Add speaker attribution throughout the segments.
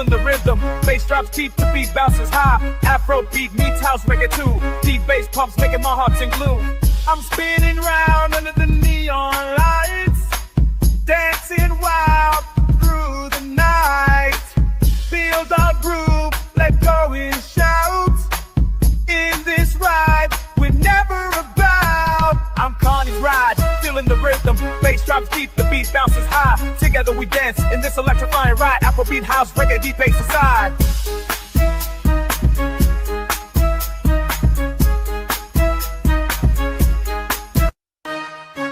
Speaker 1: feeling the rhythm. Bass drops deep, the beat bounces high. Afro beat meets house reggae too. Deep bass pumps making my heart sing blue. I'm spinning round under the neon lights, dancing wild through the night. Feel the groove, let go and shout. In this ride, we're never about. I'm Carney's ride, feeling the rhythm. Bass drops deep, the beat bounces high. Together we dance in this electrifying ride. Afrobeat, house, reggae, deep bass aside.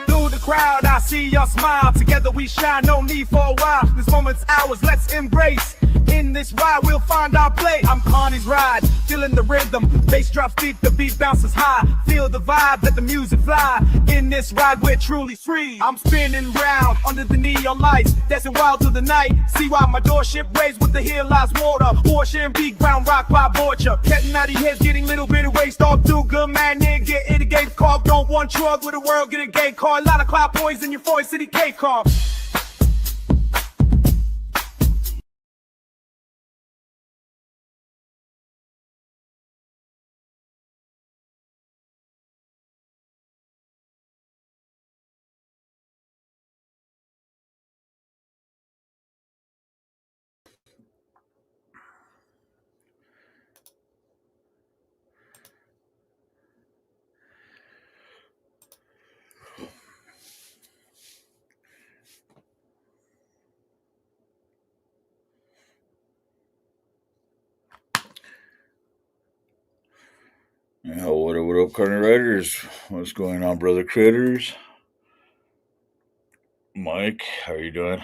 Speaker 1: Through the crowd, I see your smile. Together we shine, no need for a while. This moment's ours, let's embrace. In this ride, we'll find our place. I'm Carney's ride, feeling the rhythm. Bass drops deep, the beat bounces high. Feel the vibe, let the music fly. In this ride, we're truly free. I'm spinning round under the neon lights, dancing wild through the night. See why my doorship raised with the hill lies water. Ocean beat, ground rock by Borgia. Getting out of heads, getting little bit of waste off. Do good, man, nigga, get in the game car. Don't want drug with the world, get a gay car. A lot of cloud boys in your 4 city K car.
Speaker 2: Yeah, what up, Carny Riders? What's going on, brother critters? Mike, how you doing?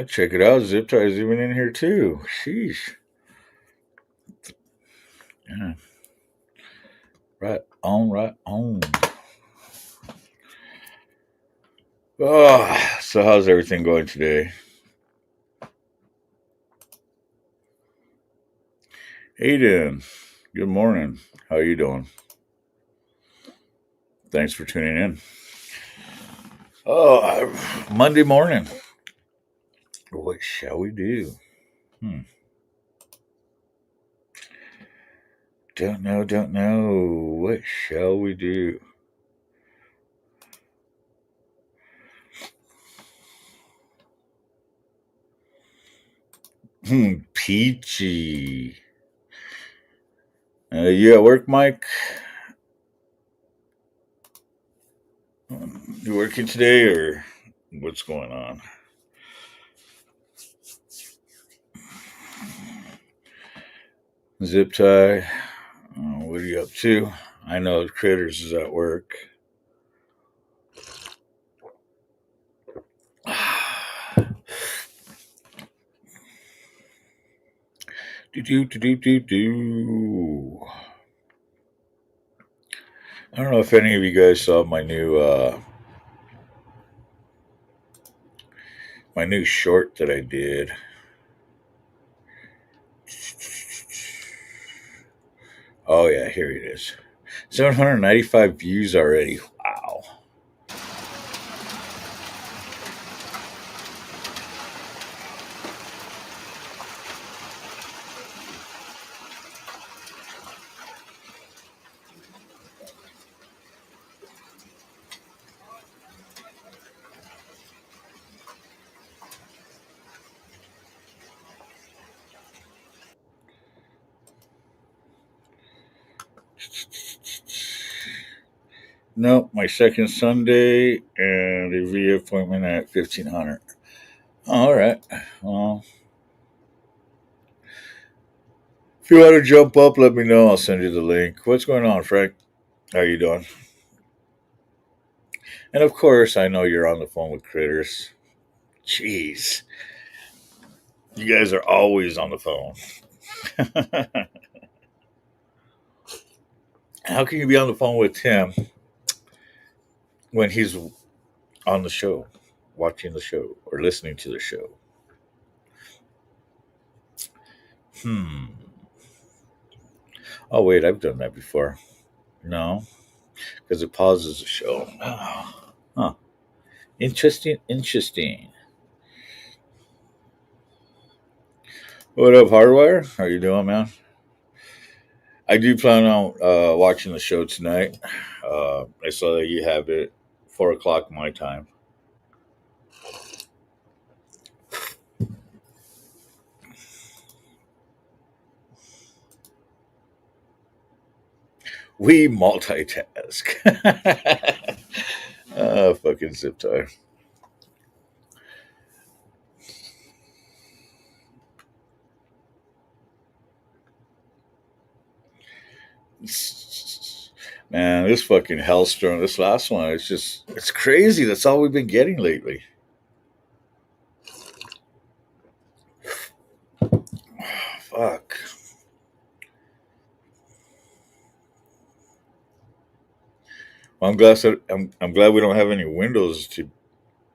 Speaker 2: Check it out. Zip tie's even in here too. Sheesh. Yeah. Right on, right on. Oh, so how's everything going today? Aiden, good morning. How you doing? Thanks for tuning in. Oh, Monday morning. What shall we do? Hmm. Don't know. What shall we do? Peachy. You at work, Mike? You working today, or what's going on? Zip tie. What are you up to? I know Critters is at work. Do. I don't know if any of you guys saw my new short that I did. Oh yeah, here it is. 795 views already. Wow. Nope, my second Sunday and a VA appointment at 1500. All right. Well, if you want to jump up, let me know. I'll send you the link. What's going on, Frank? How you doing? And of course, I know you're on the phone with Critters. Jeez, you guys are always on the phone. How can you be on the phone with Tim when he's on the show, watching the show, or listening to the show? Hmm. Oh, wait, I've done that before. No. because it pauses the show. Huh. Interesting. Interesting. What up, Hardwire? How you doing, man? I do plan on watching the show tonight. I saw that you have it 4 o'clock my time. We multitask. Fucking zip tie. Man, this fucking hellstorm, this last one, it's crazy. That's all we've been getting lately. Fuck. Well, I'm glad we don't have any windows to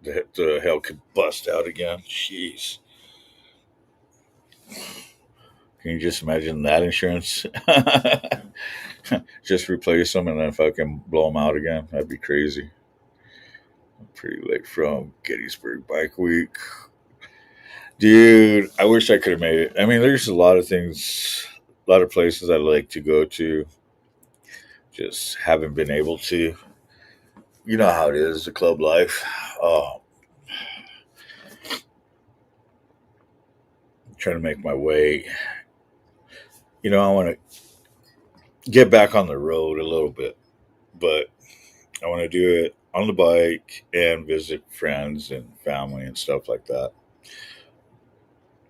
Speaker 2: that the hell could bust out again. Jeez. Can you just imagine that insurance? Just replace them and then fucking blow them out again. That'd be crazy. Pretty late from Gettysburg Bike Week. Dude, I wish I could have made it. I mean, there's a lot of things, a lot of places I'd like to go to. Just haven't been able to. You know how it is, the club life. Oh, I'm trying to make my way. I want to get back on the road a little bit, but I want to do it on the bike and visit friends and family and stuff like that.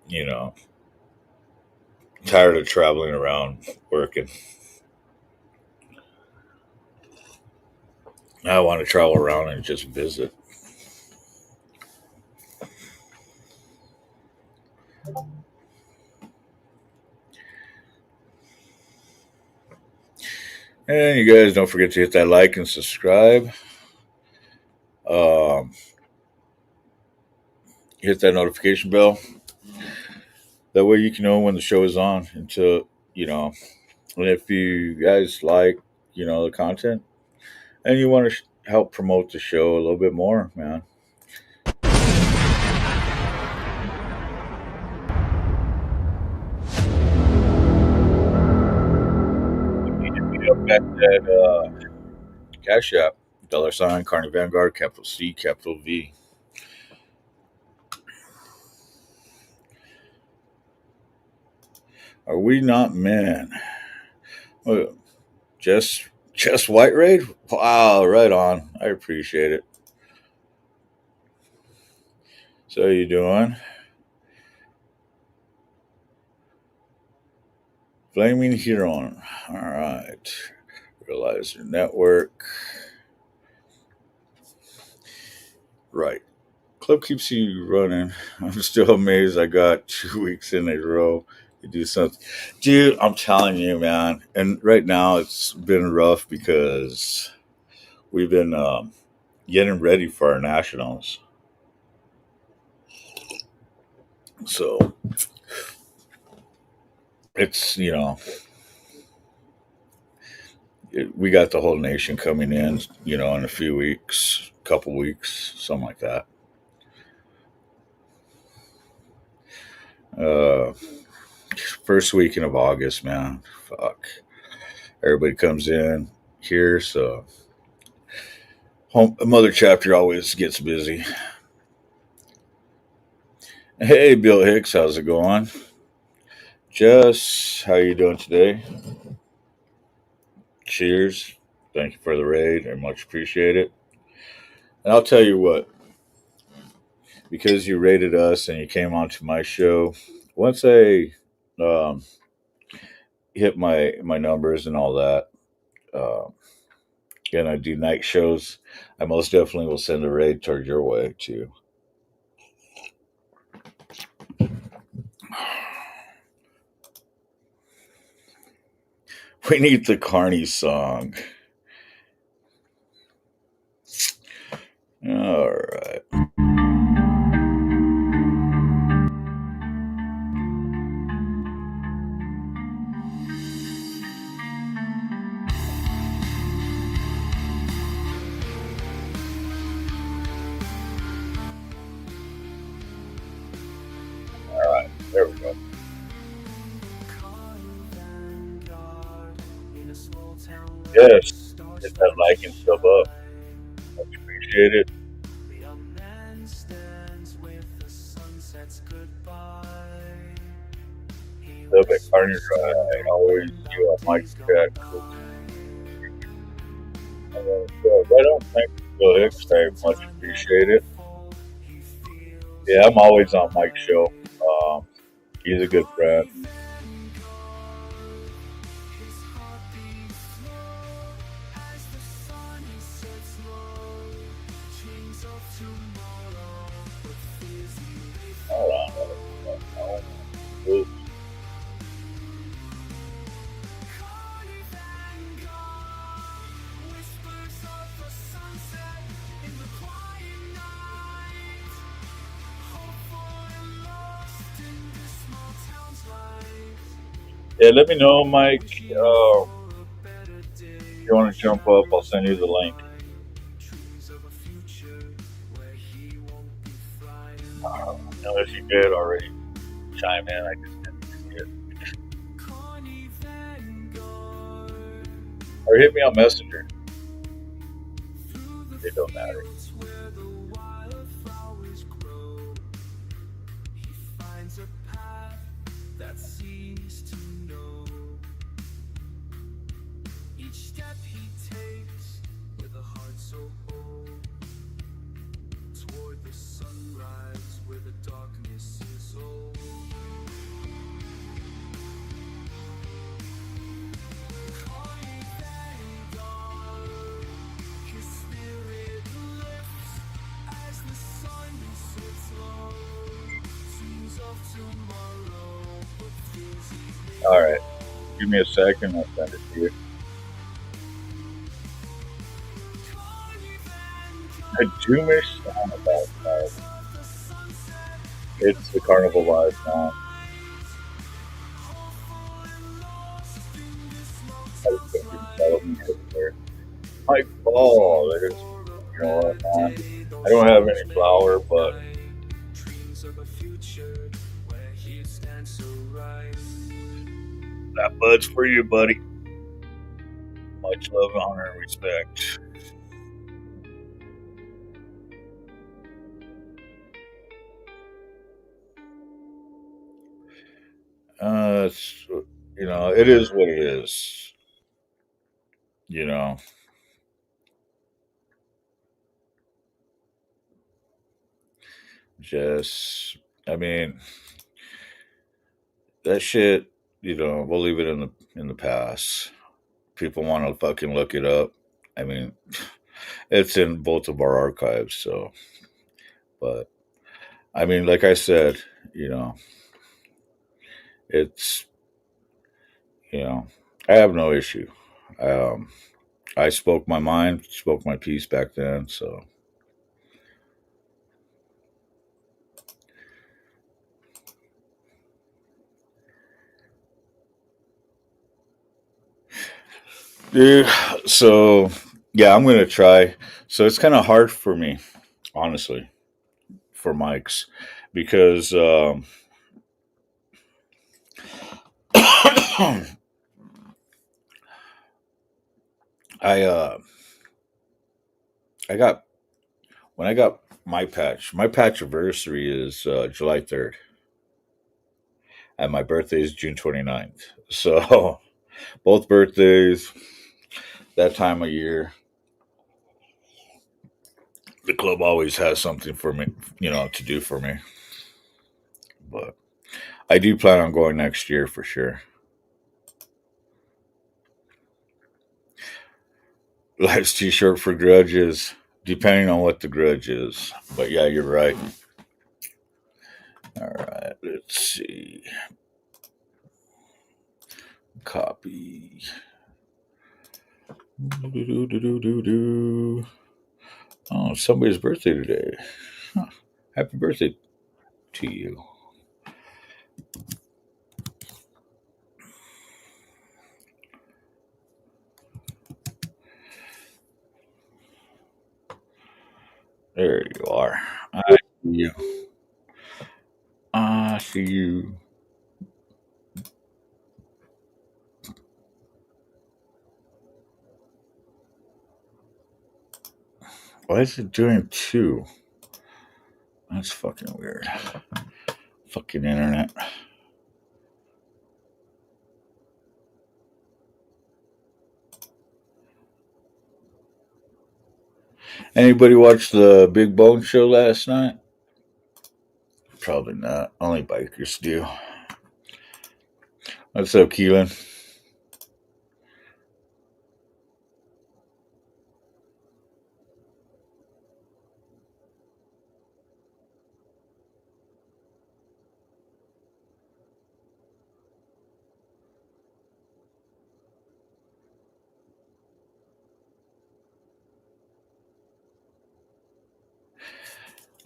Speaker 2: You know, tired of traveling around working. I want to travel around and just visit. And you guys don't forget to hit that like and subscribe. Um, hit that notification bell. That way you can know when the show is on and if you guys like, the content and you want to help promote the show a little bit more, man. Back that Cash App, $ Carney Vanguard, capital C, capital V. Are we not men? Well, just white raid? Wow, right on. I appreciate it. So how you doing? Flaming Huron. All right. Realize your network. Right. Club keeps you running. I'm still amazed I got 2 weeks in a row to do something. Dude, I'm telling you, man. And right now it's been rough because we've been getting ready for our nationals. So it's, we got the whole nation coming in a few weeks, couple weeks, something like that. Uh, First weekend of August, man. Fuck. Everybody comes in here, so mother chapter always gets busy. Hey, Bill Hicks, how's it going? Jess, how you doing today? Cheers. Thank you for the raid. I much appreciate it. And I'll tell you what, because you rated us and you came onto my show, once I um, hit my numbers and all that, uh, and I do night shows, I most definitely will send a raid toward your way too. We need the Carney song. All right. There we go. Yes. Hit that like and sub up. Much appreciate it. Sub at CARNY'S. Always you on Mike's chat. Right on. Thank you, Bill Hicks. I much appreciate it. Yeah, I'm always on Mike's show. Um, he's a good friend. Hold on. Oops. Yeah, let me know, Mike. If you want to jump up, I'll send you the link. Unless you did already chime in, I just didn't see it. Or hit me on Messenger. It don't matter. All right. Give me a second. I'll send it to you. A Doomish song about it's the Carnival Live now. I was going to settle me there. Mike Ball. There's, you know what, man. I don't have any flour, but that bud's for you, buddy. Much love, honor, and respect. It's, it is what it is. You know, just, I mean, that shit. We'll leave it in the past. People want to fucking look it up. I mean, it's in both of our archives. So, but I mean, like I said, you know, it's you know, I have no issue. Um, I spoke my mind, spoke my piece back then. So, dude. So, yeah, I'm gonna try. So it's kind of hard for me, honestly, for mics, because I I got when I got my patch anniversary is July 3rd, and my birthday is June 29th. So both birthdays, that time of year, the club always has something for me, to do for me. But I do plan on going next year for sure. Life's too short for grudges, depending on what the grudge is. But yeah, you're right. All right, let's see. Copy. Do. Oh, it's somebody's birthday today. Huh. Happy birthday to you. There you are. I see you. I see you. Why is it doing two? That's fucking weird. Fucking internet. Anybody watch the Big Bone Show last night? Probably not. Only bikers do. What's up, Keelan?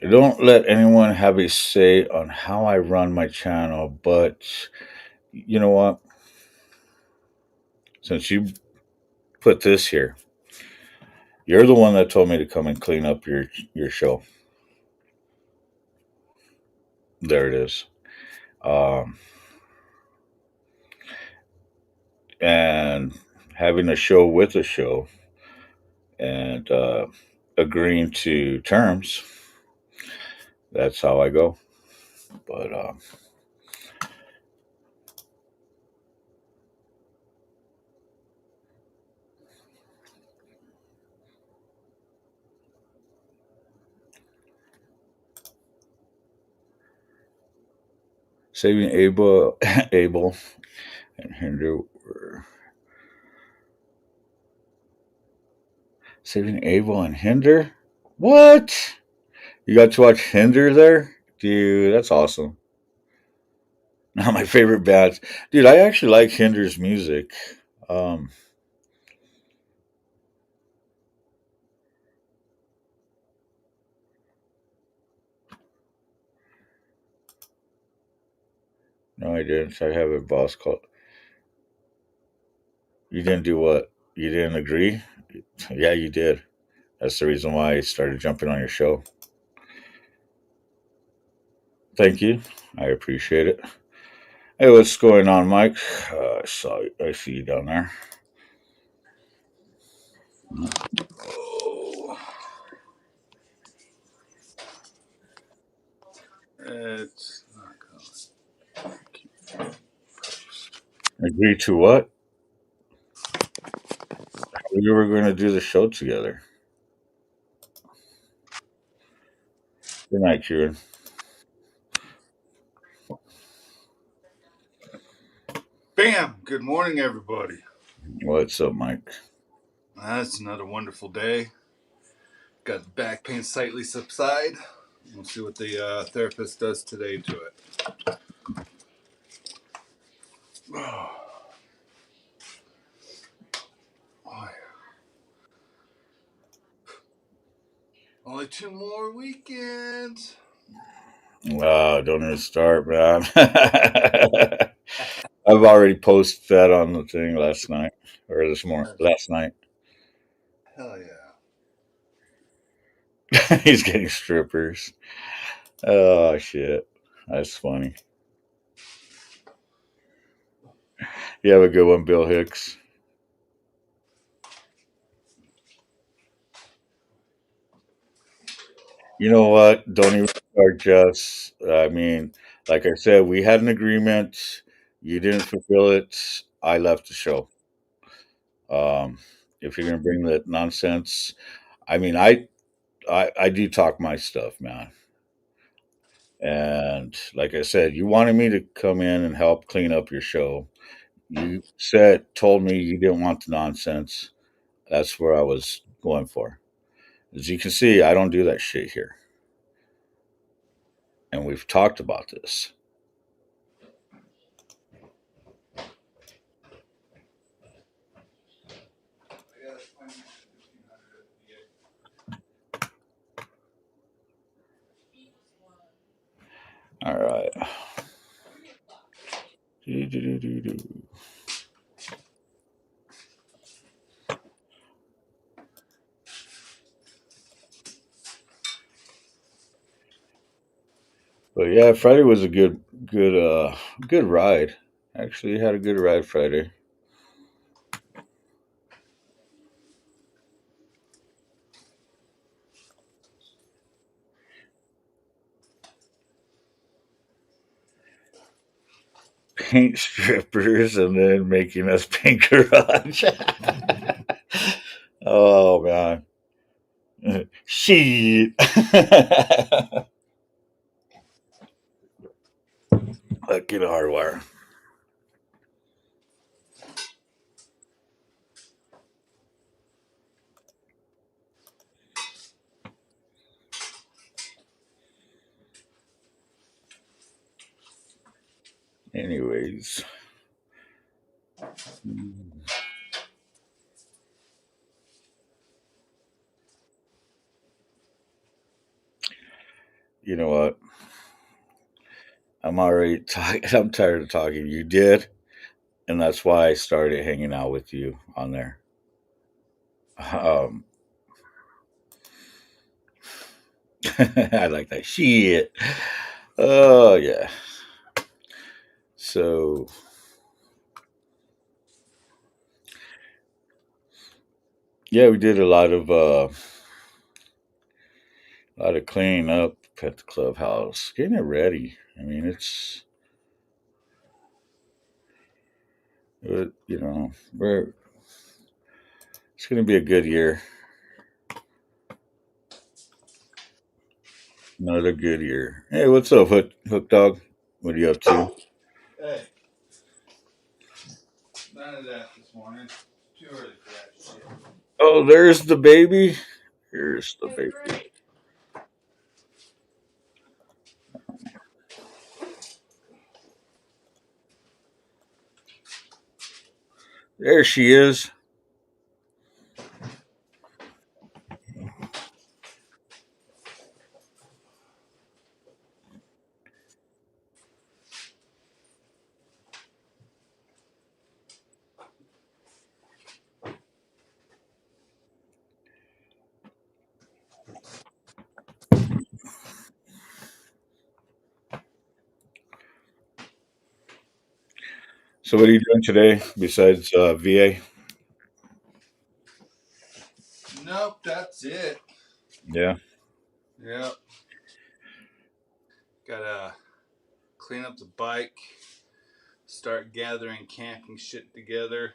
Speaker 2: Don't let anyone have a say on how I run my channel, but you know what? Since you put this here, you're the one that told me to come and clean up your show. There it is. Um, and having a show with a show and agreeing to terms, that's how I go. But saving Abel, Abel and Hinder were saving Abel and Hinder. What? You got to watch Hinder there, dude. That's awesome. Not my favorite band, dude. I actually like Hinder's music. Um, no, I didn't. I have a boss called. You didn't do what? You didn't agree? Yeah, you did. That's the reason why I started jumping on your show. Thank you. I appreciate it. Hey, what's going on, Mike? I see you down there. Oh, it's not going. Agree to what? We were going to do the show together. Good night, Kieran.
Speaker 3: Bam! Good morning, everybody.
Speaker 2: What's up, Mike?
Speaker 3: It's another wonderful day. Got the back pain slightly subside. We'll see what the therapist does today to it. Oh, boy. Only 2 more weekends.
Speaker 2: Don't even start, man. I've already posted that on the thing last night or this morning. Last night,
Speaker 3: Hell yeah.
Speaker 2: he's getting strippers. Oh shit, that's funny. You have a good one, Bill Hicks. You know what? Don't even start, Jess. I mean, like I said, we had an agreement. You didn't fulfill it. I left the show. Um, if you're gonna bring that nonsense, I mean, I do talk my stuff, man. And like I said, you wanted me to come in and help clean up your show. Told me you didn't want the nonsense. That's where I was going for. As you can see, I don't do that shit here. And we've talked about this. All right. Do-do-do-do-do. But yeah, Friday was a good ride. Actually, had a good ride Friday. paint strippers and then making us paint garage. Oh man. Shit. Get a hardwire. Anyways. You know what? I'm already talking. I'm tired of talking. You did, and that's why I started hanging out with you on there. Um, I like that shit. Oh yeah. So yeah, we did a lot of cleaning up at the clubhouse, getting it ready. I mean, you know, it's going to be a good year. Another good year. Hey, what's up, Hook Dog? What are you up to?
Speaker 3: Hey, none of that this morning. Too early for that shit.
Speaker 2: Oh, there's the baby. Here's the baby. There she is. So, what are you doing today besides VA?
Speaker 3: Nope, that's it.
Speaker 2: Yeah.
Speaker 3: Yep. Gotta clean up the bike, start gathering camping shit together.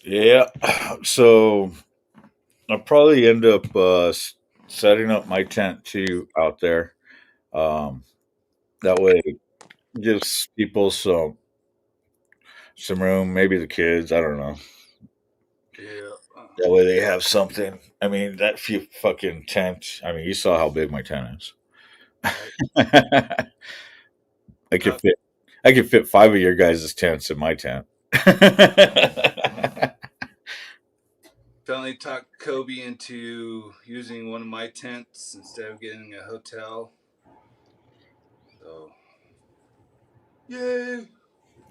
Speaker 2: Yeah. So, I'll probably end up setting up my tent too out there. Um, that way, it gives people some room. Maybe the kids. I don't know.
Speaker 3: Yeah.
Speaker 2: That way, they have something. I mean, that few fucking tent. I mean, you saw how big my tent is.
Speaker 3: Right.
Speaker 2: I could
Speaker 3: Enough.
Speaker 2: fit. I could fit five of your guys' tents in my tent.
Speaker 3: Finally talked Kobe into using one of my tents instead of getting a hotel. So, yay!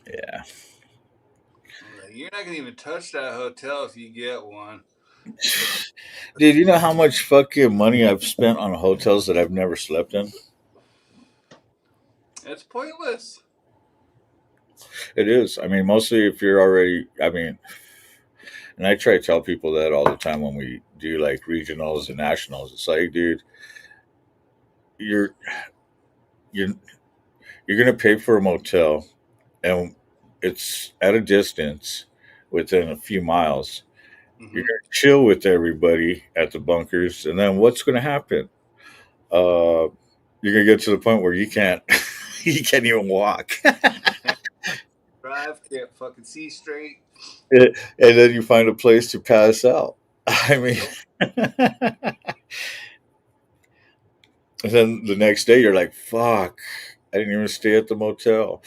Speaker 2: Yeah.
Speaker 3: I'm like, you're not gonna even touch that hotel if you get one.
Speaker 2: Dude, you know how much fucking money I've spent on hotels that I've never slept in?
Speaker 3: It's pointless.
Speaker 2: It is. I mean, mostly if you're already, I mean, and I try to tell people that all the time when we do like regionals and nationals. It's like, dude, you're you're you're gonna pay for a motel and it's at a distance within a few miles. You're
Speaker 3: Mm-hmm.
Speaker 2: gonna chill with everybody at the bunkers, and then what's gonna happen? Uh, you're gonna get to the point where you can't you can't even walk.
Speaker 3: Can't drive, can't fucking see straight.
Speaker 2: And then you find a place to pass out. I mean,
Speaker 3: Nope.
Speaker 2: and then the next day you're like, "Fuck, I didn't even stay at the motel."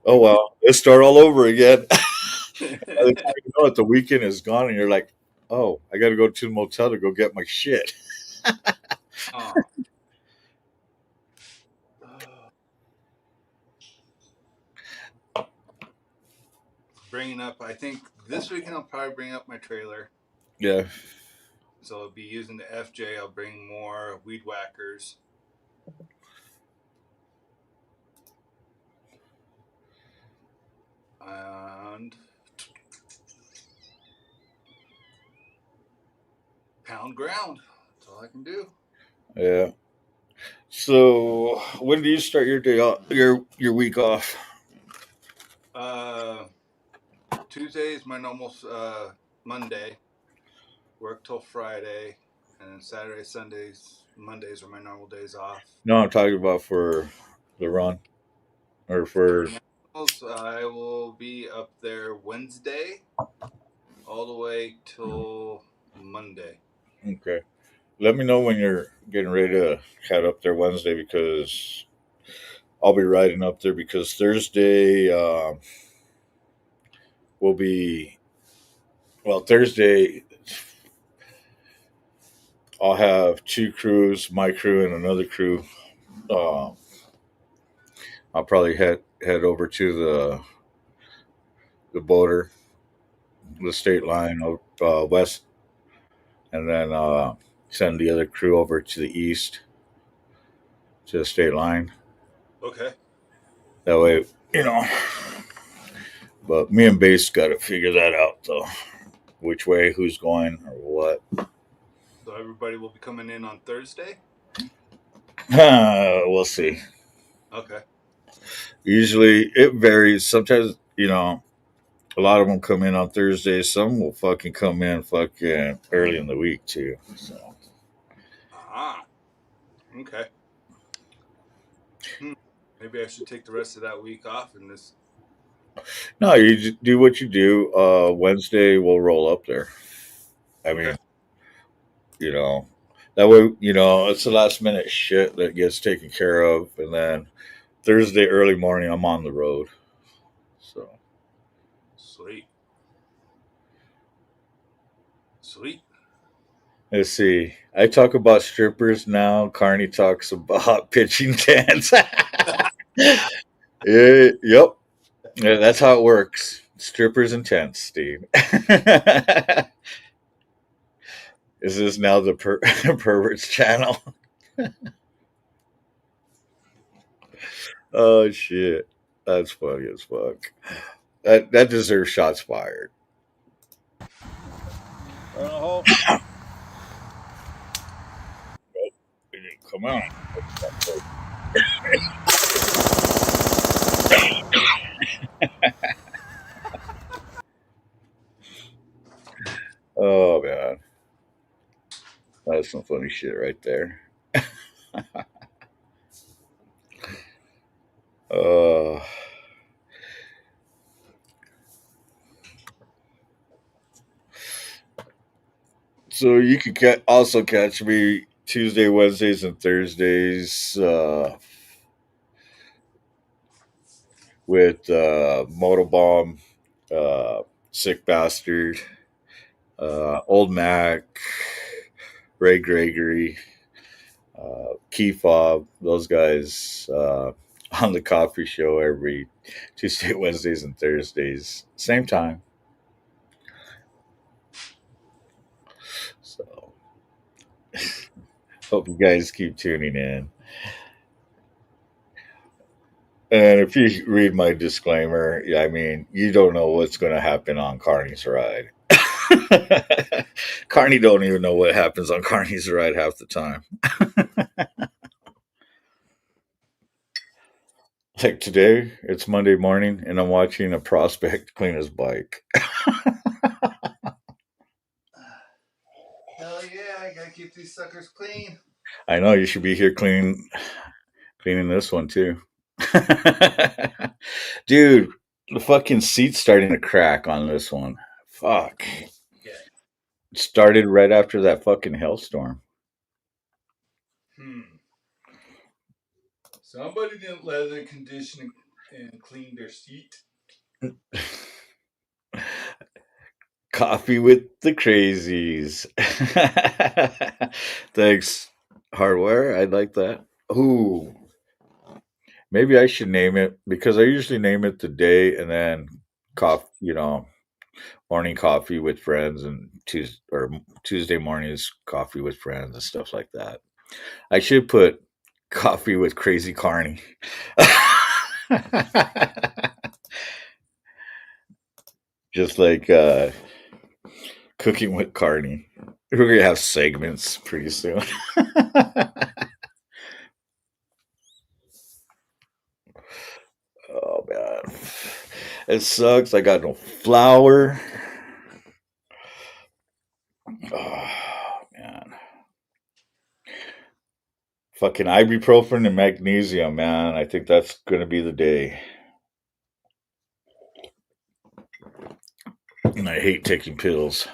Speaker 2: Oh well, let's start all over again. By the time you know it, the weekend is gone, and you're like, "Oh, I got to go to the motel to go get my shit."
Speaker 3: Oh. Bringing up, I think this weekend I'll probably bring up my trailer.
Speaker 2: Yeah,
Speaker 3: So I'll be using the FJ. I'll bring more weed whackers and pound ground. That's all I can do.
Speaker 2: yeah. So, when do you start your day off? Your week off?
Speaker 3: Uh, Tuesday is my normal Monday. Work till Friday, and then Saturday, Sundays, Mondays are my normal days off.
Speaker 2: No, I'm talking about for the run or
Speaker 3: For
Speaker 2: for.
Speaker 3: nationals, I will be up there Wednesday all the way till Monday.
Speaker 2: Okay. Let me know when you're getting ready to head up there Wednesday because I'll be riding up there because Thursday will be Thursday I'll have two crews, my crew and another crew. Uh, I'll probably head over to the border, the state line west, and then send the other crew over to the east to the state line.
Speaker 3: Okay.
Speaker 2: That way, you know. But me and Base got to figure that out though. Which way, who's going, or what?
Speaker 3: So everybody will be coming in on Thursday?
Speaker 2: We'll see.
Speaker 3: Okay.
Speaker 2: Usually it varies. Sometimes, a lot of them come in on Thursdays. Some will fucking come in fucking early in the week too. So
Speaker 3: Ah, okay. Hmm. Maybe I should take the rest of that week off and just.
Speaker 2: no, you just do what you do. Wednesday we'll roll up there. I
Speaker 3: Okay.
Speaker 2: mean, you know, that way, it's the last minute shit that gets taken care of, and then Thursday early morning I'm on the road. So
Speaker 3: Sweet. Sweet.
Speaker 2: let's see. I talk about strippers now. Carney talks about pitching tents. Yeah, yep. Yeah, that's how it works. Strippers and tents, Steve. Is this now the perverts channel? Oh shit, that's funny as fuck. That deserves shots fired.
Speaker 3: Oh,
Speaker 2: Come on. Oh man, that's some funny shit right there. Uh, so you can also catch me Tuesday, Wednesdays, and Thursdays with Motobomb, Sick Bastard, Old Mac, Ray Gregory, Key Fob, those guys on the coffee show every Tuesday, Wednesdays, and Thursdays, same time. So hope you guys keep tuning in. And if you read my disclaimer, yeah, I mean, you don't know what's going to happen on Carney's ride. Carney don't even know what happens on Carney's ride half the time. Like today, it's Monday morning, and I'm watching a prospect clean his bike.
Speaker 3: hell yeah! I gotta keep these suckers clean.
Speaker 2: I know you should be here cleaning this one too. Dude, the fucking seat's starting to crack on this one. Fuck.
Speaker 3: Yeah.
Speaker 2: It started right after that fucking hailstorm.
Speaker 3: Hmm. Somebody didn't leather condition and clean their seat.
Speaker 2: Coffee with the crazies. Thanks, hardware. I'd like that. Ooh, maybe I should name it because I usually name it the day and then coffee. Morning coffee with friends and Tuesday mornings coffee with friends and stuff like that. I should put coffee with crazy Carney. Just like cooking with Carney. We're gonna have segments pretty soon. man. It sucks. I got no flour. Oh, man. Fucking ibuprofen and magnesium, man. I think that's going to be the day. And I hate taking pills.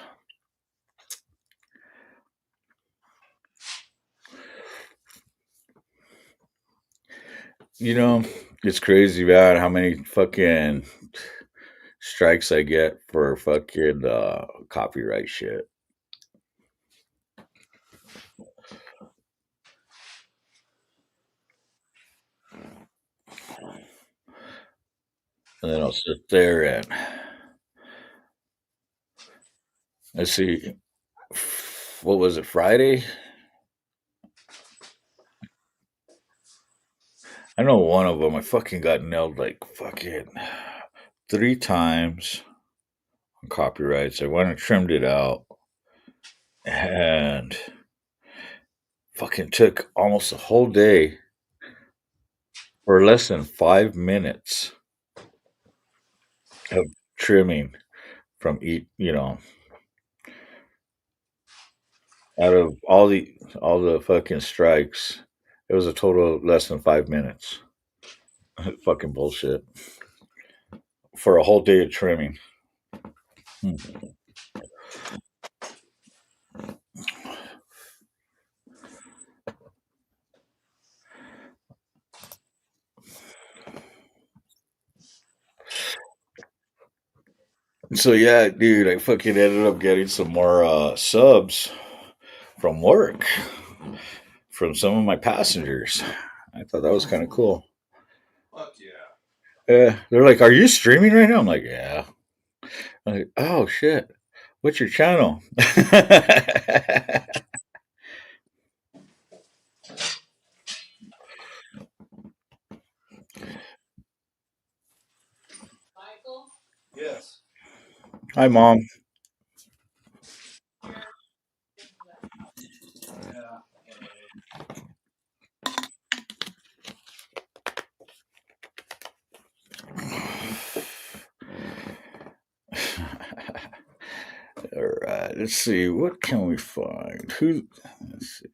Speaker 2: You know, it's crazy, man, how many fucking strikes I get for fucking copyright shit. And then I'll sit there and let's see, what was it, Friday? I know one of them, I fucking got nailed like fucking 3 times on copyrights. I went and trimmed it out and fucking took almost a whole day for less than 5 minutes of trimming from out of all the fucking strikes, it was a total of less than 5 minutes. Fucking bullshit for a whole day of trimming. Hmm. So yeah, dude, I fucking ended up getting some more subs from work from some of my passengers. I thought that was kind of cool.
Speaker 3: Fuck yeah.
Speaker 2: They're like, "Are you streaming right now?" I'm like, "Yeah." I'm like, "Oh shit, what's your channel?"
Speaker 3: Yes.
Speaker 2: Hi, mom.
Speaker 3: Yeah.
Speaker 2: All right, let's see. What can we find? Who? Let's see.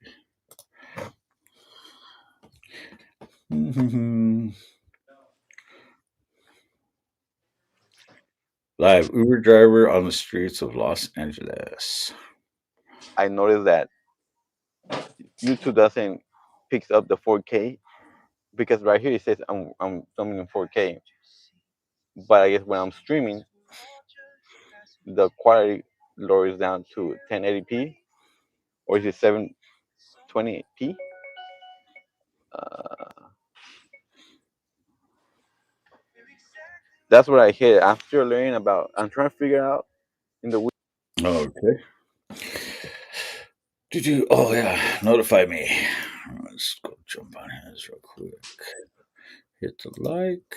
Speaker 2: Live Uber driver on the streets of Los Angeles.
Speaker 4: I noticed that YouTube doesn't picks up the 4K because right here it says I'm filming in 4K, but I guess when I'm streaming, the quality lowers down to 1080p or is it 720p? Uh, that's what I hit. After learning about, I'm trying to figure out in the week.
Speaker 2: Okay. Did you? Oh yeah, notify me. Let's go jump on his real quick. Hit the like.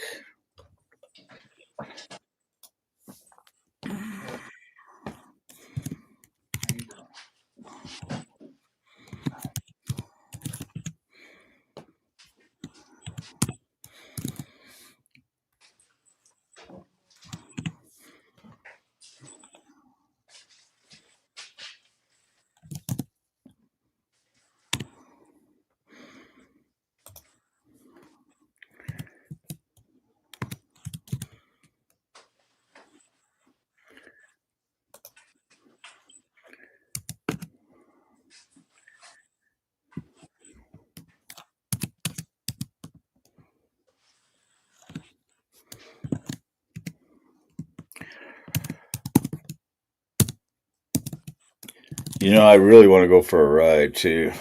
Speaker 2: I really want to go for a ride too,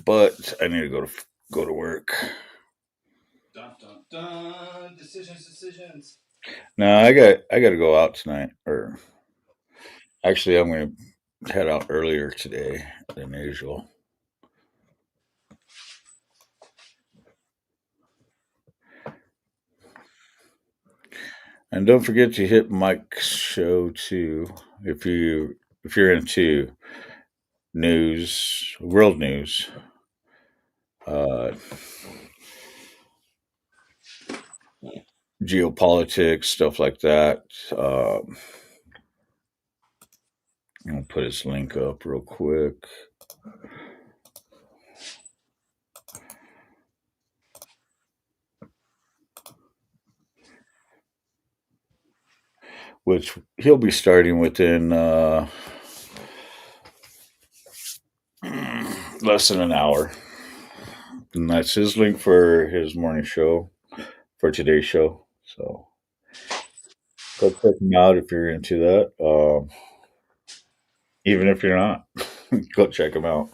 Speaker 2: but I need to go to work.
Speaker 3: Dun dun dun. Decisions.
Speaker 2: No, I got to go out tonight. Or actually, I'm going to head out earlier today than usual. And don't forget to hit Mike's show too if you're into news, world news. Uh, geopolitics, stuff like that. I'll put his link up real quick. Which he'll be starting within less than an hour. And that's his link for his morning show, for today's show. So go check him out if you're into that. Even if you're not, go check him out.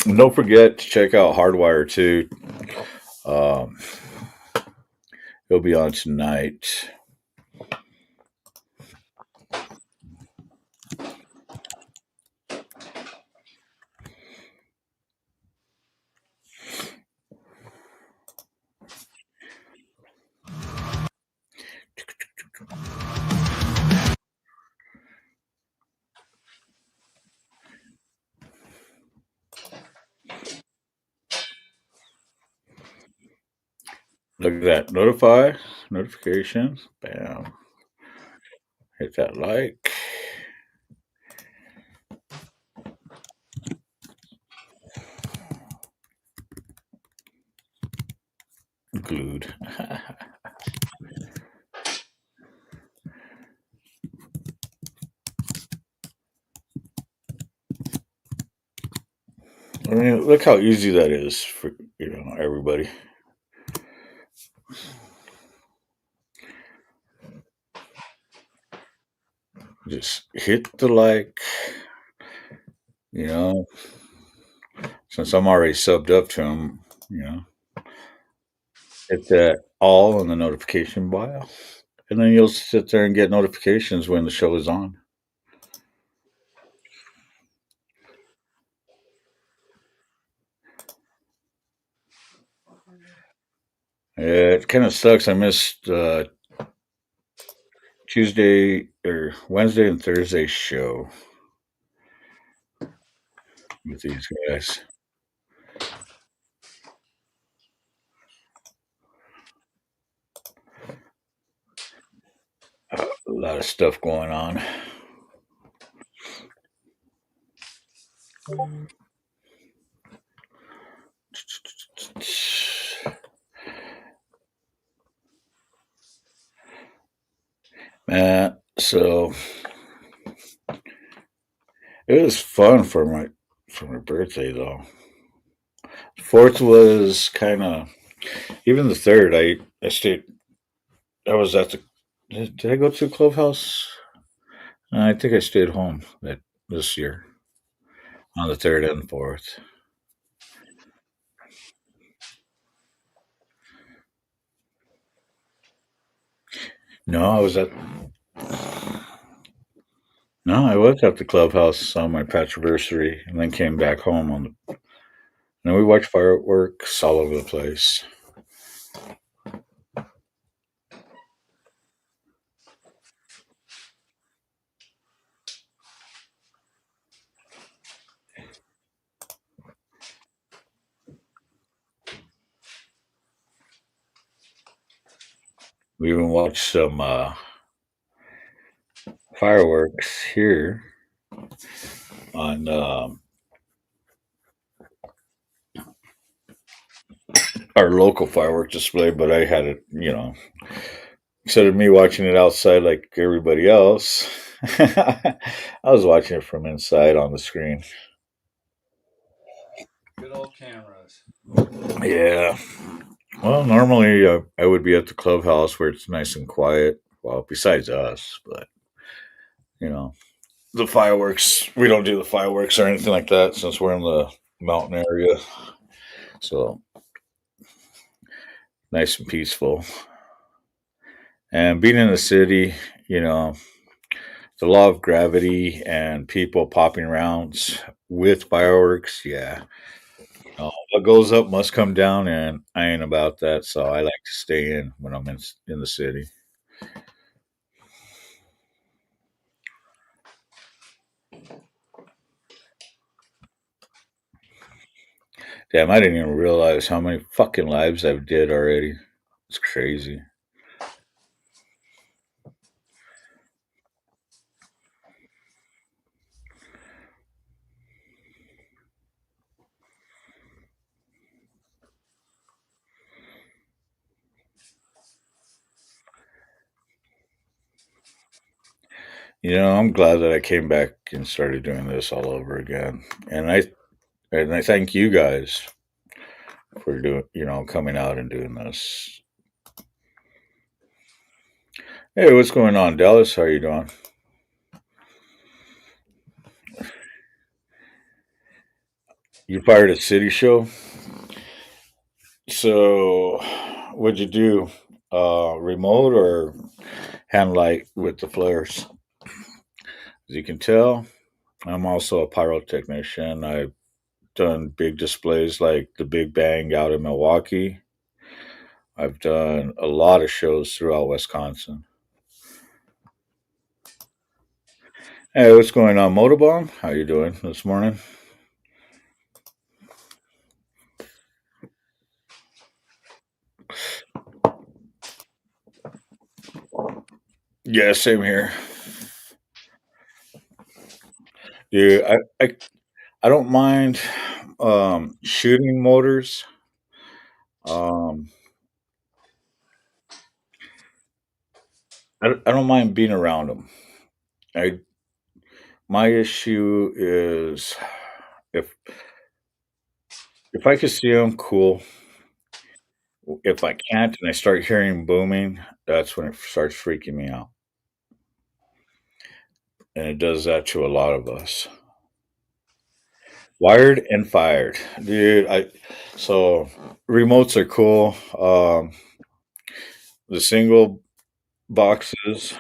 Speaker 2: And don't forget to check out Hardwire too. Um, he'll be on tonight. Look at that. Notifications. Bam. Hit that like. Glued. I mean, look how easy that is for everybody. Just hit the like. You know, since I'm already subbed up to him, hit that all in the notification bar, and then you'll sit there and get notifications when the show is on. Yeah, it kind of sucks. I missed Tuesday or Wednesday and Thursday show with these guys. A lot of stuff going on. Man, so it was fun for my birthday though. Fourth was kind of even the third. I stayed. I was at the. Did I go to Clubhouse? I think I stayed home this year on the third and fourth. No, I was at. No, I was at the Clubhouse on my patchiversary, and then came back home on the. And we watched fireworks all over the place. We even watched some fireworks here on our local firework display, but I had it, instead of me watching it outside like everybody else, I was watching it from inside on the screen.
Speaker 3: Good old cameras.
Speaker 2: Yeah. Well, normally I would be at the clubhouse where it's nice and quiet. Well, besides us, but you know, the fireworks. We don't do the fireworks or anything like that since we're in the mountain area. So nice and peaceful. And being in the city, you know, the law of gravity and people popping around with fireworks. Yeah, what goes up must come down, and I ain't about that. So I like to stay in when I'm in the city. Damn, I didn't even realize how many fucking lives I've did already. It's crazy. I'm glad that I came back and started doing this all over again. And I thank you guys for doing, coming out and doing this. Hey, what's going on, Dallas? How are you doing? You fired a city show. So, what'd you do? Remote or hand light with the flares? As you can tell, I'm also a pyrotechnician. I've done big displays like the Big Bang out in Milwaukee. I've done a lot of shows throughout Wisconsin. Hey, what's going on, Motorbomb? How you doing this morning? Yeah, same here. Yeah, I don't mind shooting motors. Um, I don't mind being around them. I My issue is if if I can see them, cool. If I can't and I start hearing booming, that's when it starts freaking me out, and it does that to a lot of us. Wired and fired, dude. I so remotes are cool. The single boxes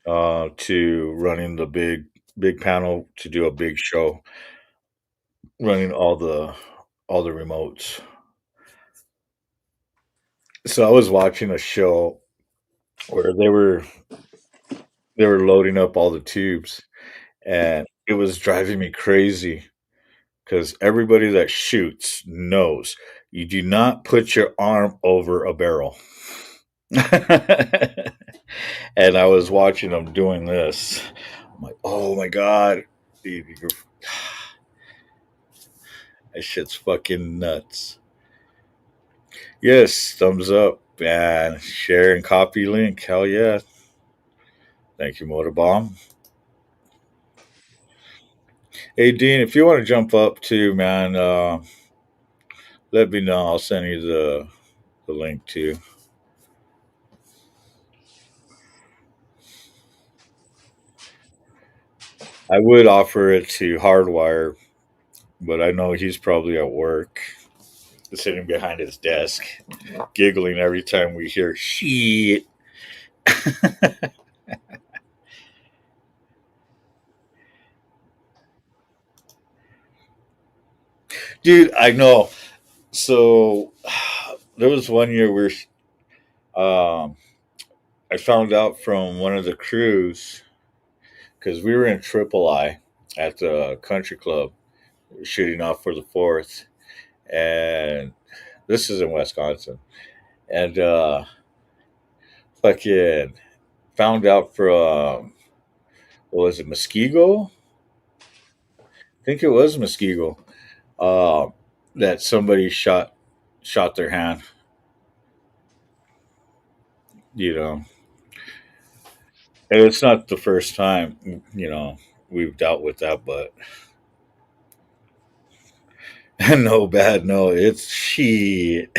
Speaker 2: to running the big panel to do a big show, running all the remotes. So I was watching a show where they were loading up all the tubes, and it was driving me crazy because everybody that shoots knows you do not put your arm over a barrel. And I was watching them doing this. I'm like, oh my god, dude, that shit's fucking nuts. Yes, thumbs up and share and copy link. Hell yeah. Thank you, Motorbomb. Hey, Dean, if you want to jump up too, man, let me know. I'll send you the link too. I would offer it to Hardwire, but I know he's probably at work, sitting behind his desk, giggling every time we hear shit. Dude, I know. So there was one year where um, I found out from one of the crews because we were in Triple I at the country club shooting off for the fourth, and this is in Wisconsin, and fucking found out from what was it, Muskego? I think it was Muskego. Uh, that somebody shot their hand. You know, and it's not the first time. We've dealt with that, but no bad, no, it's shit.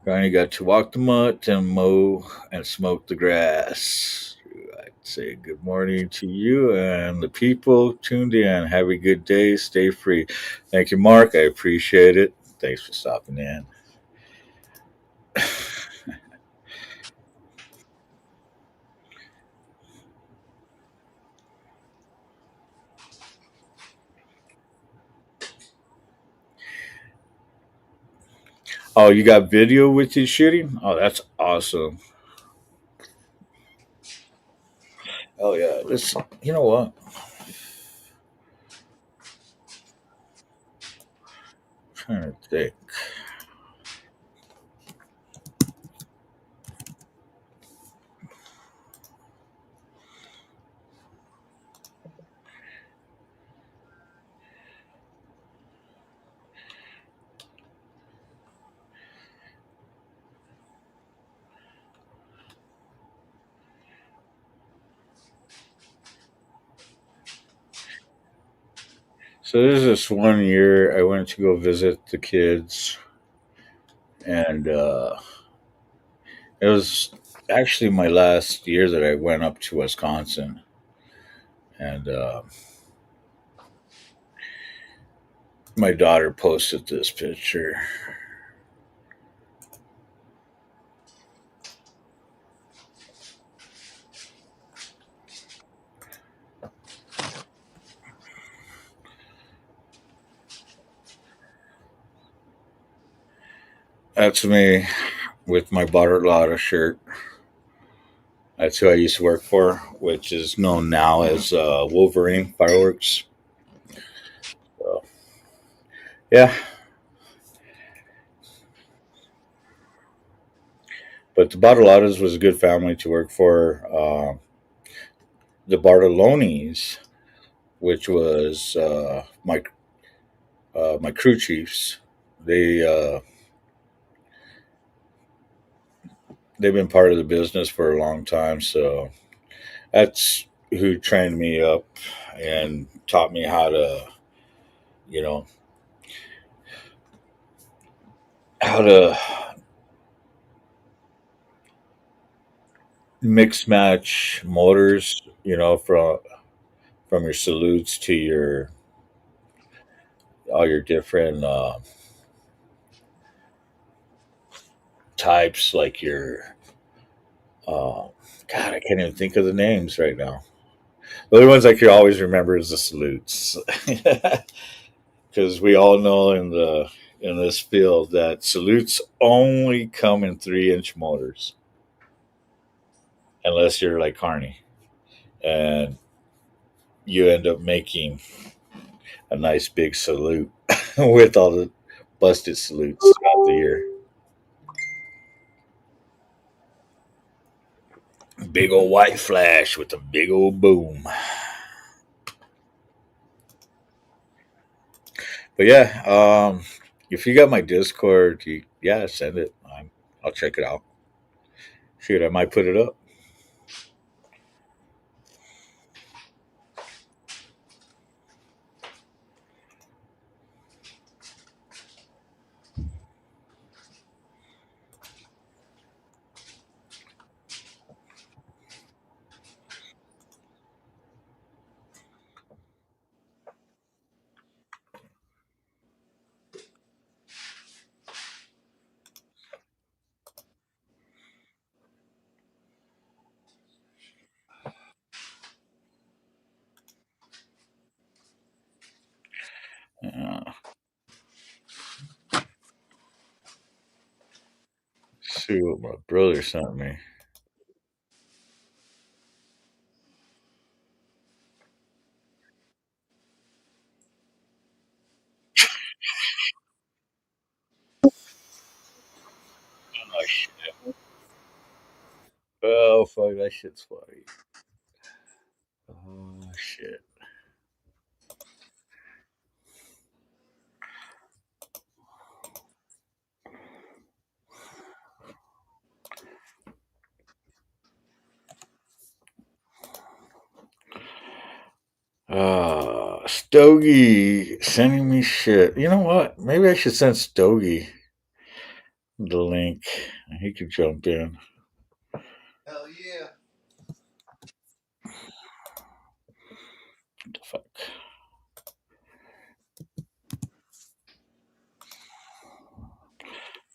Speaker 2: Finally got to walk the mutt and mow and smoke the grass. I'd say good morning to you and the people tuned in. Have a good day. Stay free. Thank you, Mark. I appreciate it. Thanks for stopping in. Oh, you got video with you shooting? Oh, that's awesome. it's you know what? I'm trying to think. So there's this one year I went to go visit the kids, and it was actually my last year that I went up to Wisconsin, and my daughter posted this picture. That's me with my Bartletta shirt. That's who I used to work for, which is known now as Wolverine Fireworks. So, yeah, but the Bartolottas was a good family to work for. The Bartolonis, which was my crew chiefs, they they've been part of the business for a long time. So that's who trained me up and taught me how to, you know, how to mix match motors. From your salutes to your all your different types, like your uh, God, I can't even think of the names right now. The only ones I can always remember is the salutes, because we all know in this field that salutes only come in 3-inch motors, unless you're like Carney, and you end up making a nice big salute with all the busted salutes throughout the year. Big old white flash with a big old boom. But yeah, if you got my Discord, yeah, send it. I'll check it out. Shoot, I might put it up. Uh, see what my brother sent me. Oh shit! Oh fuck, that shit's funny. Oh shit. Stogie sending me shit. You know what? Maybe I should send Stogie the link. He could jump in.
Speaker 3: Hell yeah.
Speaker 2: What the fuck?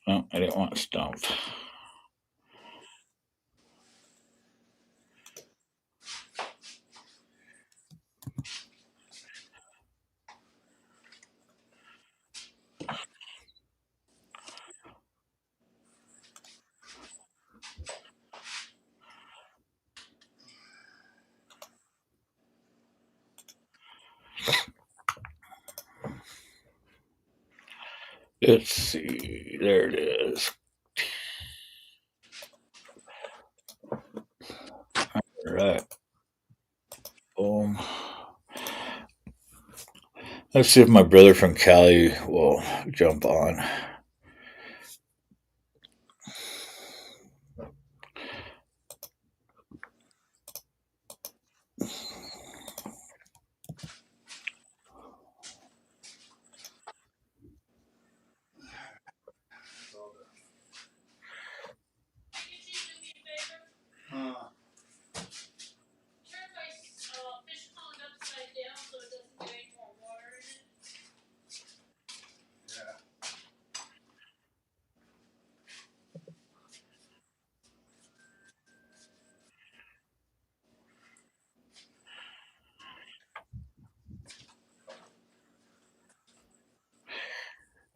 Speaker 2: No, I didn't want to stump. Let's see. There it is. All right. Boom. Let's see if my brother from Cali will jump on.
Speaker 3: Huh.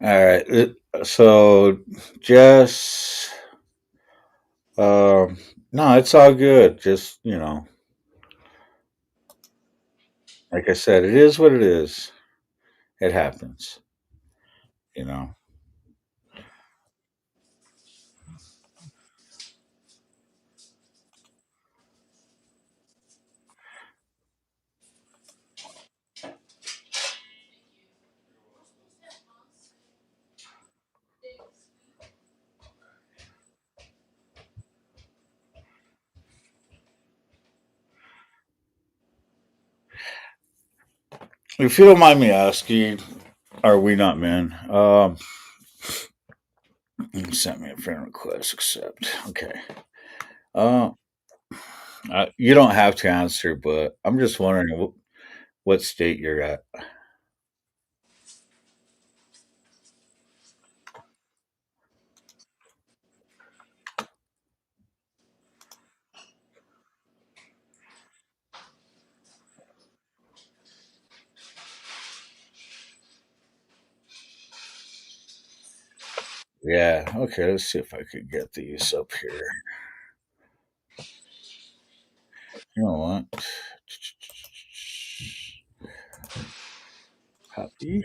Speaker 3: Yeah.
Speaker 2: All right. So, Jess, um, no, it's all good. Just, like I said, it is what it is. It happens, you know. If you don't mind me asking, are we not men? You sent me a friend request, accept. Okay. Uh, you don't have to answer, but I'm just wondering what state you're at. Yeah. Okay. Let's see if I could get these up here. You know what? Copy.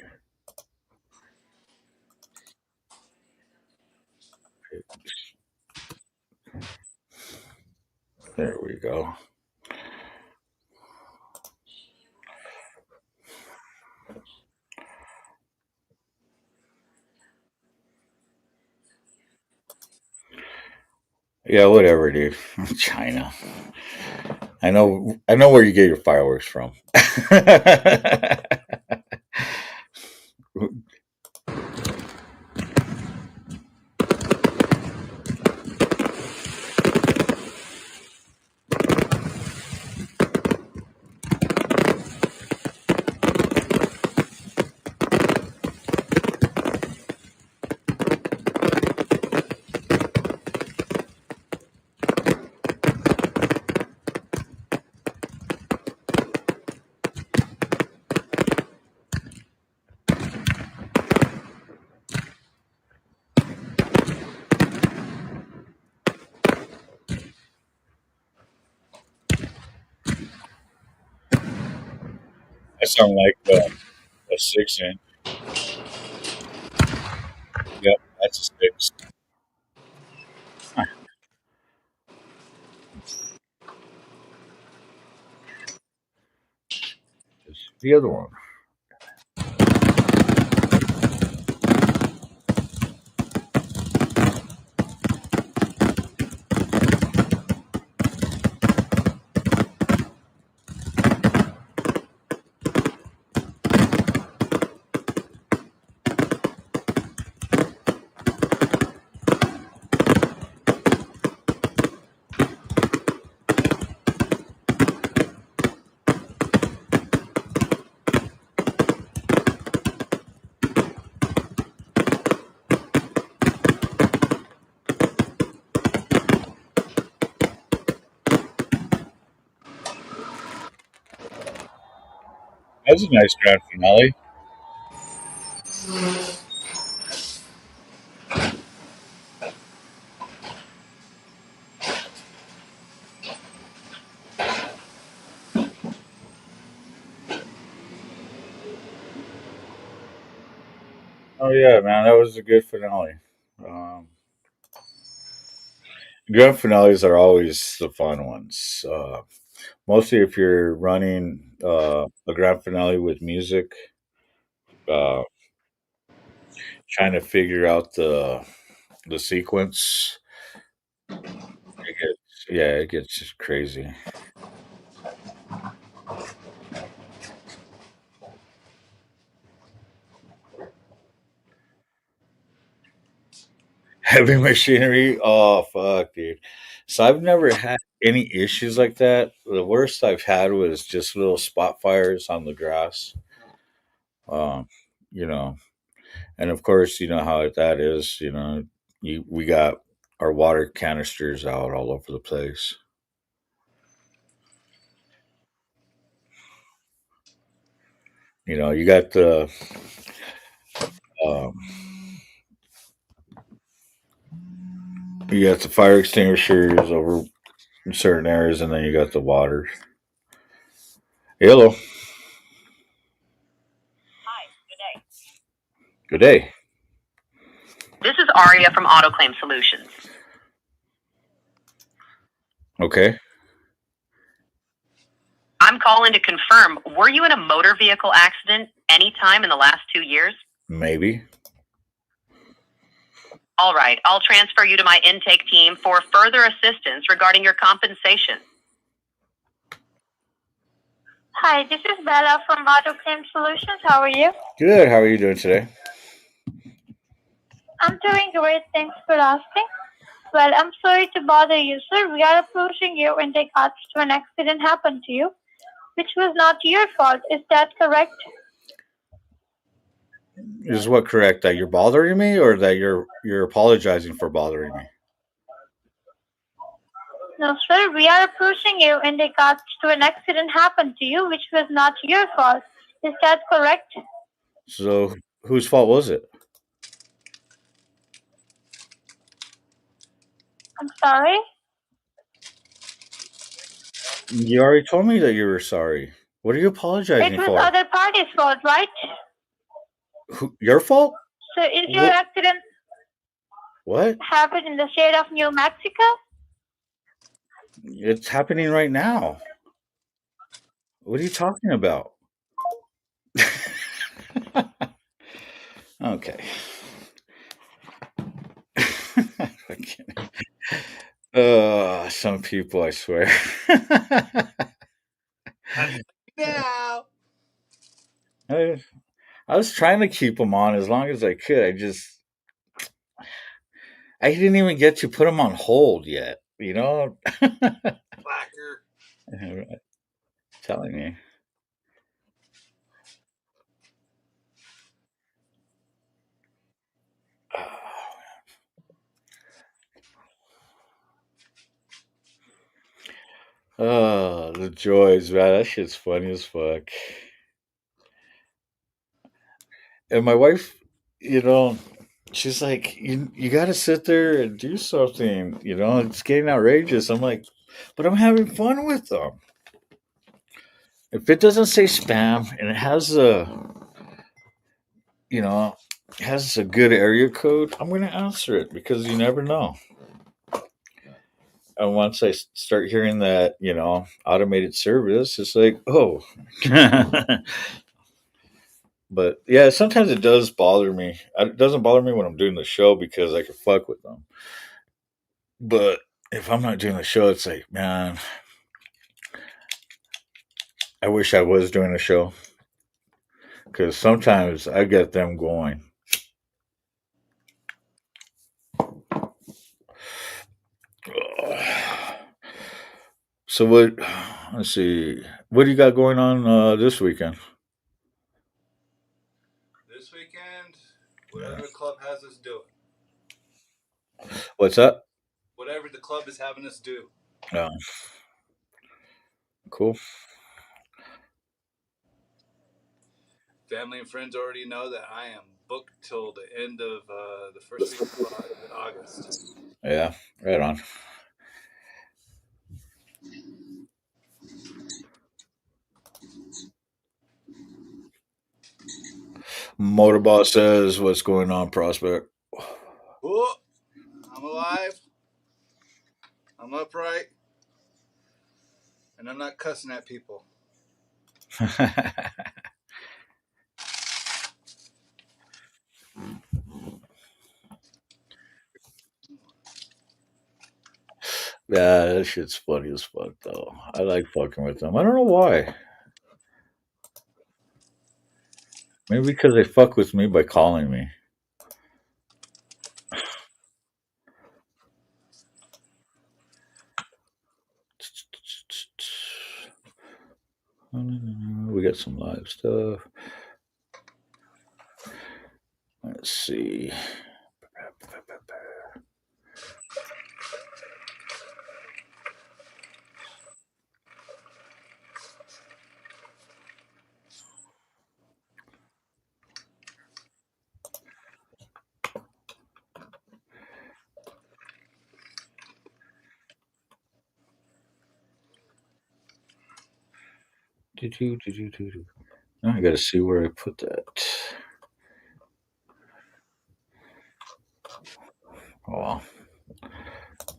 Speaker 2: There we go. Yeah, whatever, dude. China. I know. I know where you get your fireworks from. I sound like a 6 inch. Yep, that's a six. The other one. That's a nice grand finale. Oh yeah, man, that was a good finale. Um, Grand finales are always the fun ones. Mostly if you're running a grand finale with music, uh, trying to figure out the sequence. It gets crazy. Heavy machinery. Oh fuck, dude. So I've never had any issues like that. The worst I've had was just little spot fires on the grass. Um, you know, and of course, you know how that is. We got our water canisters out all over the place. You got um, the fire extinguishers over in certain areas, and then you got the water. Hello, good day.
Speaker 5: This is Aria from AutoClaim Solutions.
Speaker 2: Okay,
Speaker 5: I'm calling to confirm, were you in a motor vehicle accident anytime in the last 2 years?
Speaker 2: maybe.
Speaker 5: All right, I'll transfer you to my intake team for further assistance regarding your compensation. Hi, this is Bella from AutoClaim Solutions. How are you?
Speaker 2: Good. How are you doing today?
Speaker 5: I'm doing great. Thanks for asking. Well, I'm sorry to bother you, sir. We are approaching you in regards to an accident happened to you, which was not your fault. Is that correct?
Speaker 2: Is what correct that you're bothering me, or that you're apologizing for bothering me?
Speaker 5: No, sir. We are approaching you in regards to an accident happened to you, which was not your fault. Is that correct?
Speaker 2: So whose fault was it?
Speaker 5: I'm sorry.
Speaker 2: You already told me that you were sorry. What are you
Speaker 5: It
Speaker 2: apologizing
Speaker 5: was
Speaker 2: for?
Speaker 5: other party's fault, right?
Speaker 2: Your fault?
Speaker 5: So is your
Speaker 2: What?
Speaker 5: accident
Speaker 2: What?
Speaker 5: happened in the state of New Mexico?
Speaker 2: It's happening right now. What are you talking about? Okay. Some people, I swear.
Speaker 3: Now.
Speaker 2: I, I was trying to keep them on as long as I could. I didn't even get to put them on hold yet.
Speaker 3: Blacker.
Speaker 2: Telling me. Oh, the joys, man. That shit's funny as fuck. And my wife, you know, she's like, you got to sit there and do something. It's getting outrageous. I'm like, but I'm having fun with them. If it doesn't say spam and it you know, has a good area code, I'm going to answer it because you never know. And once I start hearing that, automated service, it's like, oh. But yeah, sometimes it does bother me. It doesn't bother me when I'm doing the show because I can fuck with them. But if I'm not doing the show, it's like, man, I wish I was doing a show because sometimes I get them going. So what? Let's see. What do you got going on this weekend?
Speaker 3: This weekend, whatever the club has us doing.
Speaker 2: What's up?
Speaker 3: Whatever the club is having us do.
Speaker 2: Yeah, cool.
Speaker 3: Family and friends already know that I am booked till the end of the first week of August.
Speaker 2: Yeah, right on. Motorboss says, "What's going on, Prospect?"
Speaker 3: Oh, I'm alive. I'm upright, and I'm not cussing at people.
Speaker 2: Yeah, that shit's funny as fuck, though. I like fucking with them. I don't know why. Maybe because they fuck with me by calling me. We got some live stuff. Let's see. Now I gotta see where I put that. Oh, well.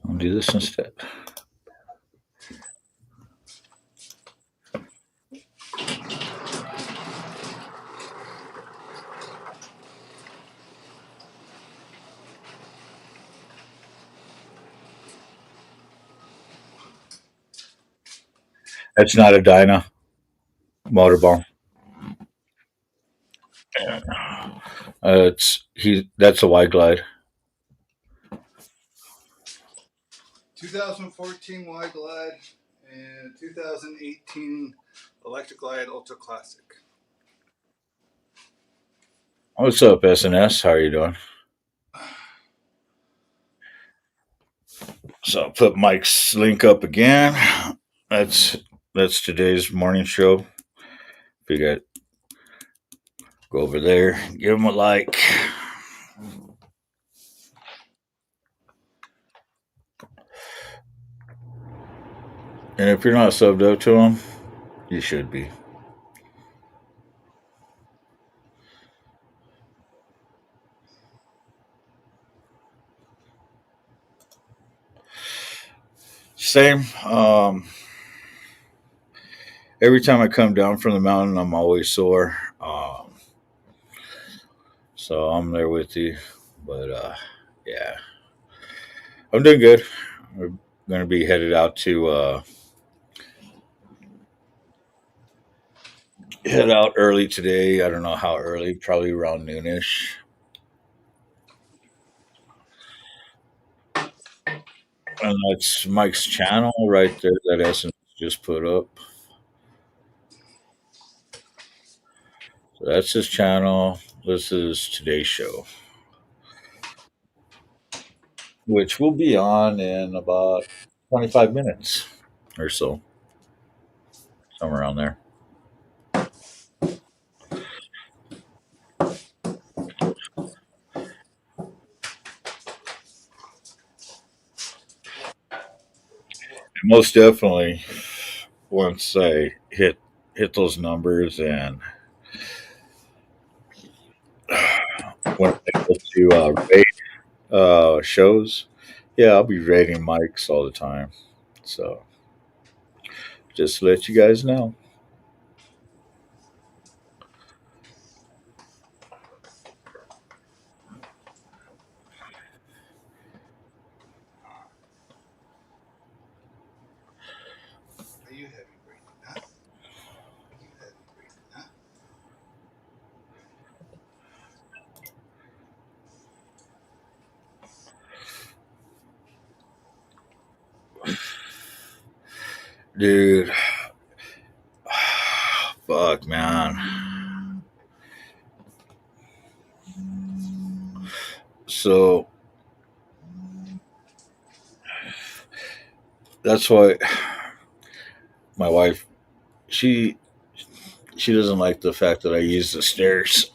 Speaker 2: I'll do this instead. That's not a Dyna motorball. It's he. That's a wide glide.
Speaker 3: 2014 Wide Glide and 2018 Electric Glide Ultra Classic.
Speaker 2: What's up, SNS? How are you doing? So I'll put Mike's link up again. That's that's today's morning show. If you got go over there, give him a like. And if you're not subbed up to him, you should be. Same. Every time I come down from the mountain, I'm always sore. So I'm there with you. But yeah, I'm doing good. We're going to be headed out to head out early today. I don't know how early, probably around noonish. And that's Mike's channel right there that Essence just put up. So that's his channel. This is today's show, which will be on in about 25 minutes or so, somewhere around there. And most definitely, once I hit those numbers and when I go to rate shows, yeah, I'll be rating mics all the time. So just to let you guys know.
Speaker 3: Are you heavy breathing, huh? You heavy breathing, huh?
Speaker 2: Dude, fuck, man. So that's why my wife, she she doesn't like the fact that I use the stairs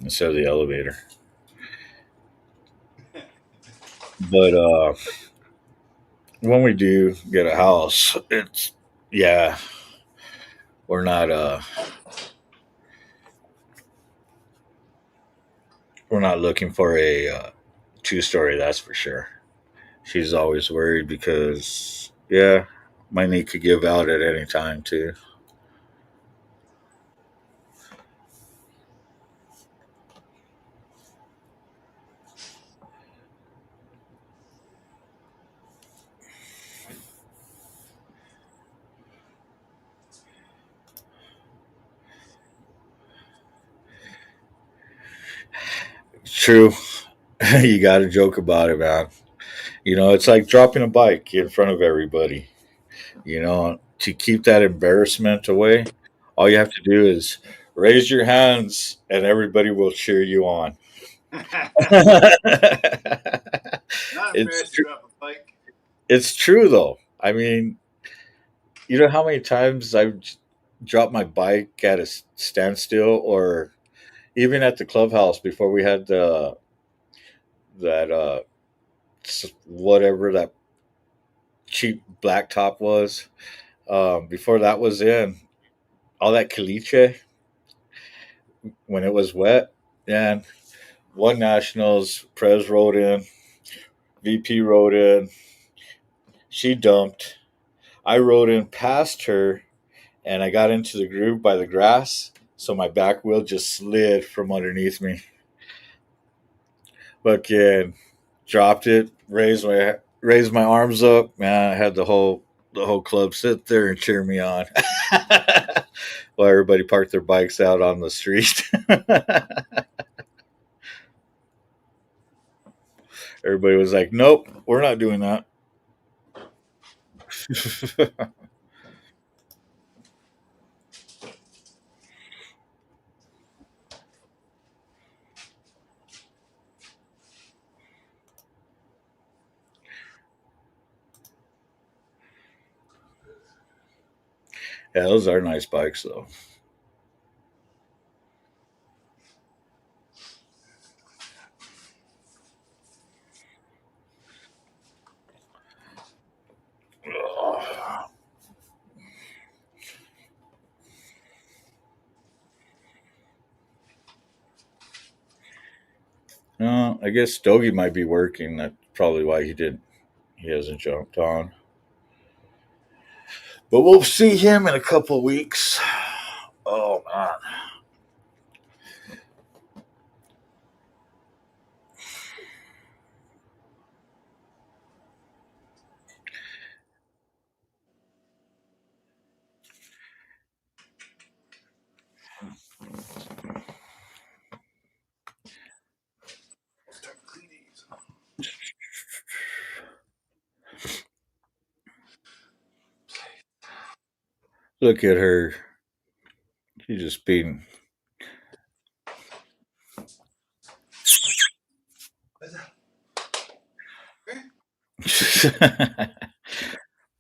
Speaker 2: instead of the elevator. But when we do get a house, it's yeah, we're not We're not looking for a two-story, that's for sure. She's always worried because, yeah, my knee could give out at any time, too. It's true. You got to joke about it, man. It's like dropping a bike in front of everybody. To keep that embarrassment away, all you have to do is raise your hands and everybody will cheer you on.
Speaker 3: Not
Speaker 2: it's
Speaker 3: embarrassed to drop a bike.
Speaker 2: it's true though. I mean, you know how many times I've dropped my bike at a standstill, or even at the clubhouse before we had that whatever that cheap blacktop was. Before that was in all that caliche when it was wet, and one nationals Prez rode in, VP rode in, she dumped. I rode in past her, and I got into the groove by the grass, so my back wheel just slid from underneath me. Fucking dropped it, raised my arms up. Man, I had the whole club sit there and cheer me on, while everybody parked their bikes out on the street. Everybody was like, "Nope, we're not doing that." Yeah, those are nice bikes, though. I guess Stogie might be working. That's probably why he hasn't jumped on. But we'll see him in a couple weeks. Oh man.
Speaker 3: Start cleaning.
Speaker 2: Look at her. She's just being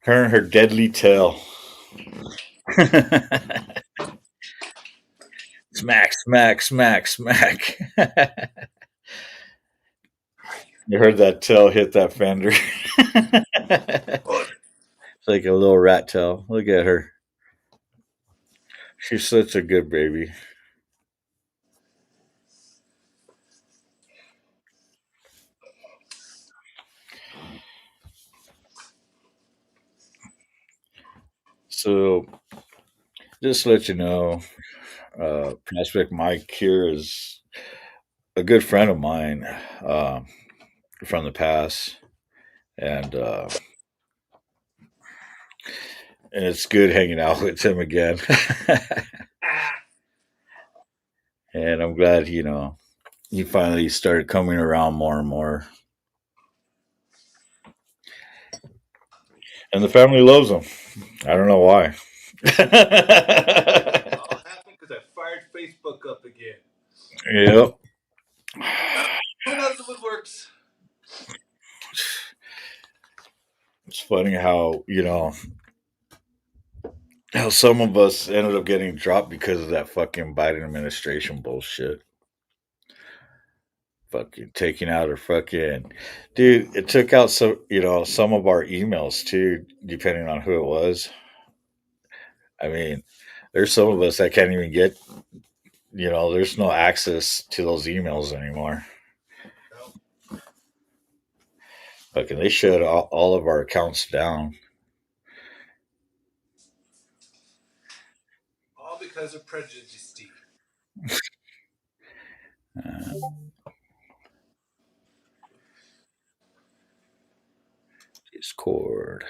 Speaker 2: her and her deadly tail. Smack, smack, smack, smack. You heard that tail hit that fender. It's like a little rat tail. Look at her. She's such a good baby. So, just to let you know, Prospect Mike here is a good friend of mine, from the past, and it's good hanging out with him again. And I'm glad he finally started coming around more and more, and the family loves him. I don't know why.
Speaker 3: All happened because I fired Facebook up again.
Speaker 2: Yep.
Speaker 3: Who knows if it works?
Speaker 2: It's funny how some of us ended up getting dropped because of that fucking Biden administration bullshit. Fucking taking out our fucking dude. It took out some of our emails too, depending on who it was. I mean, there's some of us that can't even get there's no access to those emails anymore.
Speaker 3: Well,
Speaker 2: Like, and they shut all of our accounts down.
Speaker 3: all because of prejudice.
Speaker 2: Uh, Discord.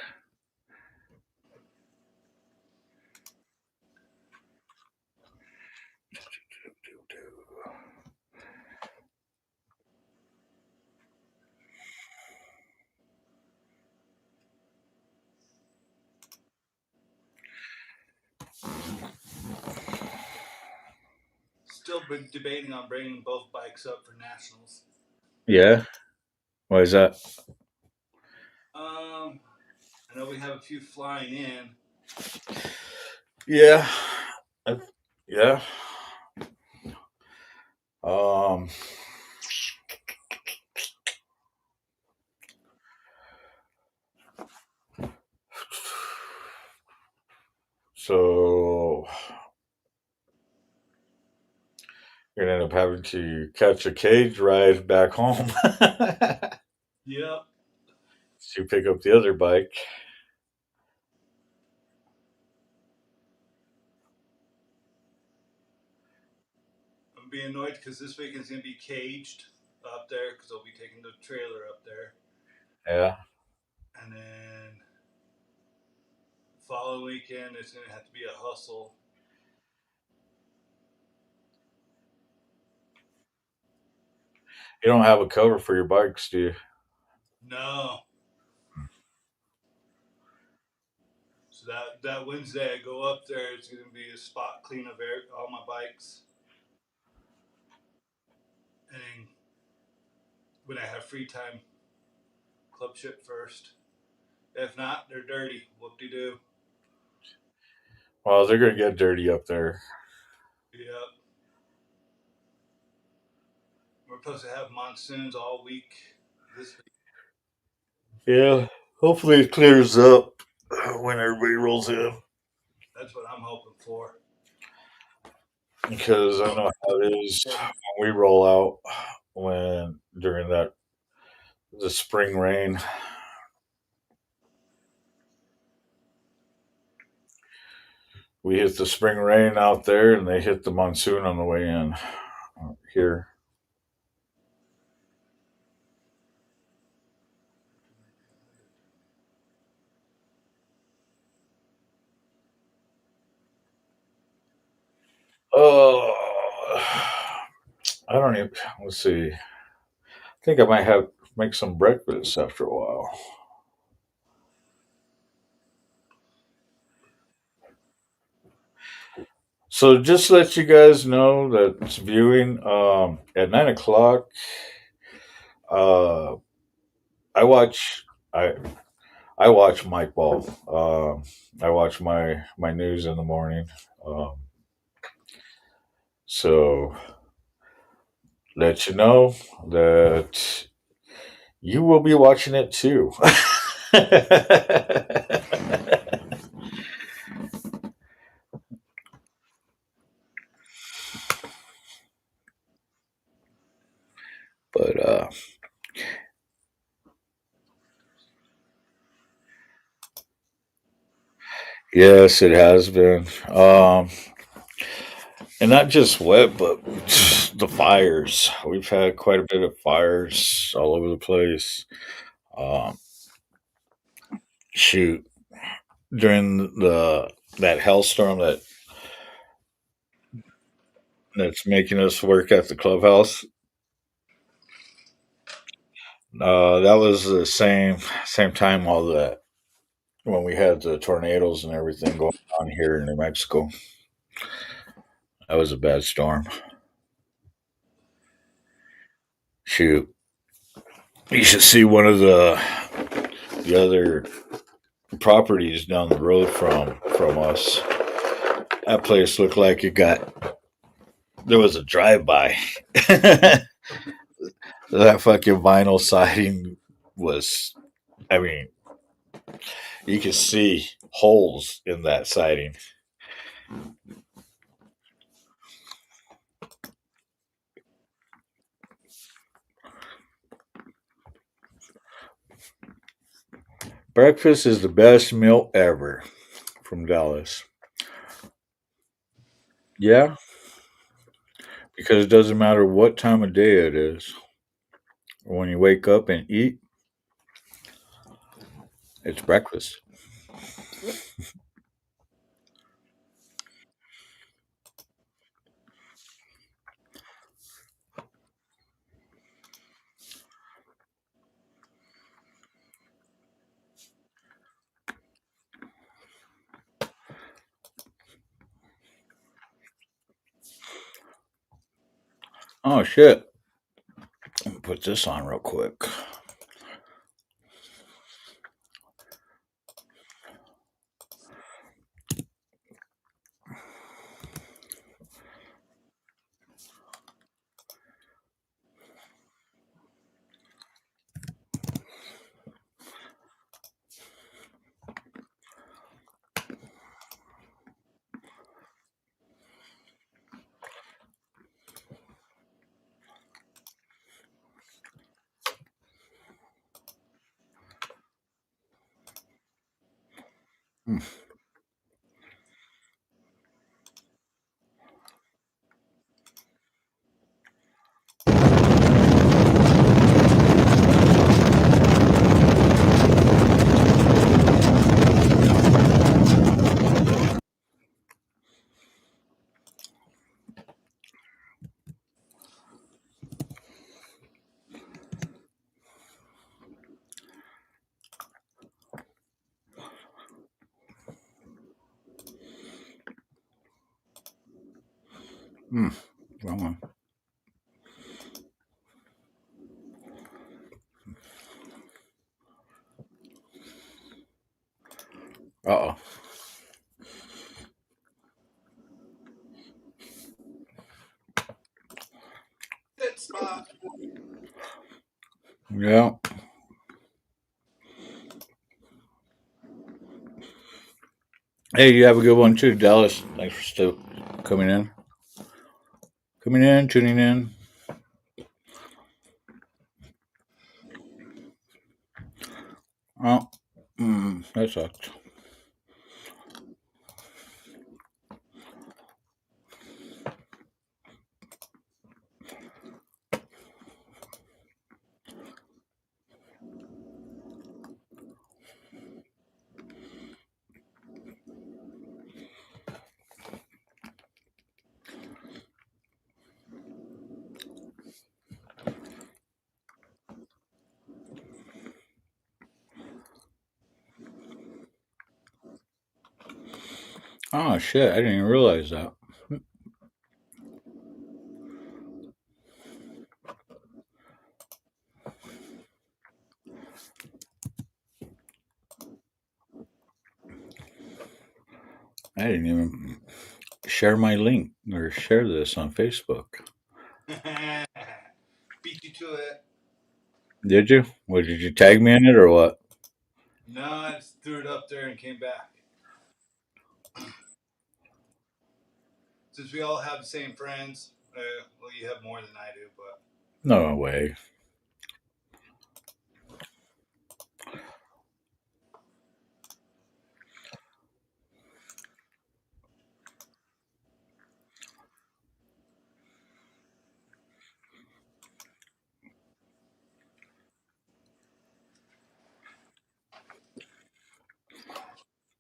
Speaker 3: Still been debating on bringing both bikes up for nationals.
Speaker 2: Yeah. Why is that?
Speaker 3: I know we have a few flying in.
Speaker 2: Yeah. I- yeah. Um. So you're gonna end up having to catch a cage ride back home
Speaker 3: Yep.
Speaker 2: to pick up the other bike.
Speaker 3: I'm being annoyed because this weekend's gonna be caged up there because I'll be taking the trailer up there,
Speaker 2: Yeah.
Speaker 3: and then following weekend it's gonna have to be a hustle.
Speaker 2: You don't have a cover for your bikes, do you?
Speaker 3: No. So that Wednesday I go up there, it's gonna be a spot clean of all my bikes, and when I have free time, club ship first. If not, they're dirty. Whoop de doo.
Speaker 2: Well, they're gonna get dirty up there.
Speaker 3: Yep. We're supposed to have monsoons all week this week.
Speaker 2: Yeah. Hopefully it clears up when everybody rolls in.
Speaker 3: That's what I'm hoping for.
Speaker 2: Because I know how it is when we roll out when during the spring rain. We hit the spring rain out there and they hit the monsoon on the way in here. Oh, I don't even. Let's see. I think I might have make some breakfast after a while. So just to let you guys know that it's viewing at 9 o'clock. Uh, I watch I I watch Mike Ball. I watch my news in the morning. Um, so let you know that you will be watching it too. But yes, it has been. And not just wet, but the fires. We've had quite a bit of fires all over the place. Um, shoot, during the that hellstorm that's making us work at the clubhouse. That was the same time all that when we had the tornadoes and everything going on here in New Mexico. That was a bad storm. Shoot, you should see one of the other properties down the road from us. That place looked like it got there was a drive by. That fucking vinyl siding was. I mean, you could see holes in that siding. Breakfast is the best meal ever from Dallas. Yeah, because it doesn't matter what time of day it is. When you wake up and eat, it's breakfast. Oh shit. Let me put this on real quick. Mm. Mm. Wrong one. Uh oh.
Speaker 3: That spot.
Speaker 2: Yeah. Hey, you have a good one too, Dallas. Thanks for still coming in. Coming in, tuning in. Oh, that sucked. Oh shit! I didn't even realize that. I didn't even share my link or share this on Facebook.
Speaker 3: Beat you to it.
Speaker 2: Did you? What did you tag me in it or what?
Speaker 3: No, I just threw it up there and came back. Since we all have the same friends, well, you have more than I do, but
Speaker 2: No way.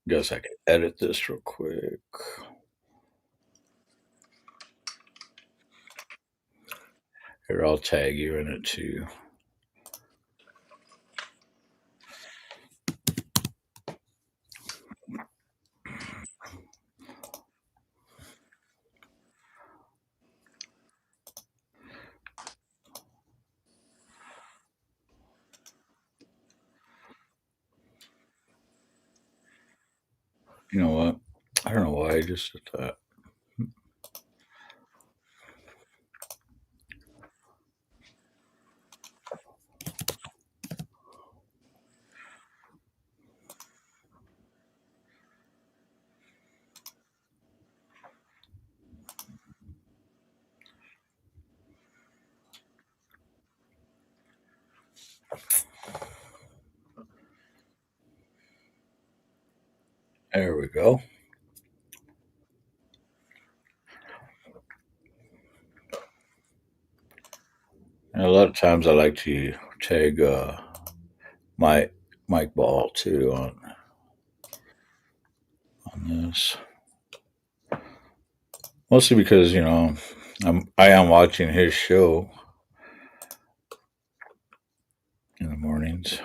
Speaker 2: Guess I can edit this real quick. Here, I'll tag you in it too. You know what? I don't know why I just did that. There we go. And a lot of times I like to tag my Mike Ball too on this. Mostly because I am watching his show in the mornings.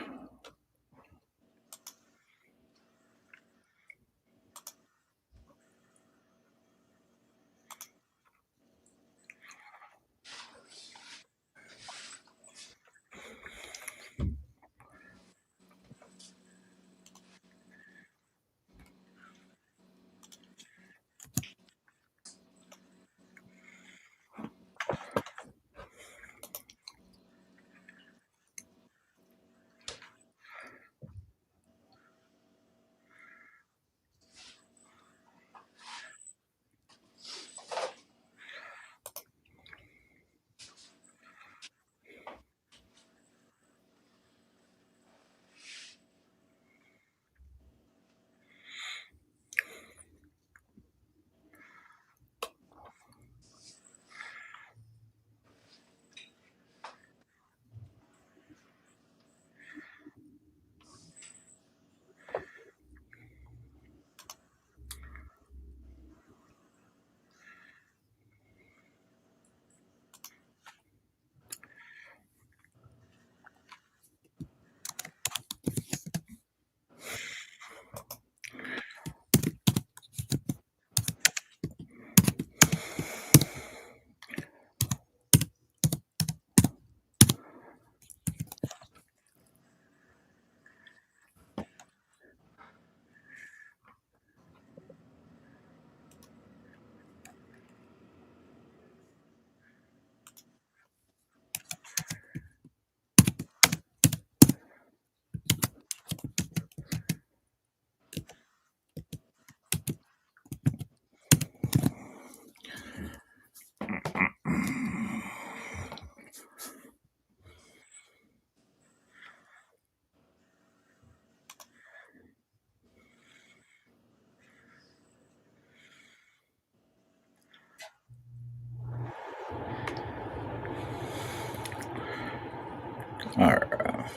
Speaker 2: All right.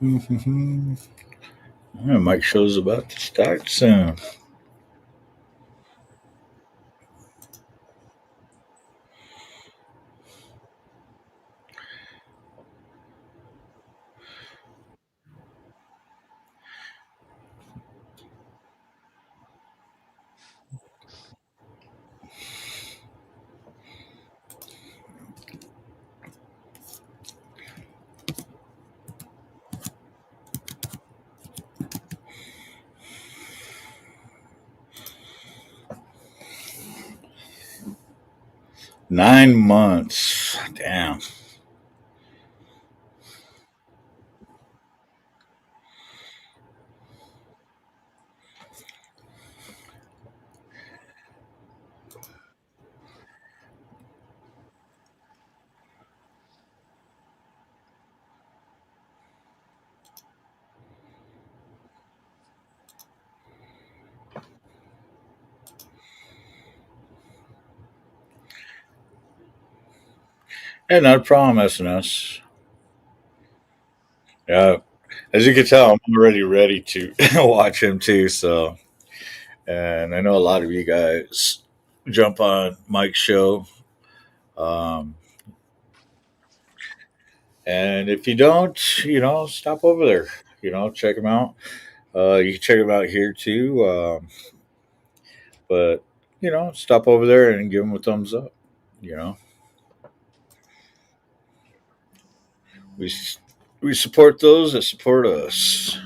Speaker 2: Yeah, Mike show's about to start soon. Nine months. Damn. Hey, not a problem, SNS. Yeah, as you can tell, I'm already ready to watch him too. So, and I know a lot of you guys jump on Mike's show. Um, and if you don't, stop over there. Check him out. You can check him out here too. But stop over there and give him a thumbs up. You know, we we support those that support us.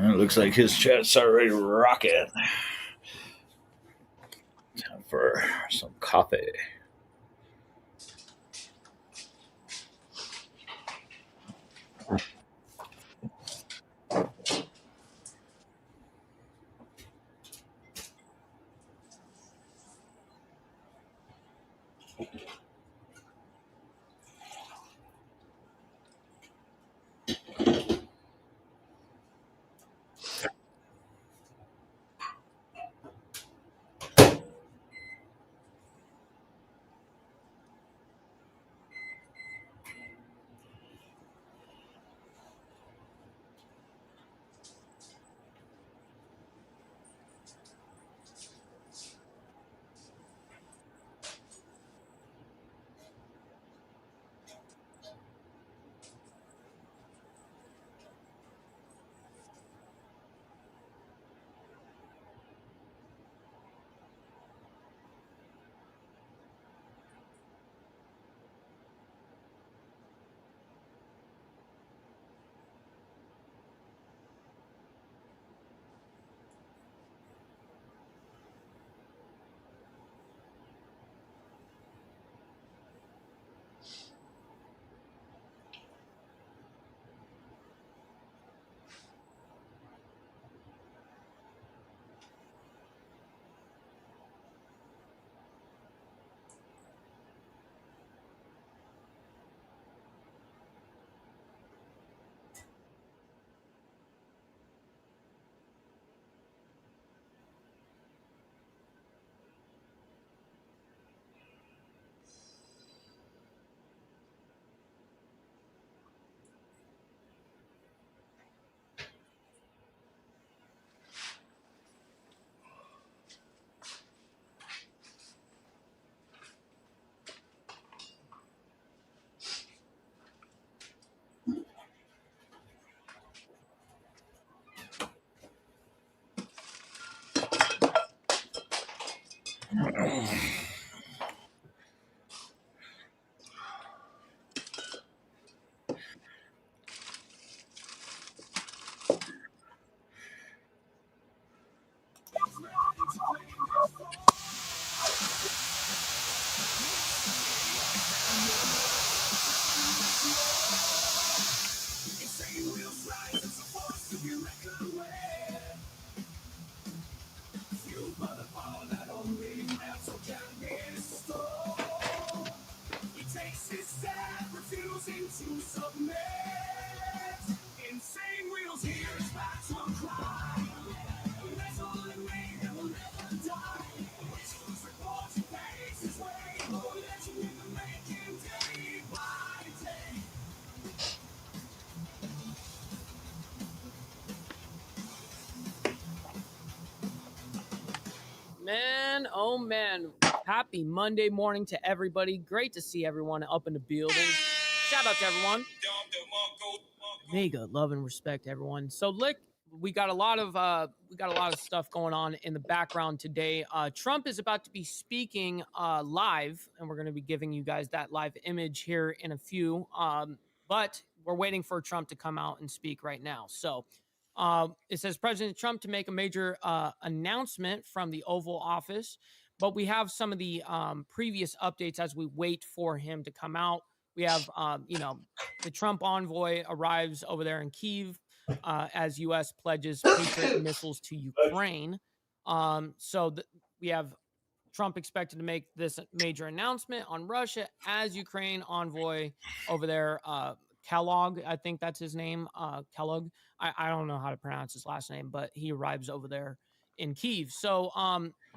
Speaker 2: It looks like his chat's already rocking. Time for some coffee.
Speaker 6: Man, oh man. Happy Monday morning to everybody. Great to see everyone up in the building. Shout out to everyone. Mega love and respect everyone. So look, we got a lot of stuff going on in the background today. Trump is about to be speaking live, and we're going to be giving you guys that live image here in a few. But we're waiting for Trump to come out and speak right now. So it says President Trump to make a major announcement from the Oval Office, but we have some of the previous updates as we wait for him to come out. we have, the Trump envoy arrives over there in Kyiv as U.S. pledges Patriot missiles to Ukraine. We have Trump expected to make this major announcement on Russia as Ukraine envoy over there, Kellogg, I think that's his name, Kellogg. I don't know how to pronounce his last name, but he arrives over there in Kyiv. So,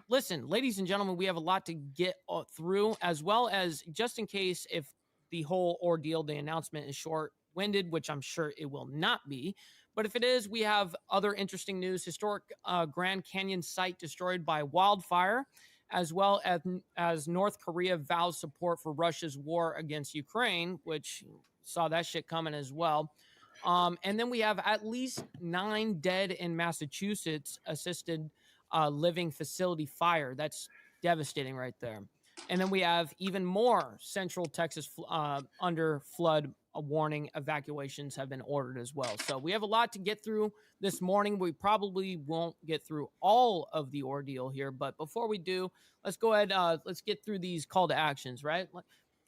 Speaker 6: listen, ladies and gentlemen, we have a lot to get through, as well as just in case if the whole ordeal, the announcement is short-winded, which I'm sure it will not be. But if it is, we have other interesting news. Historic Grand Canyon site destroyed by wildfire, as well as North Korea vows support for Russia's war against Ukraine, which saw that shit coming as well. And then we have at least 9 dead in Massachusetts assisted living facility fire. That's devastating right there. And then we have even more Central Texas under flood warning evacuations have been ordered as well. So we have a lot to get through this morning. We probably won't get through all of the ordeal here, but before we do, let's go ahead. Let's get through these call to actions, right?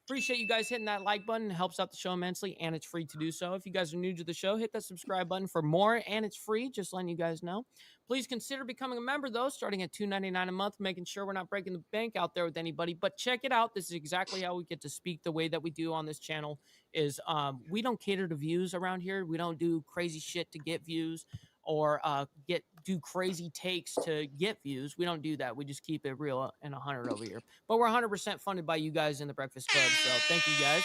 Speaker 6: Appreciate you guys hitting that like button. It helps out the show immensely, and it's free to do so. If you guys are new to the show, hit that subscribe button for more, and it's free, just letting you guys know. Please consider becoming a member, though, starting at $2.99 a month, making sure we're not breaking the bank out there with anybody. But check it out. This is exactly how we get to speak the way that we do on this channel. We don't cater to views around here. We don't do crazy shit to get views or do crazy takes to get views. We don't do that. We just keep it real and 100 over here. But we're 100% funded by you guys in the Breakfast Club. So thank you guys.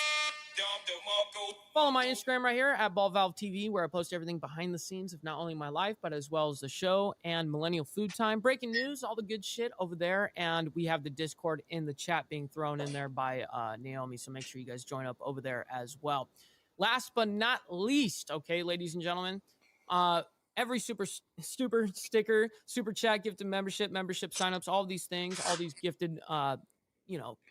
Speaker 6: Follow my Instagram right here at BallValveTV, where I post everything behind the scenes of not only my life, but as well as the show and Millennial Food Time. Breaking news, all the good shit over there. And we have the Discord in the chat being thrown in there by Naomi. So make sure you guys join up over there as well. Last but not least, okay, ladies and gentlemen, every super sticker, super chat, gifted membership signups, all these things, all these gifted,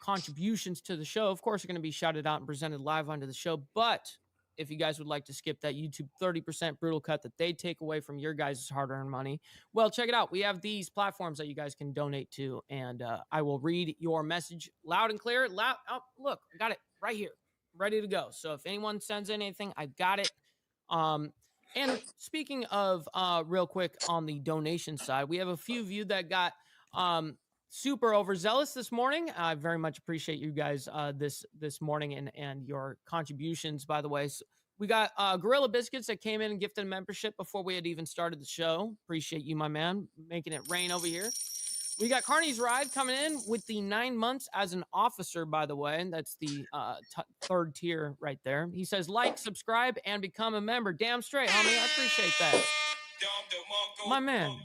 Speaker 6: contributions to the show, of course, are going to be shouted out and presented live onto the show. But if you guys would like to skip that YouTube 30% brutal cut that they take away from your guys' hard-earned money, well, check it out. We have these platforms that you guys can donate to, and I will read your message loud and clear. Oh, look, I got it right here, ready to go. So if anyone sends anything, I've got it. And speaking of real quick on the donation side, we have a few of you that got super overzealous this morning. I very much appreciate you guys this morning and your contributions, by the way. So we got Gorilla Biscuits that came in and gifted a membership before we had even started the show. Appreciate you, my man, making it rain over here. We got CARNY'S Ride coming in with the 9 months as an officer, by the way. And that's the third tier right there. He says, like, subscribe, and become a member. Damn straight, homie. I appreciate that. My man.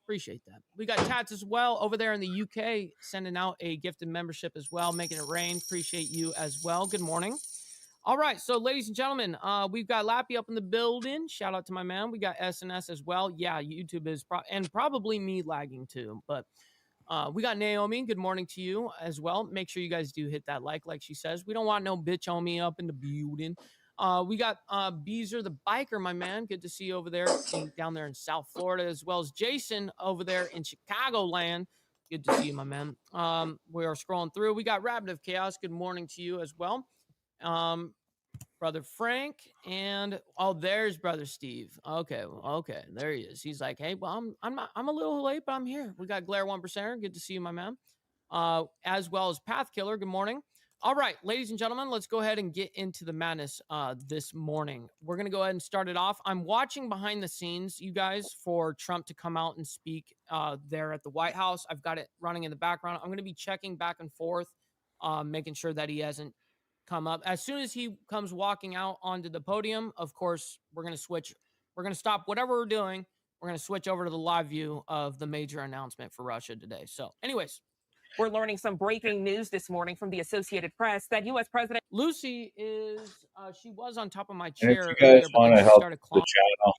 Speaker 6: Appreciate that. We got Tats as well over there in the UK, sending out a gifted membership as well, making it rain. Appreciate you as well. Good morning. All right, so ladies and gentlemen, we've got Lappy up in the building. Shout out to my man. We got SNS as well. Yeah, YouTube is and probably me lagging too, but we got Naomi. Good morning to you as well. Make sure you guys do hit that like she says. We don't want no bitch on me up in the building. We got Beezer the biker, my man. Good to see you over there down there in South Florida, as well as Jason over there in Chicagoland. Good to see you, my man. We are scrolling through. We got Rabbit of Chaos. Good morning to you as well. Brother Frank, and there's Brother Steve. Okay, there he is. He's like, hey, well, I'm a little late, but I'm here. We got Glare 1%er. Good to see you, my man. As well as Path Killer. Good morning. All right, ladies and gentlemen, let's go ahead and get into the madness this morning. We're going to go ahead and start it off. I'm watching behind the scenes, you guys, for Trump to come out and speak there at the White House. I've got it running in the background. I'm going to be checking back and forth, making sure that he hasn't come up. As soon as he comes walking out onto the podium, of course, we're going to switch. We're going to stop whatever we're doing. We're going to switch over to the live view of the major announcement for Russia today. So anyways.
Speaker 7: We're learning some breaking news this morning from the Associated Press that U.S. President
Speaker 6: Lucy is, she was on top of my chair.
Speaker 2: And if you guys want to help the channel.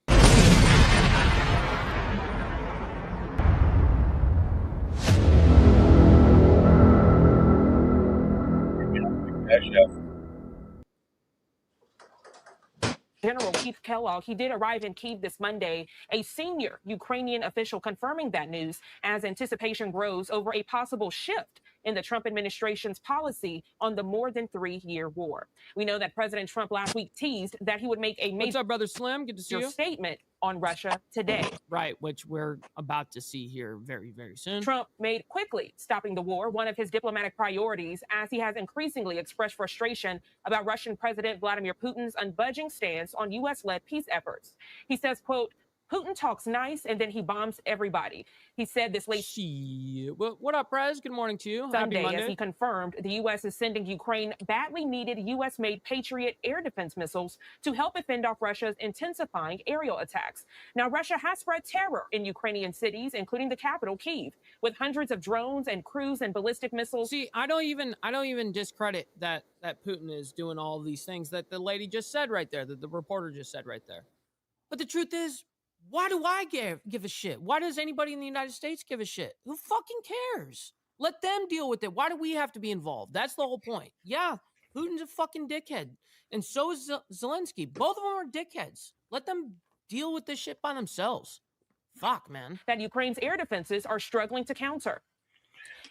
Speaker 7: General Keith Kellogg, he did arrive in Kyiv this Monday, a senior Ukrainian official confirming that news as anticipation grows over a possible shift in the Trump administration's policy on the more than 3-year war. We know that President Trump last week teased that he would make a
Speaker 6: What's
Speaker 7: major
Speaker 6: up, brother Slim? Good to see you.
Speaker 7: statement on Russia today.
Speaker 6: Right, which we're about to see here very, very soon.
Speaker 7: Trump made quickly stopping the war one of his diplomatic priorities, as he has increasingly expressed frustration about Russian President Vladimir Putin's unbudging stance on U.S.-led peace efforts. He says, quote, Putin talks nice and then he bombs everybody. He said this late
Speaker 6: What up, Prez? Good morning to you.
Speaker 7: Sunday,
Speaker 6: Happy Monday.
Speaker 7: as he confirmed the U.S. is sending Ukraine badly needed U.S.-made Patriot air defense missiles to help it fend off Russia's intensifying aerial attacks. Now, Russia has spread terror in Ukrainian cities, including the capital, Kyiv, with hundreds of drones and cruise and ballistic missiles.
Speaker 6: See, I don't even discredit that Putin is doing all of these things that the lady just said right there, that the reporter just said right there. But the truth is, why do I give a shit? Why does anybody in the United States give a shit? Who fucking cares? Let them deal with it. Why do we have to be involved? That's the whole point. Yeah, Putin's a fucking dickhead. And so is Zelensky. Both of them are dickheads. Let them deal with this shit by themselves. Fuck, man.
Speaker 7: That Ukraine's air defenses are struggling to counter.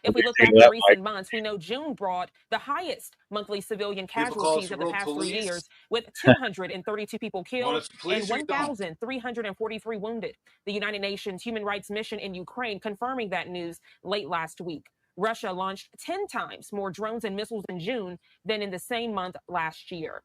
Speaker 7: If we look back at recent months, we know June brought the highest monthly civilian casualties of the past 3 years, with 232 people killed and 1,343 wounded. The United Nations Human Rights Mission in Ukraine confirming that news late last week. Russia launched 10 times more drones and missiles in June than in the same month last year.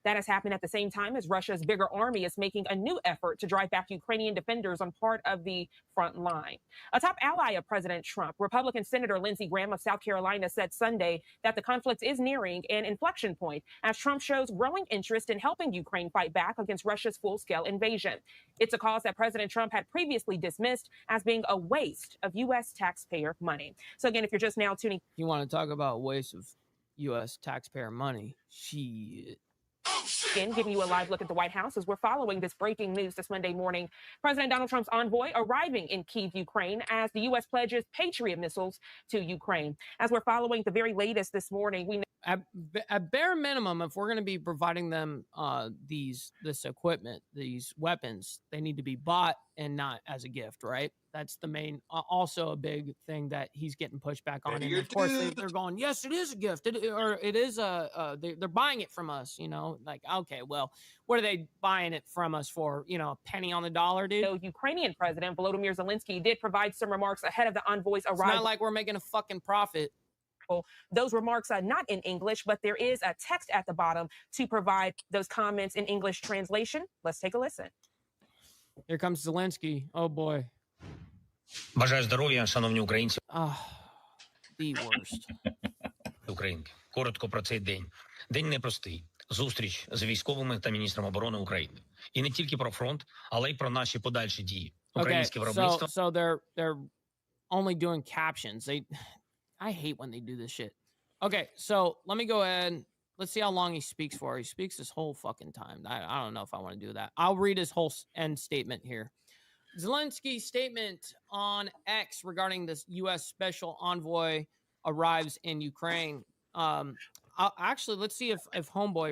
Speaker 7: That has happened at the same time as Russia's bigger army is making a new effort to drive back Ukrainian defenders on part of the front line. A top ally of President Trump, Republican Senator Lindsey Graham of South Carolina, said Sunday that the conflict is nearing an inflection point as Trump shows growing interest in helping Ukraine fight back against Russia's full-scale invasion. It's a cause that President Trump had previously dismissed as being a waste of U.S. taxpayer money. So again, if you're just now tuning...
Speaker 6: You want to talk about waste of U.S. taxpayer money? Shit.
Speaker 7: Again, giving you a live look at the White House as we're following this breaking news this Monday morning. President Donald Trump's envoy arriving in Kyiv, Ukraine, as the U.S. pledges Patriot missiles to Ukraine. As we're following the very latest this morning, we know
Speaker 6: at bare minimum, if we're going to be providing them this equipment, these weapons, they need to be bought and not as a gift, right? That's the main, also a big thing that he's getting pushed back on. And of course, they're going, yes, it is a gift, they're buying it from us, you know, like, okay, well, what are they buying it from us for? You know, a penny on the dollar, dude.
Speaker 7: So Ukrainian President Volodymyr Zelensky did provide some remarks ahead of the envoy's arrival.
Speaker 6: It's not like we're making a fucking profit.
Speaker 7: Those remarks are not in English, but there is a text at the bottom to provide those comments in English translation. Let's take a listen.
Speaker 6: Here comes Zelensky. Oh boy.
Speaker 8: Бажаю здоров'я, шановні українці.
Speaker 6: The worst.
Speaker 8: Українки. Коротко про цей день. День непростий. Зустріч з військовими та міністром оборони України. І не тільки про фронт, але й про наші подальші дії. Українське виробництво.
Speaker 6: So they're only doing captions. I hate when they do this shit. Okay, so let me go ahead. Let's see how long he speaks for. He speaks this whole fucking time. I don't know if I want to do that. I'll read his whole end statement here. Zelensky's statement on X regarding this U.S. special envoy arrives in Ukraine. Actually, let's see if Homeboy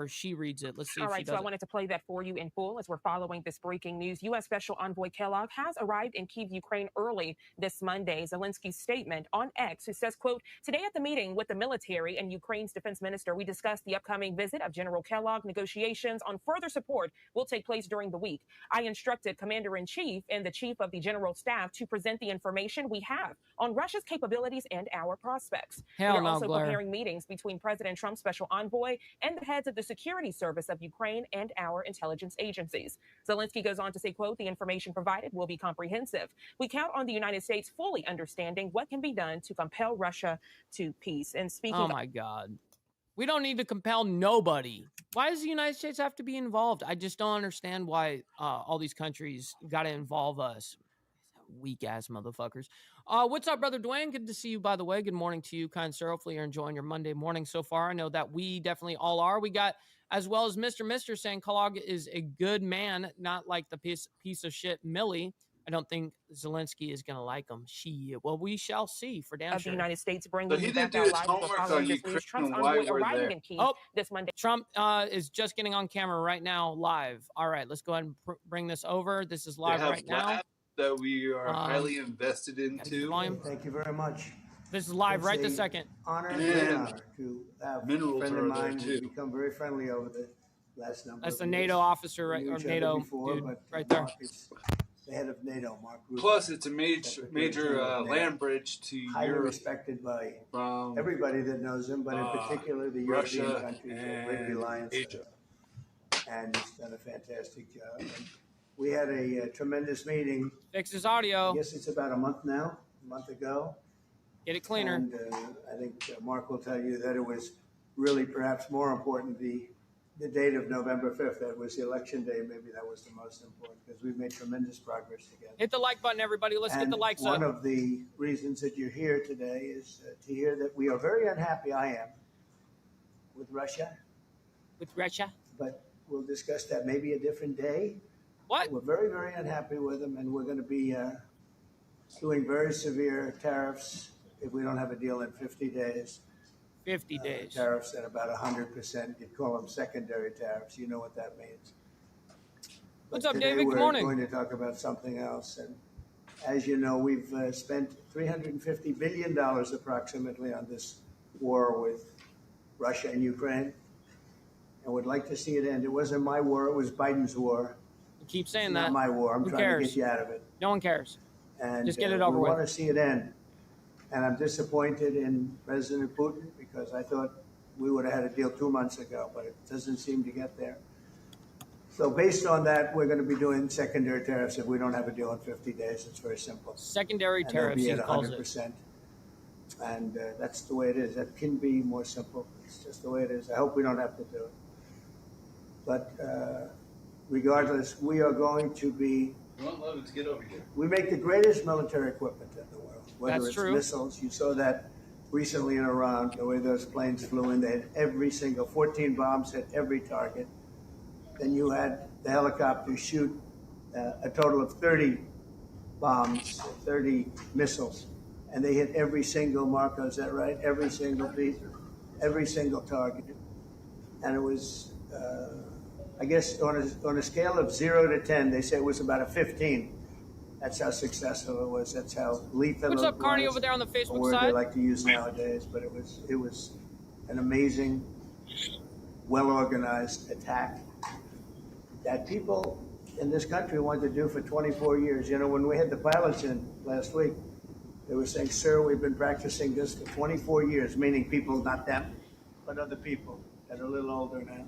Speaker 6: she reads it. Let's see.
Speaker 7: All
Speaker 6: if
Speaker 7: right,
Speaker 6: she does
Speaker 7: so I wanted to play that for you in full as we're following this breaking news. U.S. Special Envoy Kellogg has arrived in Kyiv, Ukraine early this Monday. Zelensky's statement on X, who says, quote, today at the meeting with the military and Ukraine's defense minister, we discussed the upcoming visit of General Kellogg. Negotiations on further support will take place during the week. I instructed Commander-in-Chief and the Chief of the General Staff to present the information we have on Russia's capabilities and our prospects.
Speaker 6: Hell
Speaker 7: We're
Speaker 6: no,
Speaker 7: also
Speaker 6: Blair.
Speaker 7: preparing meetings between President Trump's special envoy and the heads of the security service of Ukraine and our intelligence agencies. Zelensky goes on to say, quote, the information provided will be comprehensive. We count on the United States fully understanding what can be done to compel Russia to peace. And speaking
Speaker 6: oh my God. We don't need to compel nobody. Why does the United States have to be involved? I just don't understand why all these countries got to involve us. Weak ass motherfuckers. What's up, brother Dwayne? Good to see you, by the way. Good morning to you, kind sir. Hopefully you're enjoying your Monday morning so far. I know that we definitely all are. We got, as well as Mr. saying Kellogg is a good man, not like the piece of shit Millie. I don't think Zelensky is going to like him. Well, we shall see for damn sure.
Speaker 7: The United States bringing
Speaker 3: So he
Speaker 7: you
Speaker 3: didn't
Speaker 7: back
Speaker 3: do
Speaker 7: our
Speaker 3: his
Speaker 7: lives. We're
Speaker 3: homework
Speaker 7: following
Speaker 3: on
Speaker 7: this
Speaker 3: Ukraine
Speaker 7: news. Trump's
Speaker 3: and why
Speaker 7: envoy
Speaker 3: we're
Speaker 7: arriving
Speaker 3: there.
Speaker 7: in Kyiv this Monday.
Speaker 6: Trump is just getting on camera right now, live. All right, let's go ahead and bring this over. This is live right now.
Speaker 3: That we are highly invested into.
Speaker 6: Volume.
Speaker 9: Thank you very much.
Speaker 6: This is live
Speaker 9: It's
Speaker 6: right
Speaker 9: a
Speaker 6: this second.
Speaker 9: Honor, great honor to have a
Speaker 3: Minerals
Speaker 9: friend of
Speaker 3: are there
Speaker 9: mine.
Speaker 3: too.
Speaker 9: We've become very friendly over the last number
Speaker 6: That's
Speaker 9: of
Speaker 6: the
Speaker 9: years.
Speaker 6: NATO officer,
Speaker 9: We
Speaker 6: right?
Speaker 9: knew
Speaker 6: Or
Speaker 9: each other
Speaker 6: NATO
Speaker 9: before,
Speaker 6: dude,
Speaker 9: but
Speaker 6: right there.
Speaker 9: Mark is the head of NATO. Mark Rutte,
Speaker 3: Plus, it's a
Speaker 9: Secretary
Speaker 3: major
Speaker 9: General of NATO.
Speaker 3: land bridge to
Speaker 9: Highly
Speaker 3: Europe
Speaker 9: respected by
Speaker 3: from
Speaker 9: everybody that knows him, but in particular the European
Speaker 3: Russia
Speaker 9: countries have a great
Speaker 3: and
Speaker 9: reliance on
Speaker 3: Asia.
Speaker 9: him. And he's done a fantastic job. And we had a tremendous meeting.
Speaker 6: Fix his
Speaker 9: I
Speaker 6: audio.
Speaker 9: guess it's about a month ago.
Speaker 6: Get it cleaner.
Speaker 9: And I think Mark will tell you that it was really perhaps more important the date of November 5th. That was the election day. Maybe that was the most important because we've made tremendous progress together.
Speaker 6: Hit the like button, everybody. Let's get the likes up.
Speaker 9: One of the reasons that you're here today is to hear that we are very unhappy, I am, with Russia.
Speaker 6: With Russia?
Speaker 9: But we'll discuss that maybe a different day.
Speaker 6: What?
Speaker 9: We're very, very unhappy with them, and we're going to be doing very severe tariffs if we don't have a deal in 50 days.
Speaker 6: 50 days.
Speaker 9: Tariffs at about 100%. You'd call them secondary tariffs. You know what that means.
Speaker 6: What's up,
Speaker 9: today
Speaker 6: David? Good morning.
Speaker 9: We're going to talk about something else. And as you know, we've spent $350 billion approximately on this war with Russia and Ukraine. And would like to see it end. It wasn't my war. It was Biden's war.
Speaker 6: You keep saying
Speaker 9: It's
Speaker 6: that.
Speaker 9: not my war. I'm
Speaker 6: Who
Speaker 9: trying
Speaker 6: cares?
Speaker 9: to get you out of it.
Speaker 6: No one cares.
Speaker 9: And
Speaker 6: just get it over
Speaker 9: we
Speaker 6: with.
Speaker 9: want to see it end. And I'm disappointed in President Putin because I thought we would have had a deal 2 months ago, but it doesn't seem to get there. So based on that, we're going to be doing secondary tariffs if we don't have a deal in 50 days. It's very simple.
Speaker 6: Secondary
Speaker 9: And
Speaker 6: tariffs,
Speaker 9: they'll
Speaker 6: he
Speaker 9: be at
Speaker 6: calls it.
Speaker 9: 100%. And that's the way it is. That can be more simple. It's just the way it is. I hope we don't have to do it. But regardless, we are going to be.
Speaker 3: You won't let us get over here.
Speaker 9: We make the greatest military equipment in the world, whether
Speaker 6: That's
Speaker 9: it's
Speaker 6: true.
Speaker 9: missiles. You saw that recently in Iran, the way those planes flew in. They had every single 14 bombs hit every target. Then you had the helicopters shoot a total of 30 bombs, 30 missiles, and they hit every single, Marco, is that right? Every single piece, every single target. And it was, I guess, on a scale of 0 to 10, they say it was about a 15. That's how successful it was. That's how lethal
Speaker 6: What's
Speaker 9: it
Speaker 6: up, Carney,
Speaker 9: was.
Speaker 6: over there on the
Speaker 9: A
Speaker 6: Facebook
Speaker 9: word they
Speaker 6: side?
Speaker 9: like to use nowadays, but it was an amazing, well-organized attack that people in this country wanted to do for 24 years. You know, when we had the pilots in last week, they were saying, sir, we've been practicing this for 24 years, meaning people, not them, but other people that are a little older now.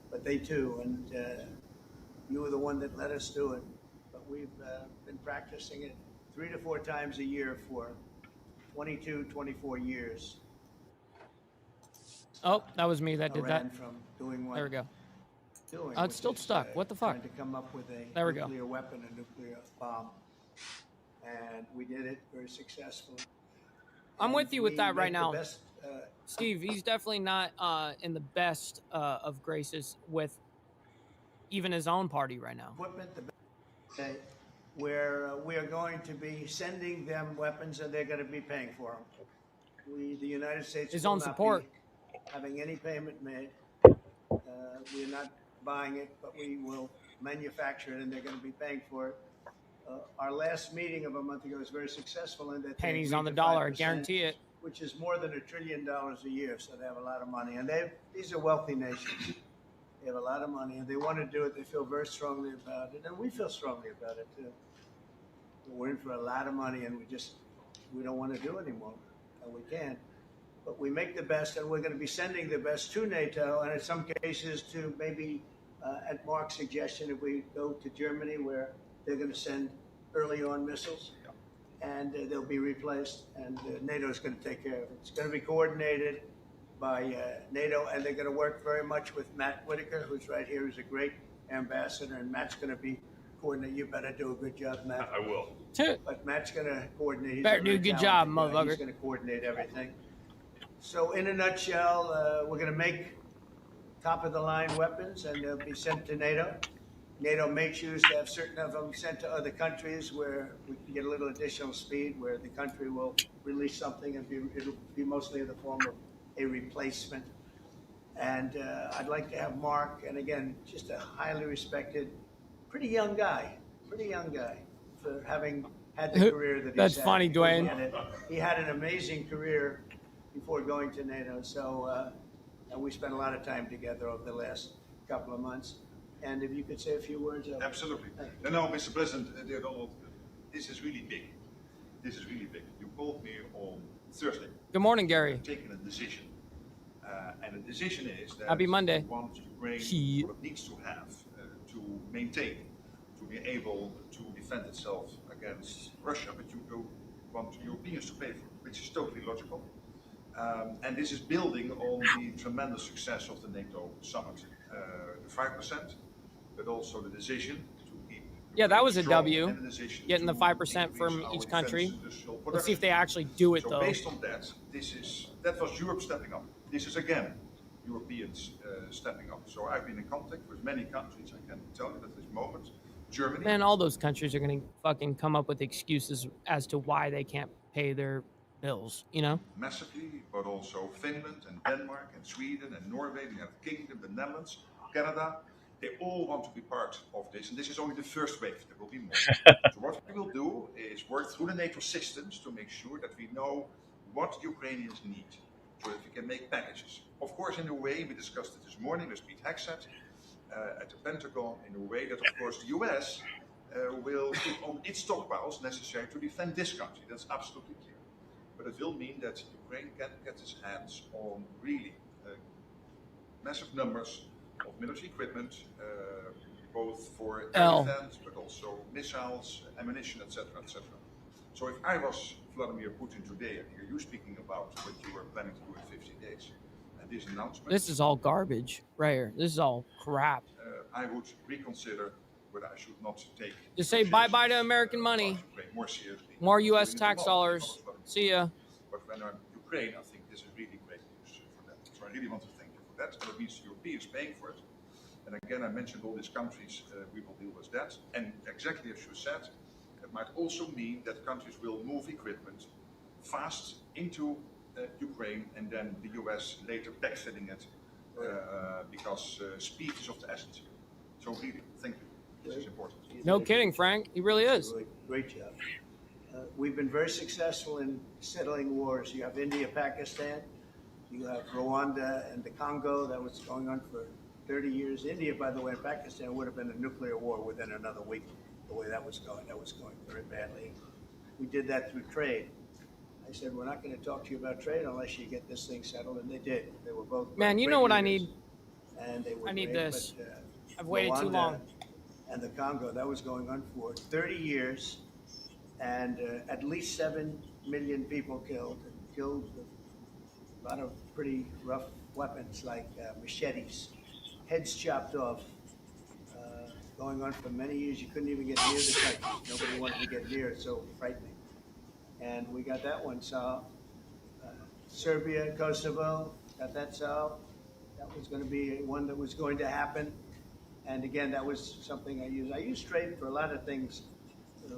Speaker 9: But they too, and you were the one that let us do it. But we've been practicing it 3 to 4 times a year for 22, 24 years.
Speaker 6: Oh, that was me that did
Speaker 9: Iran
Speaker 6: that.
Speaker 9: from doing what
Speaker 6: There we go.
Speaker 9: doing,
Speaker 6: Oh, it's
Speaker 9: which
Speaker 6: still
Speaker 9: is,
Speaker 6: stuck. What the fuck?
Speaker 9: Trying to come up with a
Speaker 6: There we go.
Speaker 9: nuclear weapon, a nuclear bomb. And we did it very successfully.
Speaker 6: I'm
Speaker 9: And
Speaker 6: with you with
Speaker 9: we
Speaker 6: that right
Speaker 9: make the
Speaker 6: now.
Speaker 9: best,
Speaker 6: Steve, he's definitely not in the best of graces with even his own party right now.
Speaker 9: equipment, where we are going to be sending them weapons and they're going to be paying for them. The United States,
Speaker 6: His
Speaker 9: will
Speaker 6: own
Speaker 9: not
Speaker 6: support.
Speaker 9: be having any payment made. We're not buying it, but we will manufacture it and they're going to be paying for it. Our last meeting of a month ago was very successful in that they
Speaker 6: Pennies
Speaker 9: agreed
Speaker 6: on the
Speaker 9: to
Speaker 6: dollar, I
Speaker 9: 5%,
Speaker 6: guarantee it.
Speaker 9: which is more than $1 trillion a year. So they have a lot of money, and these are wealthy nations. They have a lot of money, and they want to do it. They feel very strongly about it, and we feel strongly about it too. We're in for a lot of money, and we don't want to do anymore, and we can't. But we make the best, and we're going to be sending the best to NATO, and in some cases to maybe, at Mark's suggestion, if we go to Germany, where they're going to send early on missiles, and they'll be replaced, and NATO is going to take care of it. It's going to be coordinated by NATO, and they're going to work very much with Matt Whitaker, who's right here, who's a great ambassador, and Matt's going to be coordinating. You better do a good job, Matt.
Speaker 10: I will.
Speaker 9: But Matt's going to coordinate. He's
Speaker 6: Better do a good job, motherfucker.
Speaker 9: He's going to coordinate everything. So in a nutshell, we're going to make top-of-the-line weapons, and they'll be sent to NATO. NATO may choose to have certain of them sent to other countries where we can get a little additional speed, where the country will release something and it'll be mostly in the form of a replacement. And I'd like to have Mark, and again, just a highly respected, pretty young guy, for having had the career that
Speaker 6: That's
Speaker 9: he's
Speaker 6: funny,
Speaker 9: had. Because
Speaker 6: Dwayne.
Speaker 9: He had an amazing career before going to NATO. So and we spent a lot of time together over the last couple of months. And if you could say a few words.
Speaker 10: Absolutely. No, Mr. President, dear Donald, this is really big. This is really big. You called me on Thursday.
Speaker 6: Good morning, Gary.
Speaker 10: Taking a decision. And the decision is that
Speaker 6: Happy Monday.
Speaker 10: you want Ukraine what it needs to have to maintain, to be able to defend itself against Russia, but you don't want Europeans to pay for it, which is totally logical. And this is building on the tremendous success of the NATO summit. The 5%, but also the decision to keep.
Speaker 6: Yeah, that was a W, getting the 5% from each country. Let's see if they actually do it, though.
Speaker 10: So based on that, that was Europe stepping up. This is again Europeans stepping up. So I've been in contact with many countries. I can tell you at this moment, Germany.
Speaker 6: Man, all those countries are going to fucking come up with excuses as to why they can't pay their bills, you know?
Speaker 10: Massively, but also Finland and Denmark and Sweden and Norway, the United Kingdom, the Netherlands, Canada. They all want to be part of this, and this is only the first wave. There will be more. So what we will do is work through the NATO systems to make sure that we know what Ukrainians need, so that we can make packages. Of course, in a way, we discussed it this morning with Pete Hegseth at the Pentagon, in a way that, of course, the US will put on its stockpiles necessary to defend this country. That's absolutely clear. But it will mean that Ukraine can get its hands on really massive numbers of military equipment, both for air defense, but also missiles, ammunition, etc., etc. So if I was Vladimir Putin today, and hear you speaking about what you were planning to do in 50 days, and this announcement...
Speaker 6: This is all garbage right here. This is all crap.
Speaker 10: I would reconsider whether I should not take...
Speaker 6: Just say bye-bye to American money.
Speaker 10: More seriously.
Speaker 6: More U.S. tax dollars. See ya.
Speaker 10: But when I'm Ukraine, I think this is really great news for them. So I really want to thank you for that. And it means the Europeans paying for it. And again, I mentioned all these countries, we will deal with that. And exactly as you said, it might also mean that countries will move equipment fast into Ukraine, and then the US later backfilling it because speed is of the essence here. So really, thank you. This is important.
Speaker 6: No kidding, Frank. He really is.
Speaker 9: Great job. We've been very successful in settling wars. You have India, Pakistan. You have Rwanda and the Congo. That was going on for 30 years. India, by the way, and Pakistan would have been a nuclear war within another week, the way that was going. That was going very badly. We did that through trade. I said, we're not going to talk to you about trade unless you get this thing settled, and they did. They were both.
Speaker 6: Man, you know what I need?
Speaker 9: And they were
Speaker 6: I need
Speaker 9: great,
Speaker 6: this.
Speaker 9: but,
Speaker 6: I've waited too long.
Speaker 9: And the Congo, that was going on for 30 years, and at least 7 million people killed with a lot of pretty rough weapons like machetes, heads chopped off, going on for many years. You couldn't even get near the country. Nobody wanted to get near it, so frightening. And we got that one solved. Serbia, Kosovo, got that solved. That was going to be one that was going to happen. And again, that was something I use. I use trade for a lot of things,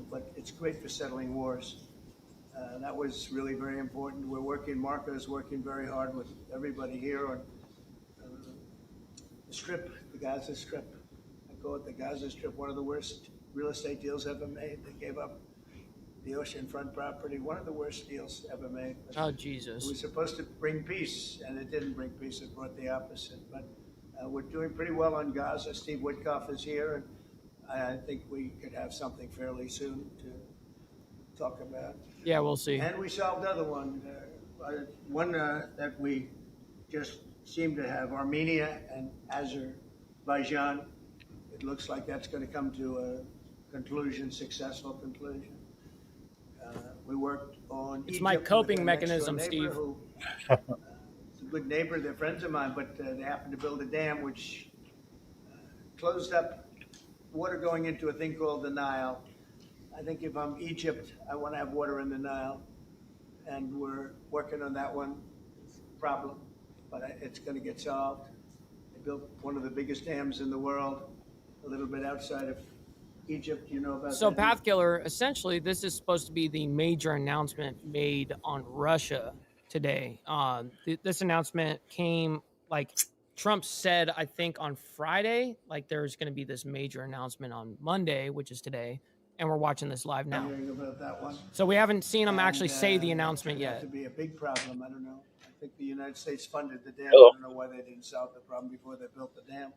Speaker 9: but it's great for settling wars. That was really very important. We're working, Marco's working very hard with everybody here on the Strip, the Gaza Strip. I call it the Gaza Strip, one of the worst real estate deals ever made. They gave up the oceanfront property, one of the worst deals ever made.
Speaker 6: Oh, Jesus.
Speaker 9: It was supposed to bring peace, and it didn't bring peace. It brought the opposite. But we're doing pretty well on Gaza. Steve Witkoff is here, and I think we could have something fairly soon to talk about.
Speaker 6: Yeah, we'll see.
Speaker 9: And we solved another one. One that we just seem to have, Armenia and Azerbaijan. It looks like that's going to come to a conclusion, successful conclusion. We worked on
Speaker 6: It's
Speaker 9: Egypt
Speaker 6: my coping
Speaker 9: with
Speaker 6: mechanism,
Speaker 9: next-door
Speaker 6: Steve.
Speaker 9: neighbor who, it's a good neighbor, they're friends of mine, but they happened to build a dam which closed up water going into a thing called the Nile. I think if I'm Egypt, I want to have water in the Nile, and we're working on that one. It's a problem, but it's going to get solved. They built one of the biggest dams in the world, a little bit outside of Egypt. You know about
Speaker 6: So,
Speaker 9: that?
Speaker 6: Pathkiller, essentially, this is supposed to be the major announcement made on Russia today. This announcement came, like, Trump said, I think, on Friday, like, there's going to be this major announcement on Monday, which is today. and we're watching this live now.
Speaker 9: Hearing about that one.
Speaker 6: So we haven't seen him actually say the announcement
Speaker 9: yet.
Speaker 6: yet.
Speaker 9: To be a big problem. I don't know. I think the United States funded the dam.
Speaker 2: Hello.
Speaker 9: I don't know why they didn't solve the problem before they built the dam.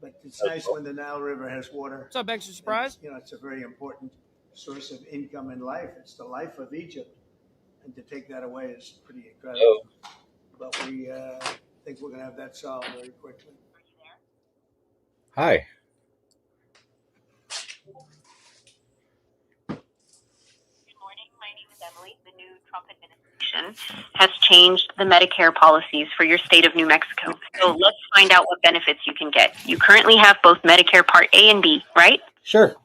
Speaker 9: But it's nice when the Nile River has water.
Speaker 6: What's up, Extra Surprise?
Speaker 9: It's a very important source of income in life. It's the life of Egypt. And to take that away is pretty incredible. But we think we're going to have that solved very quickly.
Speaker 2: Hi.
Speaker 11: The new Trump administration has changed the Medicare policies for your state of New Mexico. So let's find out what benefits you can get. You currently have both Medicare Part A and B, right?
Speaker 2: Sure.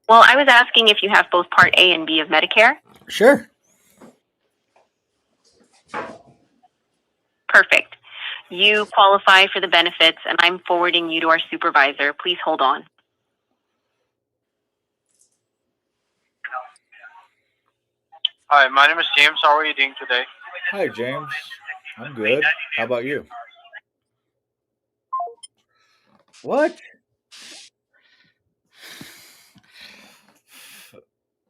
Speaker 11: Well, I was asking if you have both Part A and B of Medicare.
Speaker 2: Sure.
Speaker 11: Perfect. You qualify for the benefits, and I'm forwarding you to our supervisor. Please hold on.
Speaker 12: Hi, my name is James. How are you doing today?
Speaker 2: Hi, James. I'm good. How about you? What?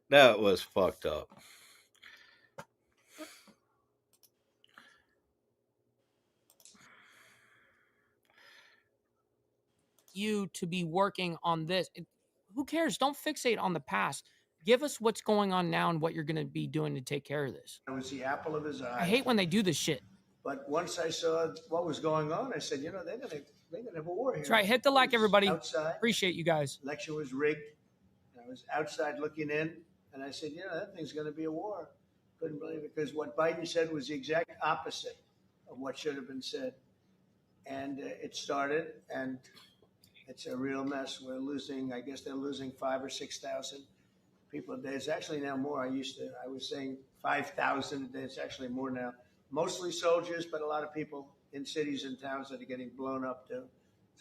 Speaker 2: That was fucked up.
Speaker 6: You to be working on this. Who cares? Don't fixate on the past. Give us what's going on now and what you're going to be doing to take care of this.
Speaker 9: It was the apple of his eye.
Speaker 6: I hate when they do this shit.
Speaker 9: But once I saw what was going on, I said, they're gonna have a war here.
Speaker 6: That's right. Hit the like, everybody.
Speaker 9: Outside.
Speaker 6: Appreciate you guys.
Speaker 9: Election was rigged. I was outside looking in, and I said, that thing's going to be a war. Couldn't believe it, because what Biden said was the exact opposite of what should have been said. And it started, and it's a real mess. We're losing, I guess they're losing 5,000 or 6,000 people a day. It's actually now more. I was saying 5,000 a day. It's actually more now. Mostly soldiers, but a lot of people in cities and towns that are getting blown up to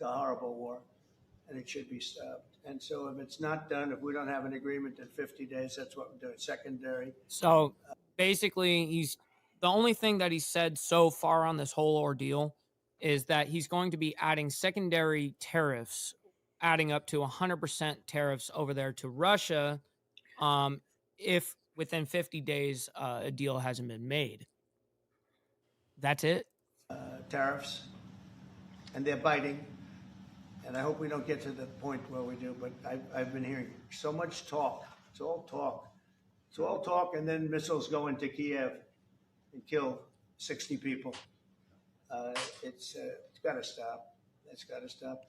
Speaker 9: a horrible war. And it should be stopped. And so if it's not done, if we don't have an agreement in 50 days, that's what we're doing. Secondary.
Speaker 6: So basically, the only thing that he said so far on this whole ordeal is that he's going to be adding secondary tariffs, adding up to 100% tariffs over there to Russia, if within 50 days a deal hasn't been made. That's it.
Speaker 9: Tariffs, and they're biting. And I hope we don't get to the point where we do, but I've been hearing so much talk. It's all talk. It's all talk, and then missiles go into Kiev and kill 60 people. It's got to stop. It's got to stop.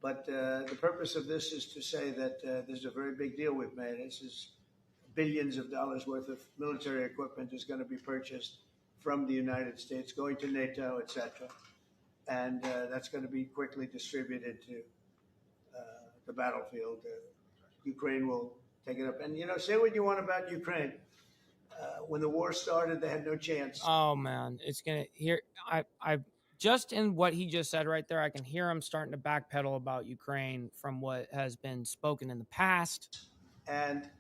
Speaker 9: But the purpose of this is to say that there's a very big deal we've made. This is billions of dollars worth of military equipment is going to be purchased from the United States, going to NATO, et cetera. And that's going to be quickly distributed to the battlefield. Ukraine will take it up. And, say what you want about Ukraine. When the war started, they had no chance.
Speaker 6: Oh, man. It's going to hear. I just in what he just said right there, I can hear him starting to backpedal about Ukraine from what has been spoken in the past.
Speaker 9: And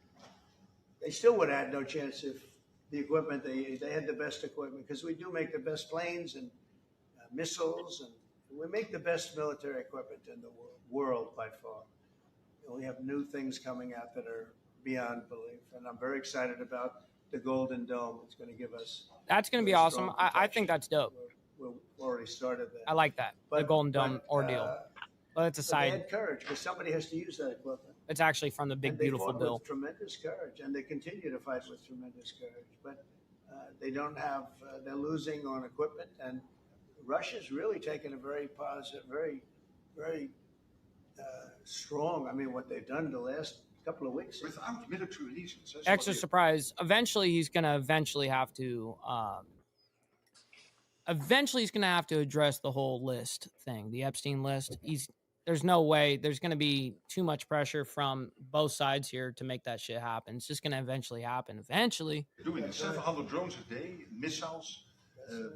Speaker 9: they still would have had no chance if the equipment, they had the best equipment, because we do make the best planes and missiles, and we make the best military equipment in the world by far. We have new things coming out that are beyond belief, and I'm very excited about the Golden Dome. It's going to give us.
Speaker 6: That's going to be awesome. I think that's dope.
Speaker 9: We've already started that.
Speaker 6: I like that. The Golden Dome ordeal. But it's a side.
Speaker 9: They had courage, because somebody has to use that equipment.
Speaker 6: It's actually from the Big Beautiful Bill.
Speaker 9: With tremendous courage, and they continue to fight with tremendous courage. But they don't have. They're losing on equipment, and Russia's really taken a very positive, very, very strong. I mean, what they've done the last couple of weeks.
Speaker 10: Without military reasons.
Speaker 6: Extra surprise. Eventually, he's going to have to. Eventually, he's going to have to address the whole list thing, the Epstein list. There's no way. There's going to be too much pressure from both sides here to make that shit happen. It's just going to eventually happen. Eventually.
Speaker 10: Doing 700 drones a day, missiles,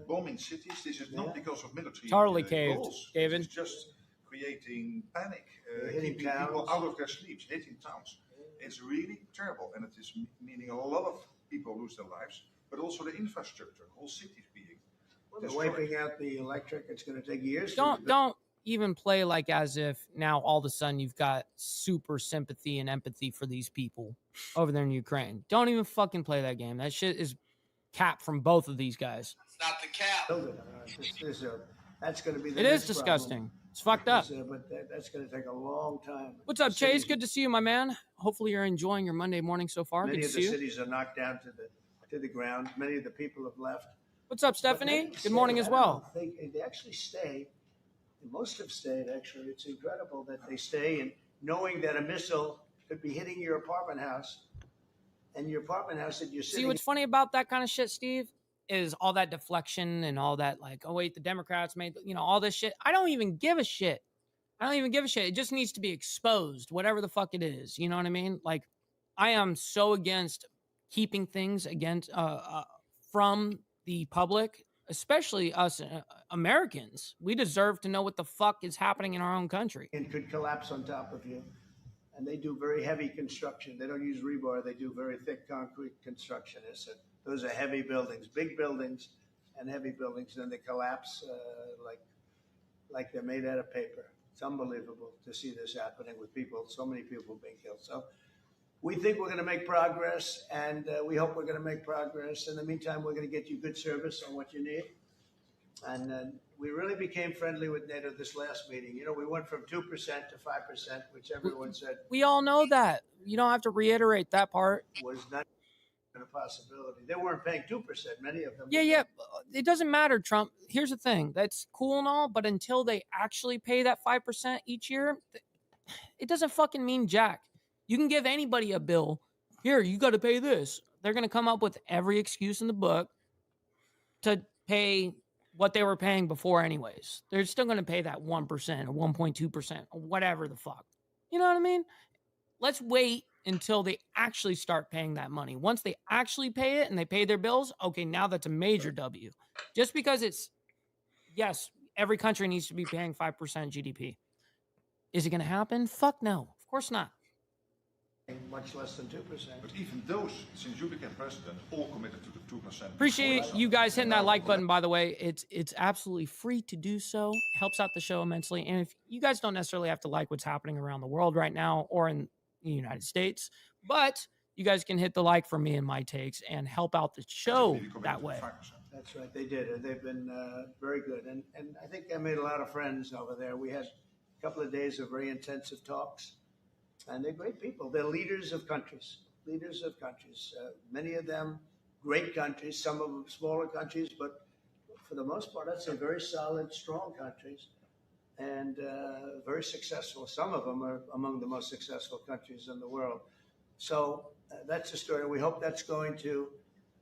Speaker 10: bombing cities. This is not because of military
Speaker 6: totally caved,
Speaker 10: goals.
Speaker 6: David.
Speaker 10: It's just creating panic,
Speaker 9: hitting
Speaker 10: keeping
Speaker 9: towns.
Speaker 10: people out of their sleeps, hitting towns. It's really terrible, and it is meaning a lot of people lose their lives, but also the infrastructure, whole cities being
Speaker 9: Well, they're wiping out the electric. It's going to take years.
Speaker 6: Don't even play like as if now all of a sudden you've got super sympathy and empathy for these people over there in Ukraine. Don't even fucking play that game. That shit is cap from both of these guys.
Speaker 3: It's not the cap.
Speaker 9: That's going to be the
Speaker 6: It
Speaker 9: next
Speaker 6: is disgusting.
Speaker 9: problem.
Speaker 6: It's fucked up.
Speaker 9: But that's going to take a long time.
Speaker 6: What's up, Chase? Good to see you, my man. Hopefully you're enjoying your Monday morning so far.
Speaker 9: Many
Speaker 6: Good to
Speaker 9: of the
Speaker 6: see you.
Speaker 9: cities are knocked down to the ground. Many of the people have left.
Speaker 6: What's up, Stephanie? Good morning as well.
Speaker 9: They actually stay. Most have stayed, actually. It's incredible that they stay, and knowing that a missile could be hitting your apartment house, and your apartment house that you're sitting.
Speaker 6: See, what's funny about that kind of shit, Steve, is all that deflection and all that, like, oh, wait, the Democrats made, all this shit. I don't even give a shit. It just needs to be exposed, whatever the fuck it is. You know what I mean? Like, I am so against keeping things from the public, especially us Americans. We deserve to know what the fuck is happening in our own country.
Speaker 9: And could collapse on top of you. And they do very heavy construction. They don't use rebar. They do very thick concrete construction. Those are heavy buildings, big buildings and heavy buildings. And they collapse like they're made out of paper. It's unbelievable to see this happening with people, so many people being killed. So we think we're going to make progress, and we hope we're going to make progress. In the meantime, we're going to get you good service on what you need. And we really became friendly with NATO this last meeting. We went from 2% to 5%, which everyone said.
Speaker 6: We all know that. You don't have to reiterate that part.
Speaker 9: Was not a possibility. They weren't paying 2%, many of them.
Speaker 6: Yeah. It doesn't matter, Trump. Here's the thing. That's cool and all, but until they actually pay that 5% each year, it doesn't fucking mean jack. You can give anybody a bill. Here, you got to pay this. They're going to come up with every excuse in the book to pay what they were paying before anyways. They're still going to pay that 1% or 1.2% or whatever the fuck. You know what I mean? Let's wait until they actually start paying that money. Once they actually pay it and they pay their bills, okay, now that's a major W. Just because yes, every country needs to be paying 5% GDP. Is it going to happen? Fuck no. Of course not.
Speaker 9: Much less than 2%.
Speaker 10: But even those, since you became president, all committed to the 2%.
Speaker 6: Appreciate you guys hitting that like button, by the way. It's absolutely free to do so. Helps out the show immensely. And if you guys don't necessarily have to like what's happening around the world right now or in the United States, but you guys can hit the like for me and my takes and help out the show that way.
Speaker 9: That's right. They did. They've been very good. And I think I made a lot of friends over there. We had a couple of days of very intensive talks. And they're great people. They're leaders of countries. Many of them great countries, some of them smaller countries, but for the most part, I'd say very solid, strong countries, and very successful. Some of them are among the most successful countries in the world. So that's the story. We hope that's going to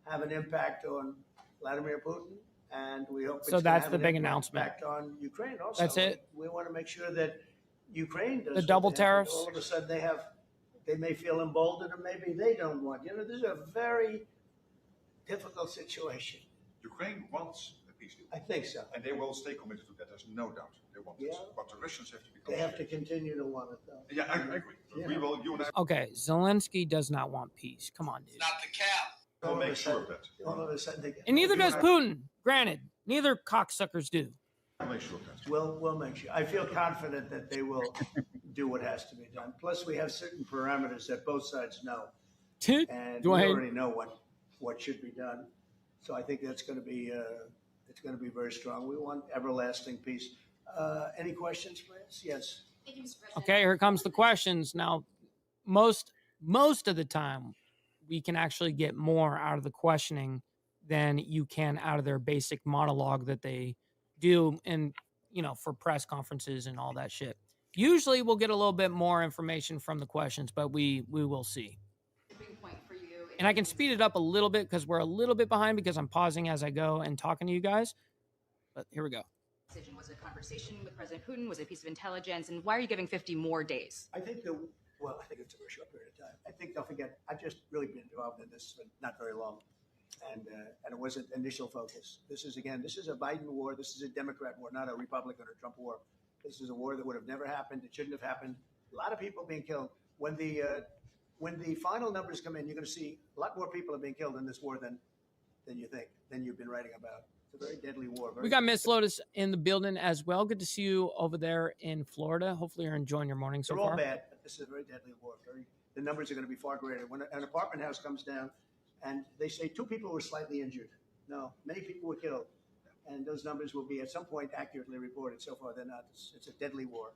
Speaker 9: have an impact on Vladimir Putin, and we hope it's
Speaker 6: that's
Speaker 9: have
Speaker 6: the
Speaker 9: an
Speaker 6: big
Speaker 9: impact
Speaker 6: announcement
Speaker 9: on Ukraine also.
Speaker 6: That's it.
Speaker 9: We want to make sure that Ukraine does
Speaker 6: the double tariffs.
Speaker 9: All of a sudden they may feel emboldened, or maybe they don't want. This is a very difficult situation.
Speaker 10: Ukraine wants a peace deal.
Speaker 9: I think so.
Speaker 10: And they will stay committed to that. There's no doubt. They want it. But the Russians have to become.
Speaker 9: They have to continue to want it, though.
Speaker 10: Yeah, I agree.
Speaker 9: Yeah.
Speaker 10: We will. You and I
Speaker 6: Okay, Zelensky does not want peace. Come on, dude.
Speaker 3: Not the cap.
Speaker 10: will make sure of that.
Speaker 9: All of a sudden, they get.
Speaker 6: And neither does Putin. Granted, neither cocksuckers do.
Speaker 10: We'll make sure of that.
Speaker 9: We'll make sure. I feel confident that they will do what has to be done. Plus, we have certain parameters that both sides know, and we already know what should be done. So I think that's going to be very strong. We want everlasting peace. Any questions, please? Yes.
Speaker 13: Thank you, Mr. President.
Speaker 6: Okay, here comes the questions. Now, most of the time, we can actually get more out of the questioning than you can out of their basic monologue that they do and for press conferences and all that shit. Usually we'll get a little bit more information from the questions, but we will see.
Speaker 13: Point for you.
Speaker 6: And I can speed it up a little bit because we're a little bit behind because I'm pausing as I go and talking to you guys. But here we go.
Speaker 13: Was it a conversation with President Putin? Was it a piece of intelligence? And why are you giving 50 more days?
Speaker 9: I think it's a very short period of time. I think they'll forget. I've just really been involved in this for not very long. And it wasn't initial focus. This is a Biden war. This is a Democrat war, not a Republican or Trump war. This is a war that would have never happened. It shouldn't have happened. A lot of people being killed. When the final numbers come in, you're going to see a lot more people are being killed in this war than you think, than you've been writing about. It's a very deadly war.
Speaker 6: We got Miss Lotus in the building as well. Good to see you over there in Florida. Hopefully you're enjoying your morning so
Speaker 9: They're
Speaker 6: far.
Speaker 9: all bad, but this is a very deadly war. The numbers are going to be far greater. When an apartment house comes down and they say 2 people were slightly injured. No, many people were killed. And those numbers will be at some point accurately reported. So far, they're not. It's a deadly war.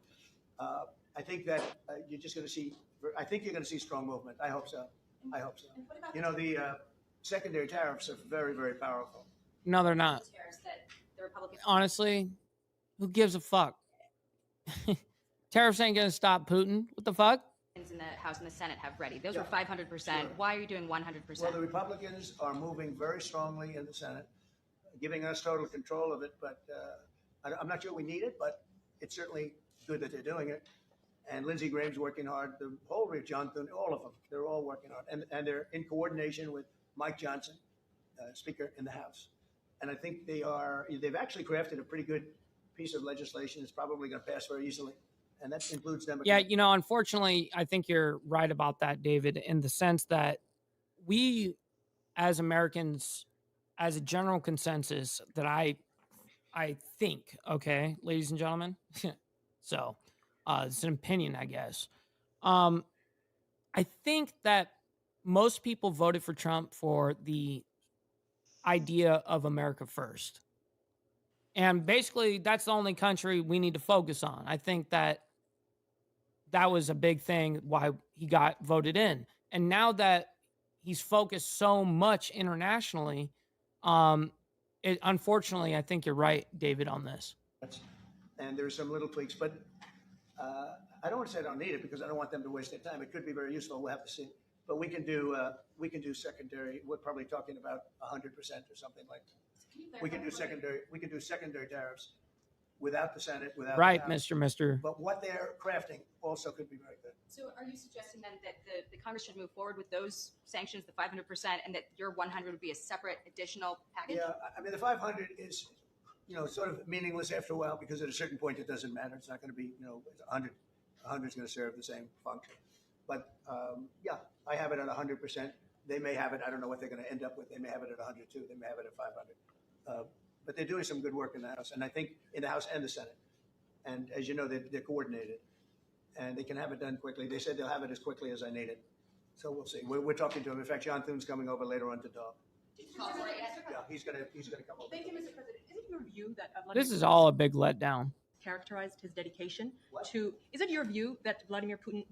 Speaker 9: I think that you're just going to see, I think you're going to see strong movement. I hope so. I hope so. You know, the secondary tariffs are very, very powerful.
Speaker 6: No, they're not. Honestly, who gives a fuck? Tariffs ain't going to stop Putin. What the fuck?
Speaker 13: In the House and the Senate have ready. Those were 500%. Why are you doing 100%?
Speaker 9: Well, the Republicans are moving very strongly in the Senate, giving us total control of it. But I'm not sure we need it, but it's certainly good that they're doing it. And Lindsey Graham's working hard. The whole John Thune, all of them, they're all working hard. And they're in coordination with Mike Johnson, Speaker in the House. And I think they've actually crafted a pretty good piece of legislation. It's probably going to pass very easily. And that includes Democrats.
Speaker 6: Yeah, you know, unfortunately, I think you're right about that, David, in the sense that we, as Americans, as a general consensus, that I think, okay, ladies and gentlemen, so it's an opinion, I guess. I think that most people voted for Trump for the idea of America first. And basically, that's the only country we need to focus on. I think that was a big thing why he got voted in. And now that he's focused so much internationally, unfortunately, I think you're right, David, on this.
Speaker 9: And there's some little tweaks, but I don't want to say I don't need it because I don't want them to waste their time. It could be very useful. We'll have to see. But we can do secondary. We're probably talking about 100% or something like that. We can do secondary tariffs without the Senate, without
Speaker 6: right,
Speaker 9: the House.
Speaker 6: Mr.
Speaker 9: But what they're crafting also could be very good.
Speaker 13: So are you suggesting then that the Congress should move forward with those sanctions, the 500%, and that your 100 would be a separate additional package?
Speaker 9: Yeah, I mean, the 500 is, sort of meaningless after a while because at a certain point it doesn't matter. It's not going to be, 100. 100 is going to serve the same function. But yeah, I have it at 100%. They may have it. I don't know what they're going to end up with. They may have it at 100 too. They may have it at 500. But they're doing some good work in the House, and I think in the House and the Senate. And as you know, they're coordinated, and they can have it done quickly. They said they'll have it as quickly as I need it. So we'll see. We're talking to him. In fact, John Thune's coming over later on to talk. Yeah, he's gonna come over.
Speaker 14: Thank you, Mr. President. Isn't your view that
Speaker 6: This is all a big letdown.
Speaker 14: Characterized his dedication to? Is it your view that Vladimir Putin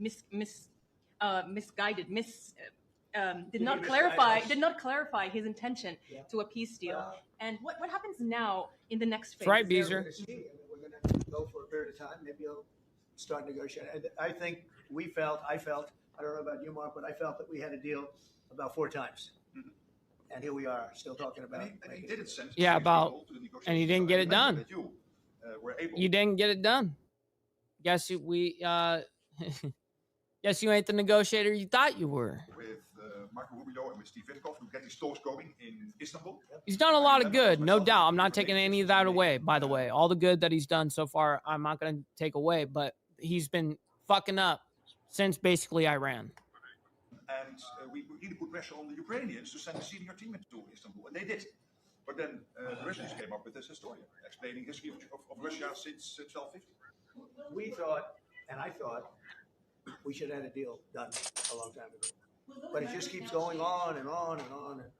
Speaker 14: did not clarify his intention to a peace deal? And what happens now in the next phase?
Speaker 6: That's right, Beezer.
Speaker 9: We're going to go for a period of time. Maybe he'll start negotiating. I think I felt, I don't know about you, Mark, but I felt that we had a deal about 4 times. Mm-hmm. And here we are, still talking about it.
Speaker 10: And he did it since.
Speaker 6: Yeah, and he didn't get it done. You didn't get it done. Guess guess you ain't the negotiator you thought you were.
Speaker 10: With Marco Rubio and with Steve Witkoff to get these talks going in Istanbul.
Speaker 6: He's done a lot of good, no doubt. I'm not taking any of that away, by the way. All the good that he's done so far, I'm not going to take away, but he's been fucking up since basically Iran.
Speaker 10: And we really put pressure on the Ukrainians to send a senior team into Istanbul, and they did. But then the Russians came up with this historian explaining history of Russia since 1250.
Speaker 9: We thought, and I thought, we should have had a deal done a long time ago. But it just keeps going on and on and on. And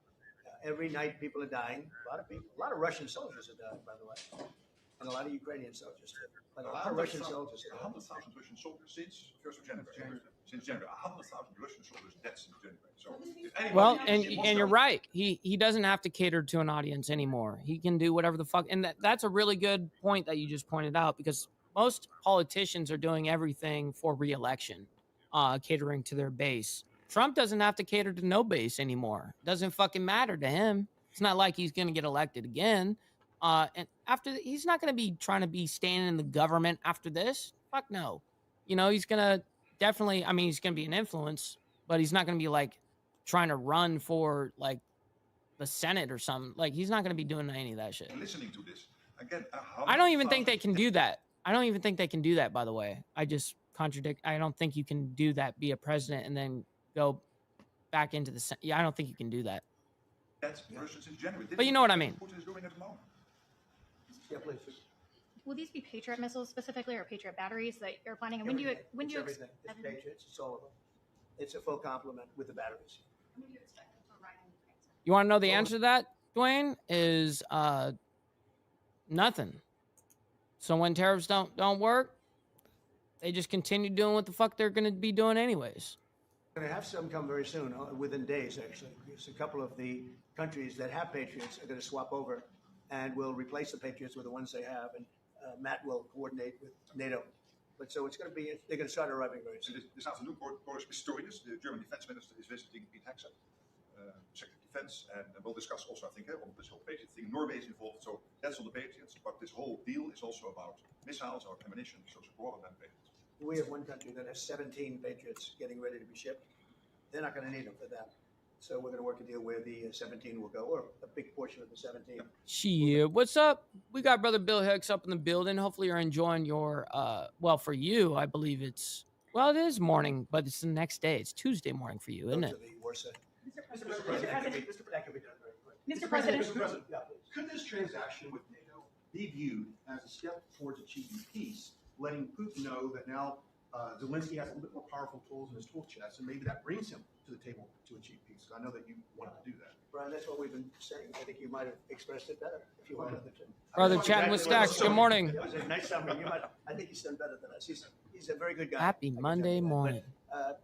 Speaker 9: every night people are dying. A lot of Russian soldiers are dying, by the way. And a lot of Ukrainian soldiers too. But a lot of Russian soldiers.
Speaker 10: 100,000 Russian soldiers since 1st of January. Since January, 100,000 Russian soldiers dead since January. So,
Speaker 6: well, and you're right. He doesn't have to cater to an audience anymore. He can do whatever the fuck. And that's a really good point that you just pointed out, because most politicians are doing everything for re-election, catering to their base. Trump doesn't have to cater to no base anymore. Doesn't fucking matter to him. It's not like he's going to get elected again. And he's not going to be trying to be staying in the government after this. Fuck no. He's going to definitely, he's going to be an influence, but he's not going to be like trying to run for like the Senate or something. Like, he's not going to be doing any of that shit.
Speaker 10: Listening to this again,
Speaker 6: I don't even think they can do that. I don't even think they can do that, by the way. I just contradict. I don't think you can do that, be a president, and then go back into the Senate. Yeah, I don't think you can do that.
Speaker 10: That's Russians in January.
Speaker 6: But you know what I mean.
Speaker 10: Putin is doing at the moment.
Speaker 9: Yeah, please.
Speaker 15: Will these be Patriot missiles specifically, or Patriot batteries that you're planning? And when do you
Speaker 9: everything? It's Patriots. It's all of them. It's a full complement with the batteries.
Speaker 15: When do you expect them to arrive in Ukraine?
Speaker 6: You want to know the answer to that, Dwayne? Is nothing. So when tariffs don't work, they just continue doing what the fuck they're going to be doing anyways.
Speaker 9: We're going to have some come very soon, within days, actually. Because a couple of the countries that have Patriots are going to swap over, and will replace the Patriots with the ones they have, and Matt will coordinate with NATO. But so it's going to be, they're going to start arriving very soon.
Speaker 10: This afternoon, Boris Pistorius, the German defense minister, is visiting Pete Hegseth, Secretary of Defense, and we'll discuss also, I think, on this whole Patriot thing. Norway is involved, so that's on the Patriots. But this whole deal is also about missiles or ammunition, so it's broader than Patriots.
Speaker 9: We have one country that has 17 Patriots getting ready to be shipped. They're not going to need them for that. So we're going to work a deal where the 17 will go, or a big portion of the 17.
Speaker 6: Shit, what's up? We got Brother Bill Hicks up in the building. Hopefully you're enjoying your, well, for you, I believe it's, well, it is morning, but it's the next day. It's Tuesday morning for you, isn't it?
Speaker 14: Mr. President,
Speaker 16: could this transaction with NATO be viewed as a step towards achieving peace, letting Putin know that now Zelensky has a little bit more powerful tools in his tool chest, and maybe that brings him to the table to achieve peace? I know that you wanted to do that.
Speaker 9: Brian, that's what we've been saying. I think you might have expressed it better if you wanted to.
Speaker 6: Brother chatting with Stacks. Good morning.
Speaker 9: It was a nice summary. I think he's done better than us. He's a very good guy.
Speaker 6: Happy Monday morning.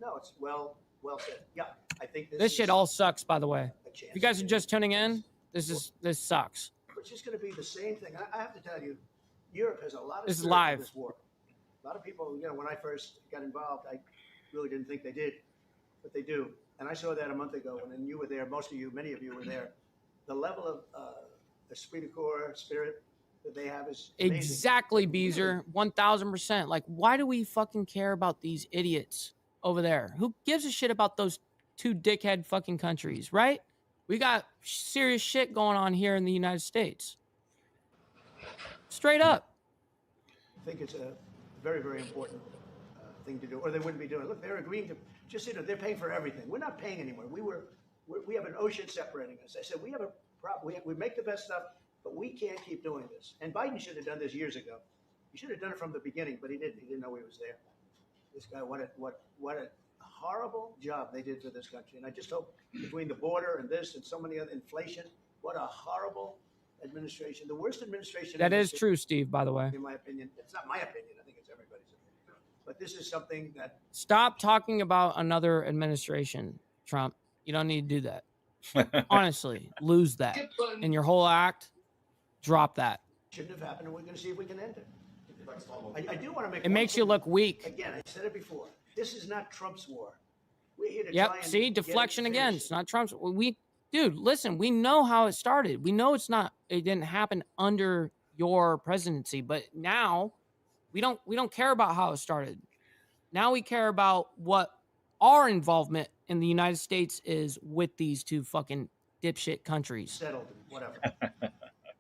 Speaker 9: No, it's well said. Yeah, I think
Speaker 6: this shit all sucks, by the way. If you guys are just tuning in, this sucks.
Speaker 9: It's just going to be the same thing. I have to tell you, Europe has a lot of
Speaker 6: this is live.
Speaker 9: This war. A lot of people, when I first got involved, I really didn't think they did, but they do. And I saw that a month ago, and then you were there. Most of you, many of you were there. The level of esprit de corps, spirit that they have is amazing.
Speaker 6: Exactly, Beezer. 1,000%. Like, why do we fucking care about these idiots over there? Who gives a shit about those two dickhead fucking countries, right? We got serious shit going on here in the United States. Straight up.
Speaker 9: I think it's a very, very important thing to do, or they wouldn't be doing it. Look, they're agreeing to just, they're paying for everything. We're not paying anymore. We have an ocean separating us. I said, we have a problem. We make the best stuff, but we can't keep doing this. And Biden should have done this years ago. He should have done it from the beginning, but he didn't. He didn't know he was there. This guy, what a horrible job they did to this country. And I just hope between the border and this and so many other inflation, what a horrible administration. The worst administration.
Speaker 6: That is true, Steve, by the way.
Speaker 9: In my opinion. It's not my opinion. I think it's everybody's opinion. But this is something that.
Speaker 6: Stop talking about another administration, Trump. You don't need to do that. Honestly, lose that. In your whole act, drop that.
Speaker 9: Shouldn't have happened, and we're going to see if we can end it. I do want to make
Speaker 6: it makes you look weak.
Speaker 9: Again, I said it before. This is not Trump's war. We're here to
Speaker 6: try
Speaker 9: and
Speaker 6: see, deflection again. It's not Trump's. Dude, listen, we know how it started. We know it didn't happen under your presidency, but now we don't care about how it started. Now we care about what our involvement in the United States is with these two fucking dipshit countries.
Speaker 9: Settled, whatever.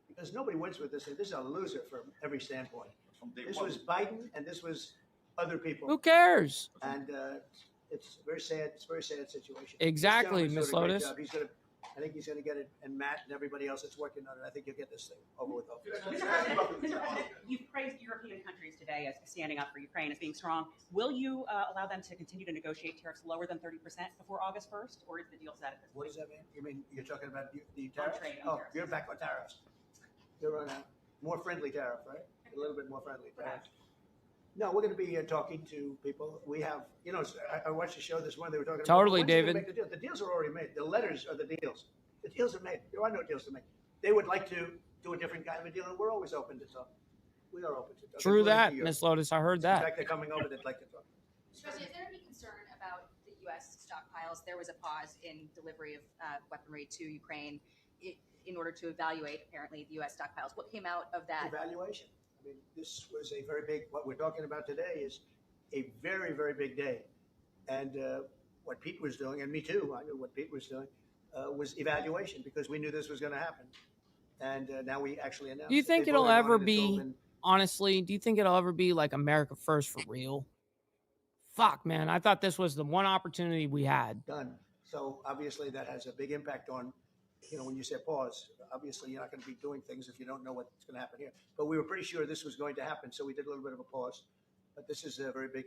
Speaker 9: Because nobody wins with this. This is a loser from every standpoint. This was Biden, and this was other people.
Speaker 6: Who cares?
Speaker 9: And it's very sad. It's a very sad situation.
Speaker 6: Exactly, Miss Lotus.
Speaker 9: I think he's going to get it, and Matt and everybody else that's working on it. I think you'll get this thing over with.
Speaker 17: Mr. President, you've praised European countries today as standing up for Ukraine, as being strong. Will you allow them to continue to negotiate tariffs lower than 30% before August 1st, or is the deal set at this point?
Speaker 9: What does that mean? You mean you're talking about the tariffs? Tariffs. You're back on tariffs. You're on a more friendly tariff, right? A little bit more friendly tariff. No, we're going to be talking to people. We have, I watched the show this morning. They were talking
Speaker 6: totally,
Speaker 9: about
Speaker 6: David.
Speaker 9: Make the deal. The deals are already made. The letters are the deals. The deals are made. There are no deals to make. They would like to do a different kind of a deal, and we're always open to talk. We are open to talk.
Speaker 6: True that, Miss Lotus. I heard that.
Speaker 9: In fact, they're coming over. They'd like to talk.
Speaker 13: Mr. President, is there any concern about the U.S. stockpiles? There was a pause in delivery of weaponry to Ukraine in order to evaluate, apparently, the U.S. stockpiles. What came out of that?
Speaker 9: Evaluation. I mean, this was a very big, what we're talking about today is a very, very big day. And what Pete was doing, and me too, I knew what Pete was doing, was evaluation, because we knew this was going to happen. And now we actually announced.
Speaker 6: Do you think it'll ever be, honestly, do you think it'll ever be like America first for real? Fuck, man. I thought this was the one opportunity we had.
Speaker 9: Done. So obviously that has a big impact on when you say pause, obviously you're not going to be doing things if you don't know what's going to happen here. But we were pretty sure this was going to happen, so we did a little bit of a pause. But this is a very big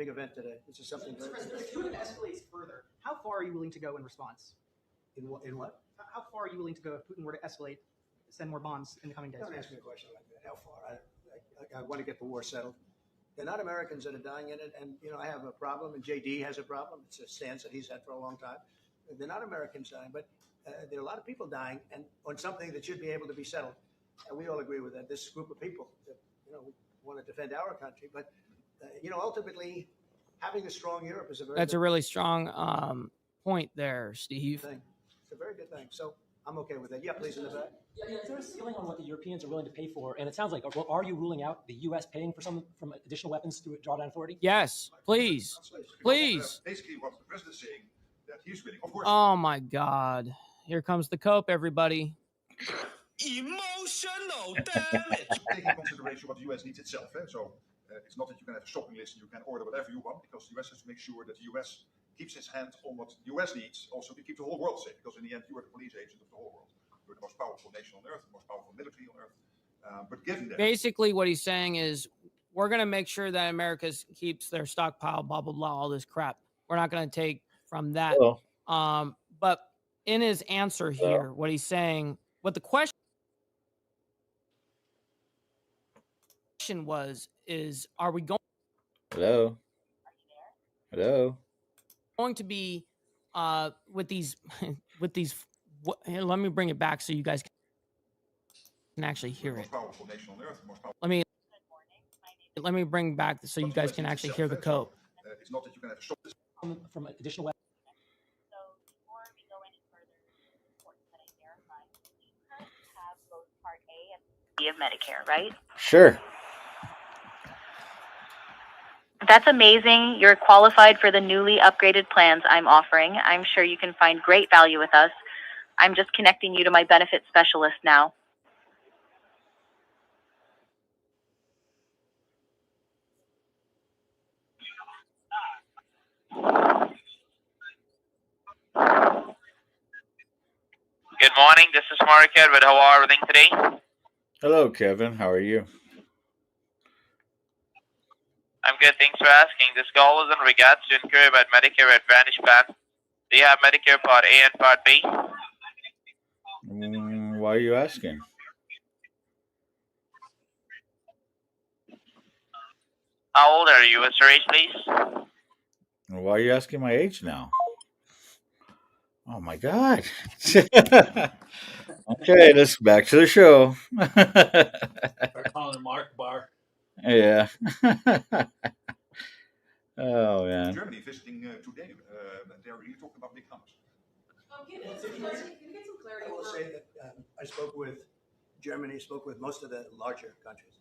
Speaker 9: event today. This is something very
Speaker 18: Mr. President, if Putin escalates further, how far are you willing to go in response?
Speaker 9: In what?
Speaker 18: How far are you willing to go if Putin were to escalate, send more bombs in the coming days?
Speaker 9: Don't ask me a question like that. How far? I want to get the war settled. They're not Americans that are dying in it, and I have a problem, and JD has a problem. It's a stance that he's had for a long time. They're not Americans dying, but there are a lot of people dying, and on something that should be able to be settled. And we all agree with that. This group of people that want to defend our country, but ultimately, having a strong Europe is a very
Speaker 6: That's a really strong point there, Steve.
Speaker 9: thing. It's a very good thing. So I'm okay with that. Yeah, please in the back.
Speaker 18: Yeah, is there a ceiling on what the Europeans are willing to pay for? And it sounds like, well, are you ruling out the U.S. paying for some from additional weapons through drawdown authority?
Speaker 6: Yes, please, please.
Speaker 10: Basically, what the president is saying that he's willing. Of course.
Speaker 6: Oh my God! Here comes the cope, everybody.
Speaker 10: Emotional damage. Take in consideration what the U.S. needs itself. So it's not that you can have a shopping list and you can order whatever you want, because the U.S. has to make sure that the U.S. keeps its hand on what the U.S. needs, also to keep the whole world safe. Because in the end, you are the police agent of the whole world. You're the most powerful nation on earth, the most powerful military on earth. But given that,
Speaker 6: basically what he's saying is, we're going to make sure that America keeps their stockpile, blah blah blah, all this crap. We're not going to take from that. But in his answer here, what he's saying, what the question was, is, are we going?
Speaker 2: Hello.
Speaker 6: Going to be with these let me bring it back so you guys can actually hear it. Let me bring back so you guys can actually hear the cope.
Speaker 10: It's not that you can have a shopping list
Speaker 18: from additional weapons.
Speaker 11: So before we go any further, it's important that I verify you currently have both Part A and B of Medicare, right?
Speaker 2: Sure.
Speaker 11: That's amazing. You're qualified for the newly upgraded plans I'm offering. I'm sure you can find great value with us. I'm just connecting you to my benefits specialist now.
Speaker 12: Good morning. This is Mark Edward. How are everything today?
Speaker 2: Hello, Kevin. How are you?
Speaker 12: I'm good. Thanks for asking. This call was in regards to inquiry about Medicare Advantage plan. Do you have Medicare Part A and Part B?
Speaker 2: Why are you asking?
Speaker 12: How old are you? What's your age, please?
Speaker 2: Why are you asking my age now? Oh my God. Okay, let's back to the show.
Speaker 19: They're calling him Mark Bar.
Speaker 2: Yeah. Oh man.
Speaker 10: Germany visiting today. They're really talking about big numbers.
Speaker 14: Can you get some clarity?
Speaker 9: I will say that I spoke with Germany, spoke with most of the larger countries,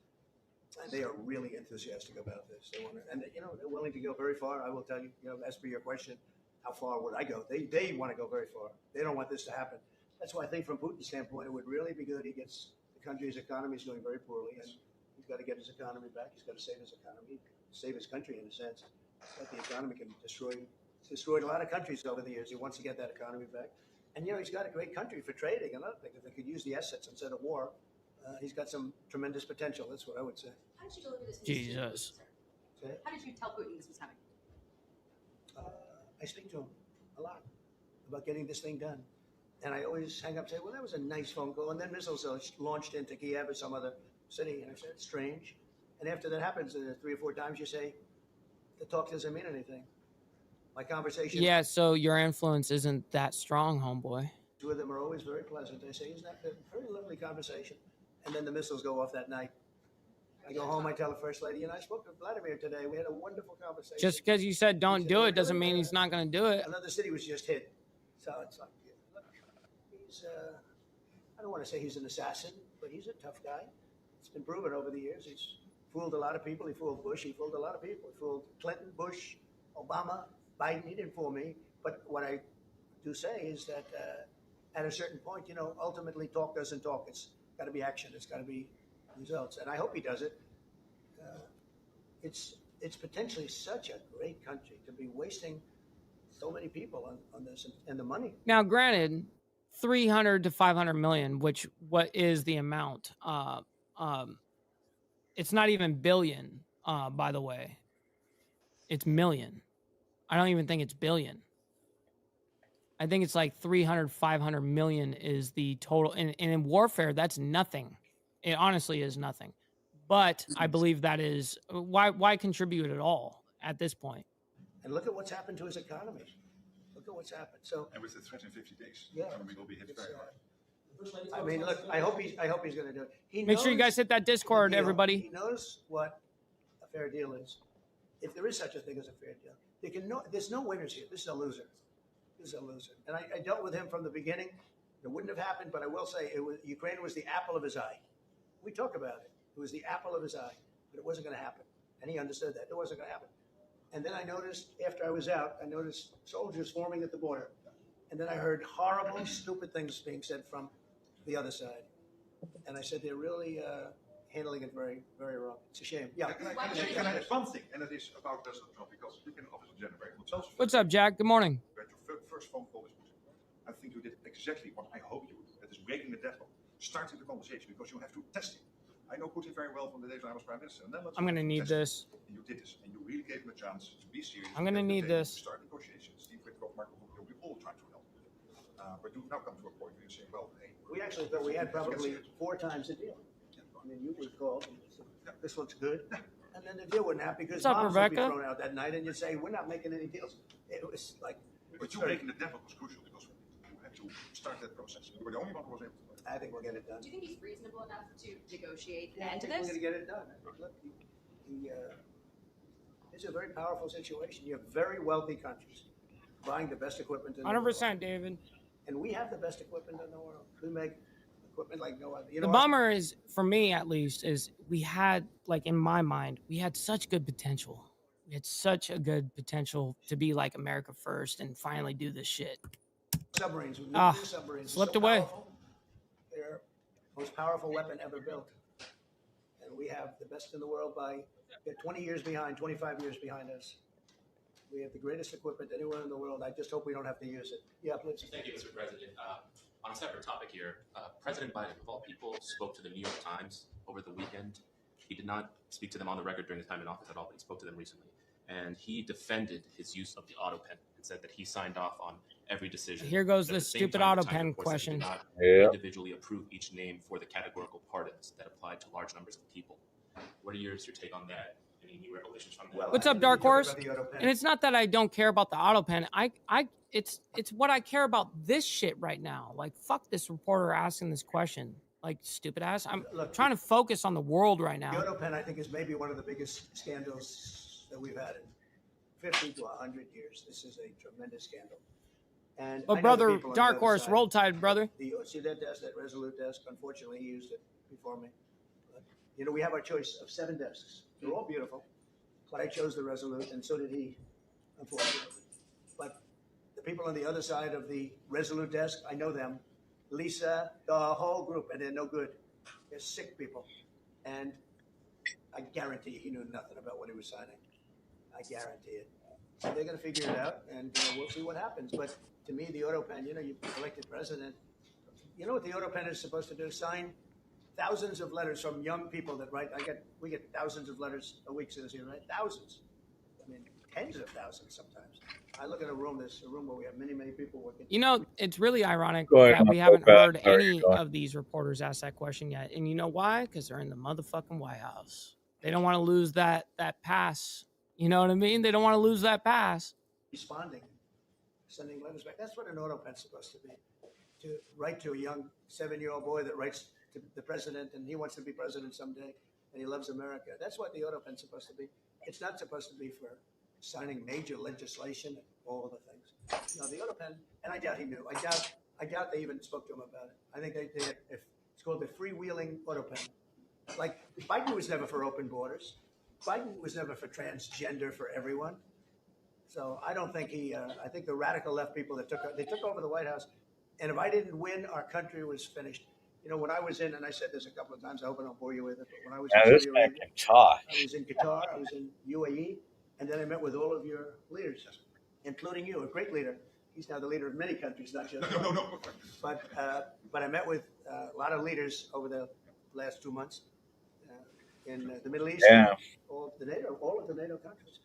Speaker 9: and they are really enthusiastic about this. They want to, and they're willing to go very far. I will tell you, as per your question, how far would I go? They want to go very far. They don't want this to happen. That's why I think from Putin's standpoint, it would really be good. He gets the country's economy is doing very poorly, and he's got to get his economy back. He's got to save his economy, save his country in a sense. But the economy can destroyed a lot of countries over the years. He wants to get that economy back. And, he's got a great country for trading. Another thing, if they could use the assets instead of war, he's got some tremendous potential. That's what I would say.
Speaker 14: How did you deliver this?
Speaker 6: Jesus.
Speaker 14: How did you tell Putin this was coming?
Speaker 9: I speak to him a lot about getting this thing done. And I always hang up and say, well, that was a nice phone call. And then missiles are launched into Kiev or some other city. And I said, it's strange. And after that happens 3 or 4 times, you say, the talk doesn't mean anything. My conversation.
Speaker 6: Yeah, so your influence isn't that strong, homeboy.
Speaker 9: 2 of them are always very pleasant. They say, isn't that a very lovely conversation? And then the missiles go off that night. I go home, I tell the First Lady, I spoke to Vladimir today. We had a wonderful conversation.
Speaker 6: Just because you said don't do it doesn't mean he's not going to do it.
Speaker 9: Another city was just hit. So it's like, he's, I don't want to say he's an assassin, but he's a tough guy. It's been proven over the years. He's fooled a lot of people. He fooled Bush. He fooled a lot of people. He fooled Clinton, Bush, Obama, Biden. He didn't fool me. But what I do say is that at a certain point, ultimately talk doesn't talk. It's got to be action. It's got to be results. And I hope he does it. It's potentially such a great country to be wasting so many people on this and the money.
Speaker 6: Now, granted, 300 to 500 million, what is the amount? It's not even billion, by the way. It's million. I don't even think it's billion. I think it's like 300, 500 million is the total. And in warfare, that's nothing. It honestly is nothing. But I believe that is why contribute at all at this point?
Speaker 9: And look at what's happened to his economy. Look at what's happened. So,
Speaker 10: And with the threat in 50 days,
Speaker 9: yeah,
Speaker 10: the economy will be hit very hard.
Speaker 9: I mean, look, I hope he's going to do it.
Speaker 6: Make sure you guys hit that Discord, everybody.
Speaker 9: He knows what a fair deal is. If there is such a thing as a fair deal, there's no winners here. This is a loser. This is a loser. And I dealt with him from the beginning. It wouldn't have happened, but I will say Ukraine was the apple of his eye. We talk about it. It was the apple of his eye, but it wasn't going to happen. And he understood that. It wasn't going to happen. And then I noticed, after I was out, soldiers forming at the border. And then I heard horrible, stupid things being said from the other side. And I said, they're really handling it very, very wrong. It's a shame. Yeah.
Speaker 10: Can I add one thing? And it is about President Trump, because you can obviously generate good.
Speaker 6: What's up, Jack? Good morning.
Speaker 10: Your first phone call is good. I think you did exactly what I hope you would. That is breaking the deadlock, starting the conversation, because you have to test him. I know Putin very well from the days when I was Prime Minister.
Speaker 6: I'm going to need this.
Speaker 10: And you did this, and you really gave him a chance to be serious.
Speaker 6: I'm going to need this.
Speaker 10: Start negotiations. Steve Witkoff, Marco Rubio, we all try to help. But you've now come to a point where you say, well, hey.
Speaker 9: We actually thought we had probably 4 times the deal. I mean, you would call and say, this looks good. And then the deal wouldn't happen because bombs would be thrown out that night, and you'd say, we're not making any deals. It was like...
Speaker 10: But you making the deadlock was crucial, because you had to start that process. You were the only one who was able to do it.
Speaker 9: I think we'll get it done.
Speaker 13: Do you think he's reasonable enough to negotiate
Speaker 9: Yeah,
Speaker 13: and
Speaker 9: I think
Speaker 13: this?
Speaker 9: we're going to get it done. Look, it's a very powerful situation. You have very wealthy countries buying the best equipment in the world.
Speaker 6: 100%, David.
Speaker 9: And we have the best equipment in the world. We make equipment like no other.
Speaker 6: The bummer is, for me at least, is we had, like in my mind, we had such good potential. We had such a good potential to be like America first and finally do this shit.
Speaker 9: Submarines, nuclear submarines,
Speaker 6: slipped
Speaker 9: so
Speaker 6: away.
Speaker 9: Powerful. They're the most powerful weapon ever built. And we have the best in the world they're 20 years behind, 25 years behind us. We have the greatest equipment anywhere in the world. I just hope we don't have to use it. Yeah, please.
Speaker 20: Thank you, Mr. President. On a separate topic here, President Biden, of all people, spoke to the New York Times over the weekend. He did not speak to them on the record during his time in office at all, but he spoke to them recently. And he defended his use of the auto pen and said that he signed off on every decision.
Speaker 6: Here goes the stupid auto pen question.
Speaker 20: Individually approve each name for the categorical pardons that apply to large numbers of people. What are your take on that? Any new revelations from that?
Speaker 6: What's up, Dark Horse? And it's not that I don't care about the auto pen. It's what I care about this shit right now. Like, fuck this reporter asking this question. Like, stupid ass. I'm trying to focus on the world right now.
Speaker 9: The auto pen, I think, is maybe one of the biggest scandals that we've had in 50 to 100 years. This is a tremendous scandal. And
Speaker 6: but brother, Dark Horse, roll tide, brother.
Speaker 9: See that desk, that Resolute desk? Unfortunately, he used it before me. But, we have our choice of 7 desks. They're all beautiful, but I chose the Resolute, and so did he, unfortunately. But the people on the other side of the Resolute desk, I know them. Lisa, the whole group, and they're no good. They're sick people. And I guarantee you, he knew nothing about what he was signing. I guarantee it. So they're going to figure it out, and we'll see what happens. But to me, the auto pen, you've elected president. You know what the auto pen is supposed to do? Sign thousands of letters from young people that write. We get thousands of letters a week, says here, right? Thousands. I mean, tens of thousands sometimes. I look at a room where we have many, many people working.
Speaker 6: It's really ironic that we haven't heard any of these reporters ask that question yet. And you know why? Because they're in the motherfucking White House. They don't want to lose that pass. You know what I mean? They don't want to lose that pass.
Speaker 9: Responding, sending letters back. That's what an auto pen's supposed to be. To write to a young 7-year-old boy that writes to the president, and he wants to be president someday, and he loves America. That's what the auto pen's supposed to be. It's not supposed to be for signing major legislation and all the things. No, the auto pen, and I doubt he knew. I doubt they even spoke to him about it. I think it's called the freewheeling auto pen. Like, Biden was never for open borders. Biden was never for transgender for everyone. So I don't think I think the radical left people that took over the White House, and if I didn't win, our country was finished. When I was in, and I said this a couple of times, I hope I don't bore you with it, but when I was in Saudi Arabia, I was in Qatar, I was in UAE, and then I met with all of your leaders, including you, a great leader. he's now the leader of many countries, not just one. No. But I met with a lot of leaders over the last 2 months in the Middle East, all of the NATO countries.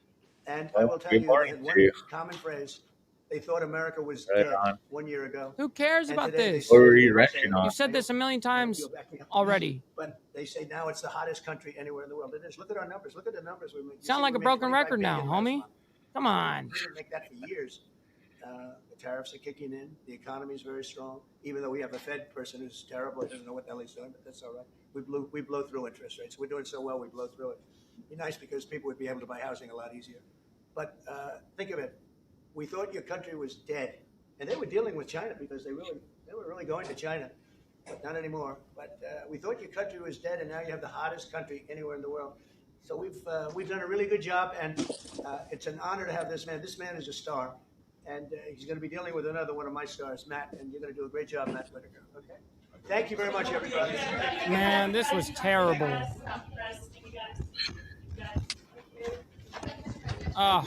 Speaker 9: And I will tell you, they had one common phrase. They thought America was dead 1 year ago.
Speaker 6: Who cares about this? You said this a million times already.
Speaker 9: But they say now it's the hottest country anywhere in the world. It is. Look at our numbers. Look at the numbers we make.
Speaker 6: Sound like a broken record now, homie. Come on.
Speaker 9: We didn't make that for years. The tariffs are kicking in. The economy is very strong. Even though we have a Fed person who's terrible, he doesn't know what the hell he's doing, but that's all right. We blow through interest rates. We're doing so well, we blow through it. It'd be nice because people would be able to buy housing a lot easier. But think of it. We thought your country was dead, and they were dealing with China because they were really going to China, but not anymore. But we thought your country was dead, and now you have the hottest country anywhere in the world. So we've done a really good job, and it's an honor to have this man. This man is a star, and he's going to be dealing with another one of my stars, Matt, and you're going to do a great job, Matt Whitaker. Okay. Thank you very much, everybody.
Speaker 6: Man, this was terrible. Oh,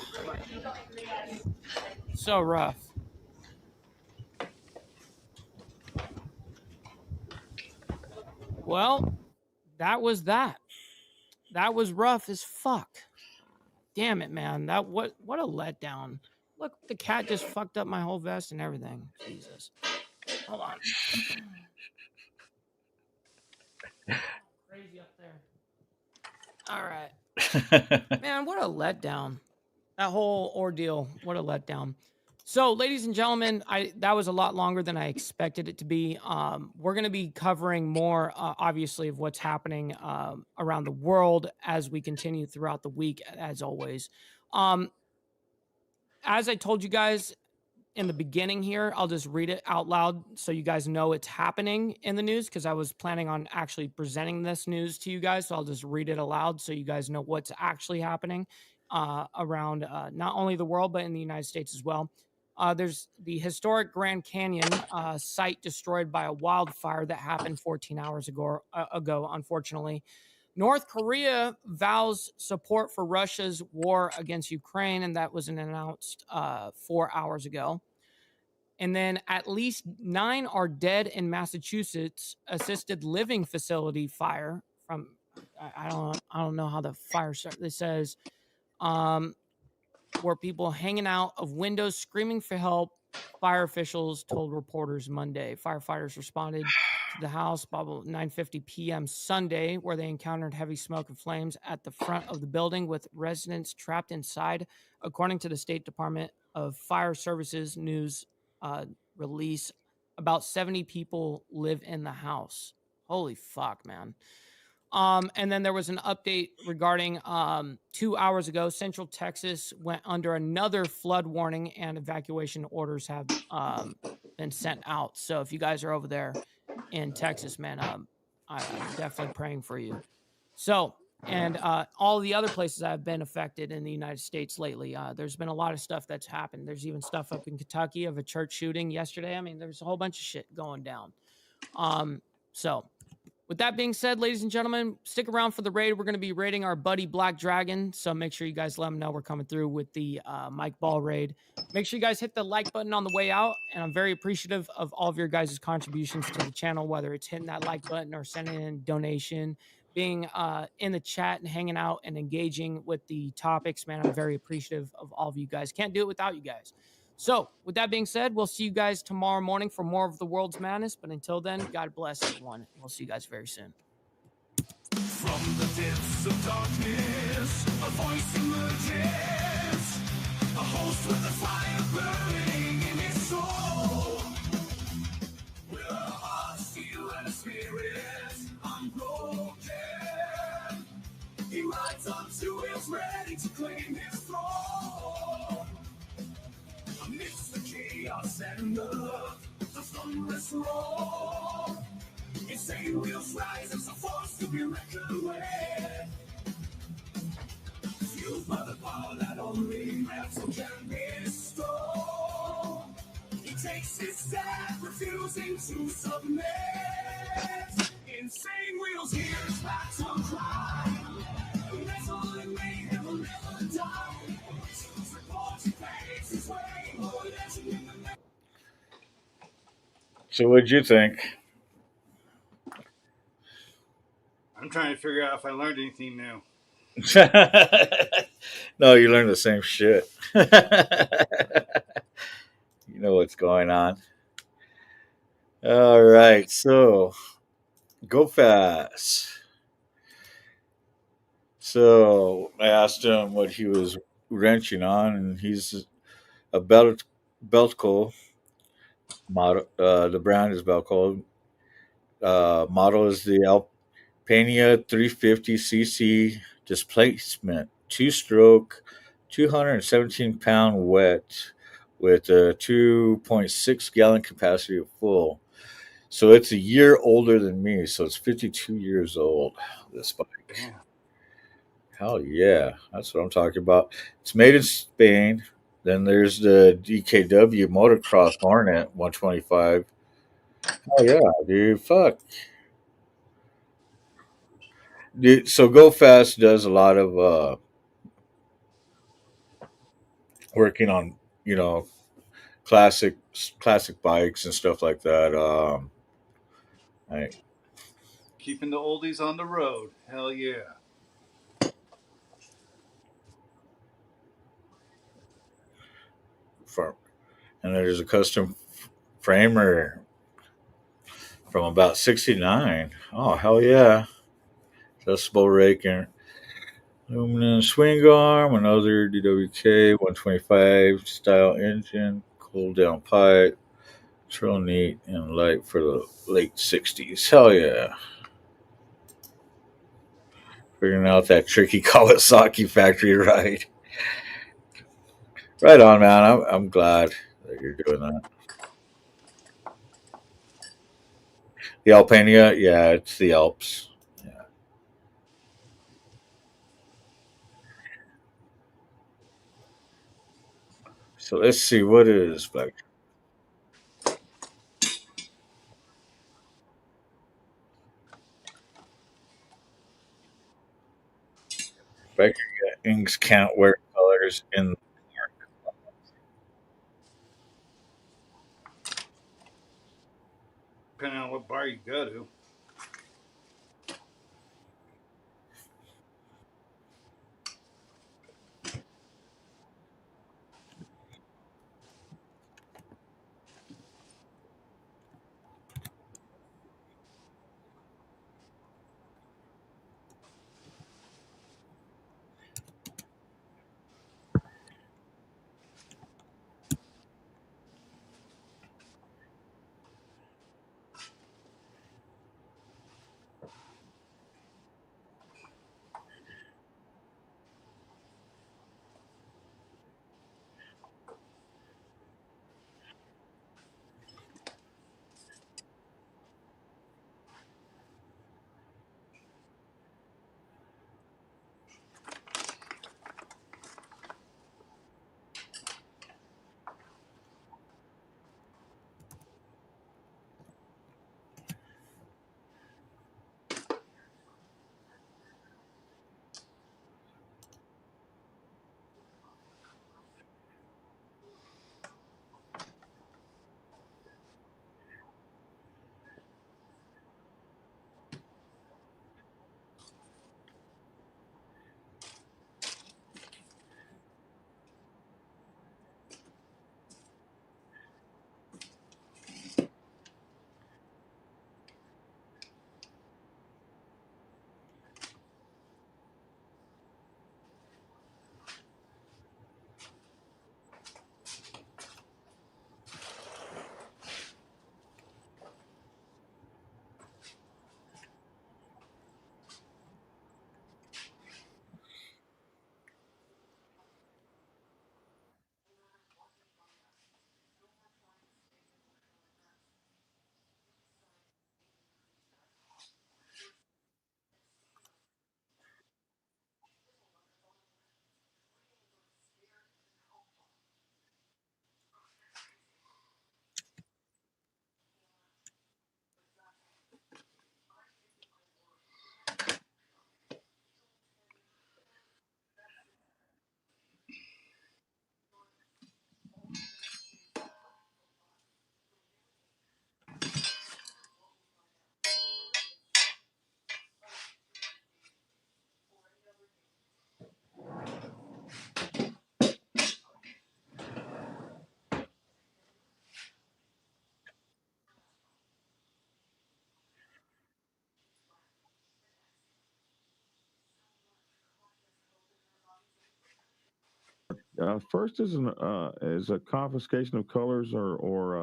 Speaker 6: so rough. Well, that was that. That was rough as fuck. Damn it, man. What a letdown. Look, the cat just fucked up my whole vest and everything. Jesus. Hold on. Crazy up there. All right. Man, what a letdown. That whole ordeal, what a letdown. So, ladies and gentlemen, that was a lot longer than I expected it to be. We're going to be covering more, obviously, of what's happening around the world as we continue throughout the week, as always. As I told you guys in the beginning here, I'll just read it out loud so you guys know it's happening in the news, because I was planning on actually presenting this news to you guys. So I'll just read it aloud so you guys know what's actually happening around not only the world, but in the United States as well. There's the historic Grand Canyon site destroyed by a wildfire that happened 14 hours ago, unfortunately. North Korea vows support for Russia's war against Ukraine, and that was announced 4 hours ago. And then at least 9 are dead in Massachusetts assisted living facility fire from, I don't know how the fire started. It says, were people hanging out of windows screaming for help, fire officials told reporters Monday. Firefighters responded to the house about 9:50 p.m. Sunday, where they encountered heavy smoke and flames at the front of the building with residents trapped inside, according to the State Department of Fire Services news release. About 70 people live in the house. Holy fuck, man. And then there was an update regarding 2 hours ago, Central Texas went under another flood warning and evacuation orders have been sent out. So if you guys are over there in Texas, man, I'm definitely praying for you. So, and all the other places that have been affected in the United States lately, there's been a lot of stuff that's happened. There's even stuff up in Kentucky of a church shooting yesterday. I mean, there's a whole bunch of shit going down. So with that being said, ladies and gentlemen, stick around for the raid. We're going to be raiding our buddy Black Dragon, so make sure you guys let him know we're coming through with the Mike Ball raid. Make sure you guys hit the like button on the way out, and I'm very appreciative of all of your guys' contributions to the channel, whether it's hitting that like button or sending in a donation, being in the chat and hanging out and engaging with the topics. Man, I'm very appreciative of all of you guys. Can't do it without you guys. So, with that being said, we'll see you guys tomorrow morning for more of the world's madness. But until then, God bless everyone. We'll see you guys very soon.
Speaker 1: From the depths of darkness, a voice emerges, a host with a fire burning in its soul. With a heart, steel, and a spirit unbroken, he rides unto his ready to claim his throne. Amidst the chaos and the thunderous roar, insane wheels rise as a force to be reckoned with. Fueled by the power that only metal can bestow, he takes his stand, refusing to submit. Insane wheels hear his battle cry. Metal and mayhem will never die. Report he pays his way, more legend in the
Speaker 2: So what'd you think?
Speaker 3: I'm trying to figure out if I learned anything new.
Speaker 2: No, you learn the same shit. You know what's going on. All right, so go fast. So I asked him what he was wrenching on, and he's a Belco model. The brand is Belco. Model is the Alpania 350cc displacement, two stroke, 217-pound wet with a 2.6 gallon capacity of full. So it's a year older than me. So it's 52 years old, this bike.
Speaker 3: Damn.
Speaker 2: Hell yeah. That's what I'm talking about. It's made in Spain. Then there's the DKW Motocross Hornet 125. Oh yeah, dude. Fuck. Dude, so Go Fast does a lot of working on, you know, classic classic bikes and stuff like that. I,
Speaker 3: Keeping the oldies on the road. Hell yeah.
Speaker 2: for, and there's a custom framer from about '69. Oh hell yeah! Adjustable rake and aluminum swing arm, another DWK 125 style engine, cool down pipe, real neat and light for the late '60s. Hell yeah! Figuring out that tricky Kawasaki factory ride. Right on, man. I'm glad that you're doing that. The Alpania, yeah, it's the Alps. Yeah. So let's see what is Becker. Yeah, inks can't wear colors in.
Speaker 3: Depending on what bar you go to.
Speaker 21: First is a confiscation of colors or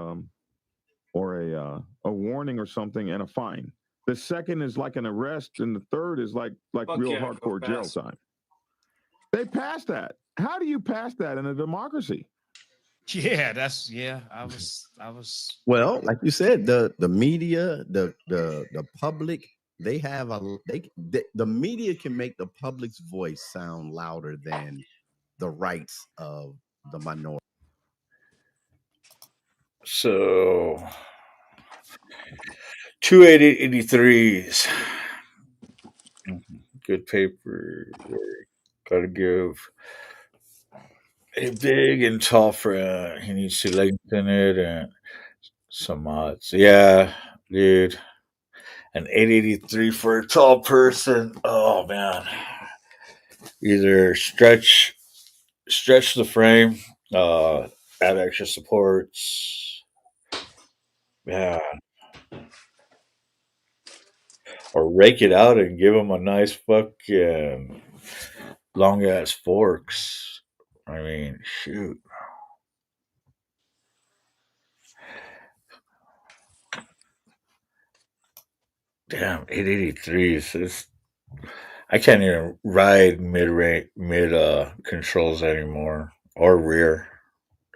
Speaker 21: a warning or something and a fine. The second is like an arrest, and the third is like
Speaker 3: Fuck
Speaker 21: real
Speaker 3: yeah, go
Speaker 21: hardcore jail
Speaker 3: fast.
Speaker 21: time. They passed that. How do you pass that in a democracy?
Speaker 22: Yeah, I was.
Speaker 23: Well, like you said, the media, the public, they have the media can make the public's voice sound louder than the rights of the minority.
Speaker 2: So 2883s. Good paper. Gotta give a big and tall friend. He needs to lengthen it and some mods. Yeah, dude. An 883 for a tall person. Oh man. Either stretch the frame, add extra supports. Yeah. Or rake it out and give them a nice fucking long ass forks. I mean, shoot. Damn, 883s. I can't even ride mid controls anymore or rear.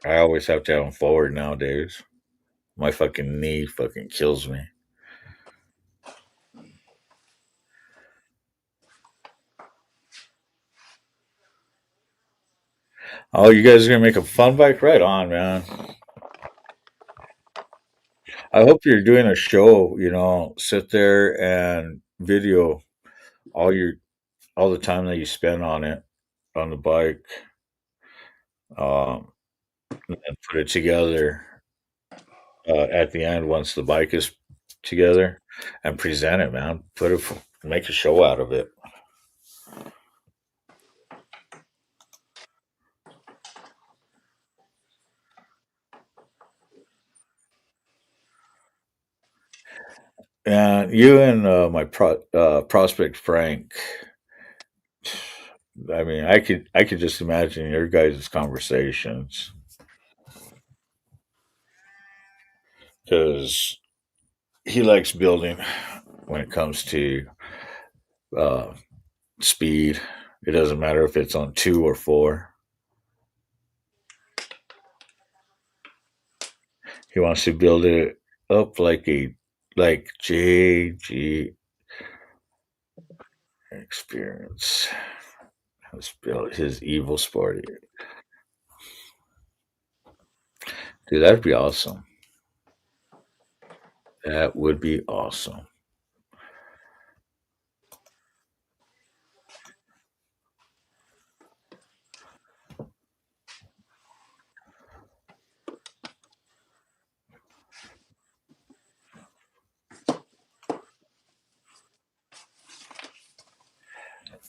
Speaker 2: I always have to have them forward nowadays. My fucking knee fucking kills me. Oh, you guys are gonna make a fun bike? Right on, man. I hope you're doing a show. Sit there and video all your all the time that you spend on it on the bike, um, and put it together at the end once the bike is together, and present it, man. Make a show out of it. And you and my prospect Frank. I mean, I could just imagine your guys' conversations because he likes building when it comes to uh, speed. It doesn't matter if it's on 2 or 4. He wants to build it up like JG experience. Let's build his evil sporty. Dude, that'd be awesome. That would be awesome.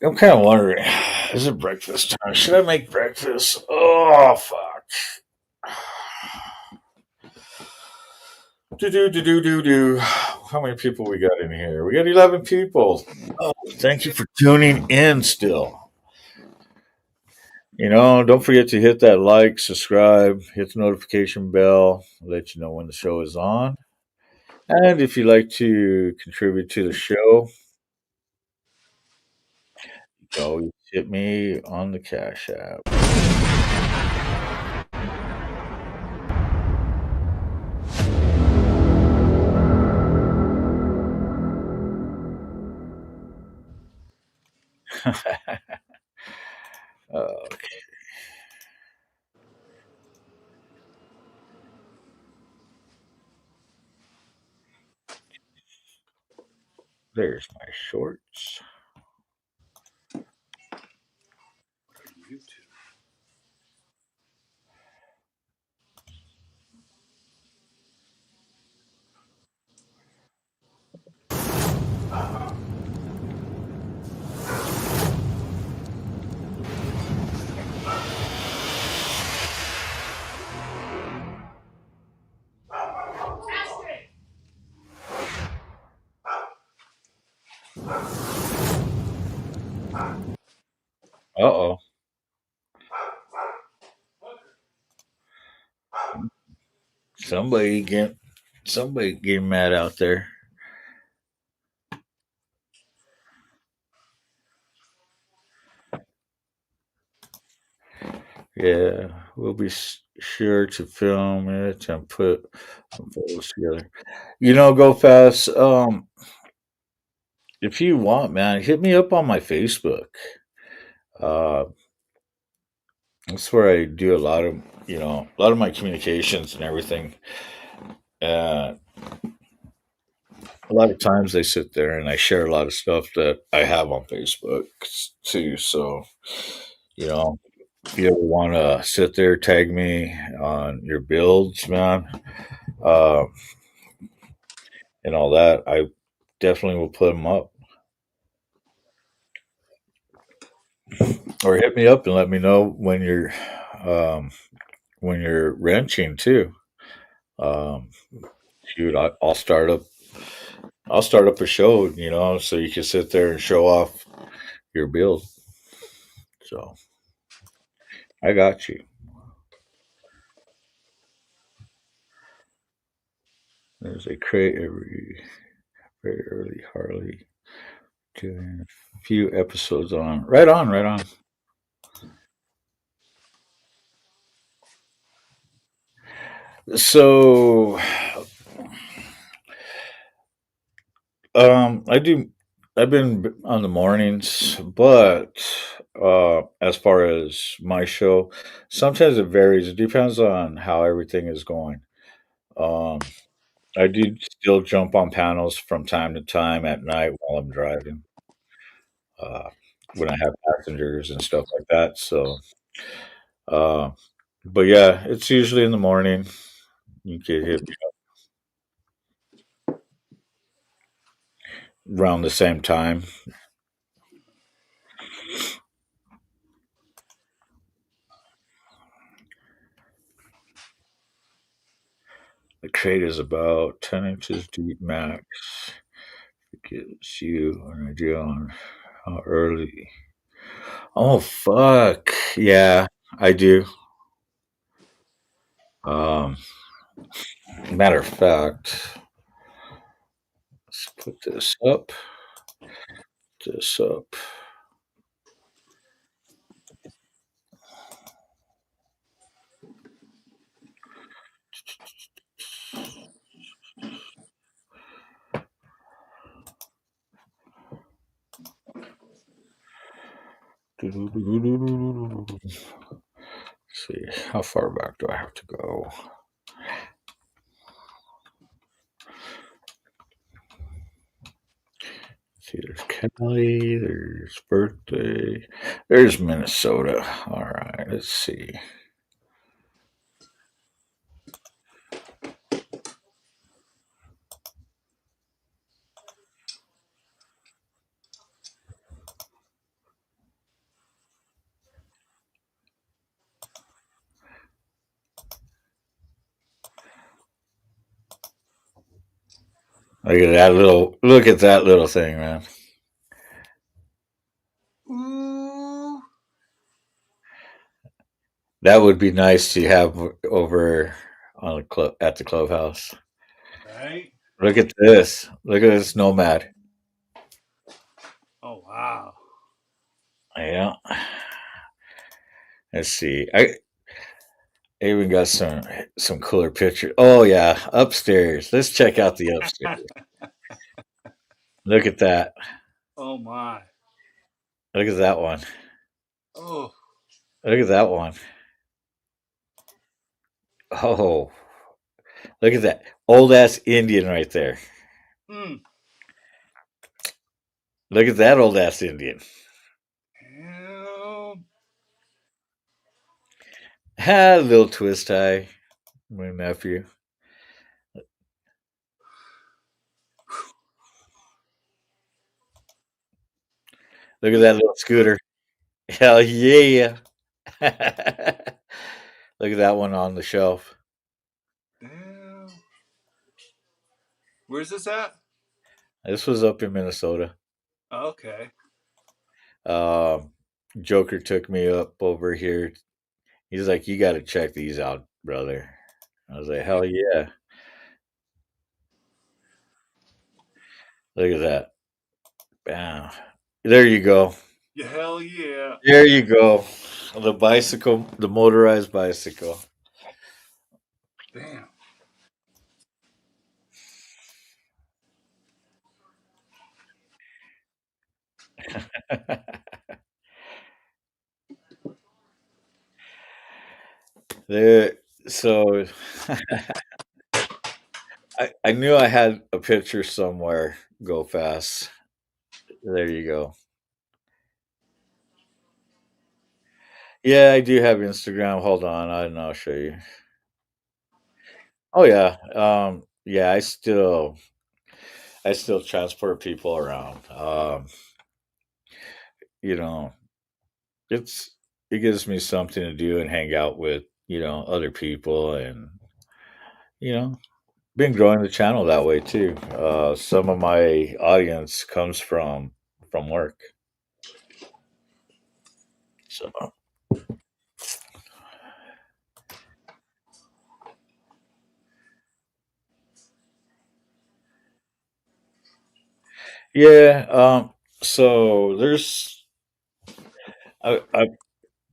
Speaker 2: I'm kind of wondering, is it breakfast time? Should I make breakfast? Oh, fuck. Do. How many people we got in here? We got 11 people. Oh, thank you for tuning in still. Don't forget to hit that like, subscribe, hit the notification bell, let you know when the show is on. And if you'd like to contribute to the show, go hit me on the Cash App. Okay. There's my shorts. Uh oh. Somebody get mad out there. Yeah, we'll be sure to film it and put photos together. Go fast. If you want, man, hit me up on my Facebook. Uh, that's where I do a lot of my communications and everything. Uh, a lot of times I sit there and I share a lot of stuff that I have on Facebook too. So, you know, if you ever want to sit there, tag me on your builds, man, uh, and all that, I definitely will put them up. Or hit me up and let me know um, when you're wrenching too. Um, shoot, I'll start up a show, so you can sit there and show off your build. So I got you. There's a crate every very early Harley doing a few episodes on. Right on, right on. So, I do. I've been on the mornings, but as far as my show, sometimes it varies. It depends on how everything is going. Um, I do still jump on panels from time to time at night while I'm driving, uh, when I have passengers and stuff like that. So, uh, but yeah, it's usually in the morning. You can hit me around the same time. The crate is about 10 inches deep max. It gives you an idea on how early. Oh, fuck. Yeah, I do. Um, Matter of fact, let's put this up. This up. See, how far back do I have to go? See, there's Kelly, there's birthday, there's Minnesota. All right, let's see. Look at that little thing, man.
Speaker 3: Ooh.
Speaker 2: That would be nice to have over on the at the clubhouse.
Speaker 3: Right?
Speaker 2: Look at this. Look at this nomad.
Speaker 3: Oh wow.
Speaker 2: Yeah. Let's see. I even got some cooler pictures. Oh yeah, upstairs. Let's check out the upstairs. Look at that.
Speaker 3: Oh my.
Speaker 2: Look at that one.
Speaker 3: Oh.
Speaker 2: Look at that one. Oh, look at that old ass Indian right there.
Speaker 3: Hmm.
Speaker 2: Look at that old ass Indian.
Speaker 3: Hell.
Speaker 2: Ha, little twist tie. My nephew. Look at that little scooter. Hell yeah. Look at that one on the shelf.
Speaker 3: Hell. Where's this at?
Speaker 2: This was up in Minnesota.
Speaker 3: Okay.
Speaker 2: Um, Joker took me up over here. He's like, "You got to check these out, brother." I was like, hell yeah. Look at that. Bam. There you go.
Speaker 3: Yeah, hell yeah.
Speaker 2: There you go. The bicycle, the motorized bicycle.
Speaker 3: Damn.
Speaker 2: There, so I knew I had a picture somewhere. Go fast. There you go. Yeah, I do have Instagram. Hold on, I'll show you. Oh yeah, yeah. I still transport people around. You know, it's it gives me something to do and hang out with other people, and you know been growing the channel that way too. Some of my audience comes from work, so yeah. So there's I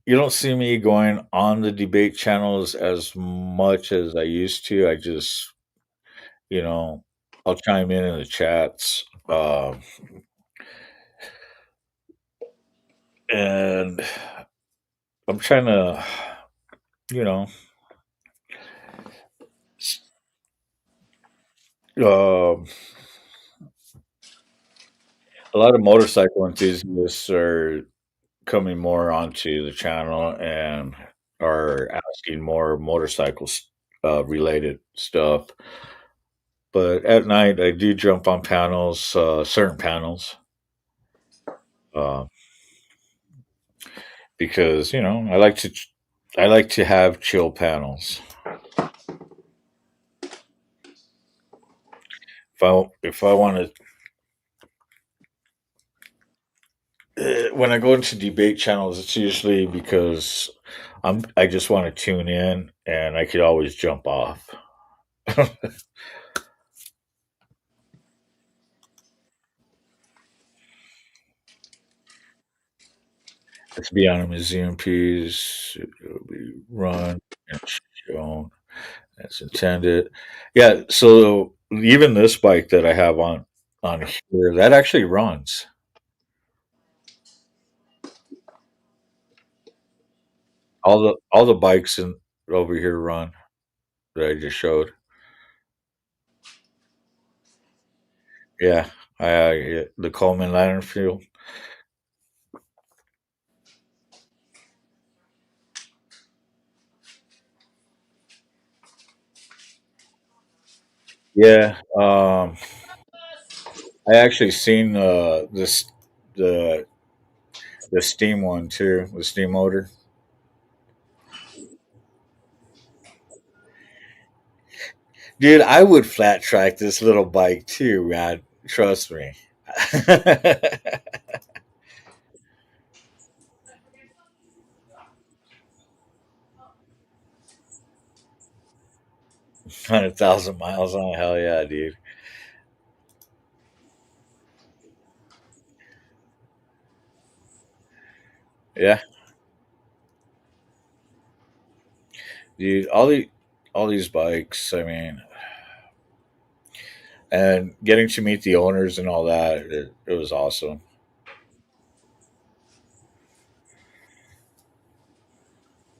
Speaker 2: you don't see me going on the debate channels as much as I used to. I just you know I'll chime in the chats, and I'm trying to you know um a lot of motorcycle enthusiasts are coming more onto the channel and are asking more motorcycles related stuff. But at night, I do jump on panels, certain panels, uh, because I like to have chill panels. If I want to, when I go into debate channels, it's usually because I just want to tune in, and I could always jump off. Let's be on a museum piece. It'll be run and shown as intended. Yeah, so even this bike that I have on here, that actually runs. All the bikes in over here run that I just showed. Yeah, the Coleman Lantern Field. Yeah, I actually seen the the steam one too, the steam motor. Dude, I would flat track this little bike too, man. Trust me. 100,000 miles on. Hell yeah, dude. Yeah, dude. All these bikes. I mean, and getting to meet the owners and all that. It was awesome.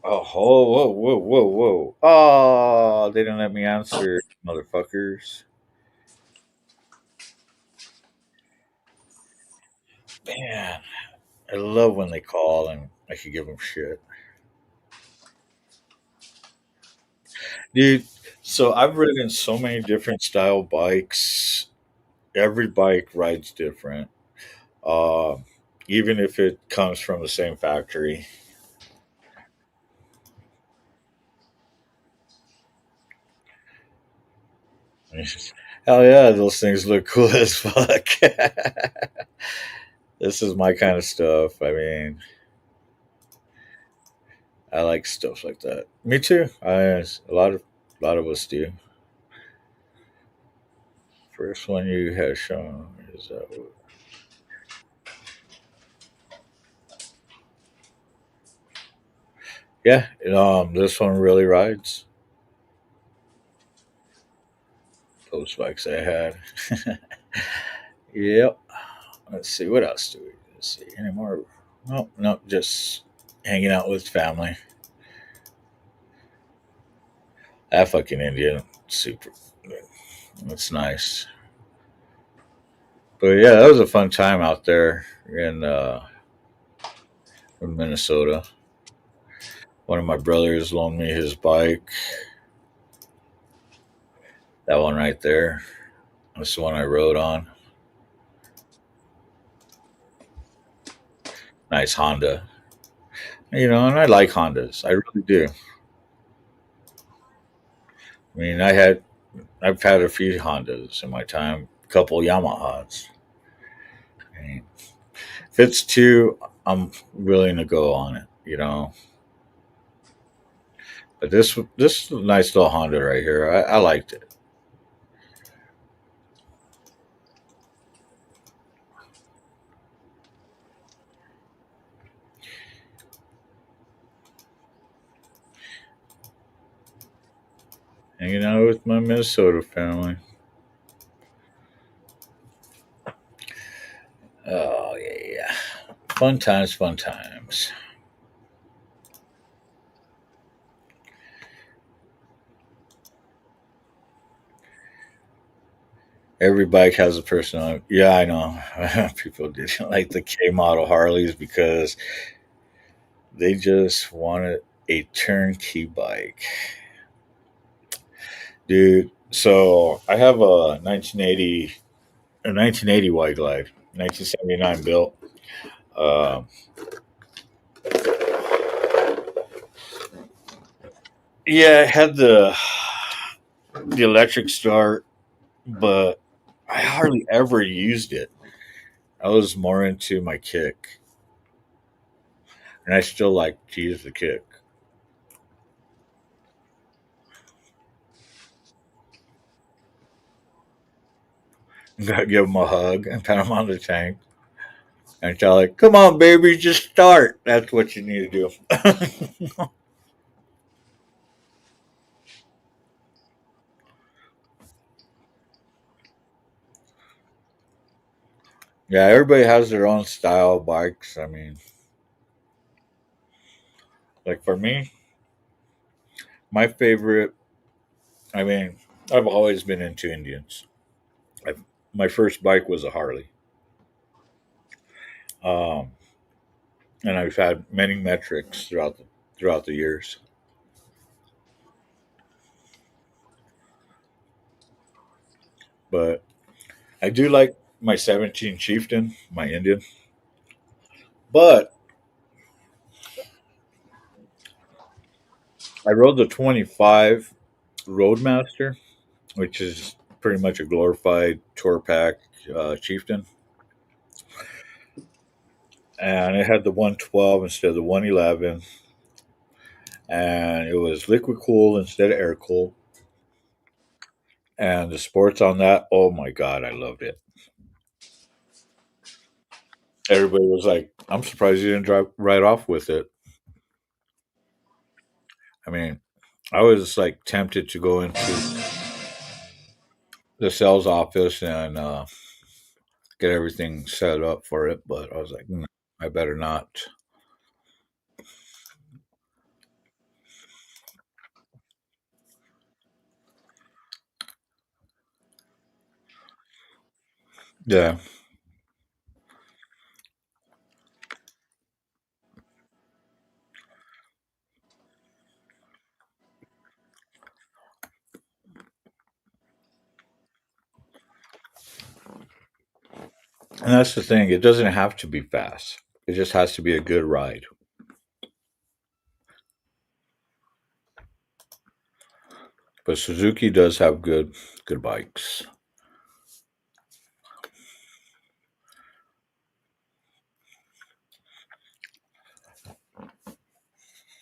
Speaker 2: Oh, whoa, whoa, whoa, whoa, whoa. Oh, they didn't let me answer, motherfuckers. Man, I love when they call and I could give them shit. Dude, so I've ridden so many different style bikes. Every bike rides different. Uh, Even if it comes from the same factory. Hell yeah, those things look cool as fuck. This is my kind of stuff. I mean, I like stuff like that. Me too. A A lot of us do. First one you had shown is yeah. This one really rides. Those bikes I had. Yep. Let's see what else do we let's see any more. Nope, nope. Just hanging out with family. That fucking Indian, super. That's nice. But yeah, that was a fun time out there in Minnesota. One of my brothers loaned me his bike. That one right there. That's the one I rode on. Nice Honda. And I like Hondas. I really do. I mean, I've had a few Hondas in my time, a couple Yamahas. I mean, if it's two, I'm willing to go on it. But this is a nice little Honda right here. I liked it. Hanging out with my Minnesota family. Oh yeah, fun times, fun times. Every bike has a personality. Yeah, I know. People didn't like the K model Harleys because they just wanted a turnkey bike, dude. So I have a 1980 Wide Glide, 1979 built. Um, yeah, it had the electric start, but I hardly ever used it. I was more into my kick, and I still like to use the kick. Gotta give them a hug and pat them on the tank and tell like, "Come on, baby, just start." That's what you need to do. Yeah, everybody has their own style of bikes. I mean, like for me, my favorite. I mean, I've always been into Indians. My first bike was a Harley, um, and I've had many metrics throughout the years. But I do like my 17 Chieftain, my Indian. But I rode the 25 Roadmaster, which is pretty much a glorified tour pack Chieftain, and it had the 112 instead of the 111, and it was liquid cooled instead of air cooled. And the sports on that, oh my god, I loved it. Everybody was like, "I'm surprised you didn't drive right off with it." I mean, I was like tempted to go into the sales office and get everything set up for it, but I was like, I better not. Yeah, and that's the thing. It doesn't have to be fast. It just has to be a good ride. But Suzuki does have good bikes.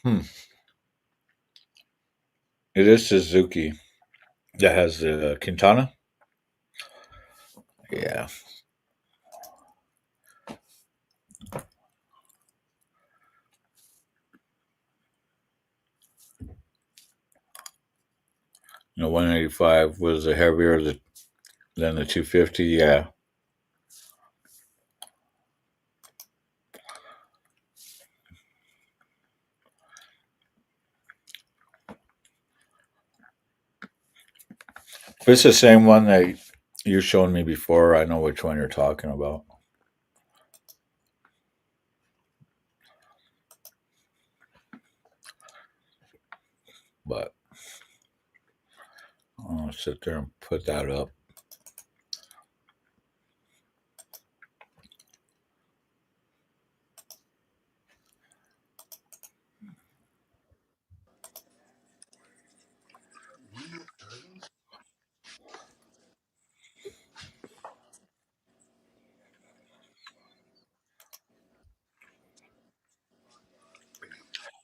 Speaker 2: Hmm. It is Suzuki that has the Quintana. Yeah. The 185 was a heavier than the 250. Yeah. If it's the same one that you showed me before, I know which one you're talking about. But I'll sit there and put that up.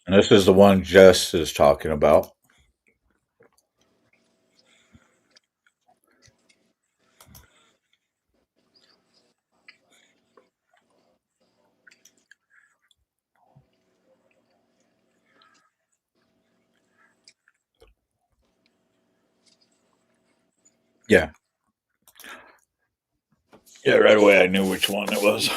Speaker 2: And this is the one Jess is talking about. Yeah. Yeah, right away I knew which one it was.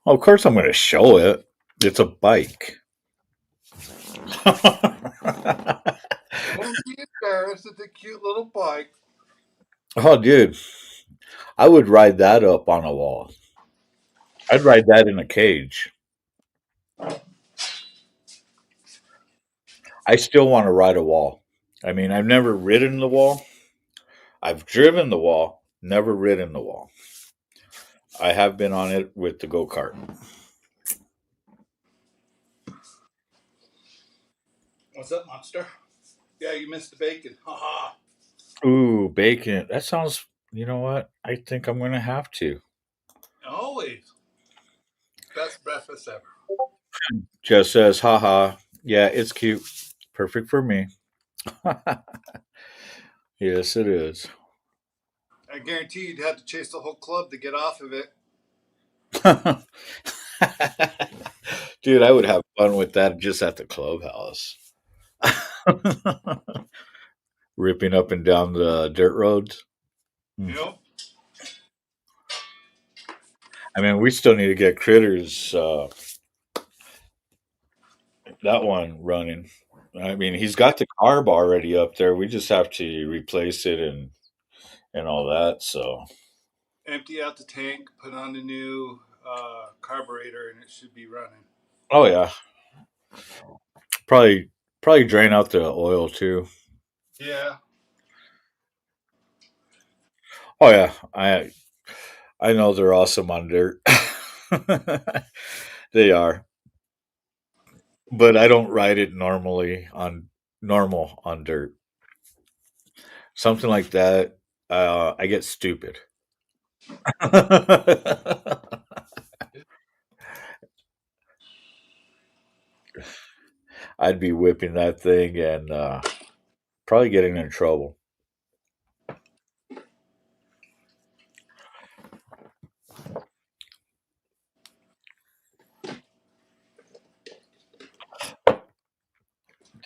Speaker 2: Oh, of course I'm going to show it. It's a bike.
Speaker 3: Don't be embarrassed. It's a cute little bike.
Speaker 2: Oh, dude. I would ride that up on a wall. I'd ride that in a cage. I still want to ride a wall. I mean, I've never ridden the wall. I've driven the wall, never ridden the wall. I have been on it with the go kart.
Speaker 3: What's up, monster? Yeah, you missed the bacon. Haha.
Speaker 2: Ooh, bacon. That sounds, you know what? I think I'm going to have to.
Speaker 3: Always. Best breakfast ever.
Speaker 2: Just says, haha. Yeah, it's cute. Perfect for me. Yes, it is.
Speaker 3: I guarantee you'd have to chase the whole club to get off of it.
Speaker 2: Dude, I would have fun with that just at the clubhouse. Ripping up and down the dirt roads.
Speaker 3: Yep.
Speaker 2: I mean, we still need to get Critters, that one running. I mean, he's got the carb already up there. We just have to replace it and all that. So,
Speaker 3: Empty out the tank, put on the new carburetor, and it should be running.
Speaker 2: oh yeah, probably drain out the oil too.
Speaker 3: Yeah.
Speaker 2: Oh yeah, I know they're awesome on dirt. They are, but I don't ride it normal on dirt. Something like that, I get stupid. I'd be whipping that thing and probably getting in trouble.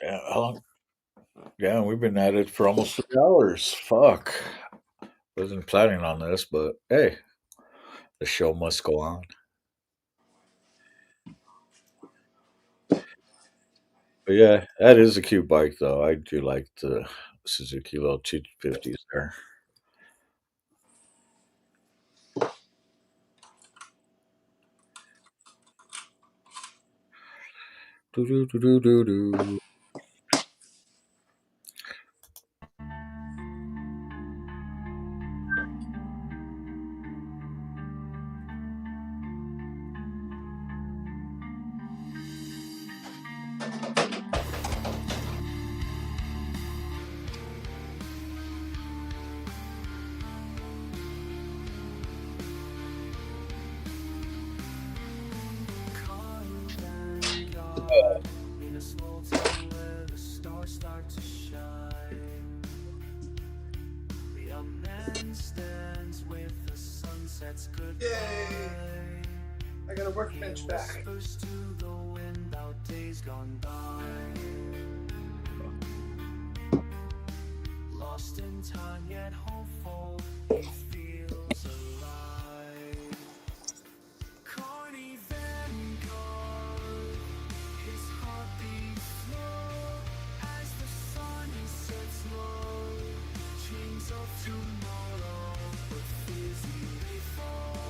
Speaker 2: Yeah, how long? Yeah, we've been at it for almost 3 hours. Fuck. Wasn't planning on this, but hey, the show must go on. But yeah, that is a cute bike, though. I do like the Suzuki little 250s there. Do do do do do do.
Speaker 1: In a small town where the stars start to shine, the young man stands with the sunset's goodbye.
Speaker 3: Yay! I got a workbench back.
Speaker 1: He whispers to the wind about days gone by. Lost in time yet hopeful, he feels alive. Carney Vanguard, his heart beats slow as the sun sets low. Chains of tomorrow, but fears he may fall.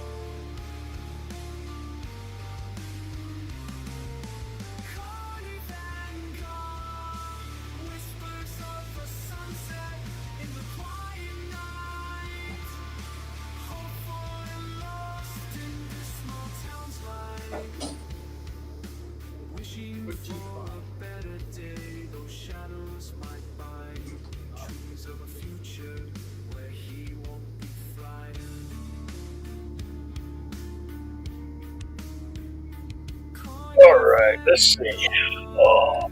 Speaker 1: Carney Vanguard, whispers of the sunset in the quiet night. Hopeful and lost in this small town's light. Wishing for a better day, those shadows might bite. Dreams of a future where he won't be frightened.
Speaker 2: All right, let's see. Oh,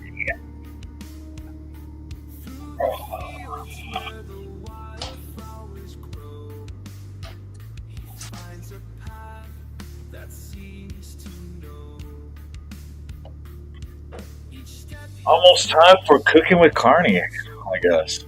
Speaker 2: yeah.
Speaker 1: Where the wildflowers grow, he finds a path that seems to know. Each step
Speaker 2: Almost time for cooking with Carney, I guess.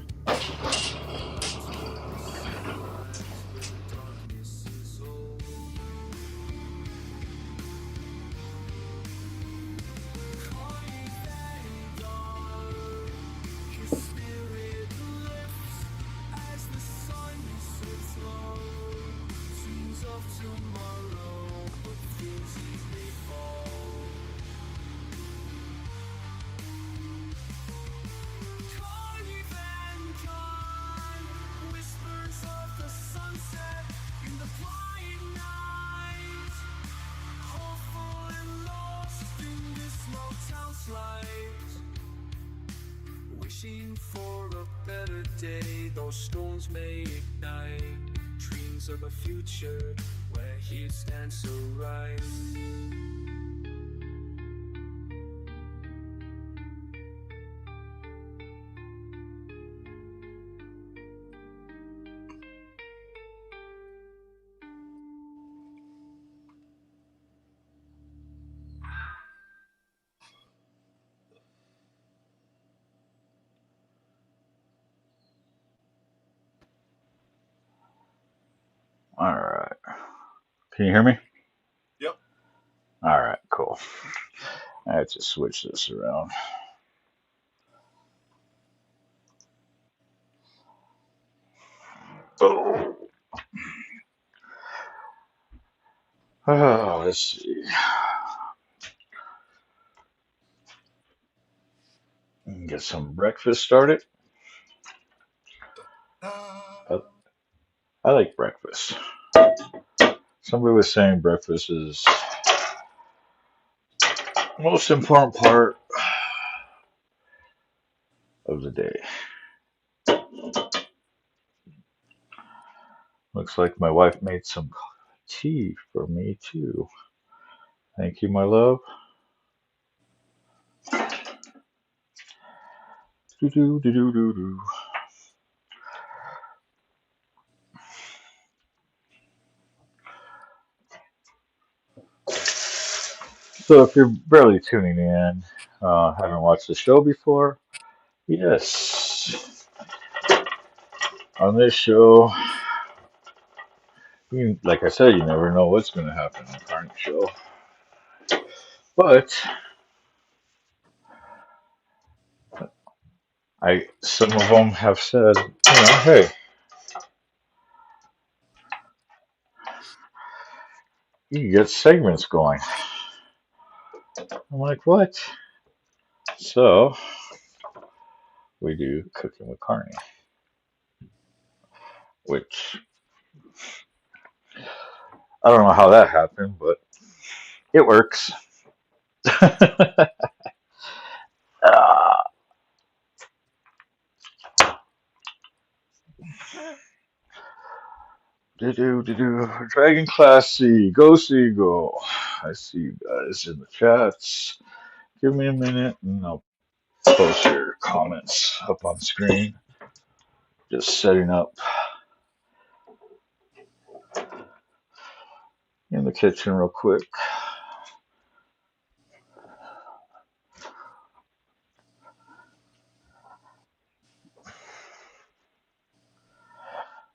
Speaker 1: Wishing for a better day, those storms may ignite. Dreams of a future where he stands so right.
Speaker 2: All right. Can you hear me?
Speaker 3: Yep.
Speaker 2: All right, cool. I have to switch this around. Oh, let's see. Get some breakfast started. I, I like breakfast. Somebody was saying breakfast is the most important part of the day. Looks like my wife made some tea for me too. Thank you, my love. Do do do do do do. So if you're barely tuning in, haven't watched the show before, yes. On this show, like I said, you never know what's going to happen on Carney's show. But some of them have said, hey, you can get segments going. I'm like, what? So we do Cooking with Carney, which I don't know how that happened, but it works. Ah, Dragon Class C, go Seagull. I see you guys in the chats. Give me a minute and I'll post your comments up on screen. Just setting up in the kitchen real quick.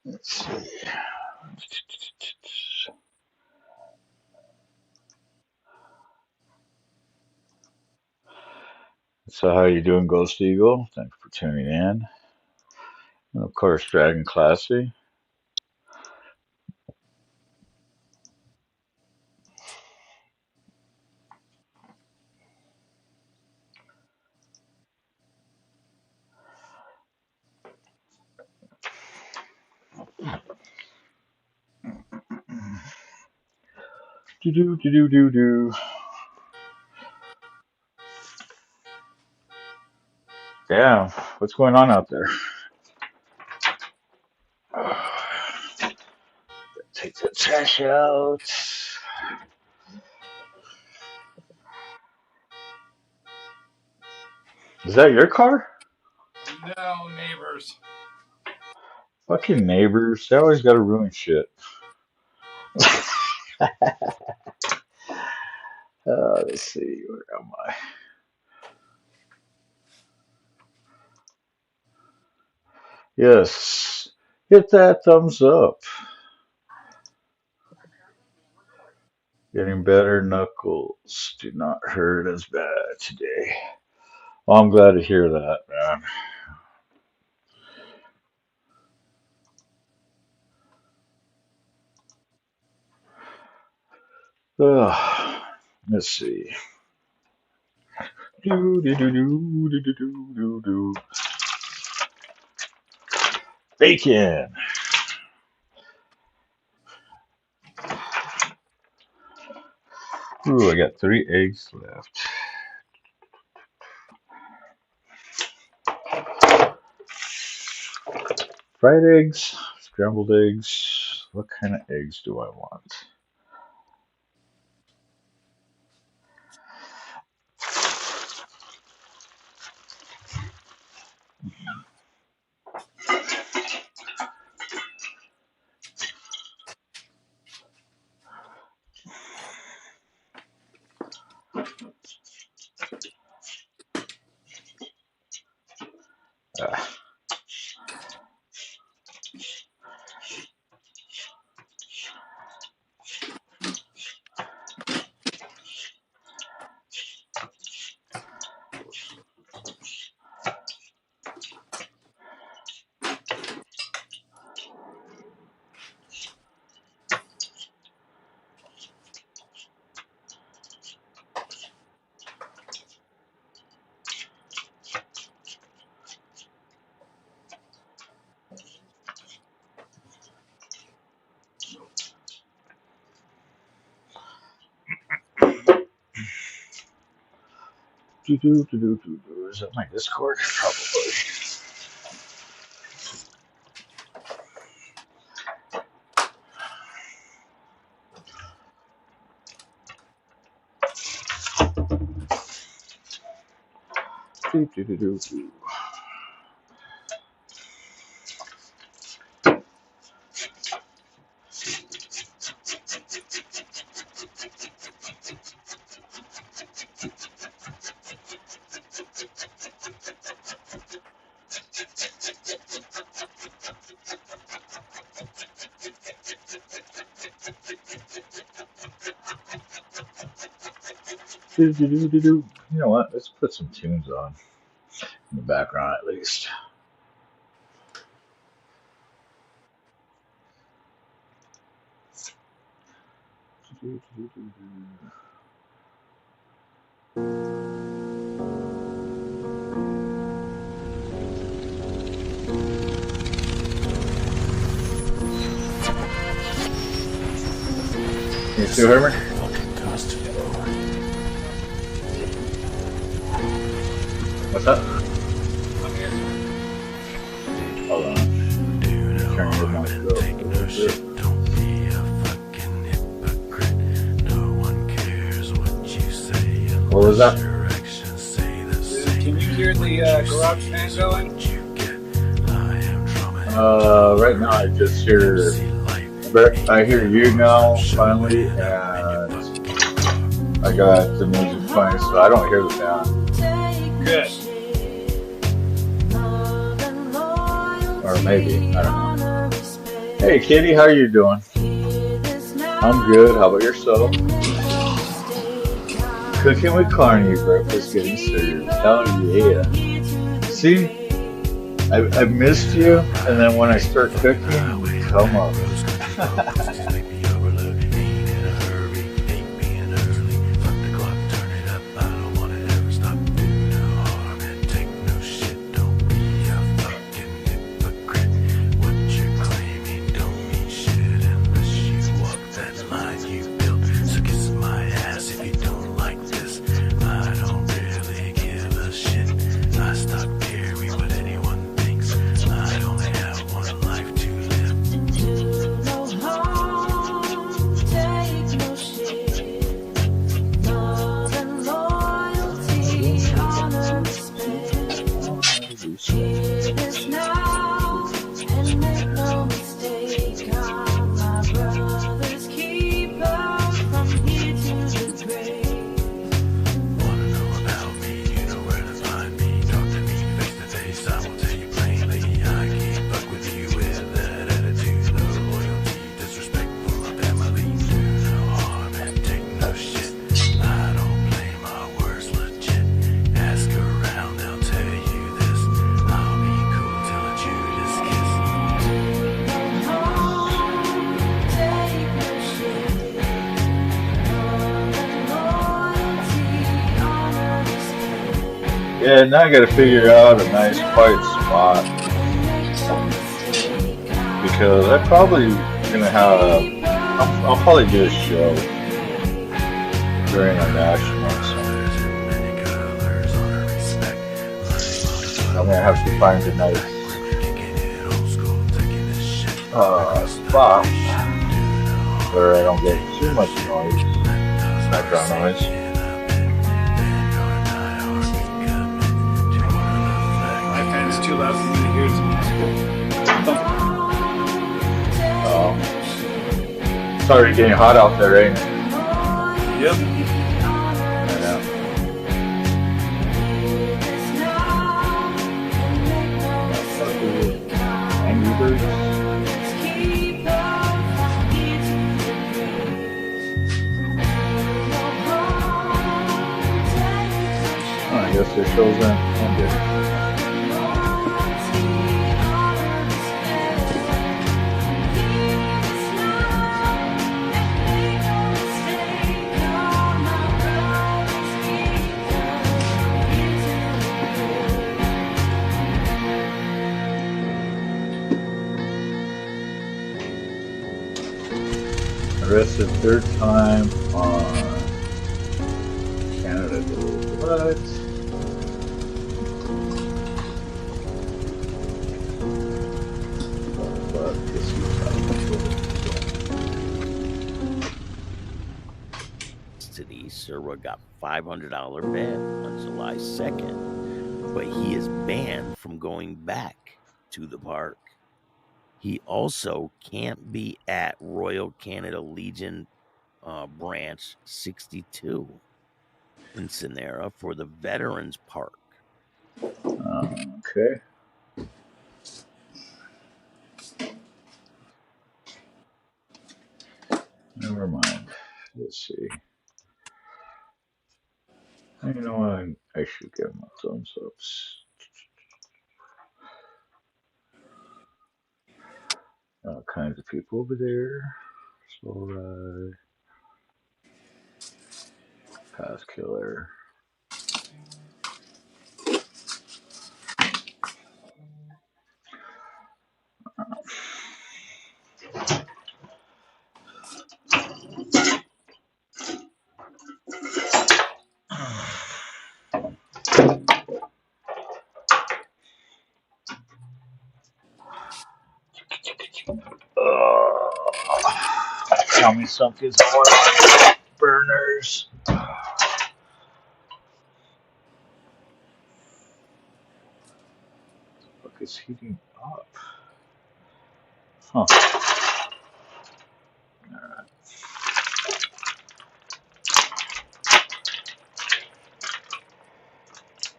Speaker 2: Let's see. So how you doing, Ghost Eagle? Thanks for tuning in. And of course, Dragon Classy. Do. Damn, what's going on out there? Take the trash out. Is that your car?
Speaker 19: No, neighbors.
Speaker 2: Fucking neighbors. They always gotta ruin shit. Let's see, where am I? Yes, hit that thumbs up. Getting better, Knuckles. Do not hurt as bad today. Well, I'm glad to hear that, man. Let's see. Do. Bacon. Ooh, I got 3 eggs left. Fried eggs, scrambled eggs. What kind of eggs do I want? Is that my Discord? Probably. Do. You know what? Let's put some tunes on in the background at least. Can you still hear me? What's up? Hold on. Turn your mic up a little bit. What was that?
Speaker 3: hear the garage fan going?
Speaker 2: Right now I just hear. I hear you now finally, and I got the music playing, so I don't hear the fan.
Speaker 3: Good.
Speaker 2: Or maybe I don't know. Hey, Kitty, how you doing? I'm good. How about yourself? Cooking with Carney, breakfast getting served. Hell yeah! See, I missed you, and then when I start cooking, you come up. Yeah, now I gotta figure out a nice quiet spot because I'm probably gonna have. I'll probably do a show during our national. So I'm gonna have to find a nice spot where I don't get too much noise, background noise.
Speaker 3: Too loud for me to hear
Speaker 2: Oh. It's already getting hot out there, ain't it?
Speaker 3: Yep.
Speaker 2: Yeah. Angry Birds. Oh, I guess their show's ended. Arrested third time on Canada. What?
Speaker 4: City, Sirwa got $500 bail on July 2nd, but he is banned from going back to the park. He also can't be at Royal Canada Legion Branch 62 in Sonera for the Veterans Park.
Speaker 2: Okay. Never mind. Let's see. You know what? I should give him a thumbs ups. All kinds of people over there. So, pass killer. Tell me something's going on. Burners. It's heating up. Huh.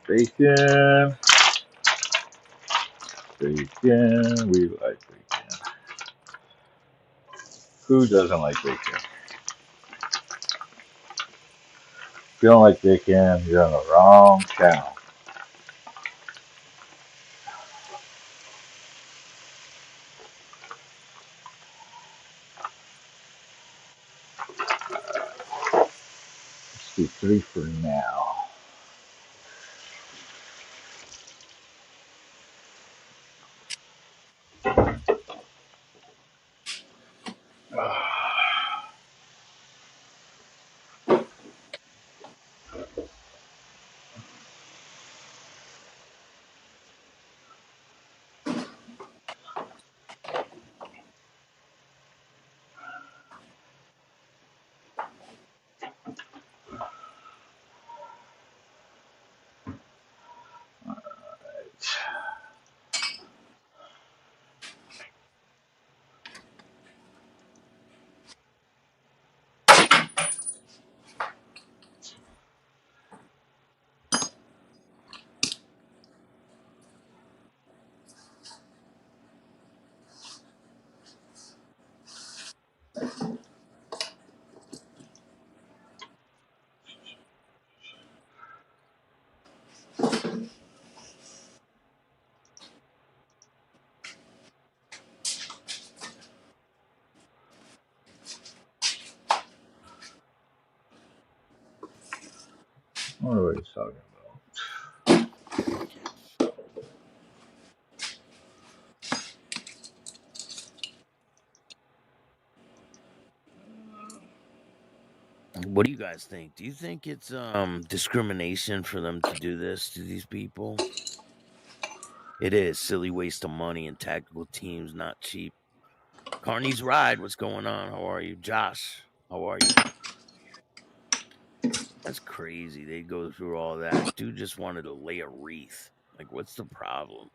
Speaker 2: Bacon. Bacon. We like bacon. Who doesn't like bacon? If you don't like bacon, you're on the wrong channel. Let's do 3 for now. I wonder what he's talking
Speaker 4: What do you guys think? Do you think it's discrimination for them to do this to these people? It is silly waste of money and tactical teams not cheap. Carney's Ride, what's going on? How are you? Josh, how are you? That's crazy. They go through all that. Dude just wanted to lay a wreath. Like, what's the problem?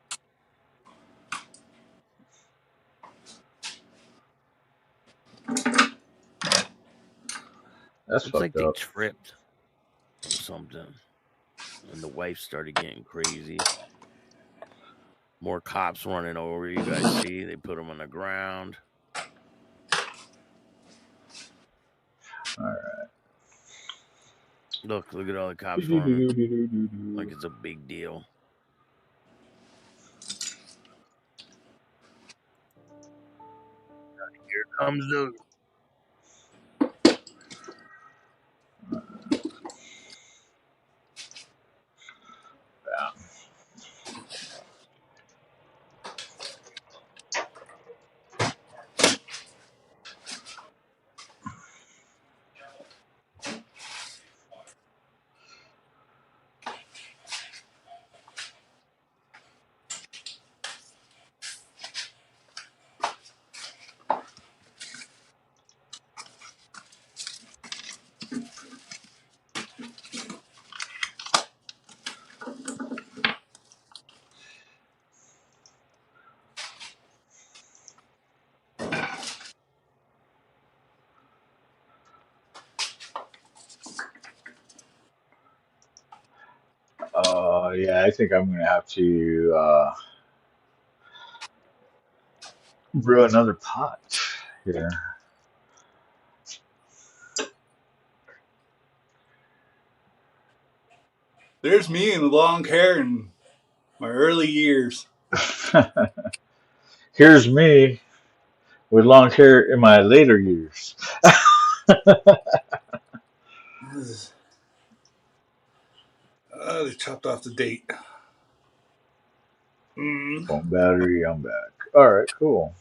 Speaker 2: That's
Speaker 4: Looks like
Speaker 2: fucked
Speaker 4: they
Speaker 2: up.
Speaker 4: tripped or something. And the wife started getting crazy. More cops running over. You guys see? They put them on the ground.
Speaker 2: All right.
Speaker 4: Look at all the cops running. Like it's a big deal. Here comes the.
Speaker 2: Yeah, I think I'm gonna have to brew another pot here.
Speaker 3: There's me in long hair in my early years.
Speaker 2: Here's me with long hair in my later years.
Speaker 3: They chopped off the date.
Speaker 2: Phone battery, I'm back. All right, cool.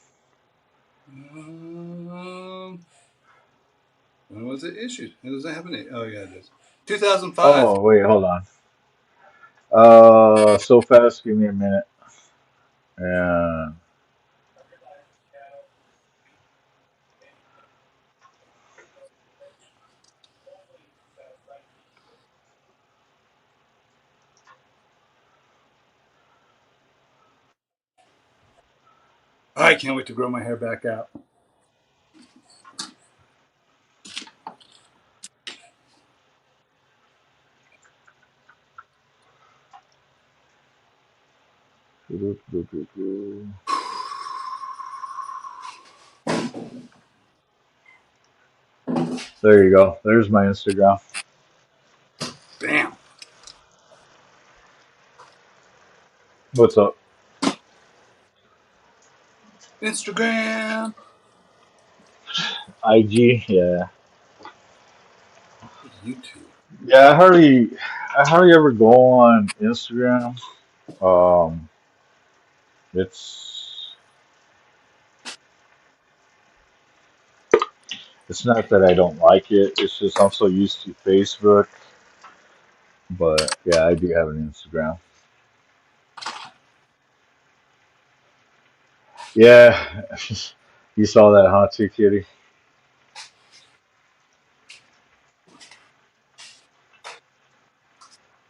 Speaker 3: When was it issued? When does that happen? Oh, yeah, it is. 2005.
Speaker 2: Oh, wait, hold on. So fast, give me a minute. Yeah.
Speaker 3: I can't wait to grow my hair back out.
Speaker 2: There you go. There's my Instagram.
Speaker 3: Damn.
Speaker 2: What's up?
Speaker 3: Instagram.
Speaker 2: IG, yeah.
Speaker 3: YouTube.
Speaker 2: Yeah, I hardly ever go on Instagram. Um, it's it's not that I don't like it. It's just I'm so used to Facebook. But yeah, I do have an Instagram. Yeah, you saw that, huh, too, Kitty?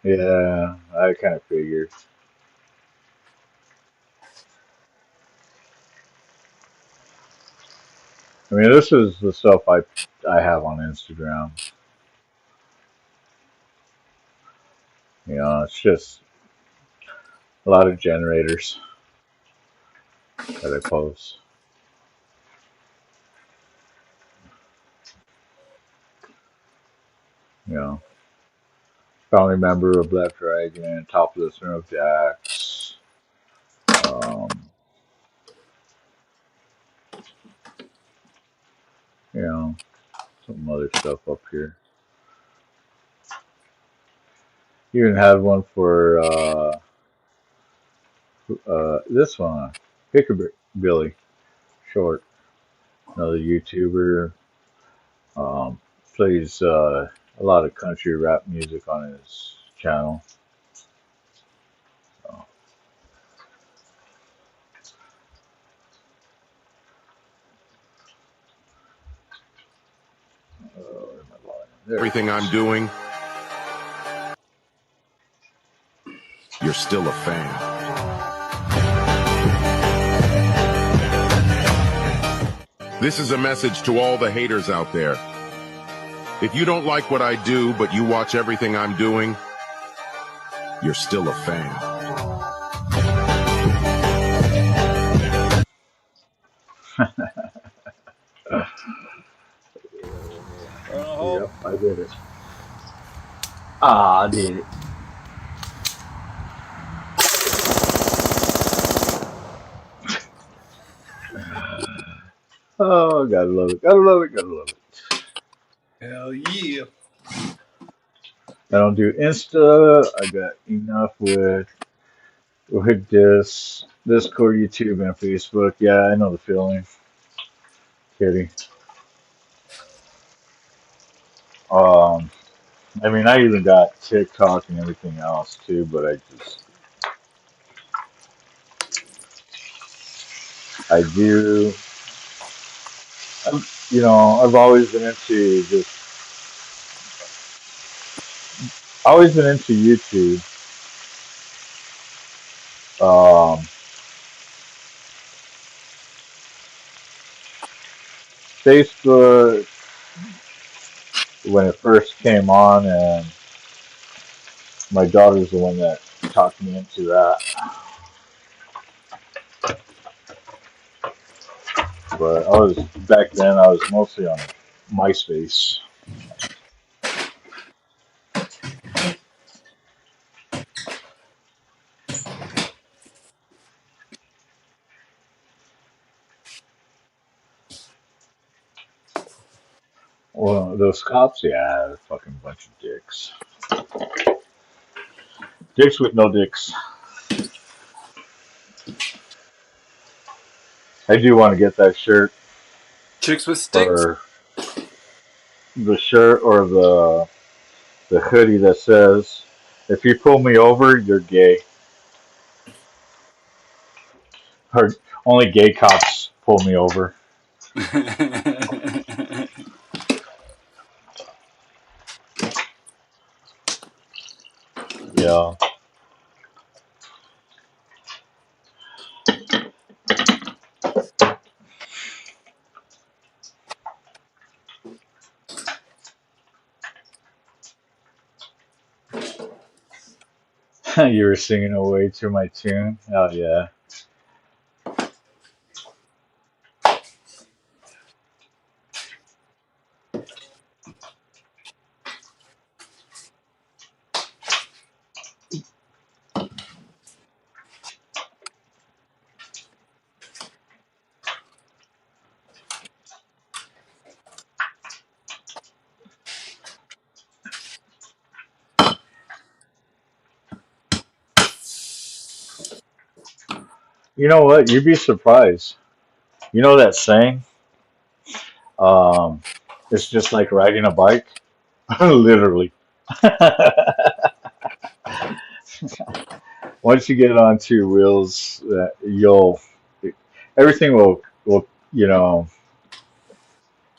Speaker 2: Yeah, I kind of figured. I mean, this is the stuff I have on Instagram. You know, it's just a lot of generators that I post. You know, founding member of Black Dragon, top listener of Jax. Um, you know, some other stuff up here. Even had one for this one, Billy Short, another YouTuber. Plays a lot of country rap music on his channel. So,
Speaker 5: Everything I'm doing, you're still a fan. This is a message to all the haters out there. If you don't like what I do, but you watch everything I'm doing, you're still a fan.
Speaker 2: yep, I did it. Ah, I did it. Oh, gotta love it. Gotta love it. Gotta love it.
Speaker 3: Hell yeah.
Speaker 2: I don't do Insta. I got enough with this Discord, YouTube, and Facebook. Yeah, I know the feeling. Kidding. Um, I mean, I even got TikTok and everything else too, but I do. You know, I've always been into always been into YouTube. Um, Facebook when it first came on, and my daughter's the one that talked me into that. But I was back then. I was mostly on MySpace. Well, those cops, yeah, they're fucking bunch of dicks. Dicks with no dicks. I do want to get that shirt,
Speaker 3: Chicks with sticks.
Speaker 2: or the shirt, or the hoodie that says, "If you pull me over, you're gay." Or only gay cops pull me over. Yeah. You were singing away to my tune. Oh yeah. You know what? You'd be surprised. You know that saying? Um, it's just like riding a bike. Literally. Once you get on two wheels, you'll everything will you know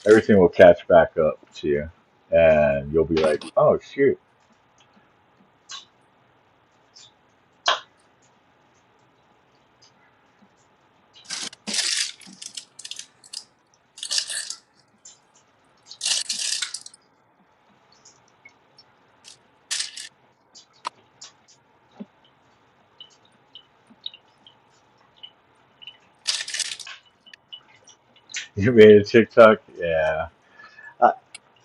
Speaker 2: everything will catch back up to you, and you'll be like, oh shoot. You made a TikTok, yeah. Uh,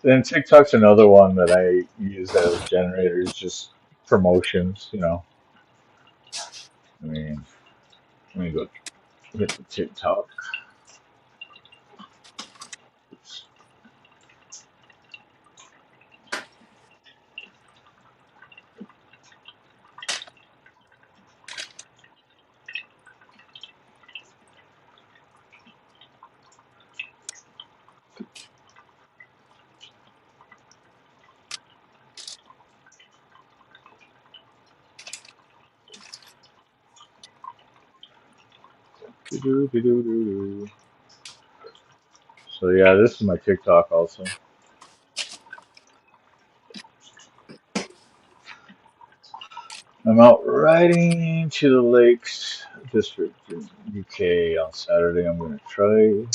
Speaker 2: and TikTok's another one that I use as generators, just promotions. I mean, let me go hit the TikTok. Doo-doo-doo-doo-doo. So yeah, this is my TikTok also. I'm out riding to the Lakes District in UK on Saturday. I'm going to try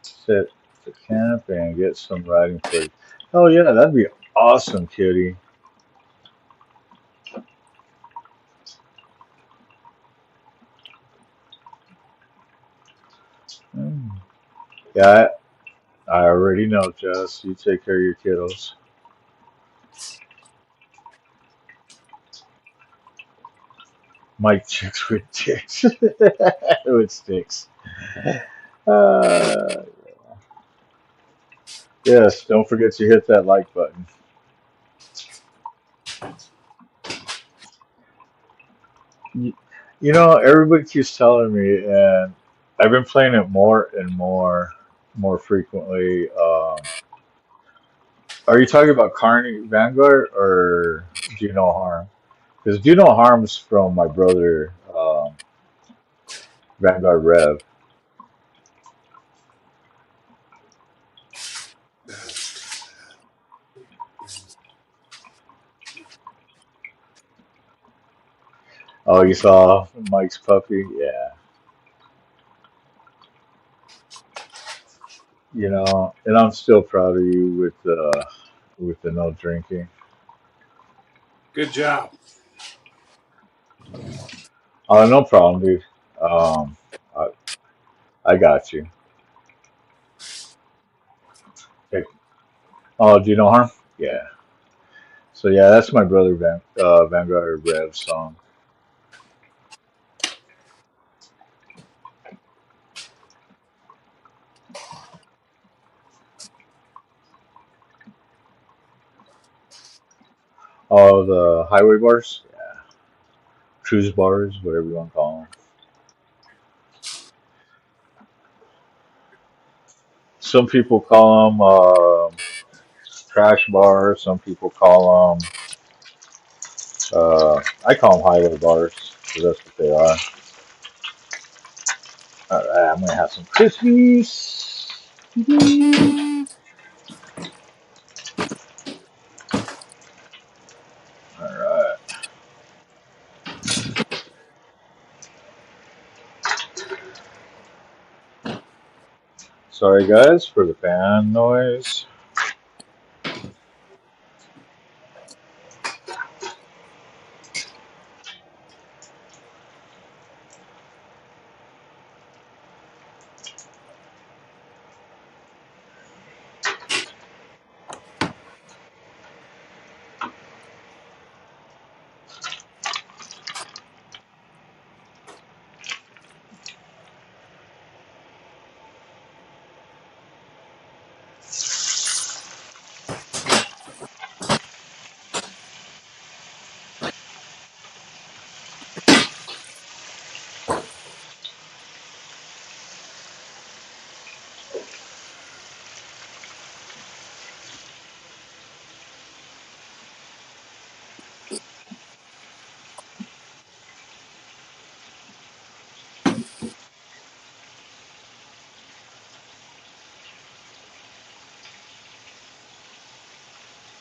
Speaker 2: set the camp and get some riding footage. Oh yeah, that'd be awesome, Kitty. Hmm. Yeah, I already know, Jess. You take care of your kiddos. Mike chicks with dicks. With sticks. Uh, yes, don't forget to hit that like button. You, everybody keeps telling me, and I've been playing it more and more frequently. Are you talking about Carney Vanguard or Do No Harm? Because Do No Harm's from my brother, Vanguard Rev. Oh, you saw Mike's puppy? Yeah. And I'm still proud of you with the no drinking.
Speaker 19: Good job.
Speaker 2: Oh, no problem, dude. Um, I, I got you. Hey, oh, Do No Harm? Yeah. So yeah, that's my brother Vanguard Rev song. Oh, the highway bars, cruise bars, whatever you want to call them. Some people call them crash bars. Some people call them. I call them highway bars because that's what they are. All right, I'm gonna have some Krispies. All right. Sorry guys for the fan noise.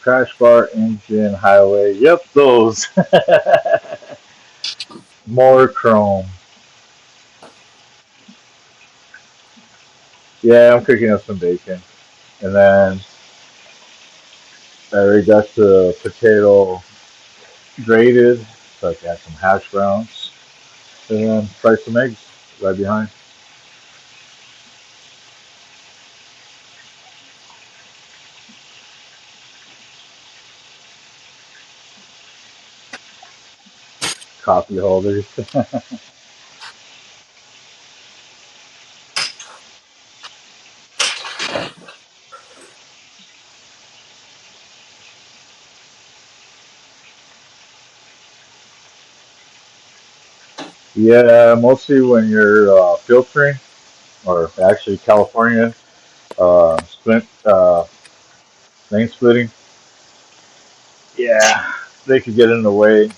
Speaker 2: Crash bar, engine, highway. Yep, those. More chrome. Yeah, I'm cooking up some bacon. And then I already got the potato grated, so I can add some hash browns. And then fry some eggs right behind. Coffee holders. Yeah, mostly when you're filtering, or actually California, lane splitting. Yeah, they could get in the way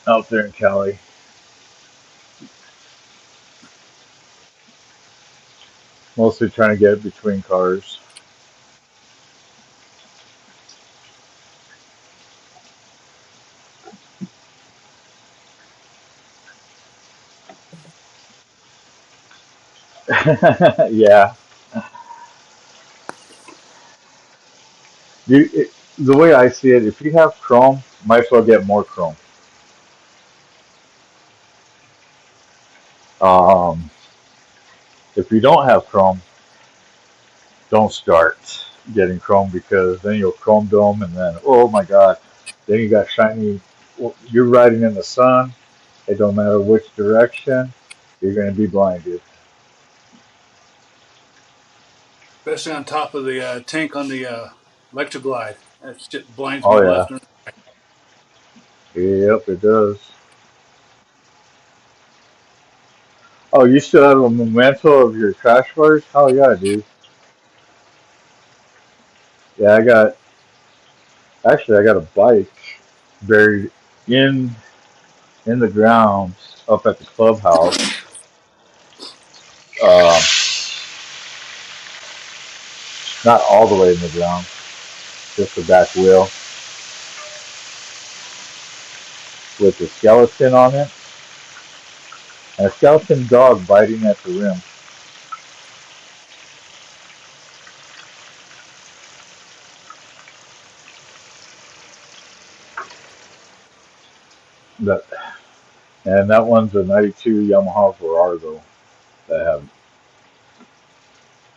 Speaker 2: out there in Cali. Mostly trying to get between cars. Yeah, the way I see it, if you have chrome, might as well get more chrome. Um, if you don't have chrome, don't start getting chrome because then you'll chrome dome and then oh my god, then you got shiny. Well, you're riding in the sun. It don't matter which direction, you're going to be blinded.
Speaker 3: Especially on top of the tank on the Electroglide. That shit blinds me
Speaker 2: Oh yeah,
Speaker 3: left and
Speaker 2: yep, it does. Oh, you still have a memento of your crash bars? Oh yeah, dude. Yeah, I got a bike buried in in the ground up at the clubhouse. Um, not all the way in the ground, just the back wheel with the skeleton on it, and a skeleton dog biting at the rim. That and that one's a '92 Yamaha Verargo that I have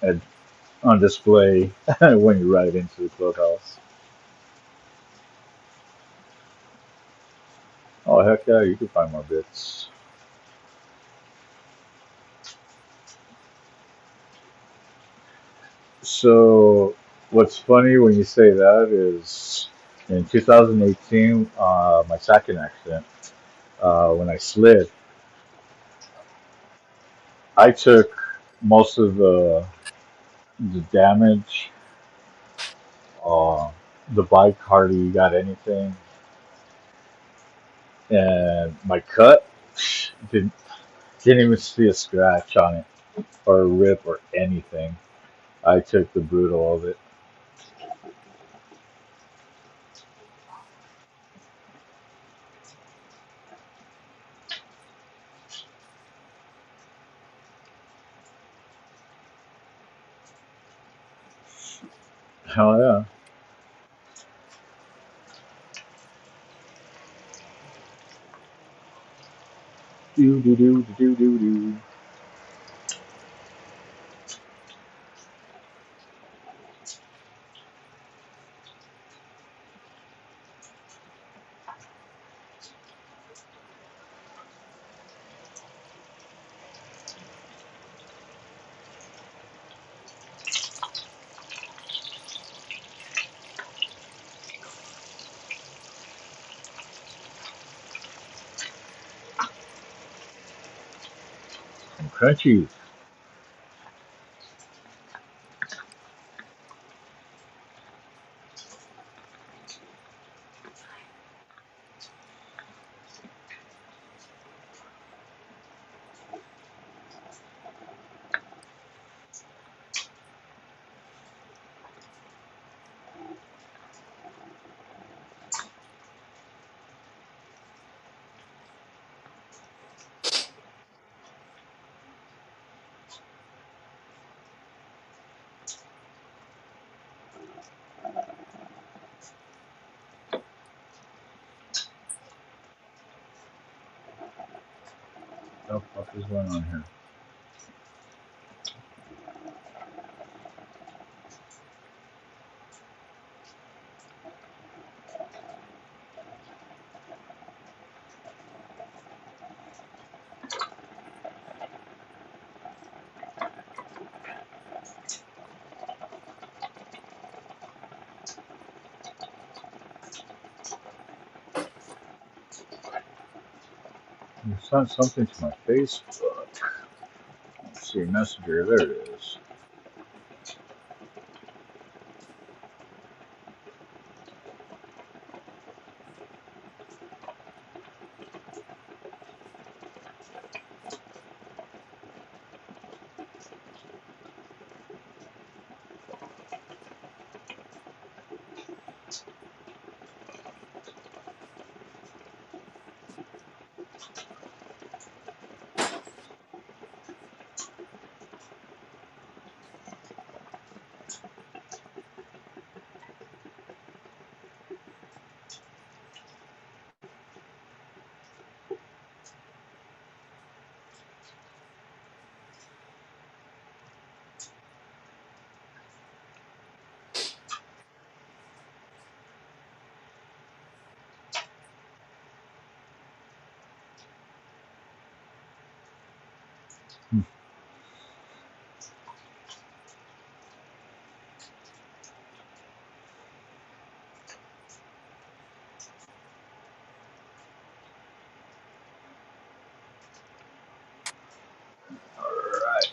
Speaker 2: had on display when you ride into the clubhouse. Oh heck yeah, you can find more bits. So what's funny when you say that is in 2018, my second accident, when I slid, I took most of the damage. Uh, the bike hardly got anything, and my cut didn't didn't even see a scratch on it or a rip or anything. I took the brutal of it. Hell yeah. Do do do do do do. And crunchy. What the fuck is going on here? You sent something to my Facebook. Let's see, Messenger. There it is. Alright.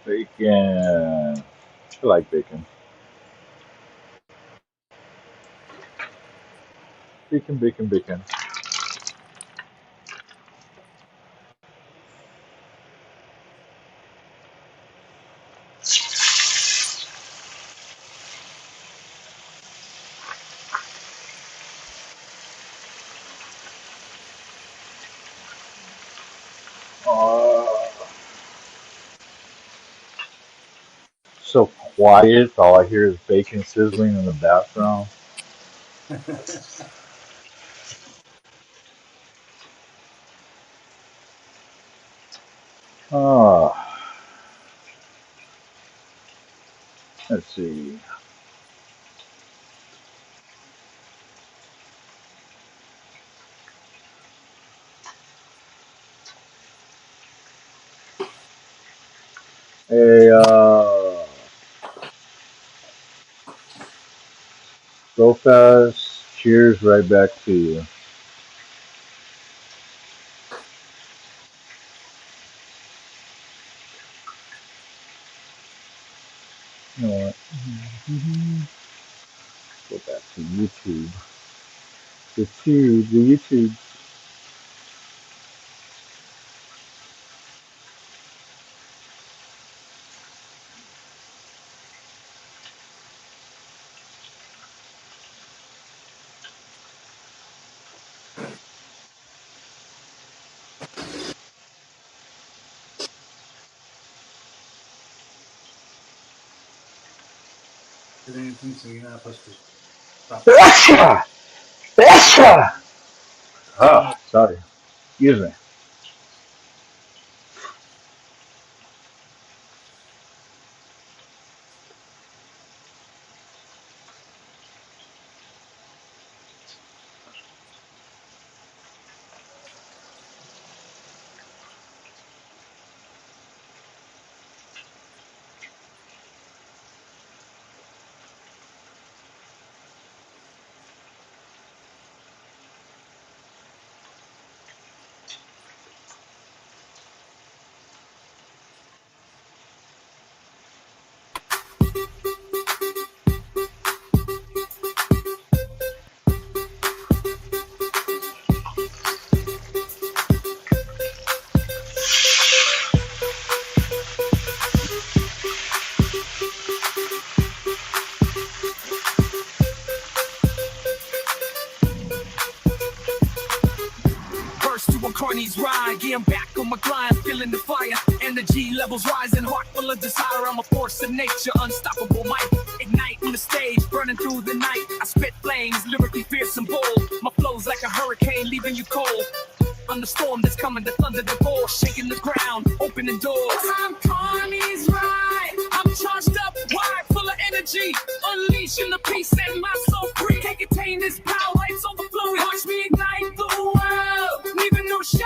Speaker 2: Bacon. I like bacon. Bacon, bacon, bacon. So quiet. All I hear is bacon sizzling in the background. Oh, let's see. Hey, go fast. Cheers right back to you. You know what? Go back to YouTube. The YouTube.
Speaker 3: Anything, so you're not supposed to stop the show.
Speaker 2: Extra! Extra! Oh, sorry. Excuse me.
Speaker 1: First two on Carney's ride, yeah, I'm back on my grind, feeling the fire, energy levels rising, heart full of desire. I'm a force of nature, unstoppable might, igniting the stage, burning through the night. I spit flames, lyrically fierce and bold. My flow's like a hurricane, leaving you cold. I'm the storm that's coming, the thunder, the roar, shaking the ground, opening doors. I'm Carney's ride, I'm charged up, wide, full of energy, unleashing the peace, setting my soul free. Can't contain this power, it's overflowing. Watch me ignite the world, leaving no shadow.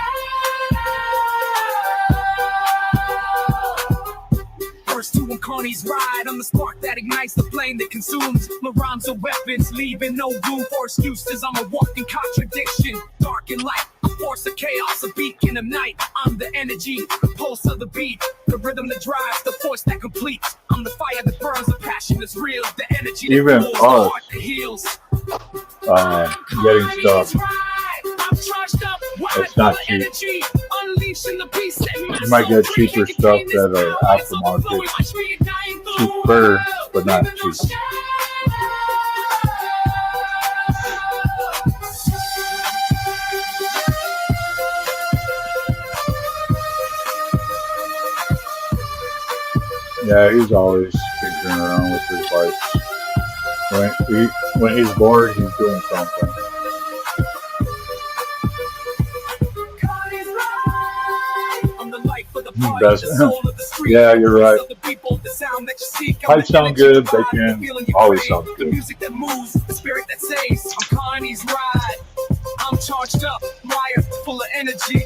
Speaker 1: First two on Carney's ride, I'm the spark that ignites the flame that consumes. My rhymes are weapons, leaving no room for excuses. I'm a walking contradiction, dark and light, a force of chaos, a beacon of night. I'm the energy, the pulse of the beat, the rhythm that drives, the force that completes. I'm the fire that burns, the passion that's real, the energy that
Speaker 2: Even
Speaker 1: fuels, the
Speaker 2: us
Speaker 1: heart that heals.
Speaker 2: getting stuff.
Speaker 1: I'm charged up,
Speaker 2: It's not cheap.
Speaker 1: energy, unleashing the beast, setting my
Speaker 2: You might get
Speaker 1: soul free.
Speaker 2: cheaper stuff that are aftermarket, cheaper, but not cheap. Yeah, he's always tinkering around with his bikes. When he's bored, he's doing something. Best. Yeah, you're right. Pipes sound good. They can always sound good.
Speaker 1: The music that moves, the spirit that saves. I'm Carney's ride. I'm charged up, wired, full of energy.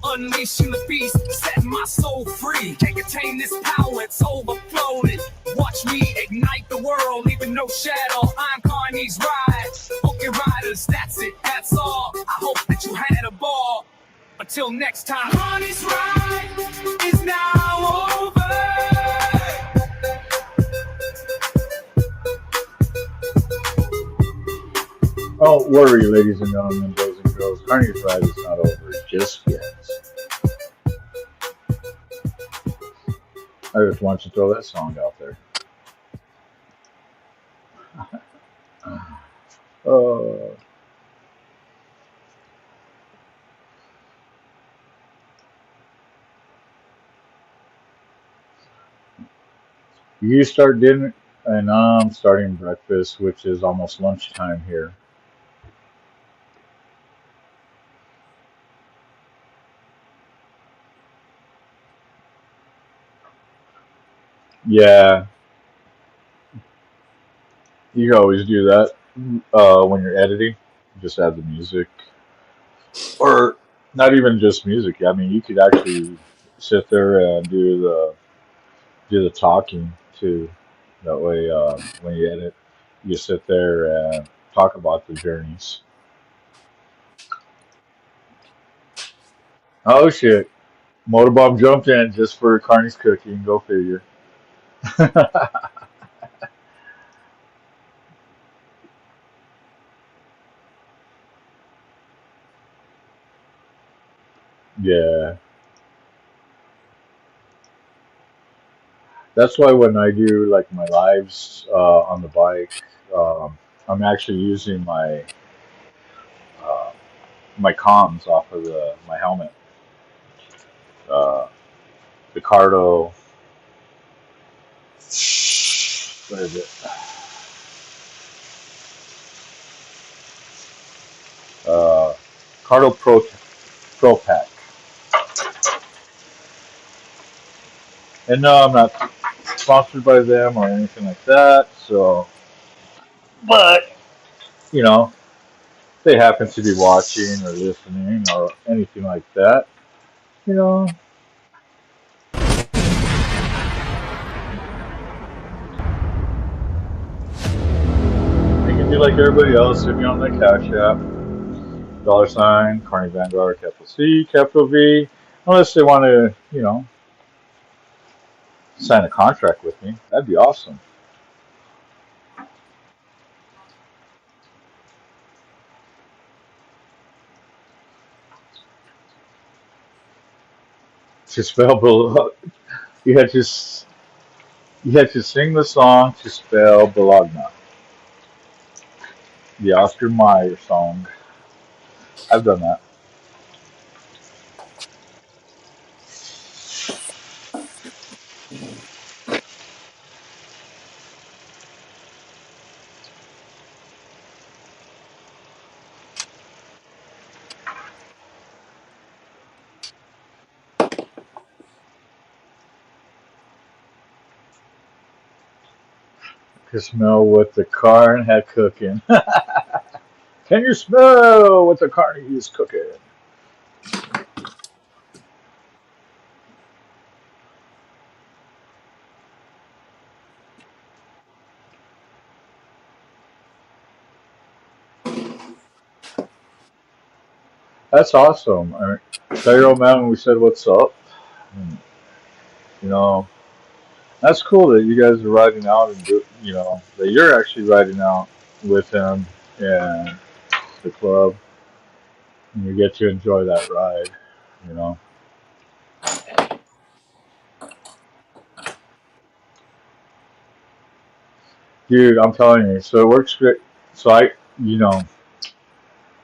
Speaker 1: Unleashing the beast, setting my soul free. Can't contain this power, it's overflowing. Watch me ignite the world, leaving no shadow. I'm Carney's ride. Booking riders, that's it, that's all. I hope that you had a ball. Until next time, Carney's ride is now over.
Speaker 2: Don't worry, ladies and gentlemen, boys and girls. Carney's ride is not over just yet. I just want you to throw that song out there. You start dinner, and I'm starting breakfast, which is almost lunchtime here. Yeah, you can always do that when you're editing. Just add the music, or not even just music. I mean, you could actually sit there and do the talking too. That way, when you edit, you sit there and talk about the journeys. Oh shit! Motorbomb jumped in just for Carney's cooking. Go figure. Yeah, that's why when I do like my lives on the bike, I'm actually using uh, my comms off of my helmet. Uh, Picardo, what is it? Uh, Cardo Pro Pack. And no, I'm not sponsored by them or anything like that. So, but you know, if they happen to be watching or listening or anything like that, you know, they can do like everybody else. Hit me on the Cash App, $ Carney Vanguard, capital C, capital V, unless they want to, sign a contract with me. That'd be awesome. To spell below, you had to sing the song to spell Bologna, the Oscar Mayer song. I've done that. You smell what the Karn had cooking. Can you smell what the CARNY'S cooking? That's awesome. Tell your old man when we said what's up. And, you know, that's cool that you guys are riding out and that you're actually riding out with him and the club, and you get to enjoy that ride. You know, dude, I'm telling you. So it works great. So you know,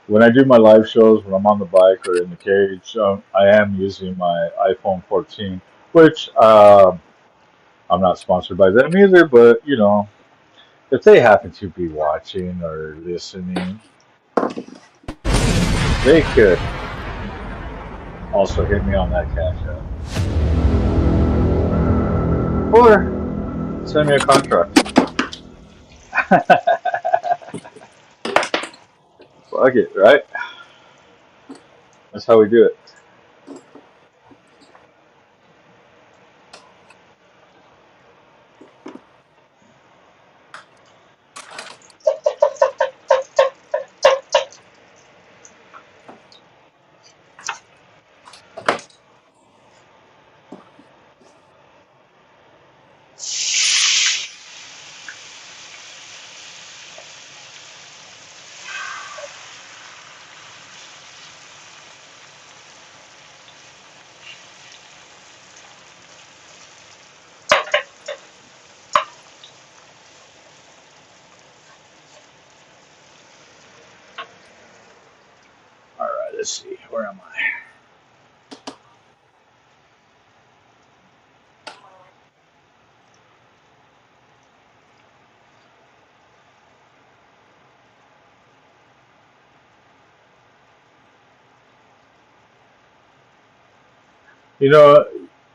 Speaker 2: when I do my live shows, when I'm on the bike or in the cage, I am using my iPhone 14, which I'm not sponsored by them either. But if they happen to be watching or listening, they could also hit me on that cash app or send me a contract. Fuck it, right? That's how we do it. All right, let's see. Where am I?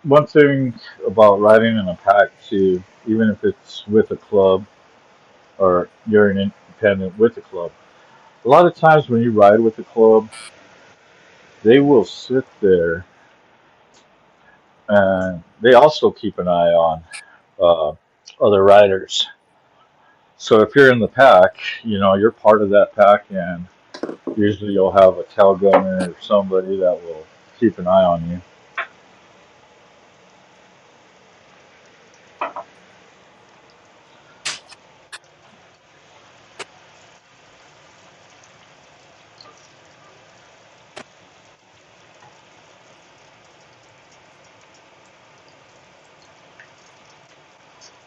Speaker 2: One thing about riding in a pack too, even if it's with a club or you're an independent with a club, a lot of times when you ride with a club, they will sit there and they also keep an eye on uh, other riders. So if you're in the pack, you're part of that pack, and usually you'll have a tail gunner or somebody that will keep an eye on you.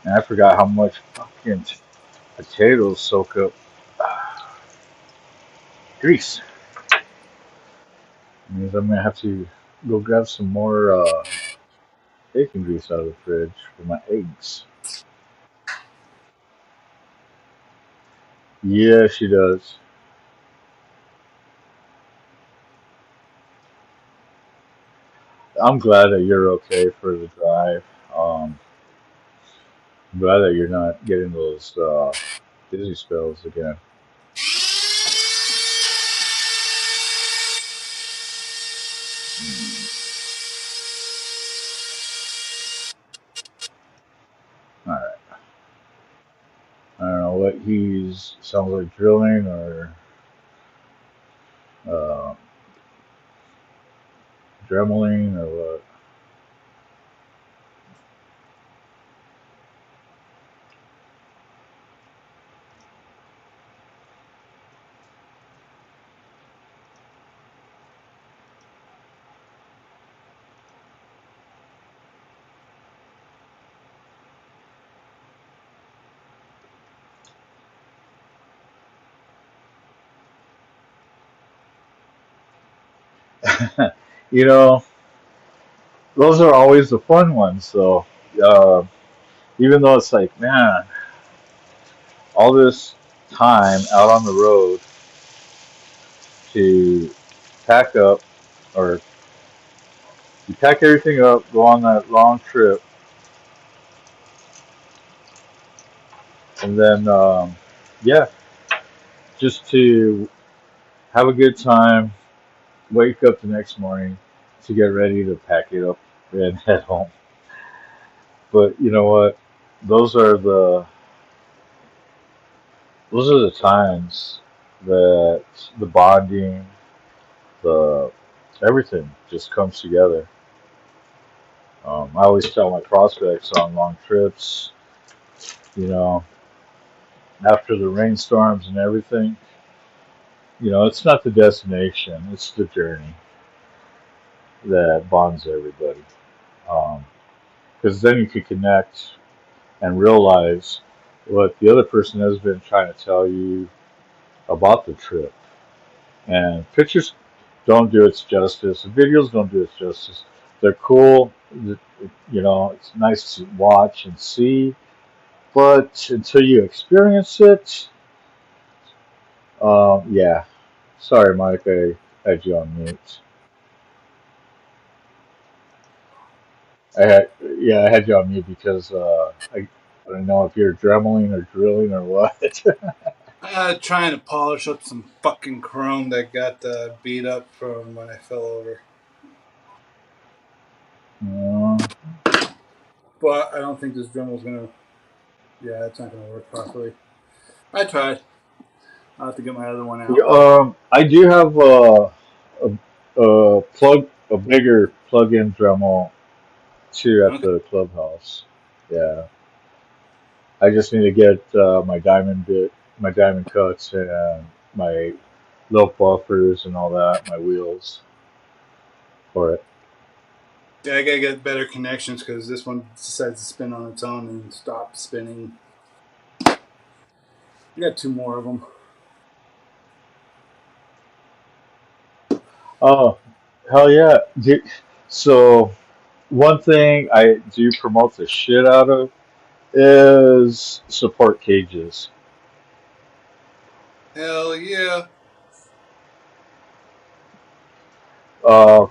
Speaker 2: And I forgot how much fucking potatoes soak up grease. Means I'm gonna have to go grab some more bacon grease out of the fridge for my eggs. Yeah, she does. I'm glad that you're okay for the drive. Um, I'm glad that you're not getting those dizzy spells again. All right. I don't know what he's sounds like drilling or uh, dremeling or what. you know, those are always the fun ones. So uh, even though it's like, man, all this time out on the road to pack up, or you pack everything up, go on that long trip, And then, yeah, just to have a good time, wake up the next morning to get ready to pack it up and head home. But you know what? Those are the those are the times that the bonding, the everything just comes together. I always tell my prospects on long trips, you know, after the rainstorms and everything, it's not the destination, it's the journey that bonds everybody. Because then you can connect and realize what the other person has been trying to tell you about the trip. And pictures don't do its justice. The videos don't do its justice. They're cool. It's nice to watch and see. But until you experience it, yeah. Sorry, Mike, I had you on mute. I had you on mute because I don't know if you're dremeling or drilling or what.
Speaker 3: Trying to polish up some fucking chrome that got beat up from when I fell over. But I don't think this Dremel's gonna. Yeah, it's not gonna work properly. I tried. I'll have to get my other one out.
Speaker 2: I do have a bigger plug-in Dremel too at the clubhouse. Yeah, I just need to get my diamond cuts, and my little buffers and all that, my wheels for it.
Speaker 3: Yeah, I gotta get better connections because this one decides to spin on its own and stop spinning. I got two more of them.
Speaker 2: Oh, hell yeah! So one thing I do promote the shit out of is support cages.
Speaker 3: Hell yeah!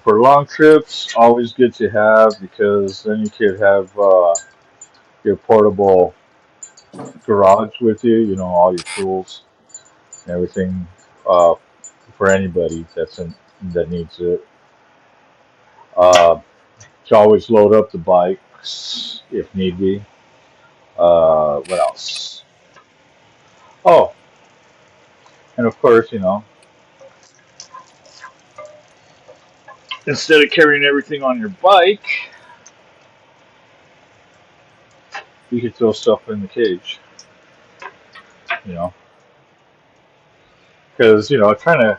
Speaker 2: For long trips, always good to have because then you could have your portable garage with you. All your tools and everything uh, for anybody that needs it. Uh, to always load up the bikes if need be. What else? Oh, and of course, instead of carrying everything on your bike, you could throw stuff in the cage. You know, because trying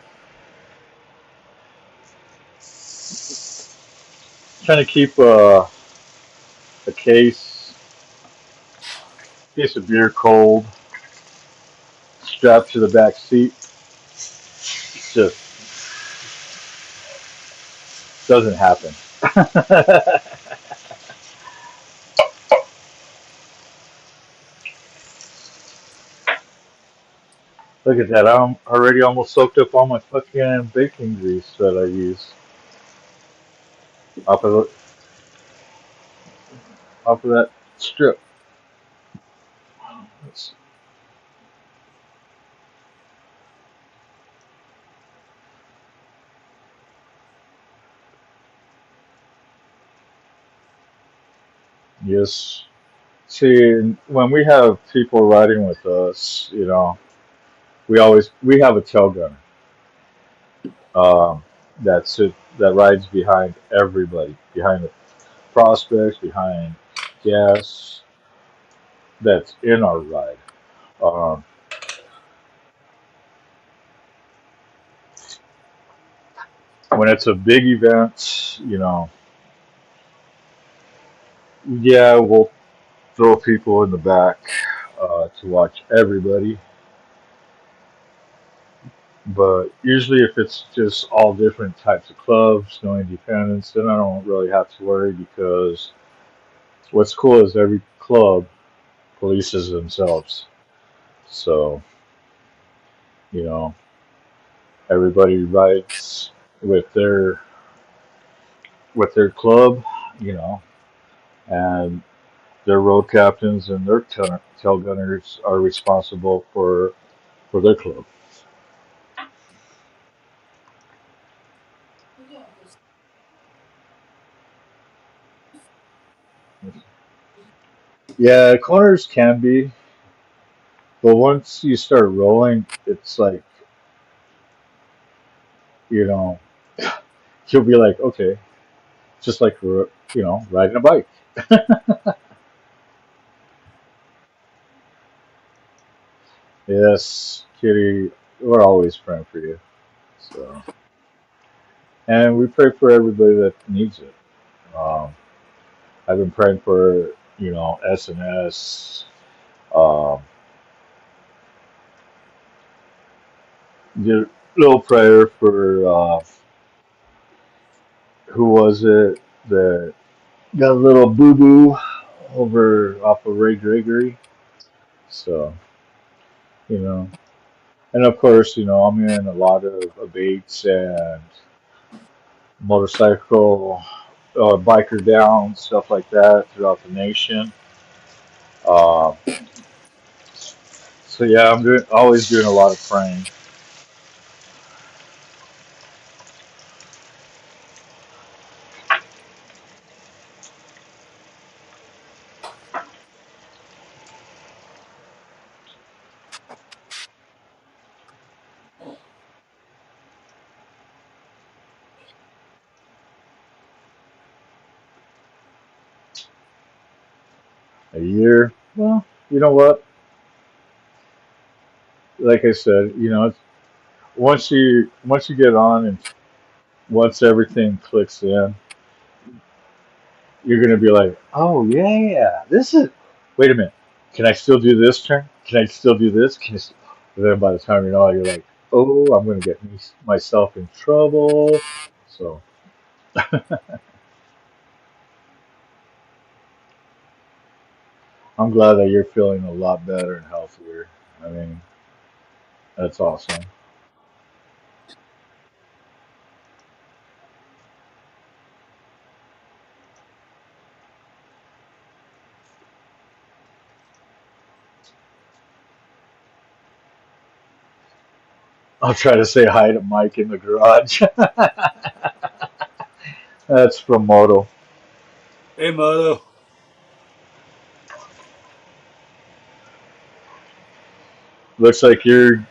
Speaker 2: to keep a case of beer cold strapped to the back seat just doesn't happen. Look at that! I'm already almost soaked up all my fucking baking grease that I use off of that strip. Yes. See, when we have people riding with us, we have a tail gunner um, that rides behind everybody, behind the prospects, behind guests that's in our ride. Um, when it's a big event, yeah, we'll throw people in the back to watch everybody. But usually, if it's just all different types of clubs, no independents, then I don't really have to worry because what's cool is every club polices themselves. So, you know, everybody rides with their club, you know, and their road captains and their tail gunners are responsible for their club. Yeah, corners can be, but once you start rolling, it's like, you know, you'll be like, okay, just like riding a bike. Yes, Kitty, we're always praying for you. So, and we pray for everybody that needs it. Um, I've been praying for SNS. Um, did a little prayer for who was it that got a little boo boo over off of Ray Gregory. So, you know, and of course, I'm in a lot of abates and motorcycle, biker down, stuff like that throughout the nation. Uh, so yeah, I'm always doing a lot of praying. A year, well, you know what? Like I said, once you get on and once everything clicks in, you're gonna be like, oh yeah, this is. Wait a minute, can I still do this turn? Can I still do this? And then by the time you know it, you're like, oh, I'm gonna get myself in trouble. So I'm glad that you're feeling a lot better and healthier. I mean, that's awesome. I'll try to say hi to Mike in the garage. That's from Moto.
Speaker 3: Hey, Moto.
Speaker 2: Looks like you're a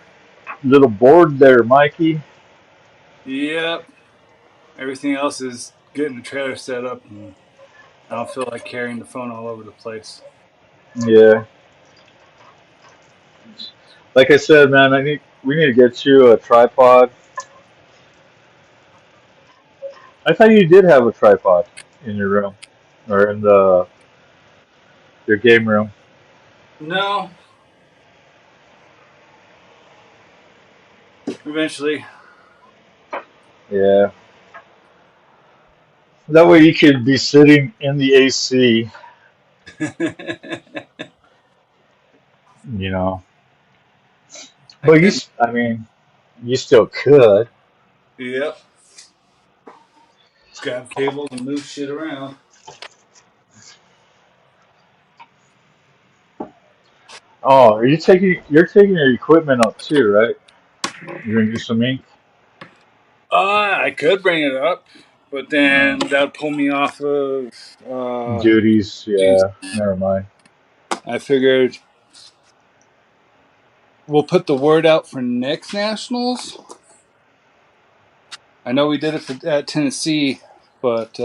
Speaker 2: little bored there, Mikey.
Speaker 3: Yep. Everything else is getting the trailer set up, and I don't feel like carrying the phone all over the place.
Speaker 2: Yeah. Like I said, man, we need to get you a tripod. I thought you did have a tripod in your room or in your game room.
Speaker 3: No, eventually.
Speaker 2: Yeah. That way you could be sitting in the AC, you know.
Speaker 3: I
Speaker 2: But
Speaker 3: could.
Speaker 2: I mean, you still could.
Speaker 3: Yep. Just grab cables and move shit around.
Speaker 2: Oh, you're taking your equipment up too, right? You're gonna do some ink
Speaker 3: I could bring it up, but then that would pull me off of
Speaker 2: duties.
Speaker 3: duties.
Speaker 2: Yeah, never mind.
Speaker 3: I figured we'll put the word out for next nationals. I know we did it at Tennessee, but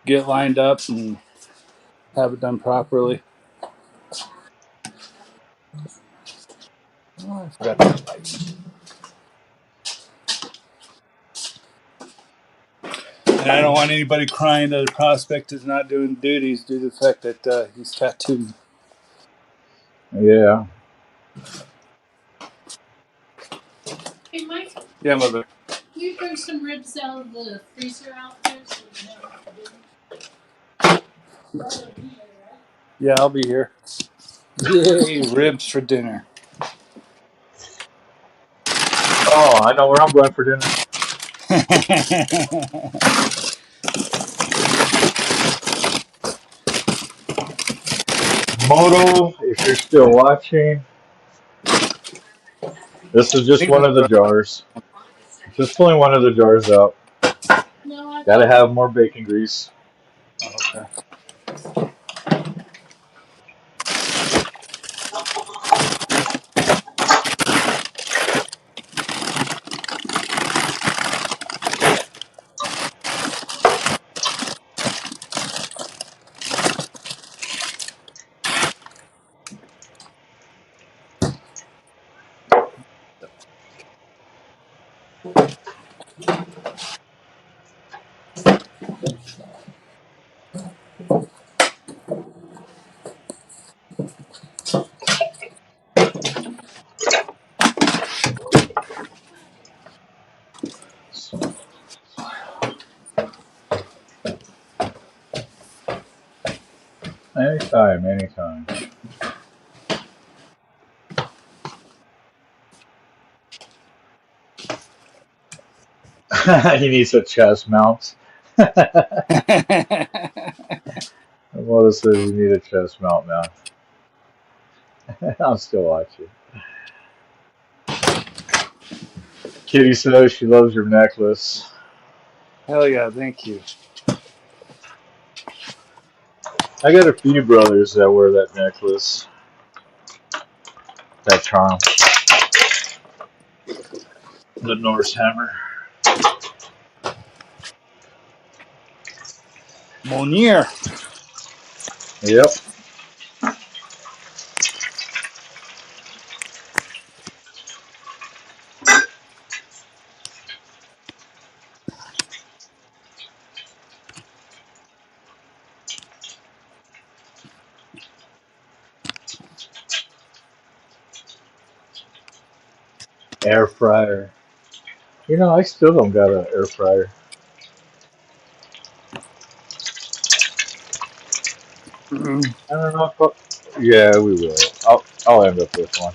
Speaker 3: get lined up and have it done properly. Oh, I forgot that light. And I don't want anybody crying that a prospect is not doing duties due to the fact that he's tattooed.
Speaker 2: Yeah.
Speaker 7: Hey, Mike,
Speaker 3: Yeah, mother.
Speaker 7: can you bring some ribs out of the freezer out there so we can have them for dinner? Brother, be there, right?
Speaker 3: Yeah, I'll be here. Yay, ribs for dinner.
Speaker 2: Oh, I know where I'm going for dinner. Moto, if you're still watching, this is just one of the jars. Just pulling one of the jars out. Gotta have more bacon grease.
Speaker 3: Okay.
Speaker 2: Anytime, anytime. He needs a chest mount. Moto says you need a chest mount now. I'm still watching. Kitty says she loves your necklace.
Speaker 3: Hell yeah, thank you.
Speaker 2: I got a few brothers that wear that necklace. That charm. The Norse hammer.
Speaker 3: Monier.
Speaker 2: Yep. Air fryer. You know, I still don't got an air fryer. I don't know if yeah, we will. I'll end up with one.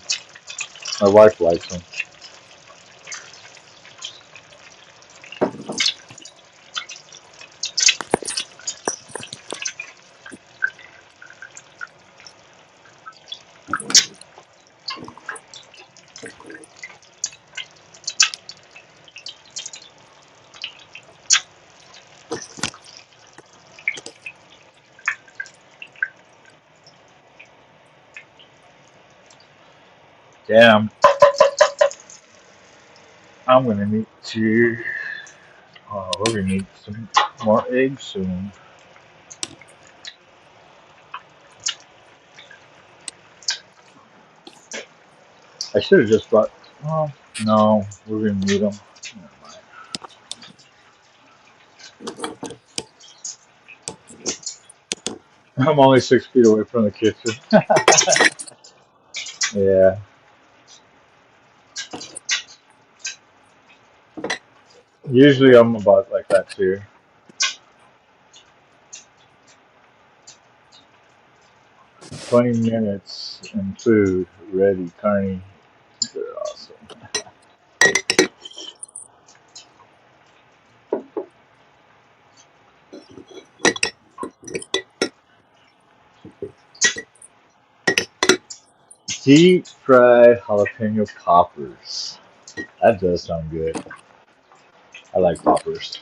Speaker 2: My wife likes them. Damn. I'm gonna need to. Oh, we're gonna need some more eggs soon. I should have just bought. Oh no, we're gonna need them. I'm only 6 feet away from the kitchen. Yeah. Usually I'm about like that too. 20 minutes and food ready, Carney. They're awesome. Deep fried jalapeno poppers. That does sound good. I like poppers.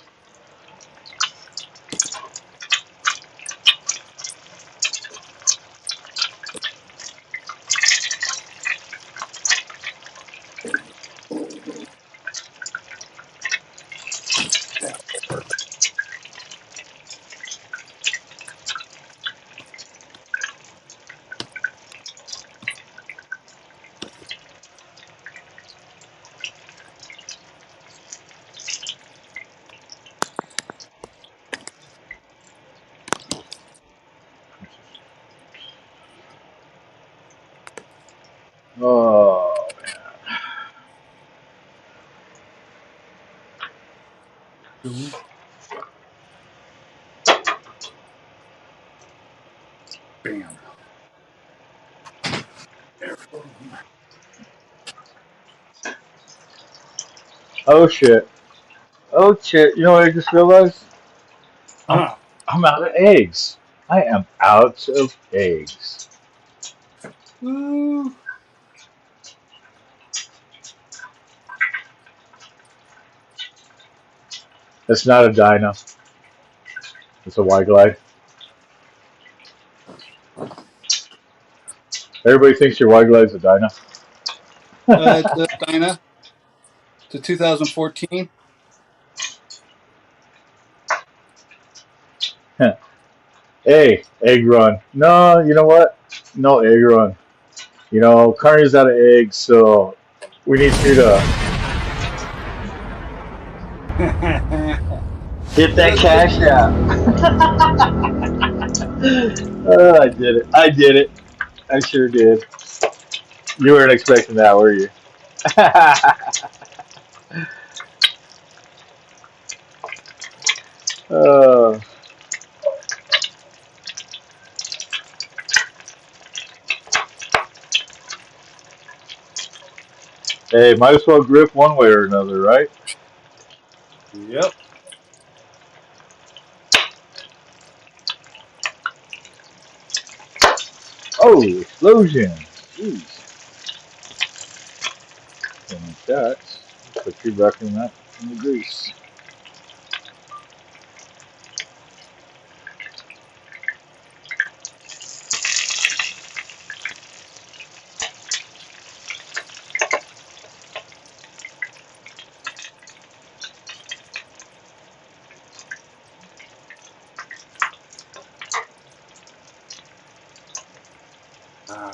Speaker 2: Oh,
Speaker 3: Bam.
Speaker 2: oh shit. Oh shit. You know what I just realized? I'm,
Speaker 3: Huh.
Speaker 2: I'm out of eggs. I am out of eggs.
Speaker 3: Woo.
Speaker 2: It's not a Dyna. It's a Y Glide. Everybody thinks your Y Glide's a Dyna.
Speaker 3: It's a Dyna. It's a 2014.
Speaker 2: Hey, egg run. No, you know what? No egg run. You know, Carney's out of eggs, so we need you to hit that cash out. I did it. I did it. I sure did. You weren't expecting that, were you? uh, hey, might as well grip one way or another, right?
Speaker 3: Yep.
Speaker 2: Oh, explosion. Jeez. Something like that. Put you back in that in the grease.
Speaker 3: Wow.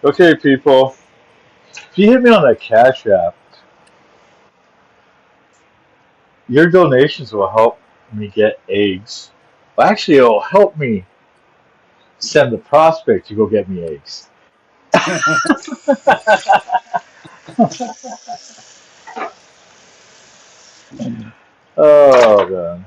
Speaker 2: Okay, people. If you hit me on that Cash App, your donations will help me get eggs. Well, actually, it'll help me send the prospect to go get me eggs. Oh, man.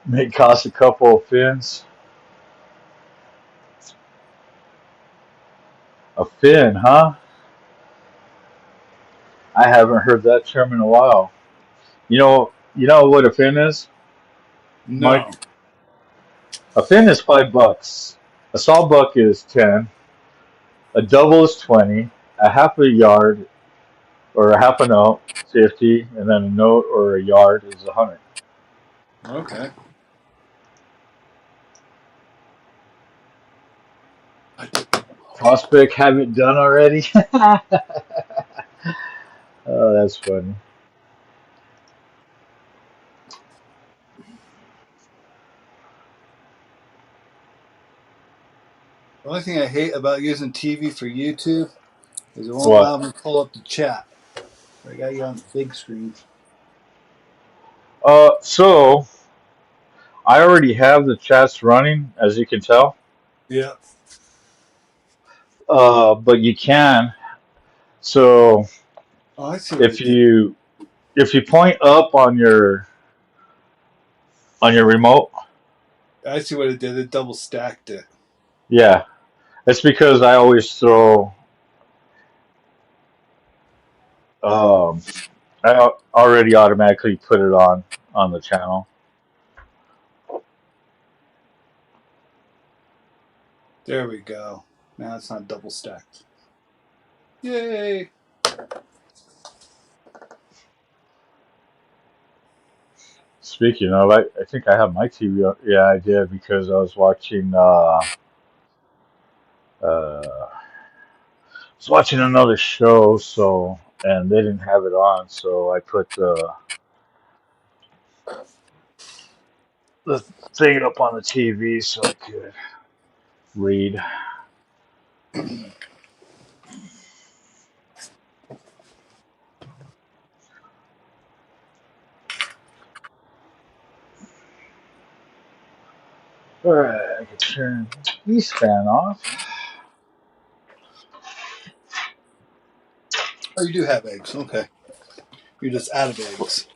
Speaker 2: May cost a couple of fins. A fin, huh? I haven't heard that term in a while. You know what a fin is, Mike?
Speaker 3: No.
Speaker 2: A fin is $5. A sawbuck is 10. A double is 20. A half a yard or a half a note, 50, and then a note or a yard is 100.
Speaker 3: Okay.
Speaker 2: Prospect have it done already? Oh, that's funny.
Speaker 3: The only thing I hate about using TV for YouTube is it won't allow
Speaker 2: What?
Speaker 3: me to pull up the chat. I got you on the big screen.
Speaker 2: So I already have the chats running, as you can tell.
Speaker 3: Yeah.
Speaker 2: But you can. So
Speaker 3: Oh, I see what
Speaker 2: if
Speaker 3: it did.
Speaker 2: you if you point up on your remote,
Speaker 3: I see what it did. It double stacked it.
Speaker 2: yeah, it's because I always throw. Um, already automatically put it on the channel.
Speaker 3: There we go. Now it's not double stacked. Yay!
Speaker 2: Speaking of, I think I have my TV on. Yeah, I did because I was watching uh, was watching another show, so and they didn't have it on, so I put the thing up on the TV so I could read. All right, I can turn this fan off.
Speaker 3: Oh, you do have eggs. Okay. You're just out of eggs.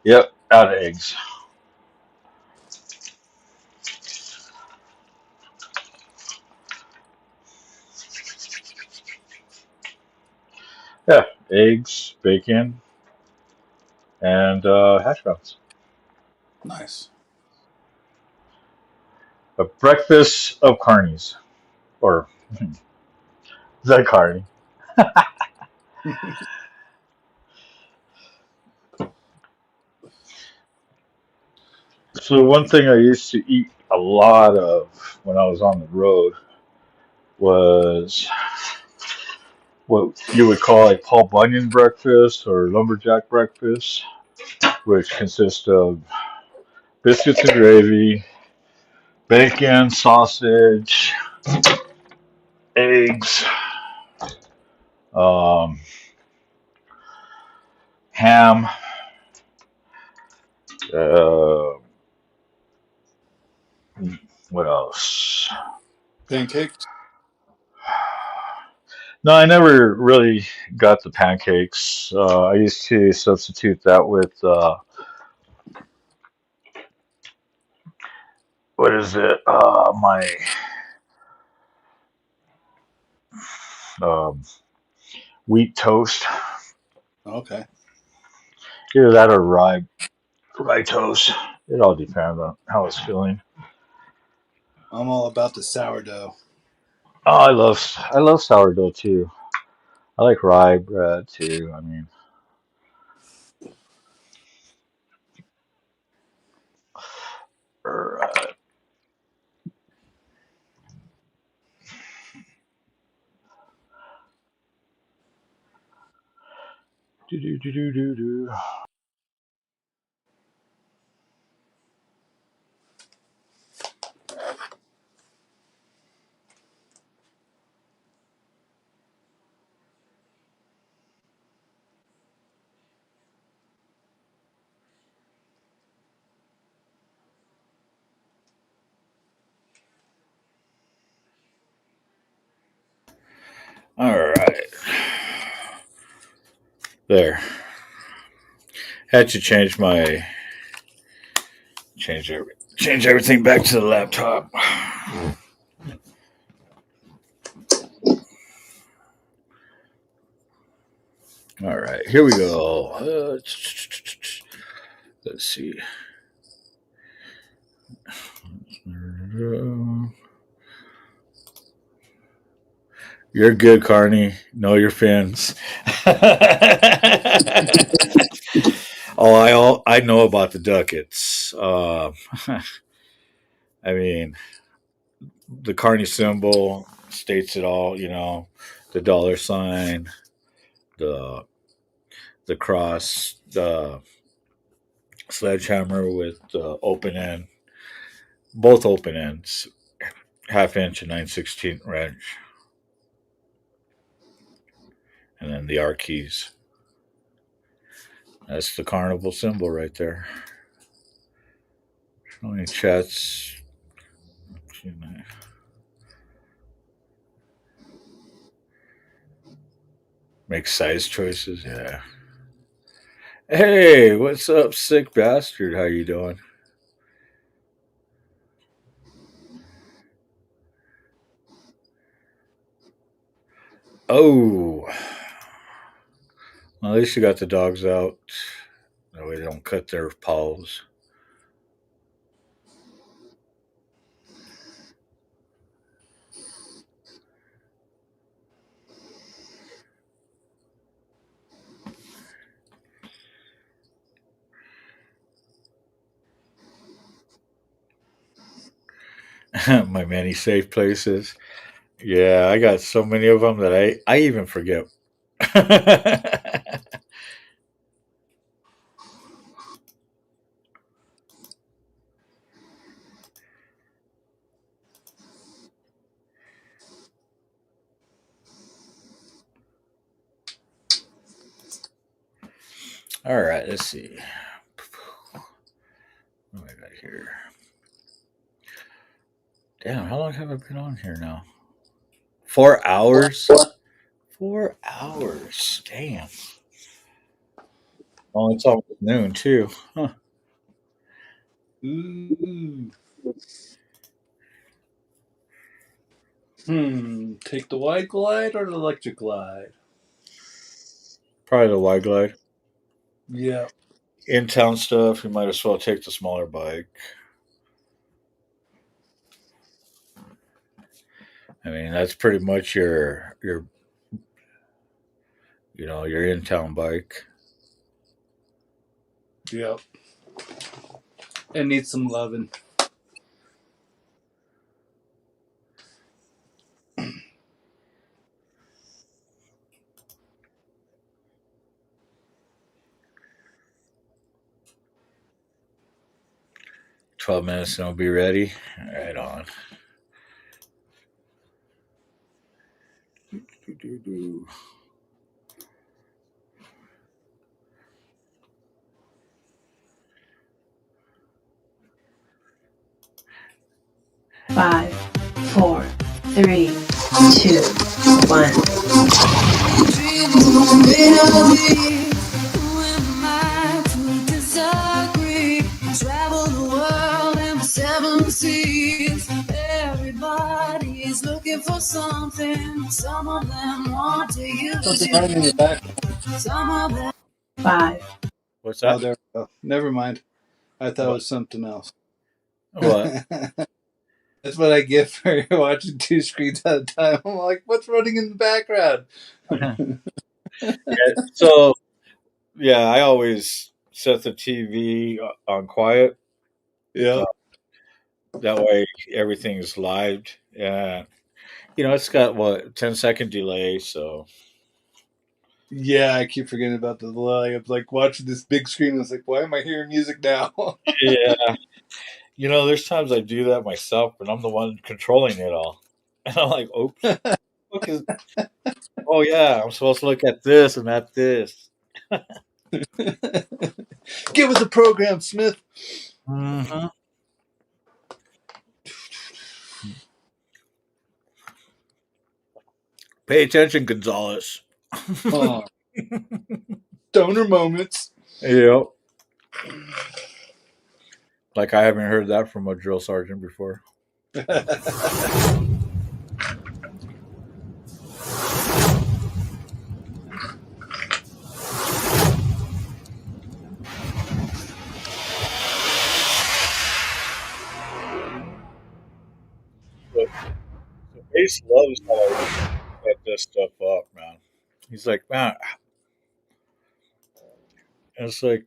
Speaker 2: Yep, out of eggs. Yeah, eggs, bacon, and hash browns.
Speaker 3: Nice.
Speaker 2: A breakfast of carnies, or the carny. So one thing I used to eat a lot of when I was on the road was what you would call a Paul Bunyan breakfast or lumberjack breakfast, which consists of biscuits and gravy, bacon, sausage, eggs, um, ham, uh, what else?
Speaker 3: Pancakes.
Speaker 2: No, I never really got the pancakes. I used to substitute that with what is it? My um, wheat toast.
Speaker 3: Okay.
Speaker 2: Either that or rye toast. It all depends on how it's feeling.
Speaker 3: I'm all about the sourdough.
Speaker 2: Oh, I love sourdough too. I like rye bread too. I mean, right. Do do do do do do. All right, there. Had to change everything back to the laptop. All right, here we go. Let's see. You're good, Carney. Know your fins. I know about the ducats. I mean, the Carney symbol states it all. You know, the dollar sign, the the cross, the sledgehammer with the open end, both open ends, half inch and 9/16 wrench, and then the R keys. That's the carnival symbol right there. Showing chats. Make size choices. Yeah. Hey, what's up, sick bastard? How you doing? Oh, well, at least you got the dogs out. That way they don't cut their paws. My many safe places. Yeah, I got so many of them that I even forget. All right, let's see. What do I got here? Damn, how long have I been on here now? 4 hours? 4 hours. Damn. Oh, it's almost noon too. Huh.
Speaker 3: Ooh. Take the wide glide or the electric glide?
Speaker 2: Probably the wide glide.
Speaker 3: Yeah.
Speaker 2: In town stuff, you might as well take the smaller bike. I mean, that's pretty much your your in town bike.
Speaker 3: Yeah. It needs some loving.
Speaker 2: $12 and it'll be ready. Right on. Do.
Speaker 8: 5, 4, 3, 2, 1. Travel the world and 7 seas. Everybody's looking for something. Some of them want to use
Speaker 3: Something
Speaker 8: you.
Speaker 3: running in the back.
Speaker 8: Some of them. 5.
Speaker 2: What's
Speaker 3: Oh,
Speaker 2: that?
Speaker 3: there we go. Never mind. I thought it
Speaker 2: What?
Speaker 3: was something else.
Speaker 2: What?
Speaker 3: That's what I get for watching two screens at a time. I'm like, what's running in the background?
Speaker 2: Yeah, so yeah, I always set the TV on quiet.
Speaker 3: Yeah.
Speaker 2: Uh, that way everything's live. Yeah. It's got what 10-second delay, so
Speaker 3: Yeah, I keep forgetting about the delay. I'm like watching this big screen. I was like, why am I hearing music now?
Speaker 2: yeah. There's times I do that myself, but I'm the one controlling it all. And I'm like, oops. Look is oh yeah, I'm supposed to look at this and at this.
Speaker 3: Get with the program, Smith.
Speaker 2: Mm-hmm. Pay attention, Gonzalez.
Speaker 3: Oh, stoner moments.
Speaker 2: Yep. Like I haven't heard that from a drill sergeant before. But Ace loves how I set this stuff up, man. He's like, man, it's like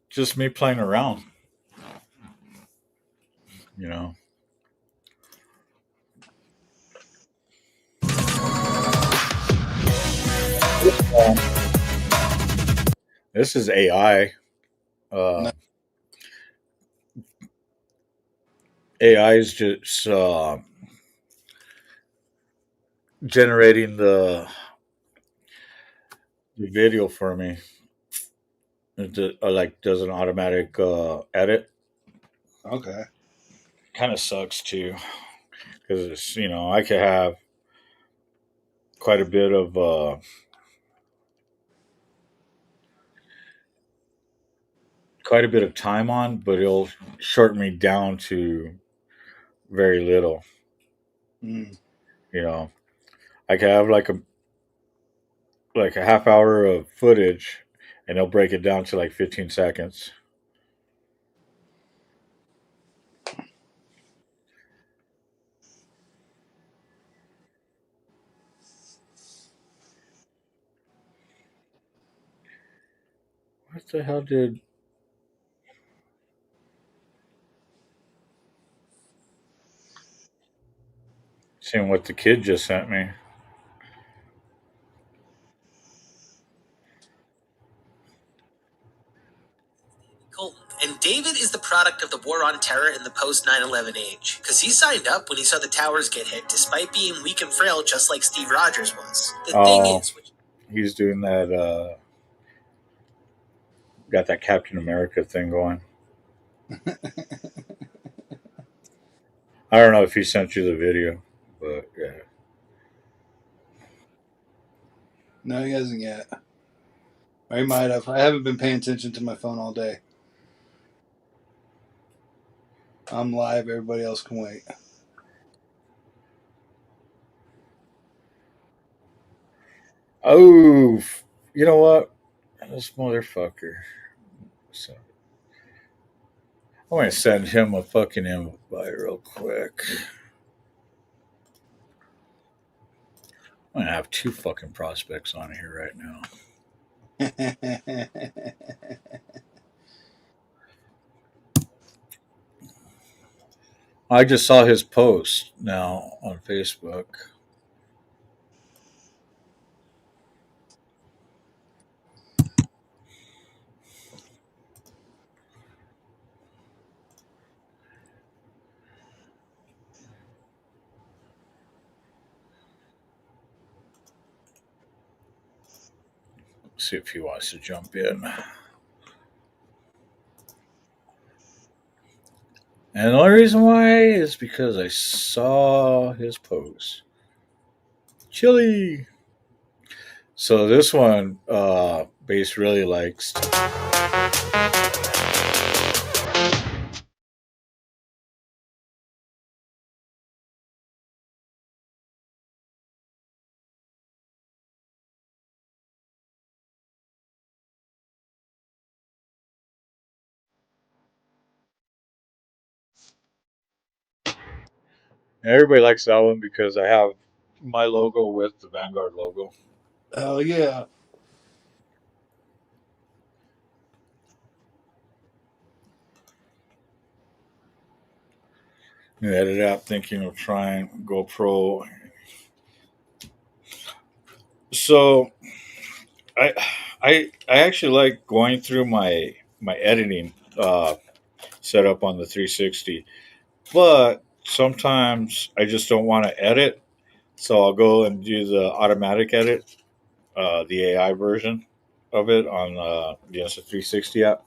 Speaker 2: just me playing around, you know. Um, this is AI. Uh, AI is just generating the video for me. Like does an automatic edit.
Speaker 3: Okay.
Speaker 2: Kind of sucks too because it's I could have quite a bit of time on, but it'll shorten me down to very little.
Speaker 3: Mm.
Speaker 2: You know, I could have like a half hour of footage, and they'll break it down to like 15 seconds. What the hell did? Seeing what the kid just sent me.
Speaker 15: Colton. And David is the product of the war on terror in the post 9/11 age. Because he signed up when he saw the towers get hit, despite being weak and frail, just like Steve Rogers was. The thing is,
Speaker 2: He's doing that. Got that Captain America thing going. I don't know if he sent you the video, but yeah.
Speaker 3: No, he hasn't yet. Or he might have. I haven't been paying attention to my phone all day. I'm live. Everybody else can wait.
Speaker 2: Oh, you know what? This motherfucker. So, I'm going to send him a fucking invite real quick. I'm going to have 2 fucking prospects on here right now. I just saw his post now on Facebook. See if he wants to jump in. And the only reason why is because I saw his post. Chili. So this one, Base really likes. Everybody likes that one because I have my logo with the Vanguard logo.
Speaker 3: Oh yeah.
Speaker 2: I edit out thinking of trying GoPro. So I actually like going through my editing setup on the 360, but sometimes I just don't want to edit, so I'll go and do the automatic edit, the AI version of it on the Insta360 app.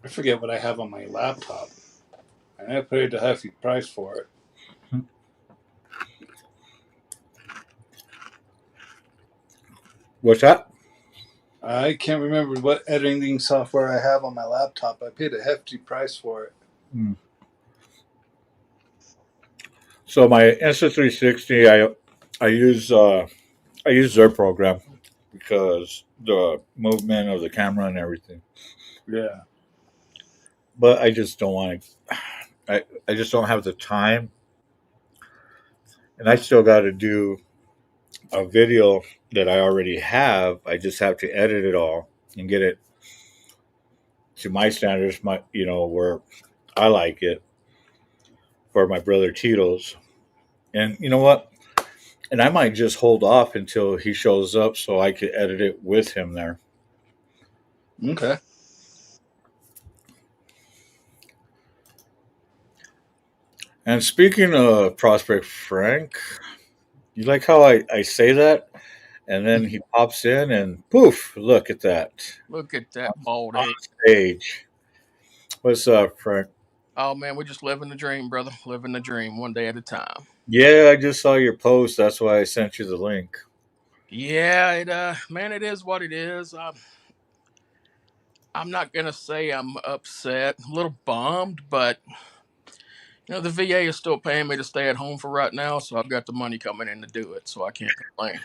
Speaker 3: I forget what I have on my laptop. And I paid a hefty price for it.
Speaker 2: What's that?
Speaker 3: I can't remember what editing software I have on my laptop. I paid a hefty price for it.
Speaker 2: Hmm. So my Insta360, I use their program because the movement of the camera and everything.
Speaker 3: Yeah.
Speaker 2: But I just don't want to. I just don't have the time, and I still got to do a video that I already have. I just have to edit it all and get it to my standards, where I like it for my brother Tito's. And you know what? And I might just hold off until he shows up so I could edit it with him there.
Speaker 3: Okay.
Speaker 2: And speaking of Prospect Frank, you like how I say that? And then he pops in and poof, look at that.
Speaker 16: Look at that bald
Speaker 2: On
Speaker 16: head.
Speaker 2: stage. What's up, Frank?
Speaker 16: Oh man, we're just living the dream, brother. Living the dream, one day at a time.
Speaker 2: Yeah, I just saw your post. That's why I sent you the link.
Speaker 16: Yeah, man, it is what it is. I'm not gonna say I'm upset, a little bummed, but the VA is still paying me to stay at home for right now, so I've got the money coming in to do it, so I can't complain.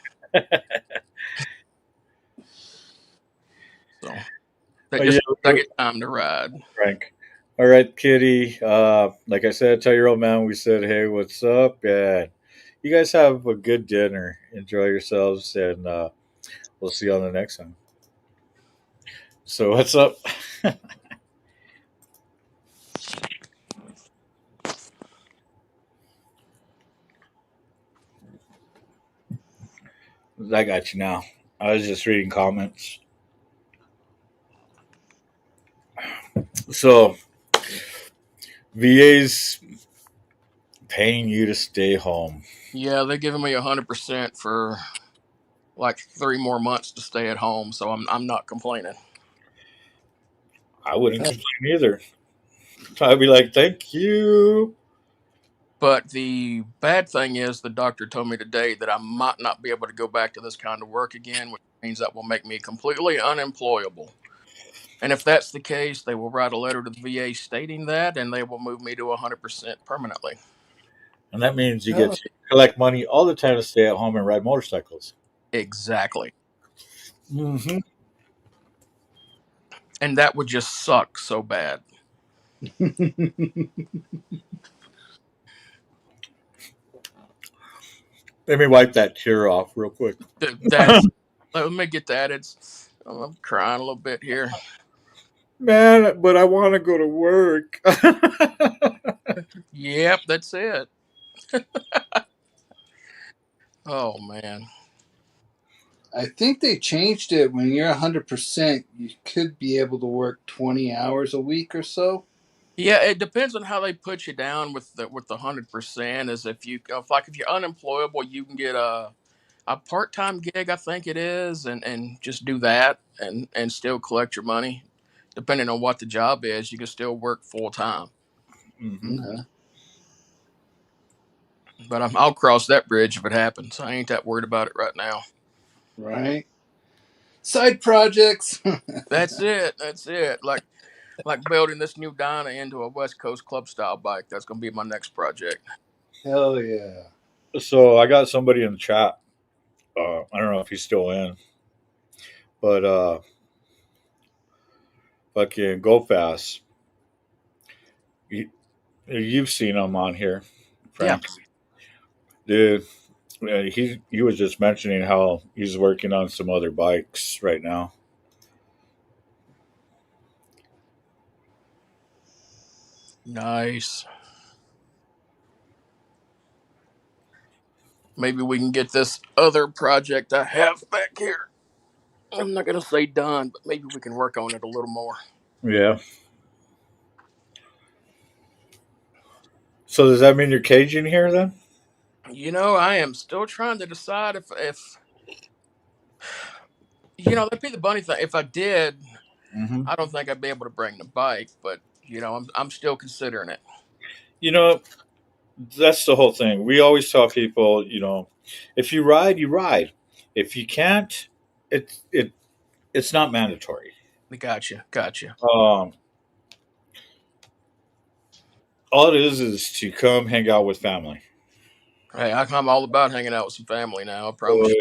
Speaker 16: So just take it time to ride.
Speaker 2: Frank. All right, Kitty. Like I said, tell your old man we said, hey, what's up? And you guys have a good dinner. Enjoy yourselves, and we'll see you on the next time. So what's up? I got you now. I was just reading comments. So VA's paying you to stay home.
Speaker 16: Yeah, they're giving me 100% for like 3 more months to stay at home, so I'm not complaining.
Speaker 2: I wouldn't complain either. I'd be like, thank you.
Speaker 16: But the bad thing is, the doctor told me today that I might not be able to go back to this kind of work again, which means that will make me completely unemployable. And if that's the case, they will write a letter to the VA stating that, and they will move me to 100% permanently.
Speaker 2: And that means you get to collect money all the time to stay at home and ride motorcycles.
Speaker 16: Exactly.
Speaker 2: Mm-hmm.
Speaker 16: And that would just suck so bad.
Speaker 2: Let me wipe that tear off real quick.
Speaker 16: That's let me get that. I'm crying a little bit here.
Speaker 2: Man, but I want to go to work.
Speaker 16: Yep, that's it. Oh man.
Speaker 3: I think they changed it. When you're 100%, you could be able to work 20 hours a week or so.
Speaker 16: Yeah, it depends on how they put you down with the 100%. Is if you're unemployable, you can get a part time gig, I think it is, and just do that and still collect your money. Depending on what the job is, you can still work full time.
Speaker 2: Mm-hmm.
Speaker 3: Okay.
Speaker 16: But I'll cross that bridge if it happens. I ain't that worried about it right now.
Speaker 3: Right. Side projects.
Speaker 16: That's it. That's it. Like building this new Dyna into a West Coast club style bike. That's gonna be my next project.
Speaker 3: Hell yeah.
Speaker 2: So I got somebody in the chat. I don't know if he's still in, but fucking Go Fast. You've seen him on here,
Speaker 16: Yeah.
Speaker 2: Frank. Dude, he was just mentioning how he's working on some other bikes right now.
Speaker 16: Nice. Maybe we can get this other project I have back here. I'm not gonna say done, but maybe we can work on it a little more.
Speaker 2: Yeah. So does that mean you're caging here then?
Speaker 16: I am still trying to decide if that'd be the funny thing. If I did,
Speaker 2: Mm-hmm.
Speaker 16: I don't think I'd be able to bring the bike, but I'm still considering it.
Speaker 2: You know, that's the whole thing. We always tell people, if you ride, you ride. If you can't, it's not mandatory.
Speaker 16: Gotcha.
Speaker 2: Um, all it is to come hang out with family.
Speaker 16: Hey, I'm all about hanging out with some family now. I promise
Speaker 2: So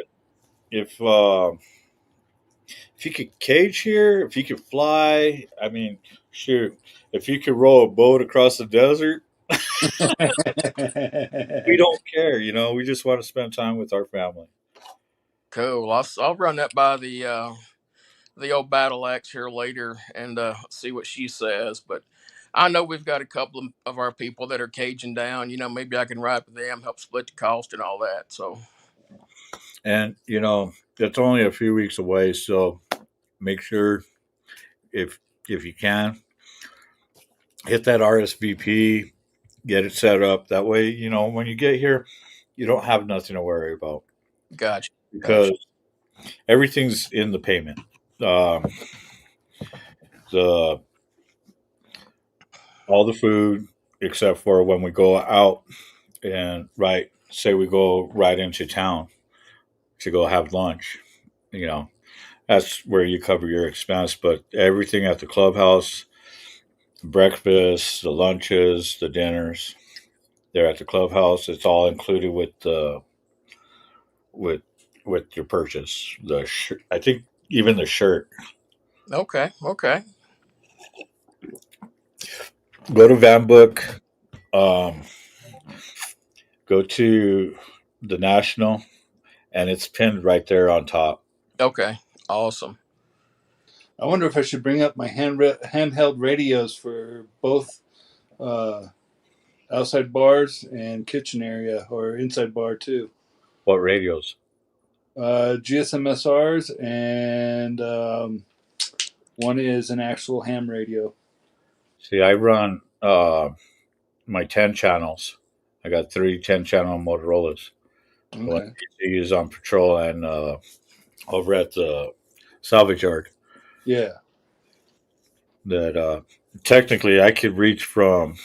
Speaker 16: you.
Speaker 2: if you could cage here, if you could fly, I mean, shoot, if you could row a boat across the desert, we don't care. We just want to spend time with our family.
Speaker 16: Cool. I'll run that by the old battle axe here later and see what she says. But I know we've got a couple of our people that are caging down. Maybe I can ride with them, help split the cost and all that. So
Speaker 2: And it's only a few weeks away, so make sure if you can hit that RSVP, get it set up. That way, when you get here, you don't have nothing to worry about
Speaker 16: gotcha.
Speaker 2: because everything's in the payment. Um, the all the food except for when we go out and say we go right into town to go have lunch. You know, that's where you cover your expense. But everything at the clubhouse, breakfast, the lunches, the dinners, they're at the clubhouse. It's all included with the with with your purchase. I think even the shirt.
Speaker 16: Okay.
Speaker 2: Go to VanBook. Um, go to the National, and it's pinned right there on top.
Speaker 16: Okay. Awesome.
Speaker 3: I wonder if I should bring up my handheld radios for both outside bars and kitchen area, or inside bar too.
Speaker 2: What radios?
Speaker 3: GSM-SRs, and one is an actual ham radio.
Speaker 2: See, I run my 10 channels. I got 3 10-channel Motorola's. The one
Speaker 3: Okay.
Speaker 2: I use on patrol and over at the salvage yard.
Speaker 3: Yeah.
Speaker 2: That technically I could reach from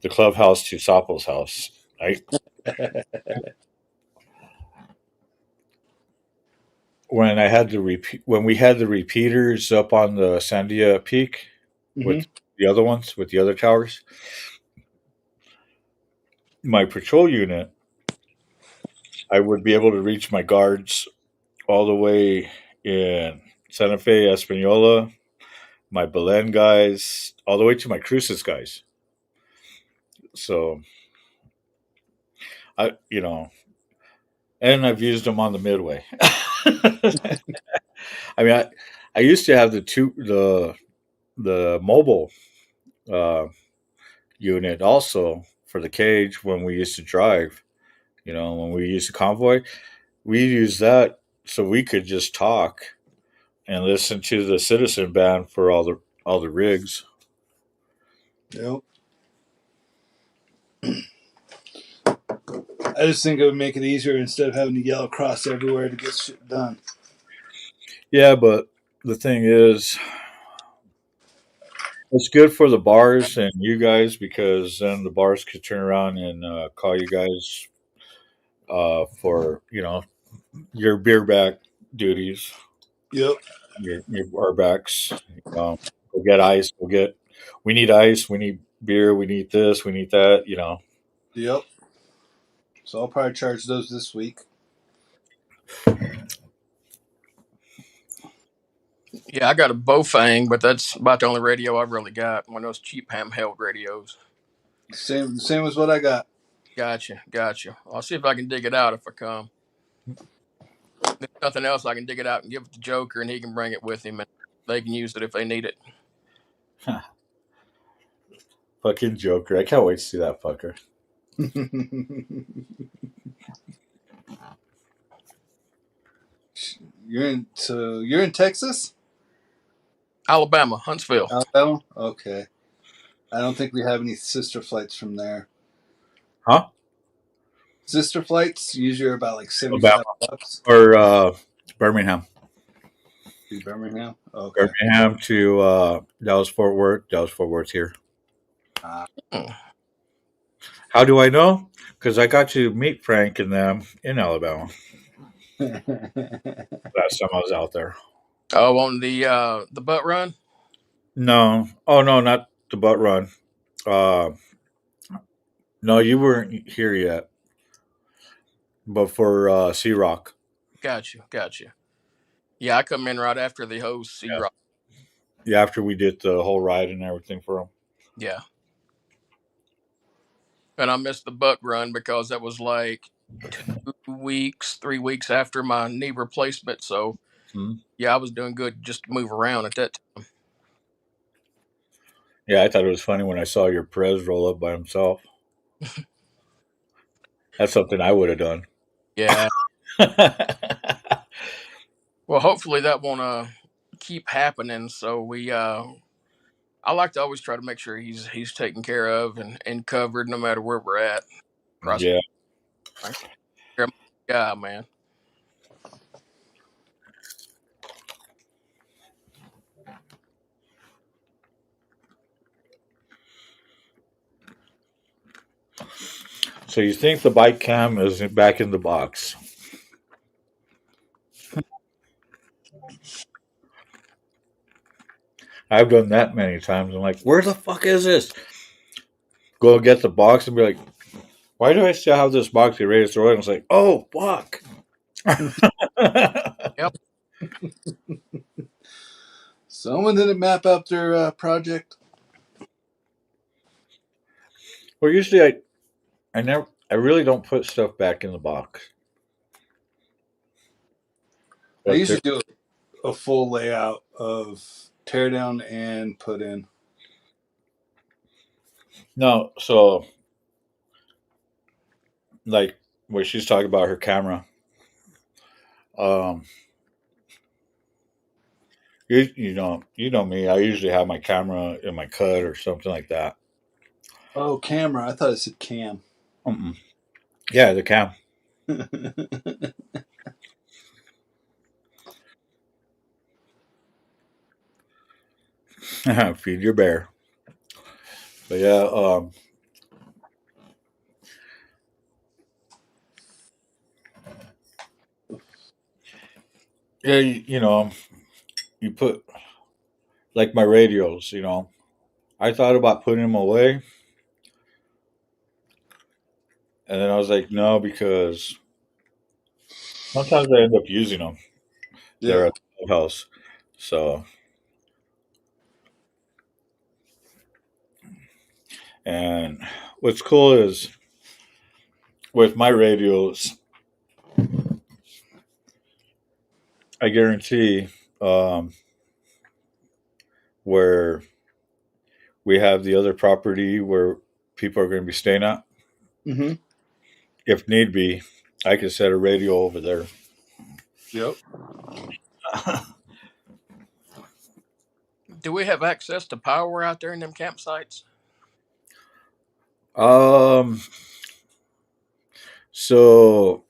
Speaker 2: the clubhouse to Sapo's house. Right? When I had the when we had the repeaters up on the Sandia Peak with the other ones, with the other towers, my patrol unit, I would be able to reach my guards all the way in Santa Fe, Espanola, my Belen guys, all the way to my Cruces guys. So and I've used them on the Midway. I mean, I used to have the mobile unit also for the cage when we used to drive. When we used to convoy, we used that so we could just talk and listen to the citizen band for all the rigs.
Speaker 3: Yep. I just think it would make it easier instead of having to yell across everywhere to get shit done.
Speaker 2: Yeah, but the thing is, it's good for the bars and you guys because then the bars could turn around and call you guys for your beer back duties.
Speaker 3: Yep.
Speaker 2: Your bar backs. We'll get ice. We need ice. We need beer. We need this. We need that.
Speaker 3: Yep. So I'll probably charge those this week.
Speaker 16: Yeah, I got a Bofang, but that's about the only radio I've really got. One of those cheap handheld radios.
Speaker 3: Same as what I got.
Speaker 16: Gotcha. I'll see if I can dig it out if I come. If there's nothing else, I can dig it out and give it to Joker, and he can bring it with him, and they can use it if they need it.
Speaker 2: Fucking Joker. I can't wait to see that fucker.
Speaker 3: You're in Texas?
Speaker 16: Alabama, Huntsville.
Speaker 3: Alabama? Okay. I don't think we have any sister flights from there.
Speaker 2: Huh?
Speaker 3: Sister flights usually are about like
Speaker 2: Alabama
Speaker 3: $75.
Speaker 2: or Birmingham.
Speaker 3: To Birmingham? Okay.
Speaker 2: Birmingham to Dallas Fort Worth. Dallas Fort Worth here. How do I know? Because I got to meet Frank and them in Alabama. Last time I was out there.
Speaker 16: Oh, on the butt run?
Speaker 2: No. Oh no, not the butt run. No, you weren't here yet. But for Sea Rock.
Speaker 16: Gotcha. Yeah, I come in right after the host Sea Rock.
Speaker 2: Yeah, after we did the whole ride and everything for them.
Speaker 16: Yeah. And I missed the butt run because that was like 3 weeks after my knee replacement. So, yeah, I was doing good just to move around at that time.
Speaker 2: Yeah, I thought it was funny when I saw your Perez roll up by himself. That's something I would have done.
Speaker 16: Yeah. Well, hopefully that won't keep happening. So I like to always try to make sure he's taken care of and covered no matter where we're at.
Speaker 2: Yeah.
Speaker 16: Yeah, man.
Speaker 2: So you think the bike cam is back in the box? I've done that many times. I'm like, where the fuck is this? Go get the box and be like, why do I still have this box? Get ready to throw it. And it's like, oh, fuck.
Speaker 16: Yep.
Speaker 3: Someone didn't map out their project.
Speaker 2: Well, usually I really don't put stuff back in the box.
Speaker 3: I usually do a full layout of tear down and put in.
Speaker 2: No, so like where she's talking about her camera. Um, you know me. I usually have my camera in my cut or something like that.
Speaker 3: Oh, camera. I thought it said cam.
Speaker 2: Mm-mm. Yeah, the cam. Feed your bear. But yeah, yeah, you know, you put like my radios. You know, I thought about putting them away, and then I was like, no, because sometimes I end up using them. They're
Speaker 3: Yeah.
Speaker 2: at the house, so and what's cool is with my radios, I guarantee um, where we have the other property where people are going to be staying at.
Speaker 3: Mm-hmm.
Speaker 2: If need be, I could set a radio over there.
Speaker 3: Yep.
Speaker 16: Do we have access to power out there in them campsites?
Speaker 2: Um, so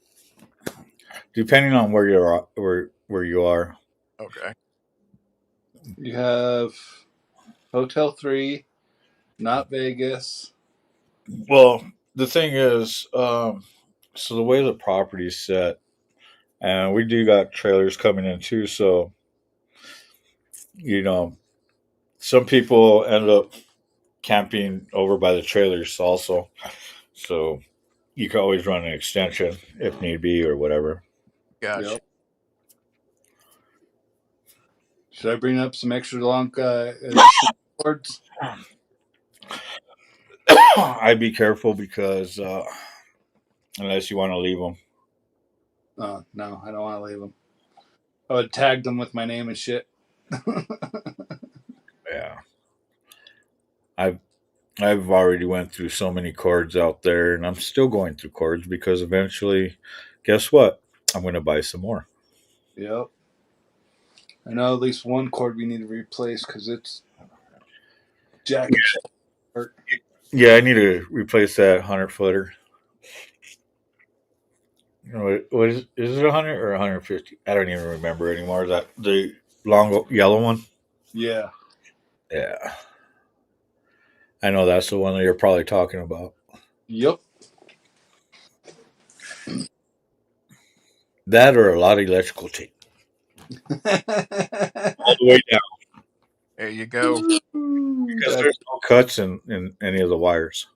Speaker 2: depending on where you're where you are,
Speaker 16: Okay.
Speaker 3: You have Hotel 3, not Vegas.
Speaker 2: well, the thing is, so the way the property's set, and we do got trailers coming in too. So you know, some people end up camping over by the trailers also. So you can always run an extension if need be or whatever.
Speaker 16: Gotcha.
Speaker 3: Yep. Should I bring up some extra long cords?
Speaker 2: I'd be careful because unless you want to leave them.
Speaker 3: No, I don't want to leave them. I would tag them with my name and shit.
Speaker 2: Yeah, I've I've already went through so many chords out there, and I'm still going through chords because eventually, guess what? I'm going to buy some more.
Speaker 3: Yep. I know at least one cord we need to replace because it's jacking shit.
Speaker 2: Yeah, I need to replace that 100 footer. You know, what is it 100 or 150? I don't even remember anymore. That the long yellow one.
Speaker 3: Yeah.
Speaker 2: Yeah, I know that's the one that you're probably talking about.
Speaker 3: Yep.
Speaker 2: That or a lot of electrical tape all the way down
Speaker 16: There you go.
Speaker 2: because there's no cuts in any of the wires.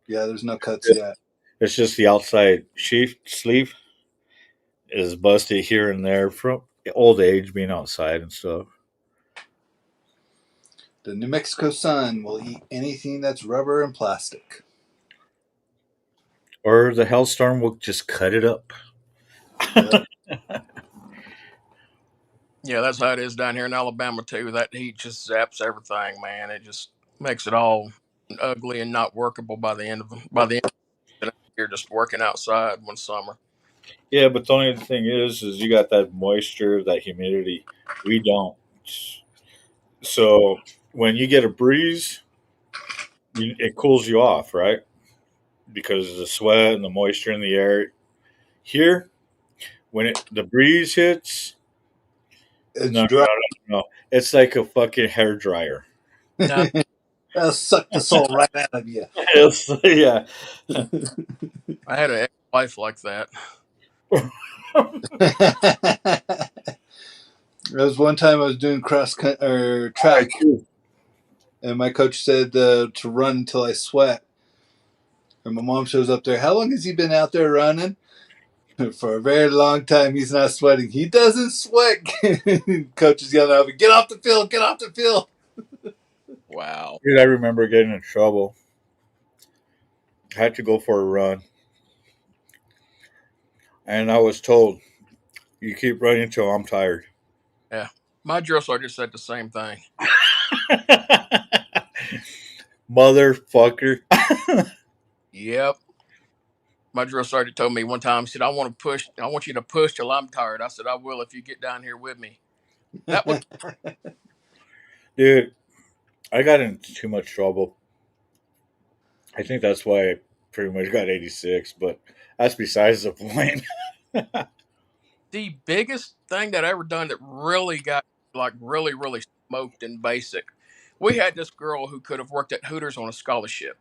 Speaker 3: Yeah, there's no cuts yet.
Speaker 2: It's just the outside sheath sleeve is busted here and there from old age being outside and stuff.
Speaker 3: The New Mexico sun will eat anything that's rubber and plastic.
Speaker 2: Or the hailstorm will just cut it up.
Speaker 3: Yep.
Speaker 16: Yeah, that's how it is down here in Alabama too. That heat just zaps everything, man. It just makes it all ugly and not workable by the end of the year. Just working outside one summer.
Speaker 2: Yeah, but the only thing is you got that moisture, that humidity. We don't. So when you get a breeze, it cools you off, right? Because of the sweat and the moisture in the air. Here, when the breeze hits,
Speaker 3: It's
Speaker 2: no, no,
Speaker 3: dry.
Speaker 2: no, no. It's like a fucking hair dryer.
Speaker 16: Now,
Speaker 3: That'll suck the soul right out of you.
Speaker 2: Yeah.
Speaker 16: I had an ex-wife like that.
Speaker 3: There was one time I was doing track, and my coach said to run until I sweat. And my mom shows up there. How long has he been out there running? For a very long time. He's not sweating. He doesn't sweat. Coach is yelling at me, "Get off the field! Get off the field!"
Speaker 16: Wow.
Speaker 2: Dude, I remember getting in trouble. I had to go for a run. And I was told, you keep running until I'm tired.
Speaker 16: Yeah. My drill sergeant said the same thing.
Speaker 2: Motherfucker.
Speaker 16: Yep. My drill sergeant told me one time, he said, I want you to push till I'm tired. I said, I will if you get down here with me. That was
Speaker 2: Dude, I got in too much trouble. I think that's why I pretty much got 86, but that's besides the point.
Speaker 16: the biggest thing that I ever done that really got like really smoked in basic. We had this girl who could have worked at Hooters on a scholarship.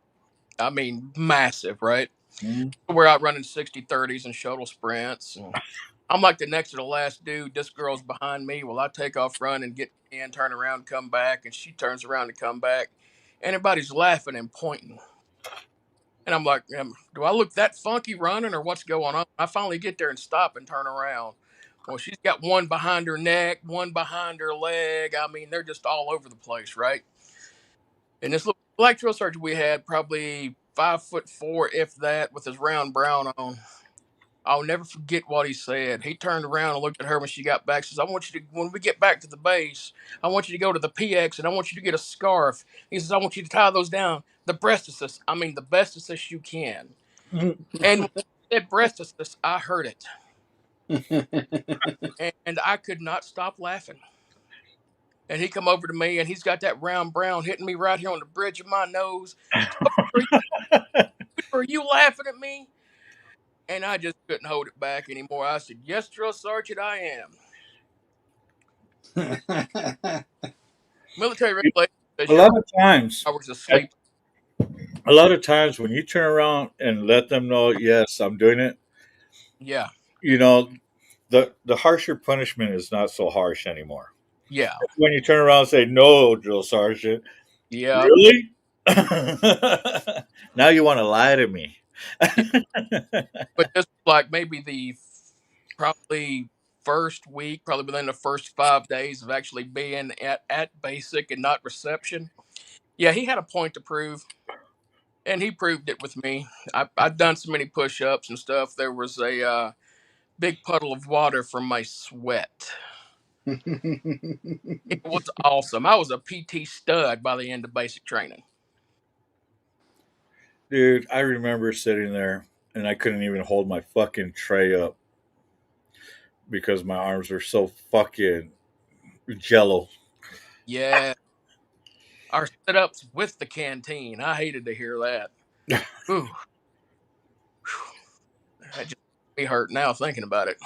Speaker 16: I mean, massive, right?
Speaker 2: Mhm.
Speaker 16: We're out running 60-30s and shuttle sprints. And I'm like the next to the last dude. This girl's behind me. Well, I take off running, get in, turn around, come back, and she turns around and come back. And everybody's laughing and pointing. And I'm like, do I look that funky running or what's going on? I finally get there and stop and turn around. Well, she's got one behind her neck, one behind her leg. I mean, they're just all over the place, right? And this little black drill sergeant we had, probably 5'4", if that, with his round brown on. I'll never forget what he said. He turned around and looked at her when she got back. Says, when we get back to the base, I want you to go to the PX and I want you to get a scarf. He says, I want you to tie those down. The bestest you can. And when he said breasticus, I heard it. And I could not stop laughing. And he come over to me and he's got that round brown hitting me right here on the bridge of my nose. Are you laughing at me? And I just couldn't hold it back anymore. I said, yes, drill sergeant, I am. Military regulation says
Speaker 2: A
Speaker 16: you're
Speaker 2: lot of times,
Speaker 16: hours of sleep.
Speaker 2: a lot of times when you turn around and let them know, yes, I'm doing it,
Speaker 16: Yeah.
Speaker 2: you know, the harsher punishment is not so harsh anymore.
Speaker 16: Yeah.
Speaker 2: When you turn around and say, no, drill sergeant,
Speaker 16: Yeah.
Speaker 2: really? Now you want to lie to me.
Speaker 16: Yeah. But just like maybe the probably first week, probably within the first 5 days of actually being at basic and not reception. Yeah, he had a point to prove, and he proved it with me. I've done so many push-ups and stuff. There was a big puddle of water from my sweat. It was awesome. I was a PT stud by the end of basic training.
Speaker 2: Dude, I remember sitting there and I couldn't even hold my fucking tray up because my arms were so fucking jello.
Speaker 16: Yeah. Our sit-ups with the canteen. I hated to hear that. Ooh. That just makes me hurt now thinking about it.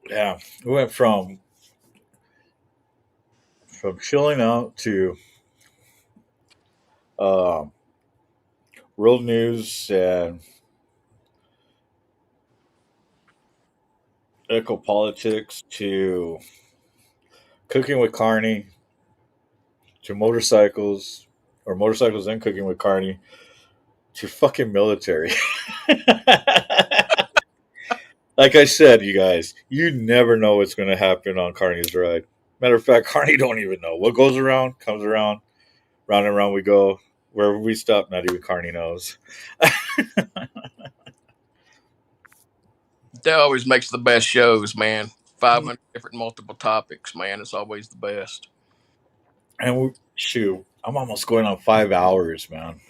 Speaker 2: Yeah, we went from chilling out to uh, world news and eco politics to cooking with Carney to motorcycles or motorcycles and cooking with Carney to fucking military. Like I said, you guys, you never know what's going to happen on Carney's ride. Matter of fact, Carney don't even know what goes around comes around, round and round we go. Wherever we stop, not even Carney knows.
Speaker 16: That always makes the best shows, man. 500 different multiple topics, man. It's always the best.
Speaker 2: And shoot, I'm almost going on 5 hours, man.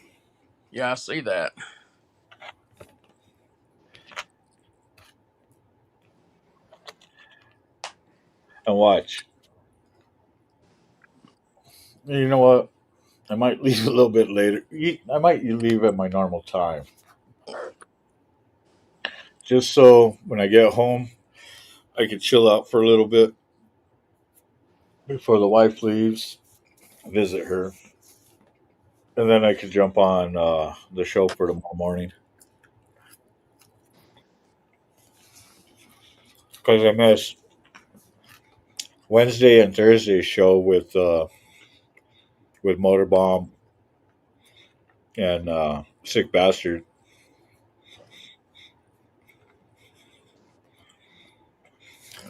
Speaker 16: Yeah, I see that.
Speaker 2: And watch. You know what? I might leave a little bit later. I might leave at my normal time. Just so when I get home, I can chill out for a little bit before the wife leaves, visit her. And then I could jump on the show for tomorrow morning. Because I missed Wednesday and Thursday show with Motorbomb and Sick Bastard.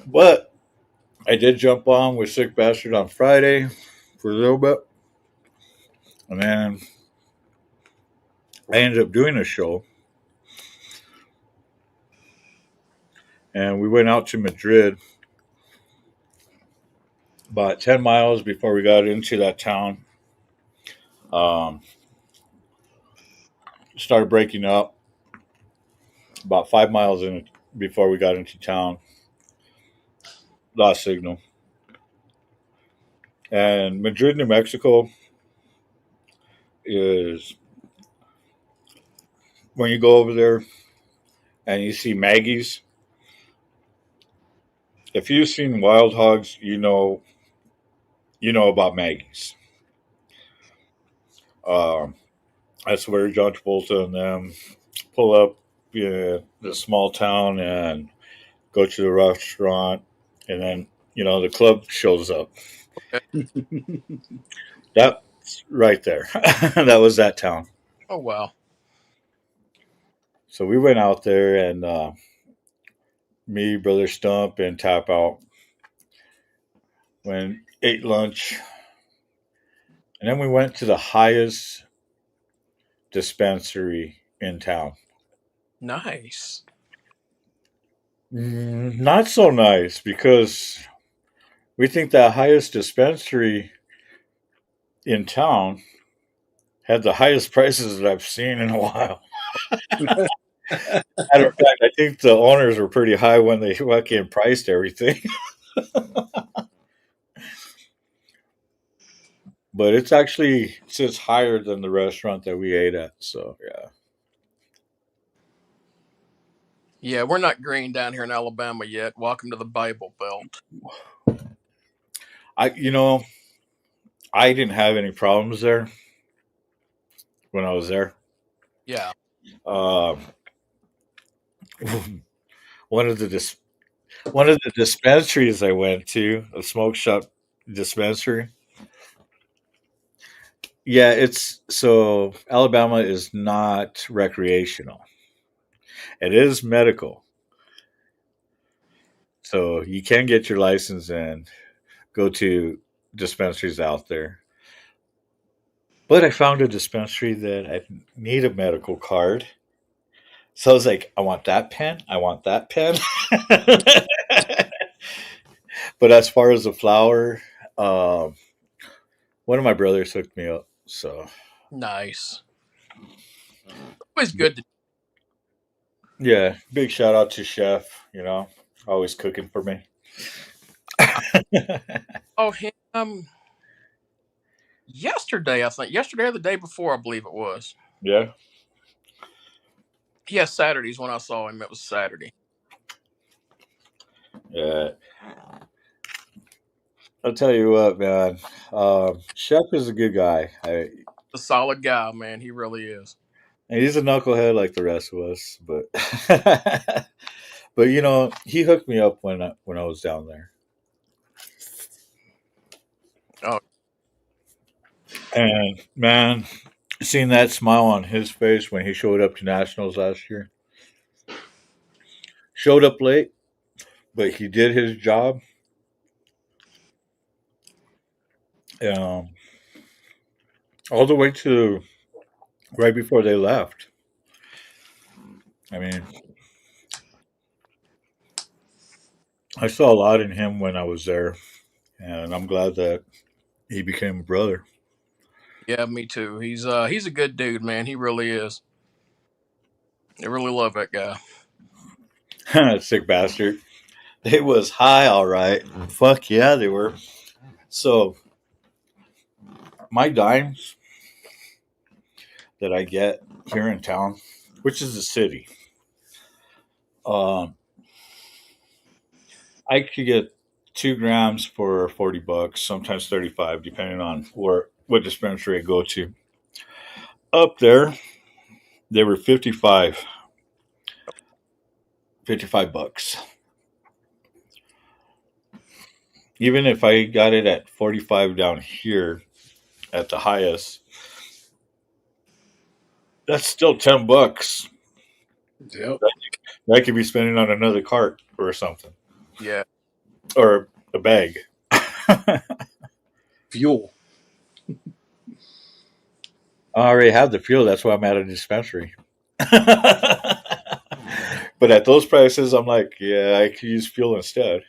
Speaker 2: But I did jump on with Sick Bastard on Friday for a little bit. And then I ended up doing a show. and we went out to Madrid. About 10 miles before we got into that town, um, started breaking up. About 5 miles in before we got into town, lost signal. And Madrid, New Mexico is when you go over there and you see Maggie's. If you've seen Wild Hogs, you know about Maggie's. Um, that's where John Travolta and them pull up in the small town and go to the restaurant, and then the club shows up. That's right there. That was that town.
Speaker 16: Oh wow.
Speaker 2: So we went out there, and me, Brother Stump, and Tap Out went ate lunch, and then we went to the highest dispensary in town.
Speaker 16: Nice.
Speaker 2: Not so nice because we think the highest dispensary in town had the highest prices that I've seen in a while. Matter of fact, I think the owners were pretty high when they fucking priced everything. But it's actually sits higher than the restaurant that we ate at. So yeah.
Speaker 16: Yeah, we're not green down here in Alabama yet. Welcome to the Bible Belt.
Speaker 2: I I didn't have any problems there when I was there.
Speaker 16: Yeah.
Speaker 2: Um, one of the one of the dispensaries I went to, a smoke shop dispensary. Yeah, it's so Alabama is not recreational. It is medical. So you can get your license and go to dispensaries out there. But I found a dispensary that I need a medical card. So I was like, I want that pen. I want that pen. But as far as the flower, um, one of my brothers hooked me up. So
Speaker 16: Nice. Always good to
Speaker 2: yeah, big shout out to Chef. Always cooking for me.
Speaker 16: Oh him yesterday, I think. Yesterday or the day before, I believe it was.
Speaker 2: Yeah.
Speaker 16: Yeah, Saturdays when I saw him. It was Saturday.
Speaker 2: Yeah. I'll tell you what, man. Chef is a good guy.
Speaker 16: A solid guy, man. He really is.
Speaker 2: And he's a knucklehead like the rest of us, but but he hooked me up when I was down there.
Speaker 16: Oh,
Speaker 2: And man, seeing that smile on his face when he showed up to nationals last year. Showed up late, but he did his job. Um, all the way to right before they left. I mean, I saw a lot in him when I was there, and I'm glad that he became a brother.
Speaker 16: yeah, me too. He's a good dude, man. He really is. I really love that guy.
Speaker 2: Sick bastard. They was high, all right. Fuck yeah, they were. So my dimes that I get here in town, which is the city, um, I could get 2 grams for $40, sometimes 35, depending on what dispensary I go to. Up there, they were 55 bucks. Even if I got it at 45 down here at the highest, that's still $10.
Speaker 3: Yep.
Speaker 2: That I could be spending on another cart or something,
Speaker 16: Yeah.
Speaker 2: or a bag.
Speaker 3: Fuel.
Speaker 2: I already have the fuel. That's why I'm at a dispensary. But at those prices, I'm like, yeah, I could use fuel instead.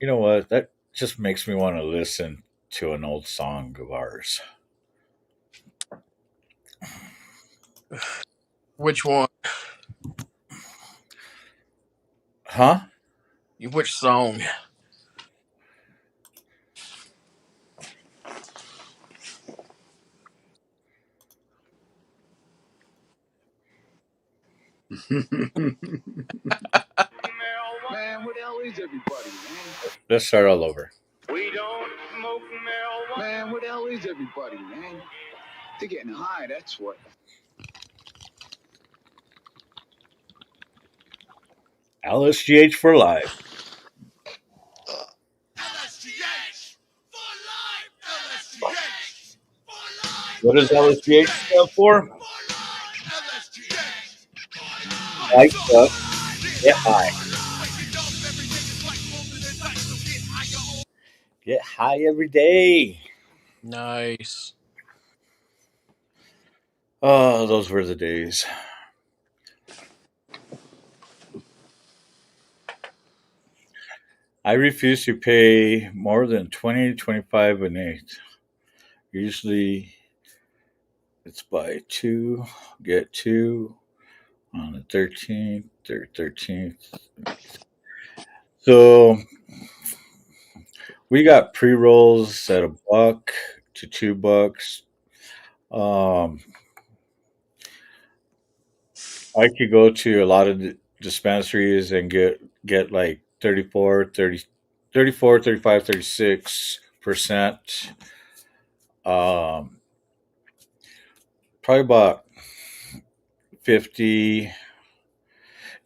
Speaker 2: You know what? That just makes me want to listen to an old song of ours.
Speaker 16: Which one?
Speaker 2: Huh?
Speaker 16: Which song?
Speaker 11: Man, where the hell is everybody, man?
Speaker 2: Let's start all over.
Speaker 11: We don't smoke marijuana. Man, where the hell is everybody, man? They're getting high, that's what.
Speaker 2: LSGH for life. What does LSGH stand for? Lights up, get high. Get high every day.
Speaker 16: Nice.
Speaker 2: Oh, those were the days. I refuse to pay more than 20 25 an eighth. Usually it's buy two, get two on the 13th or 13th. So we got pre rolls at $1 to $2. Um, I could go to a lot of dispensaries and get like 34, 30, 34, 35, 36%. Probably about 50,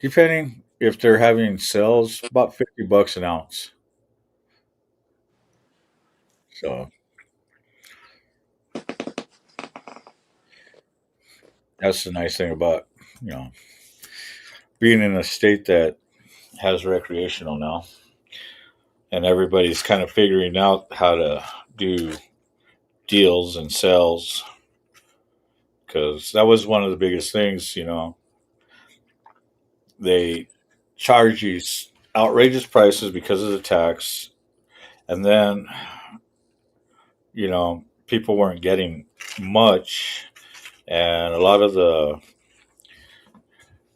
Speaker 2: depending if they're having sales, about $50 an ounce. So that's the nice thing about, you know, being in a state that has recreational now, and everybody's kind of figuring out how to do deals and sales, because that was one of the biggest things. They charge you outrageous prices because of the tax, and then people weren't getting much, and a lot of the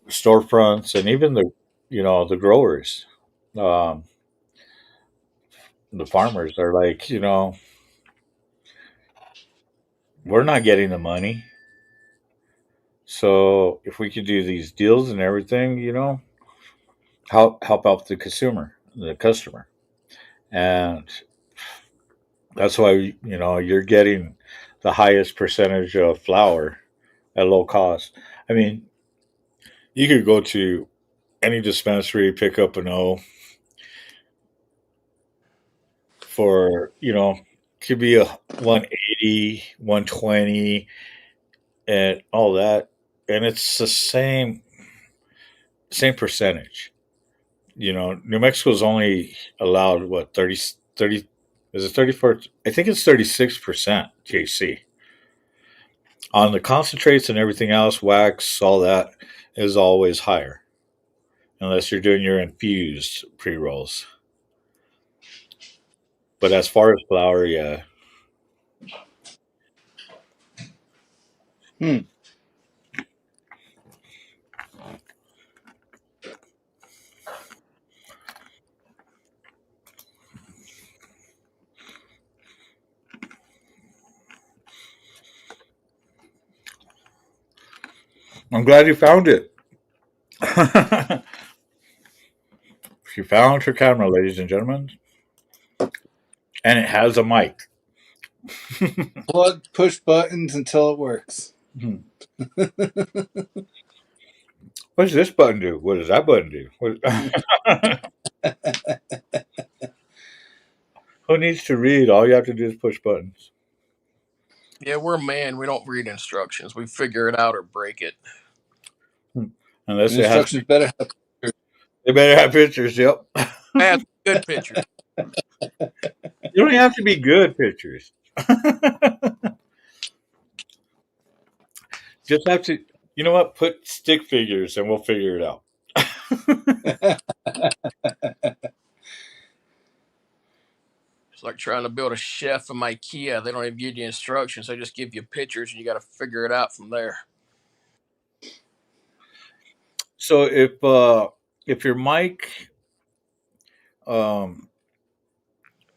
Speaker 2: storefronts and even the growers, um, the farmers are like, we're not getting the money. So if we could do these deals and everything, help out the customer, and that's why you're getting the highest percentage of flour at low cost. I mean, you could go to any dispensary, pick up an O for could be a 180, 120, and all that, and it's the same percentage. New Mexico's only allowed what 30. Is it 34? I think it's 36% THC. On the concentrates and everything else, wax, all that is always higher, unless you're doing your infused pre rolls. But as far as flour, yeah. I'm glad you found it. She found her camera, ladies and gentlemen, and it has a mic.
Speaker 3: Plug, push buttons until it works.
Speaker 2: What does this button do? What does that button do? Who needs to read? All you have to do is push buttons.
Speaker 16: Yeah, we're a man. We don't read instructions. We figure it out or break it.
Speaker 2: Unless
Speaker 3: The instructions better have pictures.
Speaker 2: They better have pictures. Yep.
Speaker 16: That's good pictures.
Speaker 2: You don't have to be good pictures. Just have to, you know what? Put stick figures and we'll figure it out.
Speaker 16: It's like trying to build a chef from IKEA. They don't even give you instructions. They just give you pictures, and you got to figure it out from there.
Speaker 2: So if your mic um,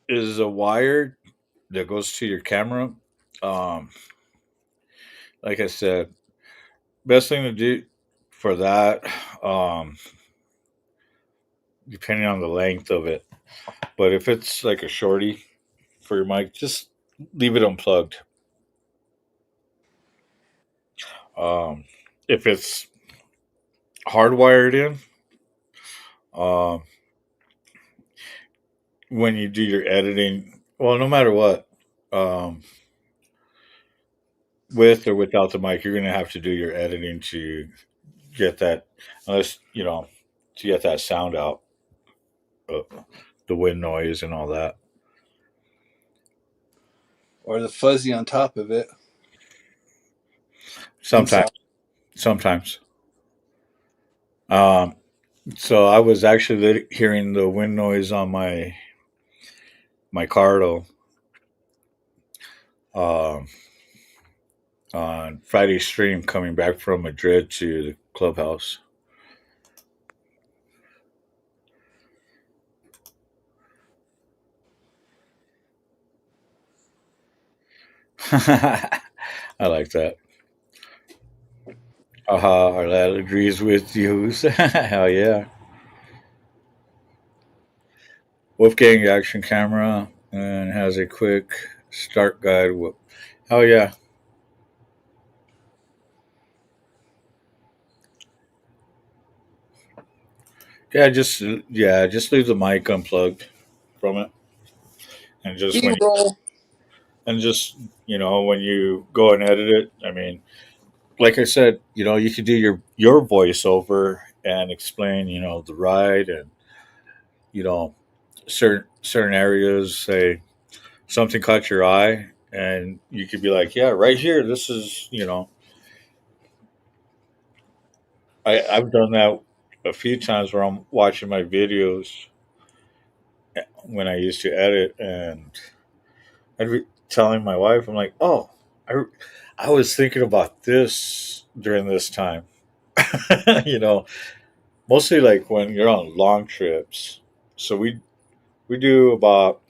Speaker 2: is a wire that goes to your camera, um, like I said, best thing to do for that, um, depending on the length of it. But if it's like a shorty for your mic, just leave it unplugged. Um, if it's hardwired in, um, when you do your editing, well, no matter what, um, with or without the mic, you're going to have to do your editing to get that, unless, to get that sound out, uh, the wind noise and all that.
Speaker 3: Or the fuzzy on top of it.
Speaker 2: Sometimes, sometimes. Um, so I was actually hearing the wind noise on my Cardo um, on Friday stream coming back from Madrid to the clubhouse. I like that. Our lad agrees with you. Hell yeah. Wolfgang action camera and has a quick start guide. Hell yeah. Just leave the mic unplugged from it, and just when you,
Speaker 16: B-roll.
Speaker 2: and just when you go and edit it. I mean, like I said, you could do your voiceover and explain, the ride and you know certain areas. Say something caught your eye, and you could be like, yeah, right here. This is I've done that a few times where I'm watching my videos when I used to edit, and I'd be telling my wife, I'm like, oh, I, I was thinking about this during this time. you know, Mostly like when you're on long trips. So we do about,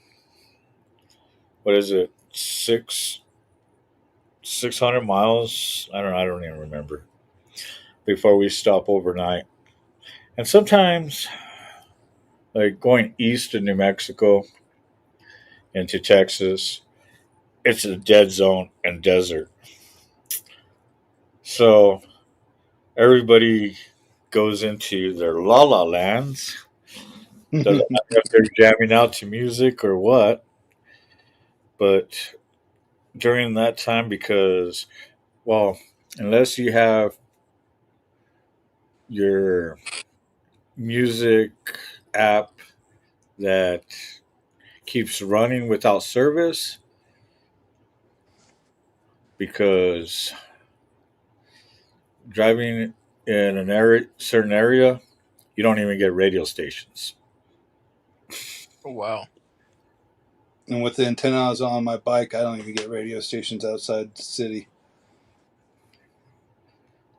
Speaker 2: what is it, 600 miles? I don't even remember, before we stop overnight. And sometimes, like going east of New Mexico into Texas, it's a dead zone and desert. So everybody goes into their la la lands. Doesn't matter if they're jamming out to music or what, but during that time, because, well, unless you have your music app that keeps running without service, because driving in an area, certain area, you don't even get radio stations.
Speaker 16: Oh, wow.
Speaker 3: And with the antennas on my bike, I don't even get radio stations outside the city.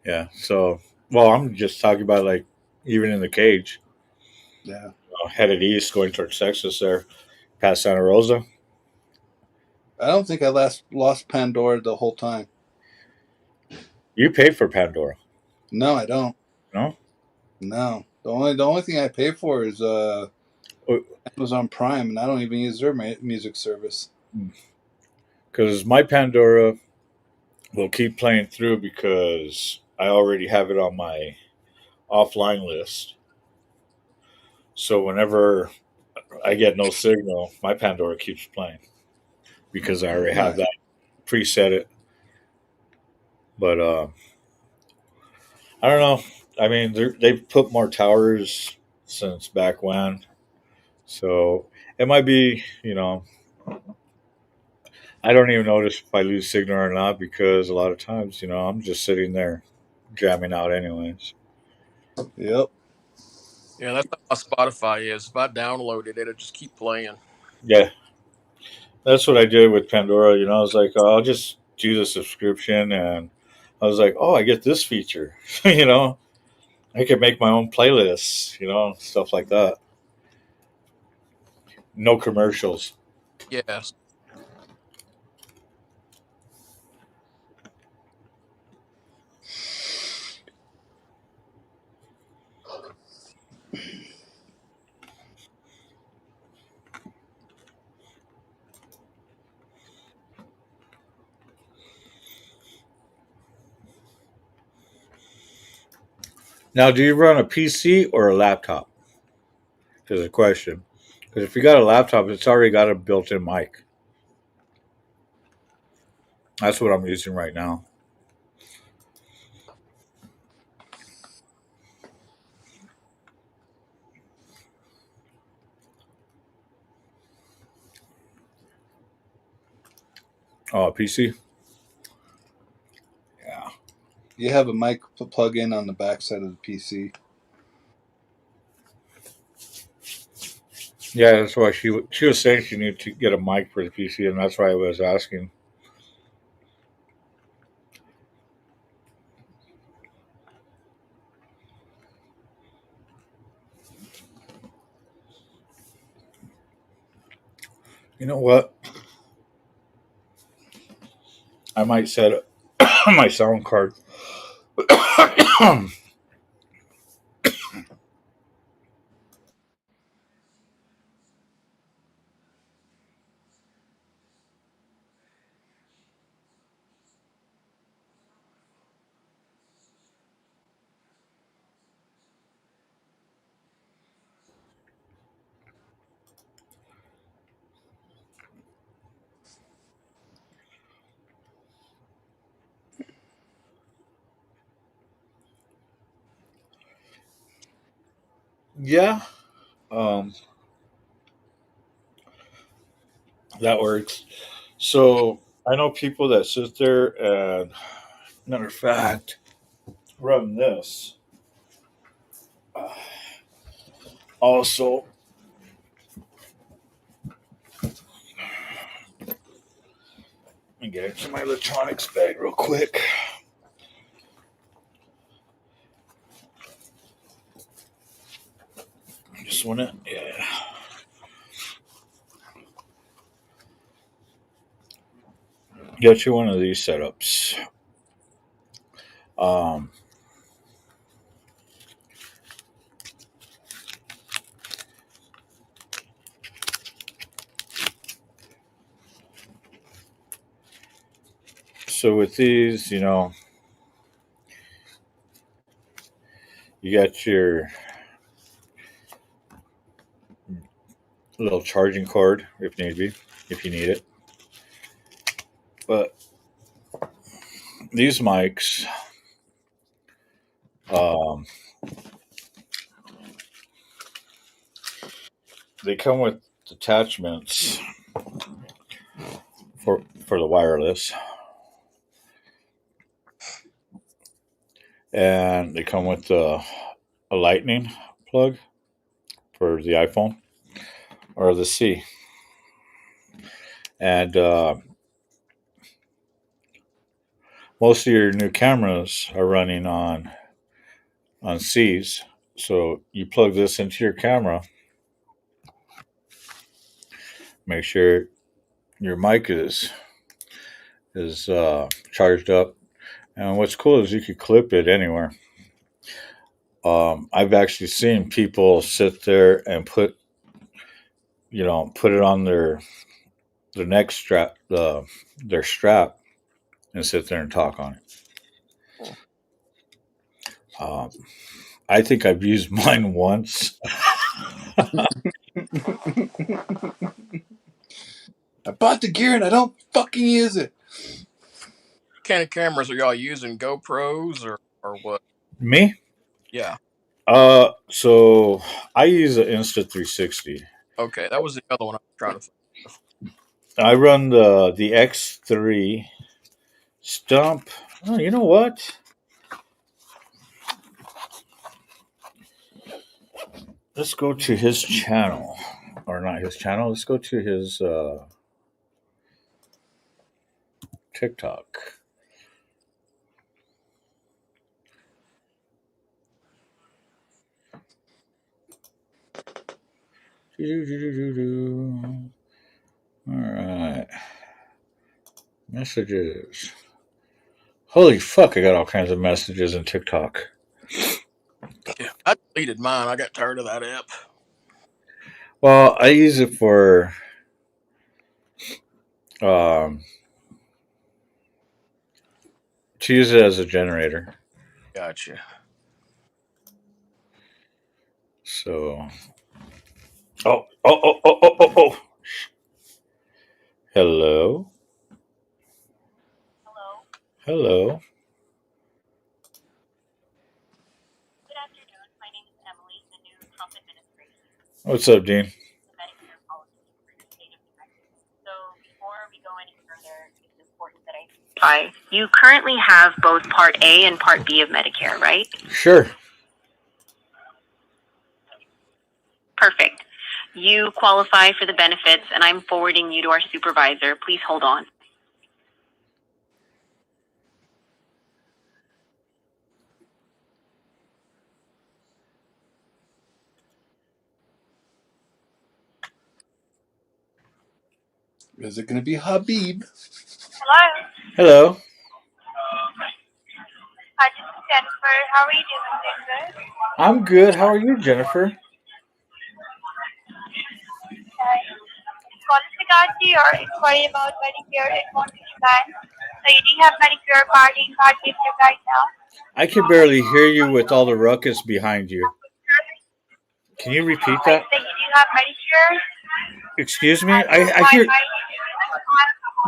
Speaker 2: Yeah. So, well, I'm just talking about like even in the cage,
Speaker 3: Yeah.
Speaker 2: headed east, going towards Texas there, past Santa Rosa.
Speaker 3: I don't think I lost Pandora the whole time.
Speaker 2: You paid for Pandora,
Speaker 3: No, I don't.
Speaker 2: no?
Speaker 3: No. The only thing I pay for is Amazon Prime, and I don't even use their music service.
Speaker 2: Because my Pandora will keep playing through because I already have it on my offline list. So whenever I get no signal, my Pandora keeps playing because I already have
Speaker 3: Right.
Speaker 2: that preset it. But I don't know. I mean, they've put more towers since back when, so it might be. I don't even notice if I lose signal or not because a lot of times, I'm just sitting there jamming out anyways.
Speaker 3: Yep.
Speaker 16: Yeah, that's how my Spotify is. If I download it, it'll just keep playing.
Speaker 2: Yeah, that's what I did with Pandora. I was like, I'll just do the subscription, and I was like, oh, I get this feature. I could make my own playlists. Stuff like that. No commercials.
Speaker 16: Yes.
Speaker 2: Now, do you run a PC or a laptop? Is a question. Because if you got a laptop, it's already got a built-in mic. That's what I'm using right now. Oh, PC. Yeah.
Speaker 3: You have a mic plug-in on the backside of the PC.
Speaker 2: Yeah, that's why she was saying she needed to get a mic for the PC, and that's why I was asking. You know what? I might set up my sound card. Yeah, um, that works. So I know people that sit there and, matter of fact, run this. Also, let me get into my electronics bag real quick. Just want to, yeah. Get you one of these setups. Um, so with these, you got your little charging cord if need be, if you need it. But these mics, um, they come with attachments for the wireless, and they come with a lightning plug for the iPhone or the C, and most of your new cameras are running on C's. So you plug this into your camera, make sure your mic is charged up. And what's cool is you could clip it anywhere. I've actually seen people sit there and put it on their neck strap, their strap, and sit there and talk on it. Um, I think I've used mine once.
Speaker 3: I bought the gear and I don't fucking use it.
Speaker 16: What kind of cameras are y'all using? GoPros or what?
Speaker 2: Me?
Speaker 16: Yeah.
Speaker 2: So I use an Insta 360.
Speaker 16: Okay, that was the other one I was trying to think of.
Speaker 2: I run the X3 Stump. Oh, you know what? Let's go to his channel, or not his channel. Let's go to his TikTok. All right. Messages. Holy fuck, I got all kinds of messages in TikTok.
Speaker 16: Yeah, I deleted mine. I got tired of that app.
Speaker 2: Well, I use it for um, to use it as a generator.
Speaker 16: Gotcha.
Speaker 2: So, oh. Hello. Hello. What's up, Dean?
Speaker 12: You currently have both Part A and Part B of Medicare, right?
Speaker 2: Sure.
Speaker 12: Perfect. You qualify for the benefits, and I'm forwarding you to our supervisor. Please hold on.
Speaker 3: Is it going to be Habib?
Speaker 12: Hello.
Speaker 2: Hello.
Speaker 12: Hi, this is Jennifer. How are you doing, Jennifer?
Speaker 2: I'm good. How are you, Jennifer?
Speaker 12: Call with regard to your inquiry about Medicare Advantage plan. So you do have Medicare Part A and Part B right now.
Speaker 2: I can barely hear you with all the ruckus behind you. Can you repeat that?
Speaker 12: So you do have Medicare.
Speaker 2: Excuse me. I hear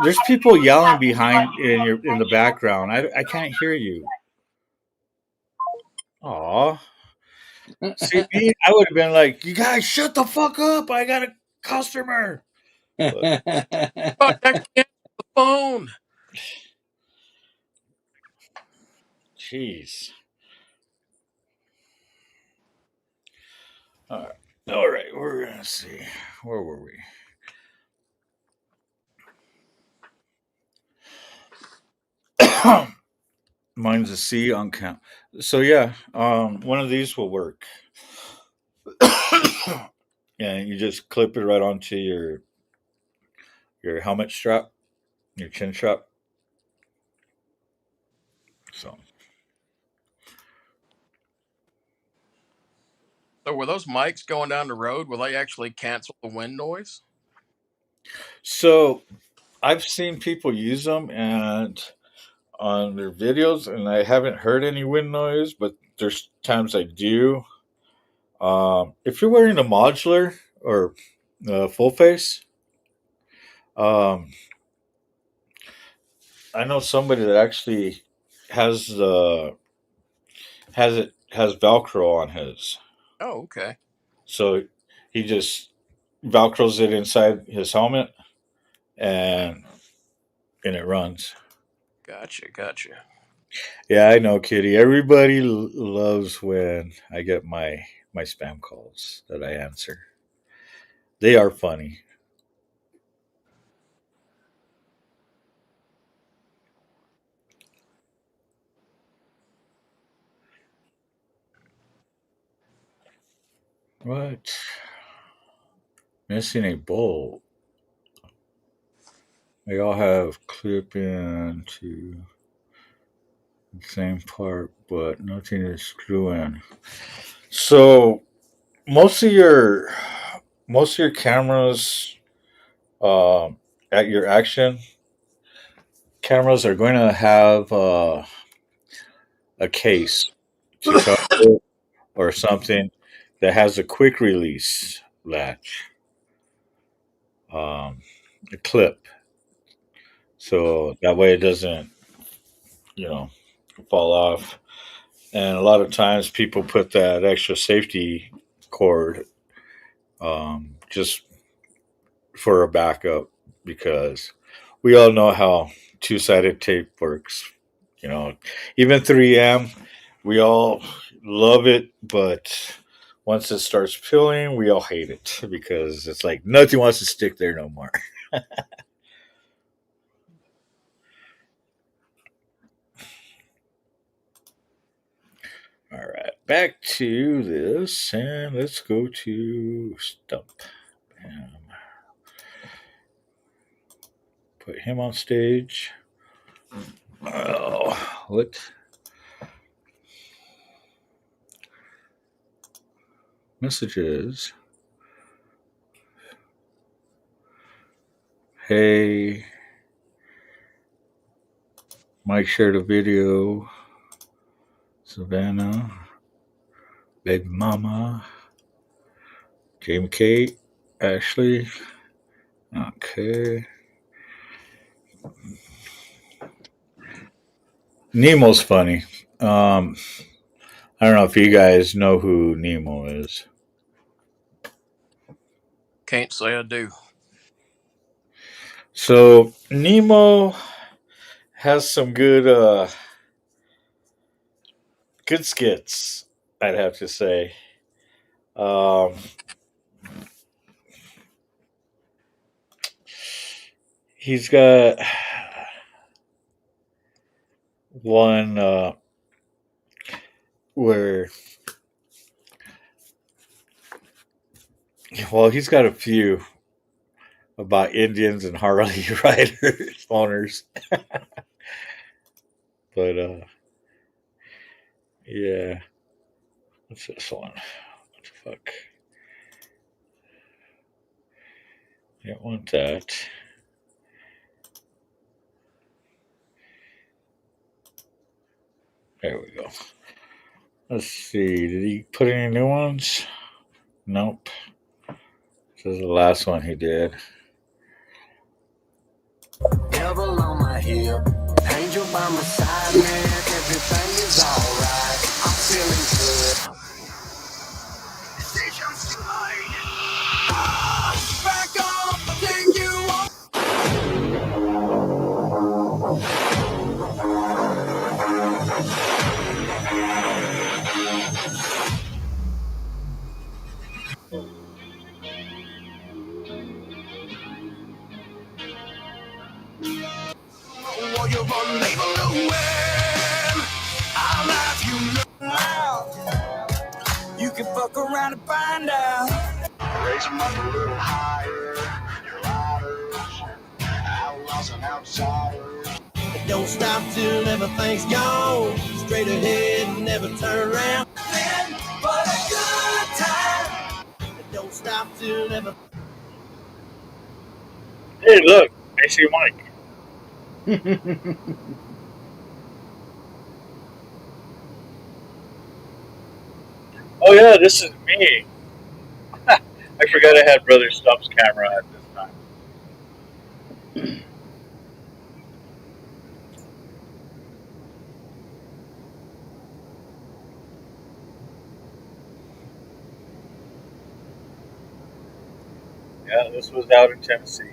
Speaker 2: there's people yelling behind in the background. I can't hear you. Aw. See me, I would have been like, "You guys, shut the fuck up! I got a customer." But
Speaker 16: Fuck, I can't answer the phone.
Speaker 2: jeez. All right. We're gonna see. Where were we? Mine's a C on count. So yeah, one of these will work. And you just clip it right onto your helmet strap, your chin strap. So
Speaker 16: So were those mics going down the road? Will they actually cancel the wind noise?
Speaker 2: so I've seen people use them and on their videos, and I haven't heard any wind noise, but there's times I do. If you're wearing a modular or full face, um, I know somebody that actually has has Velcro on his.
Speaker 16: Oh, okay.
Speaker 2: So he just velcros it inside his helmet, and it runs.
Speaker 16: Gotcha.
Speaker 2: Yeah, I know, Kitty. Everybody loves when I get my spam calls that I answer. They are funny. What? Missing a bolt. They all have clip in to the same part, but nothing is screw in. So most of your cameras, at your action cameras are going to have a case to cover it or something that has a quick release latch, a clip, so that way it doesn't, you know, fall off. And a lot of times people put that extra safety cord just for a backup. because we all know how two-sided tape works. You know, even 3M, we all love it, but once it starts peeling, we all hate it because it's like nothing wants to stick there no more. All right, back to this, and let's go to Stump. Bam. Put him on stage. Oh, what messages? Hey, Mike shared a video. Savannah, Baby Mama, Jamie Kate, Ashley. Okay. Nemo's funny. Um, I don't know if you guys know who Nemo is.
Speaker 16: Can't say I do.
Speaker 2: So Nemo has some good skits, I'd have to say. Um, he's got one where, well, he's got a few about Indians and Harley riders owners, but yeah, what's this one? What the fuck? I don't want that. There we go. Let's see. Did he put any new ones? Nope. This is the last one he did.
Speaker 8: Devil on my hip, angel by my side, man, everything is alright. I'm feeling good. Decisions made. Back on the thing you want. While you're unable to win, I'll have you know now. You can fuck around and find out. Raise them up a little higher. You're riders, outlaws and outsiders. Don't stop till everything's gone. Straight ahead, never turn around. But a good time. Don't stop till ever.
Speaker 2: Hey, look, I see Mike. Oh yeah, this is me. I forgot I had Brother Stump's camera at this time. Yeah, this was out in Tennessee.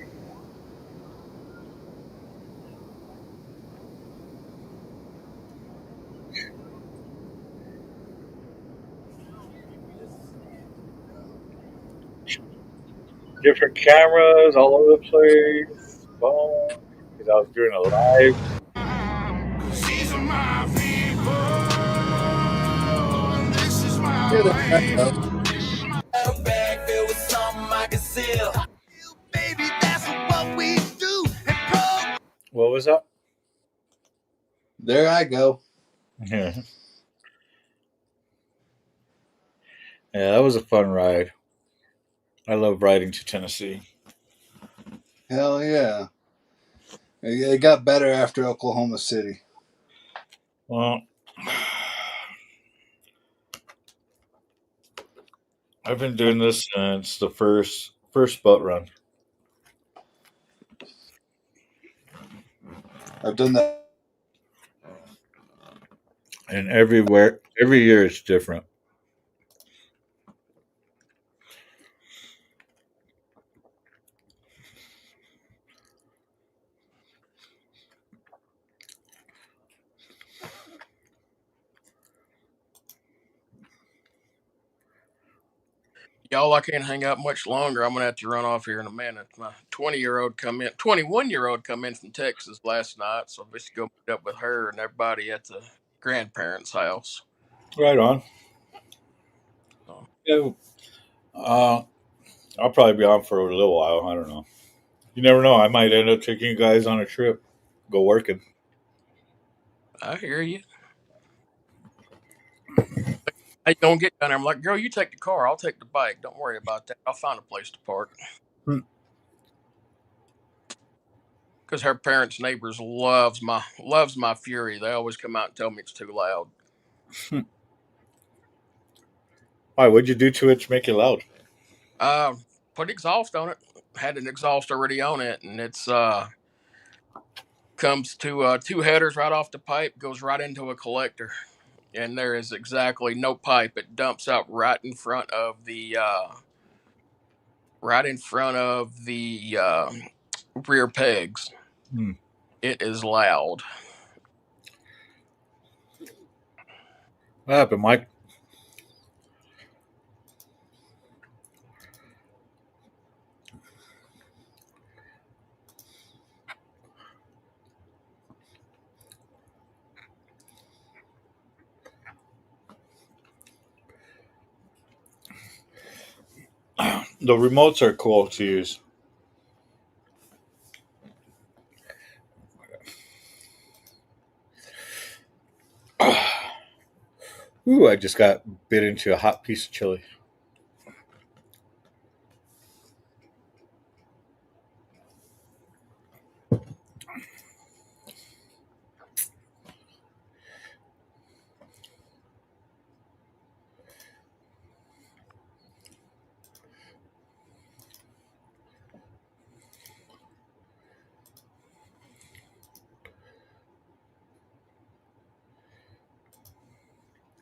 Speaker 2: Different cameras all over the place. Boom. Because I was doing a live.
Speaker 8: These are my people. This is
Speaker 3: Yeah,
Speaker 8: my
Speaker 3: there I
Speaker 8: way.
Speaker 3: go.
Speaker 8: A bag filled with something I can sell. Baby, that's what we do.
Speaker 2: What was that?
Speaker 3: There I go.
Speaker 2: Yeah. Yeah, that was a fun ride. I love riding to Tennessee.
Speaker 3: Hell yeah. It got better after Oklahoma City.
Speaker 2: Well, I've been doing this since the first butt run,
Speaker 3: I've done that.
Speaker 2: and every year it's different.
Speaker 16: Y'all, I can't hang out much longer. I'm gonna have to run off here in a minute. My 21-year-old come in from Texas last night, so I'm just go meet up with her and everybody at the grandparents' house.
Speaker 2: Right on.
Speaker 16: So,
Speaker 2: Yeah, I'll probably be on for a little while. I don't know. You never know. I might end up taking you guys on a trip, go working.
Speaker 16: I hear you. I don't get down there. I'm like, girl, you take the car. I'll take the bike. Don't worry about that. I'll find a place to park.
Speaker 2: Hmm.
Speaker 16: Because her parents' neighbors loves my fury. They always come out and tell me it's too loud.
Speaker 2: Why? What'd you do to it to make it loud?
Speaker 16: Uh, Put exhaust on it. Had an exhaust already on it, and it's comes to two headers right off the pipe, goes right into a collector, and there is exactly no pipe. It dumps out right in front of the rear pegs.
Speaker 2: Hmm.
Speaker 16: It is loud.
Speaker 2: What happened, Mike? The remotes are cool to use. Ooh, I just got bit into a hot piece of chili.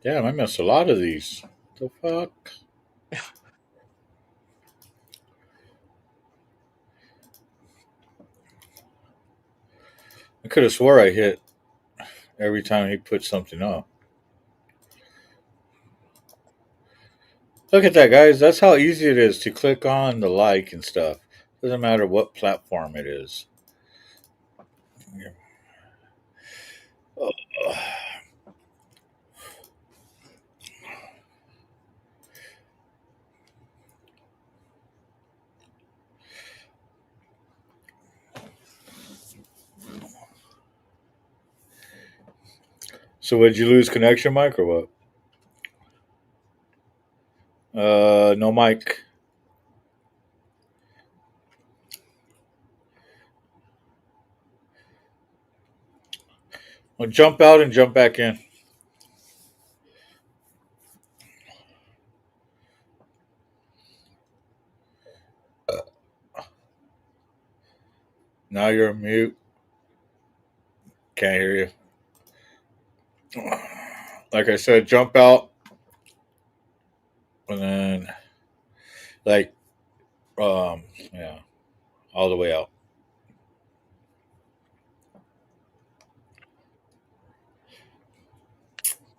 Speaker 2: Damn, I missed a lot of these. The fuck? I could have swore I hit every time he put something up. Look at that, guys. That's how easy it is to click on the like and stuff. Doesn't matter what platform it is. So, would you lose connection, Mike, or what? No, Mike. Well, jump out and jump back in. Now you're on mute. Can't hear you. Like I said, jump out and then, like, yeah, all the way out.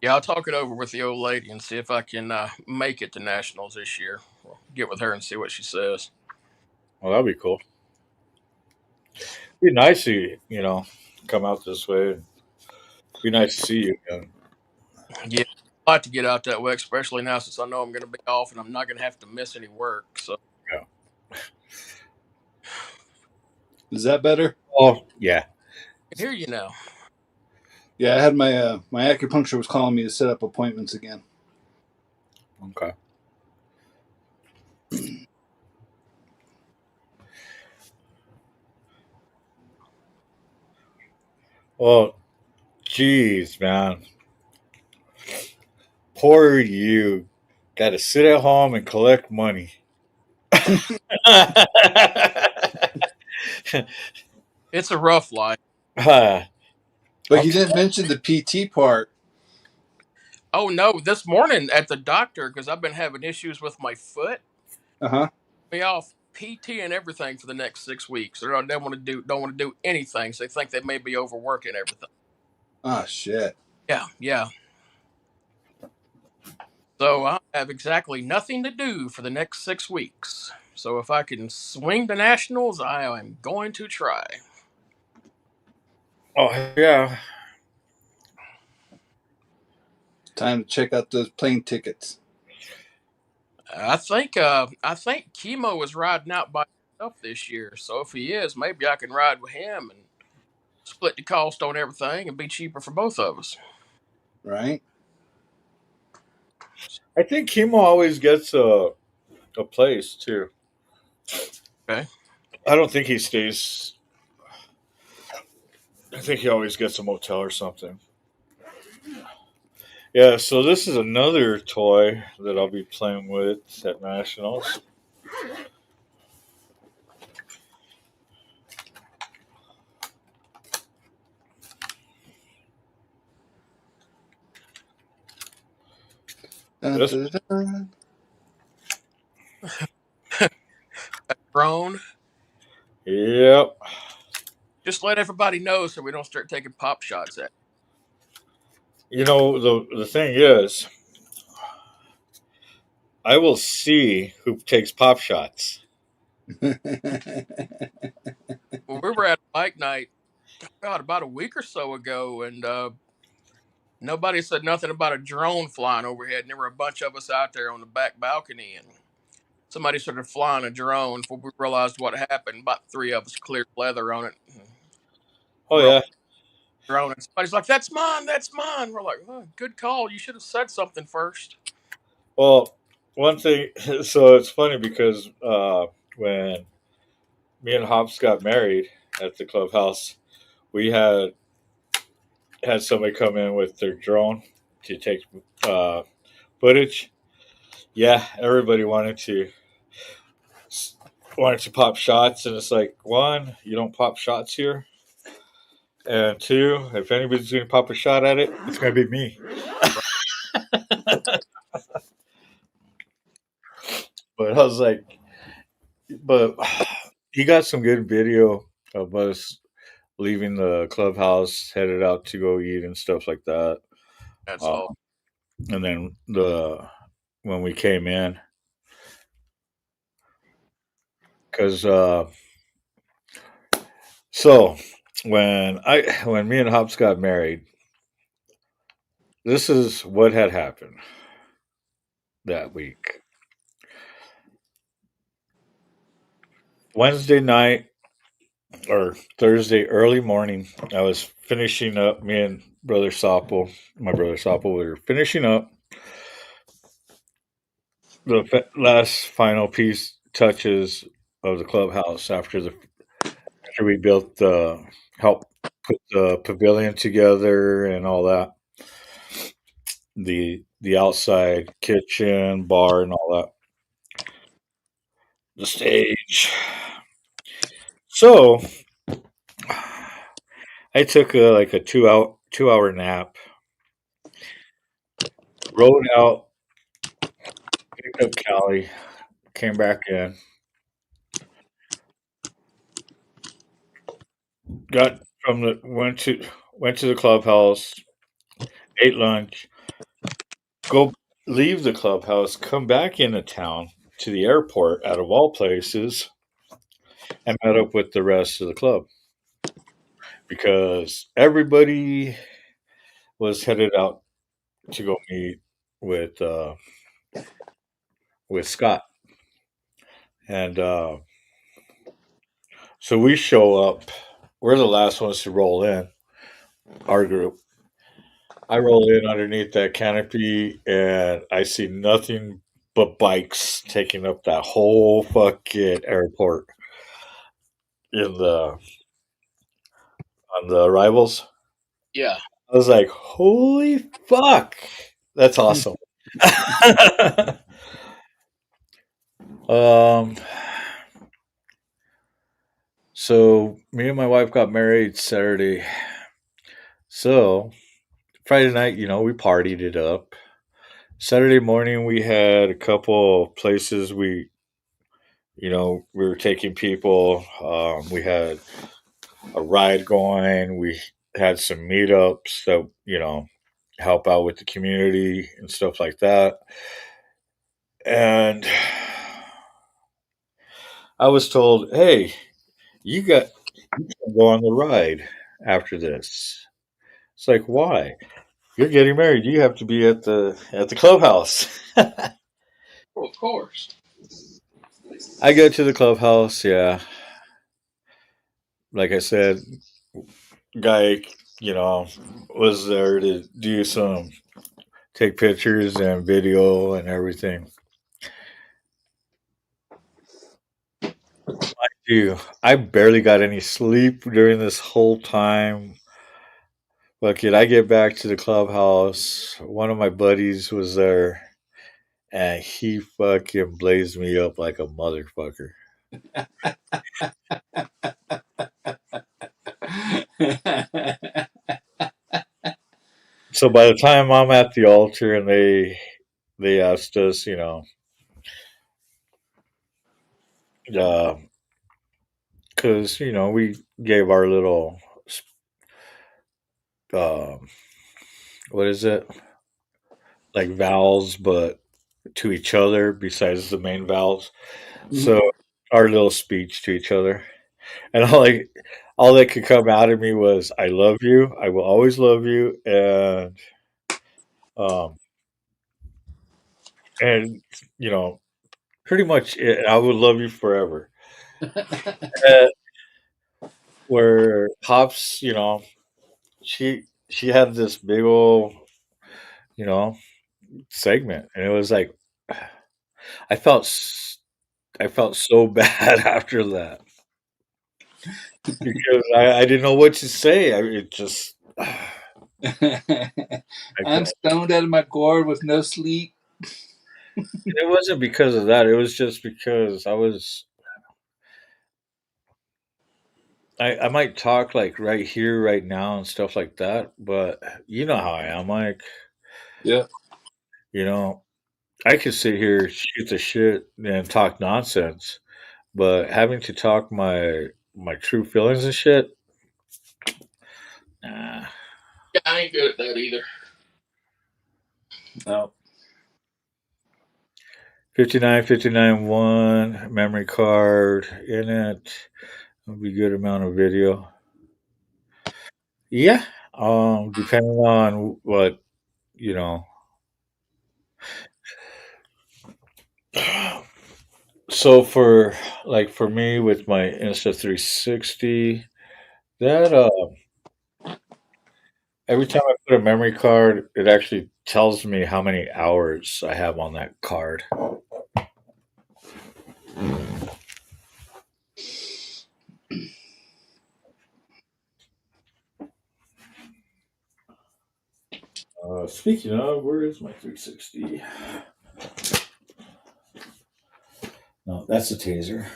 Speaker 16: Yeah, I'll talk it over with the old lady and see if I can make it to nationals this year. Get with her and see what she says.
Speaker 2: Well, that'd be cool. Be nice to come out this way. Be nice to see you again.
Speaker 16: Yeah, I'd like to get out that way, especially now since I know I'm going to be off and I'm not going to have to miss any work. So,
Speaker 2: Yeah.
Speaker 3: Is that better?
Speaker 2: Oh, yeah.
Speaker 16: I can hear you now.
Speaker 3: Yeah, I had my acupuncture was calling me to set up appointments again.
Speaker 2: Okay. Well, jeez, man. Poor you. Got to sit at home and collect money.
Speaker 16: It's a rough life.
Speaker 3: But
Speaker 2: I'm
Speaker 3: you didn't mention the PT part.
Speaker 16: Oh no, this morning at the doctor because I've been having issues with my foot.
Speaker 3: Uh-huh.
Speaker 16: Me off PT and everything for the next 6 weeks. They don't want to do anything. So they think they may be overworking everything.
Speaker 3: Oh shit.
Speaker 16: Yeah, yeah. So I have exactly nothing to do for the next 6 weeks. So if I can swing the Nationals, I am going to try.
Speaker 2: Oh yeah.
Speaker 3: Time to check out those plane tickets.
Speaker 16: I think Chemo is riding out by himself this year. So if he is, maybe I can ride with him and split the cost on everything and be cheaper for both of us.
Speaker 3: Right?
Speaker 2: I think Chemo always gets a place too.
Speaker 16: Okay.
Speaker 2: I don't think he stays. I think he always gets a motel or something. Yeah, so this is another toy that I'll be playing with at Nationals.
Speaker 3: Dun,
Speaker 2: This,
Speaker 3: dun, dun.
Speaker 16: Drone.
Speaker 2: yep.
Speaker 16: Just let everybody know so we don't start taking pop shots at.
Speaker 2: You know the thing is, I will see who takes pop shots.
Speaker 16: Well, we were at a bike night, God, about a week or so ago, and nobody said nothing about a drone flying overhead. And there were a bunch of us out there on the back balcony, and somebody started flying a drone. Before we realized what happened, about three of us cleared leather on it.
Speaker 2: Oh
Speaker 16: Real
Speaker 2: yeah.
Speaker 16: drone, and somebody's like, "That's mine, that's mine." We're like, oh, "Good call. You should have said something first."
Speaker 2: Well, one thing. So it's funny because when me and Hops got married at the clubhouse, we had somebody come in with their drone to take uh, footage. Yeah, everybody wanted to pop shots, and it's like, one, you don't pop shots here, and two, if anybody's going to pop a shot at it, it's going to be me. But I was like, but he got some good video of us leaving the clubhouse, headed out to go eat and stuff like that.
Speaker 16: That's
Speaker 2: Uh,
Speaker 16: all.
Speaker 2: and then when we came in, because so when me and Hops got married, this is what had happened that week. Wednesday night or Thursday early morning, I was finishing up. Me and my brother Soppel, we were finishing up the last final piece touches of the clubhouse after we built help put the pavilion together and all that, the outside kitchen, bar, and all that, the stage. So I took like a 2 hour nap, rode out, picked up Callie, came back in, got from the went to the clubhouse, ate lunch, go leave the clubhouse, come back into town to the airport out of all places, and met up with the rest of the club because everybody was headed out to go meet with uh, with Scott, and so we show up. We're the last ones to roll in. Our group. I roll in underneath that canopy, and I see nothing but bikes taking up that whole fucking airport in the on the arrivals.
Speaker 16: Yeah.
Speaker 2: I was like, "Holy fuck, that's awesome!" um, so me and my wife got married Saturday. So Friday night, we partied it up. Saturday morning, we had a couple places we were taking people. We had a ride going. We had some meetups that help out with the community and stuff like that. And I was told, "Hey, you got you can go on the ride after this." It's like, why? You're getting married. You have to be at the clubhouse.
Speaker 16: Well, of course.
Speaker 2: I go to the clubhouse. Yeah, like I said, guy, you know, was there to do some take pictures and video and everything. Dude, I barely got any sleep during this whole time. But kid, I get back to the clubhouse. One of my buddies was there, and he fucking blazed me up like a motherfucker. So by the time I'm at the altar and they asked us, because we gave our little um, what is it, like vowels, but to each other besides the main vowels. So our little speech to each other, and all that could come out of me was "I love you, I will always love you," um, and you know, pretty much I would love you forever. Uh, where Pops, she had this big old, you know, segment, and it was like I felt s- I felt so bad after that because I didn't know what to say. It just I
Speaker 3: I'm
Speaker 2: felt
Speaker 3: stoned out of my gourd with no sleep.
Speaker 2: it wasn't because of that. It was just because I might talk like right here, right now, and stuff like that. But you know how I am, like
Speaker 3: Yeah.
Speaker 2: you know, I could sit here, shoot the shit, and talk nonsense. But having to talk my true feelings and shit, nah.
Speaker 16: Yeah, I ain't good at that either.
Speaker 3: No.
Speaker 2: 5959 one memory card in it. It'll be a good amount of video. Yeah. Depending on what, you know. So for me with my Insta 360, that every time I put a memory card, it actually tells me how many hours I have on that card. Speaking of, where is my 360? No, that's a taser.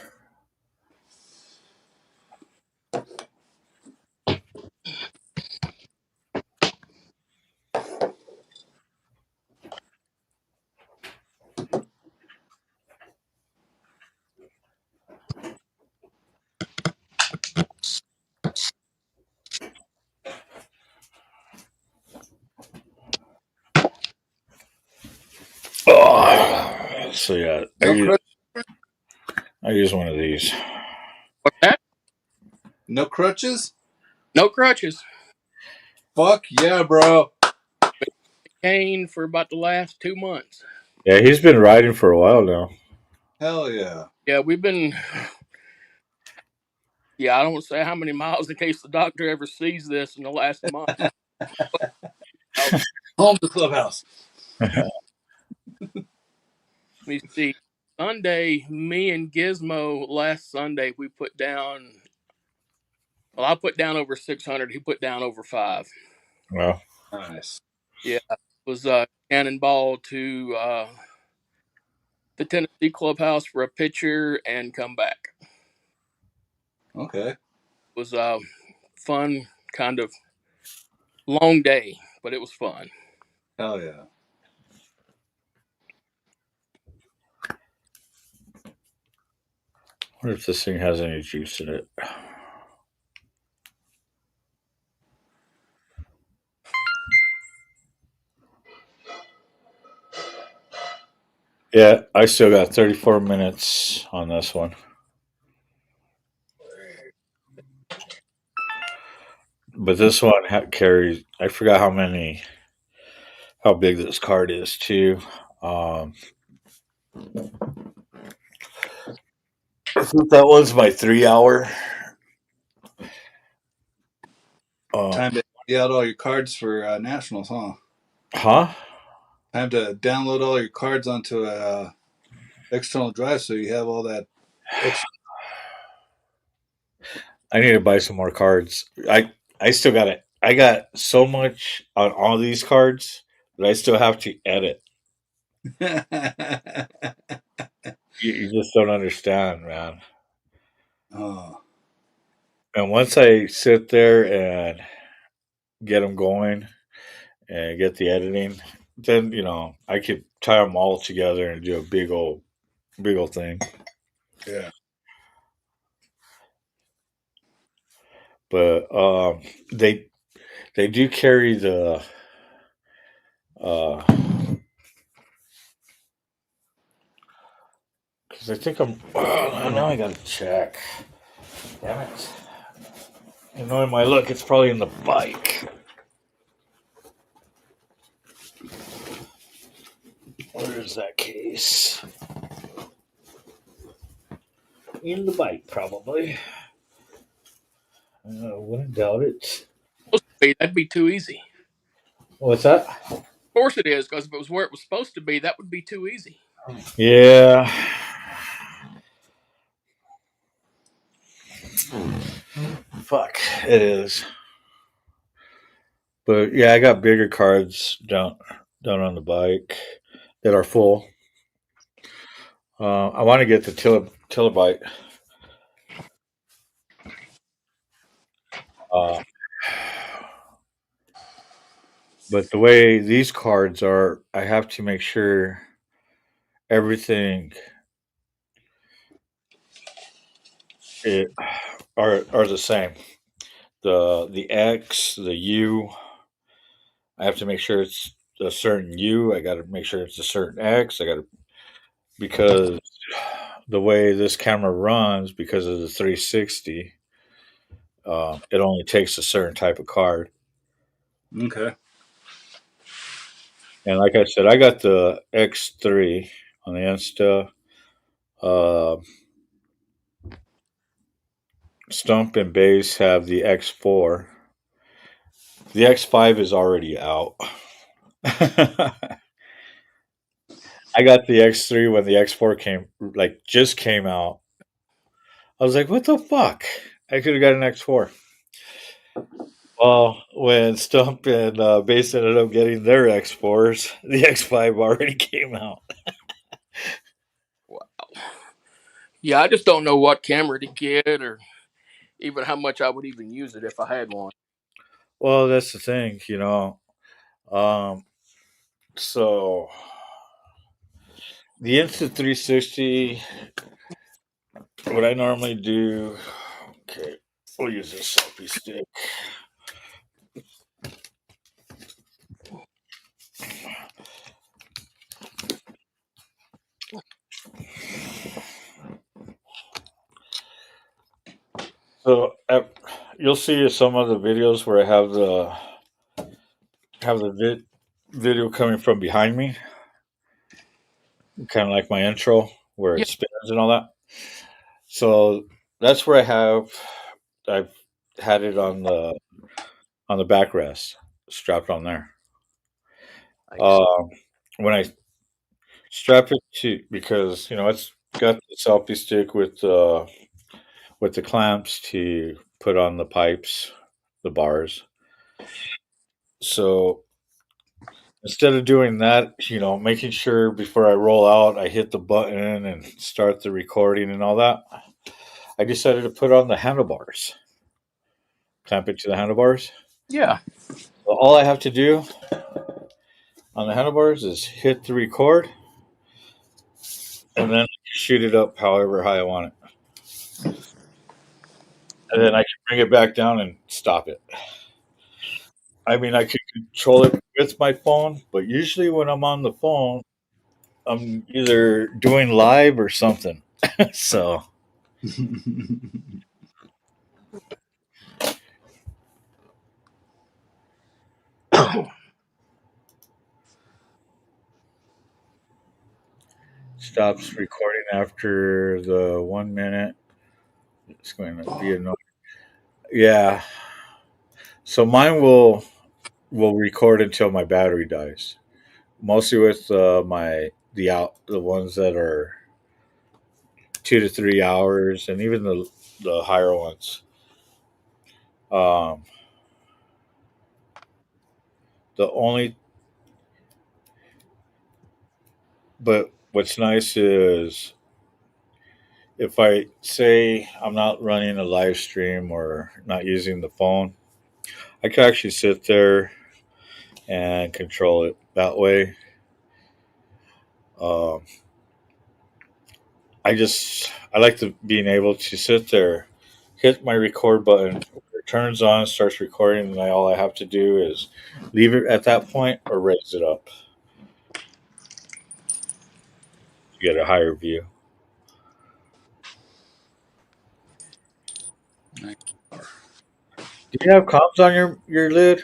Speaker 2: Oh, so yeah,
Speaker 3: No crutch.
Speaker 2: I use one of these.
Speaker 16: What's that?
Speaker 3: No crutches.
Speaker 16: No crutches.
Speaker 3: Fuck yeah, bro.
Speaker 16: Cane for about the last 2 months.
Speaker 2: Yeah, he's been riding for a while now.
Speaker 3: Hell yeah.
Speaker 16: Yeah, we've been. Yeah, I don't want to say how many miles in case the doctor ever sees this in the last month.
Speaker 3: Home to clubhouse.
Speaker 16: Let me see. Sunday, me and Gizmo last Sunday we put down. Well, I put down over 600. He put down over 5.
Speaker 2: Well,
Speaker 3: Nice.
Speaker 16: Yeah, it was cannonball to the Tennessee clubhouse for a pitcher and come back.
Speaker 3: Okay.
Speaker 16: It was fun, kind of long day, but it was fun.
Speaker 3: Hell yeah.
Speaker 2: I wonder if this thing has any juice in it. Yeah, I still got 34 minutes on this one. But this one carries, I forgot how big this card is, too. Um, I think that was my 3 hour.
Speaker 3: Time to empty out all your cards for nationals, huh?
Speaker 2: Huh?
Speaker 3: Time to download all your cards onto a external drive so you have all that extra.
Speaker 2: I need to buy some more cards. I still got it. I got so much on all these cards that I still have to edit. You just don't understand, man.
Speaker 3: Oh,
Speaker 2: And once I sit there and get them going and get the editing, then I could tie them all together and do a big old thing.
Speaker 3: yeah.
Speaker 2: But they do carry the because I think now I gotta check. Damn it! Knowing my look, it's probably in the bike. Where is that case? In the bike, probably. Wouldn't doubt it.
Speaker 16: That'd be too easy.
Speaker 2: What's that?
Speaker 16: Of course it is, because if it was where it was supposed to be, that would be too easy.
Speaker 2: Yeah. Fuck, it is. But yeah, I got bigger cards down on the bike that are full. I want to get the kilobyte. Uh, but the way these cards are, I have to make sure everything it are the same. The X, the U. I have to make sure it's a certain U. I got to make sure it's a certain X. I got to because the way this camera runs because of the 360, it only takes a certain type of card.
Speaker 3: Okay.
Speaker 2: And like I said, I got the X3 on the Insta. Uh, Stump and Base have the X4. The X5 is already out. I got the X3 when the X4 just came out. I was like, what the fuck? I could have got an X4. Well, when Stump and Base ended up getting their X4s, the X5 already came out.
Speaker 16: Wow. Yeah, I just don't know what camera to get or even how much I would even use it if I had one.
Speaker 2: Well, that's the thing. Um, so the Insta 360, what I normally do, okay, we'll use this selfie stick. So you'll see some of the videos where I have the video coming from behind me, kind of like my intro where
Speaker 16: Yeah.
Speaker 2: it spins and all that. So that's where I've had it on the backrest, strapped on there.
Speaker 16: Nice.
Speaker 2: When I strap it to because it's got the selfie stick with the clamps to put on the pipes, the bars. So instead of doing that, making sure before I roll out, I hit the button and start the recording and all that, I decided to put on the handlebars, clamp it to the handlebars.
Speaker 16: Yeah.
Speaker 2: So all I have to do on the handlebars is hit the record and then shoot it up however high I want it. And then I can bring it back down and stop it. I mean, I could control it with my phone, but usually when I'm on the phone, I'm either doing live or something. So stops recording after the 1 minute. It's going to be annoying. Yeah. So mine will record until my battery dies. Mostly with the ones that are 2 to 3 hours, and even the higher ones. Um, the only but what's nice is if I say I'm not running a live stream or not using the phone, I can actually sit there and control it that way. Um, I like to being able to sit there, hit my record button, it turns on, starts recording, and all I have to do is leave it at that point or raise it up to get a higher view. Do you have comms on your lid?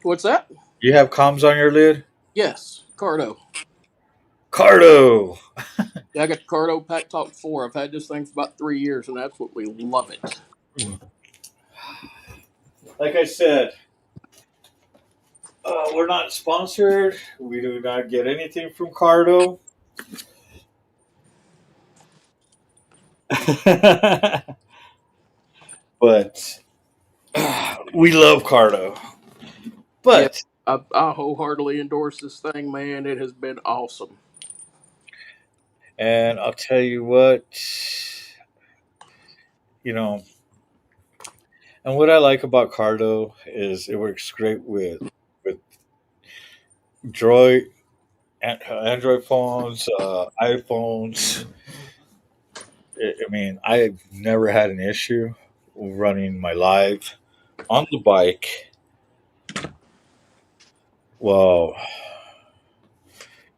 Speaker 16: What's that?
Speaker 2: Do you have comms on your lid?
Speaker 16: Yes, Cardo.
Speaker 2: Cardo.
Speaker 16: Yeah, I got the Cardo Pack Talk 4. I've had this thing for about 3 years and absolutely love it.
Speaker 2: Like I said, we're not sponsored. We do not get anything from Cardo. But we love Cardo.
Speaker 16: Yeah,
Speaker 2: But
Speaker 16: I wholeheartedly endorse this thing, man. It has been awesome.
Speaker 2: and I'll tell you what, you know, and what I like about Cardo is it works great with Droid, Android phones, iPhones. I mean, I've never had an issue running my live on the bike. Well,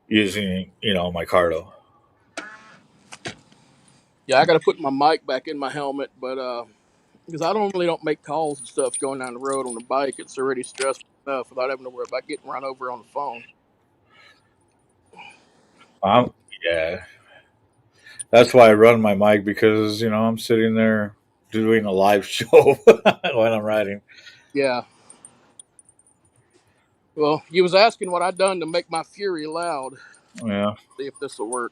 Speaker 2: using my Cardo.
Speaker 16: Yeah, I got to put my mic back in my helmet, but because I don't make calls and stuff going down the road on the bike. It's already stressful enough without having to worry about getting run over on the phone.
Speaker 2: Um, yeah, that's why I run my mic because I'm sitting there doing a live show when I'm riding.
Speaker 16: Yeah. Well, you was asking what I done to make my Fury loud.
Speaker 2: Yeah.
Speaker 16: See if this will work.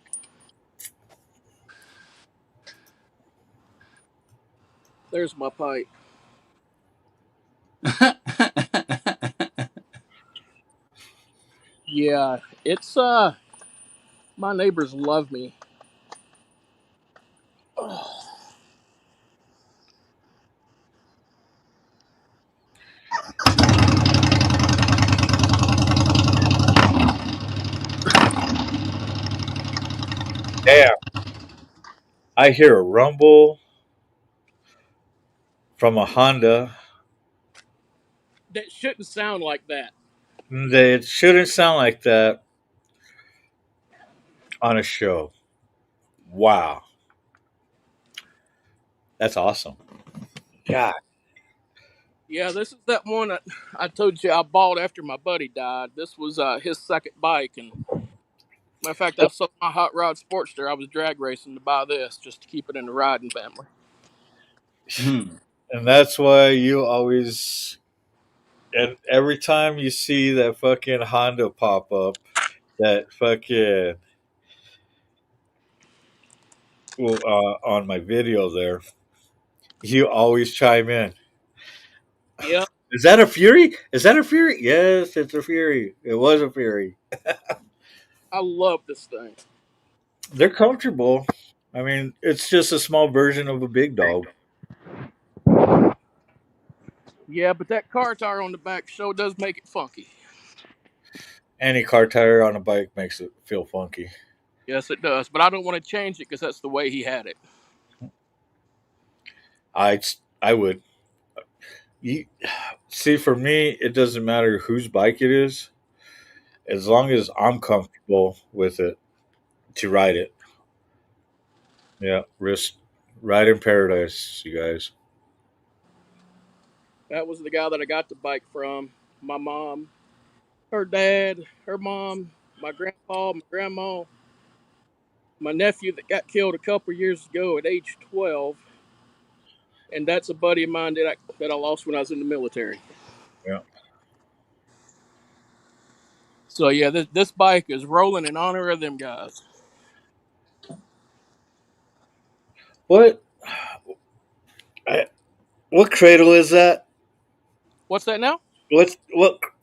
Speaker 16: There's my pipe. Yeah, it's my neighbors love me.
Speaker 2: Damn, I hear a rumble from a Honda.
Speaker 16: That shouldn't sound like that.
Speaker 2: It shouldn't sound like that on a show. Wow, that's awesome. God,
Speaker 16: Yeah, this is that one that I told you I bought after my buddy died. This was his second bike, and matter of fact, I sold my hot rod Sportster. I was drag racing to buy this just to keep it in the riding family.
Speaker 2: and that's why you always and every time you see that fucking Honda pop up, that fucking on my video there, you always chime in.
Speaker 16: Yeah,
Speaker 2: Is that a Fury? Is that a Fury? Yes, it's a Fury. It was a Fury.
Speaker 16: I love this thing.
Speaker 2: They're comfortable. I mean, it's just a small version of a big dog.
Speaker 16: Yeah, but that car tire on the back show does make it funky.
Speaker 2: Any car tire on a bike makes it feel funky.
Speaker 16: Yes, it does. But I don't want to change it because that's the way he had it.
Speaker 2: I would. You, see, for me, it doesn't matter whose bike it is. as long as I'm comfortable with it to ride it. Yeah, risk ride in paradise, you guys.
Speaker 16: That was the guy that I got the bike from. My mom, her dad, her mom, my grandpa, my grandma, my nephew that got killed a couple years ago at age 12, and that's a buddy of mine that I lost when I was in the military.
Speaker 2: Yeah.
Speaker 16: So yeah, this bike is rolling in honor of them guys.
Speaker 2: What? I, what cradle is that?
Speaker 16: What's that now?
Speaker 2: What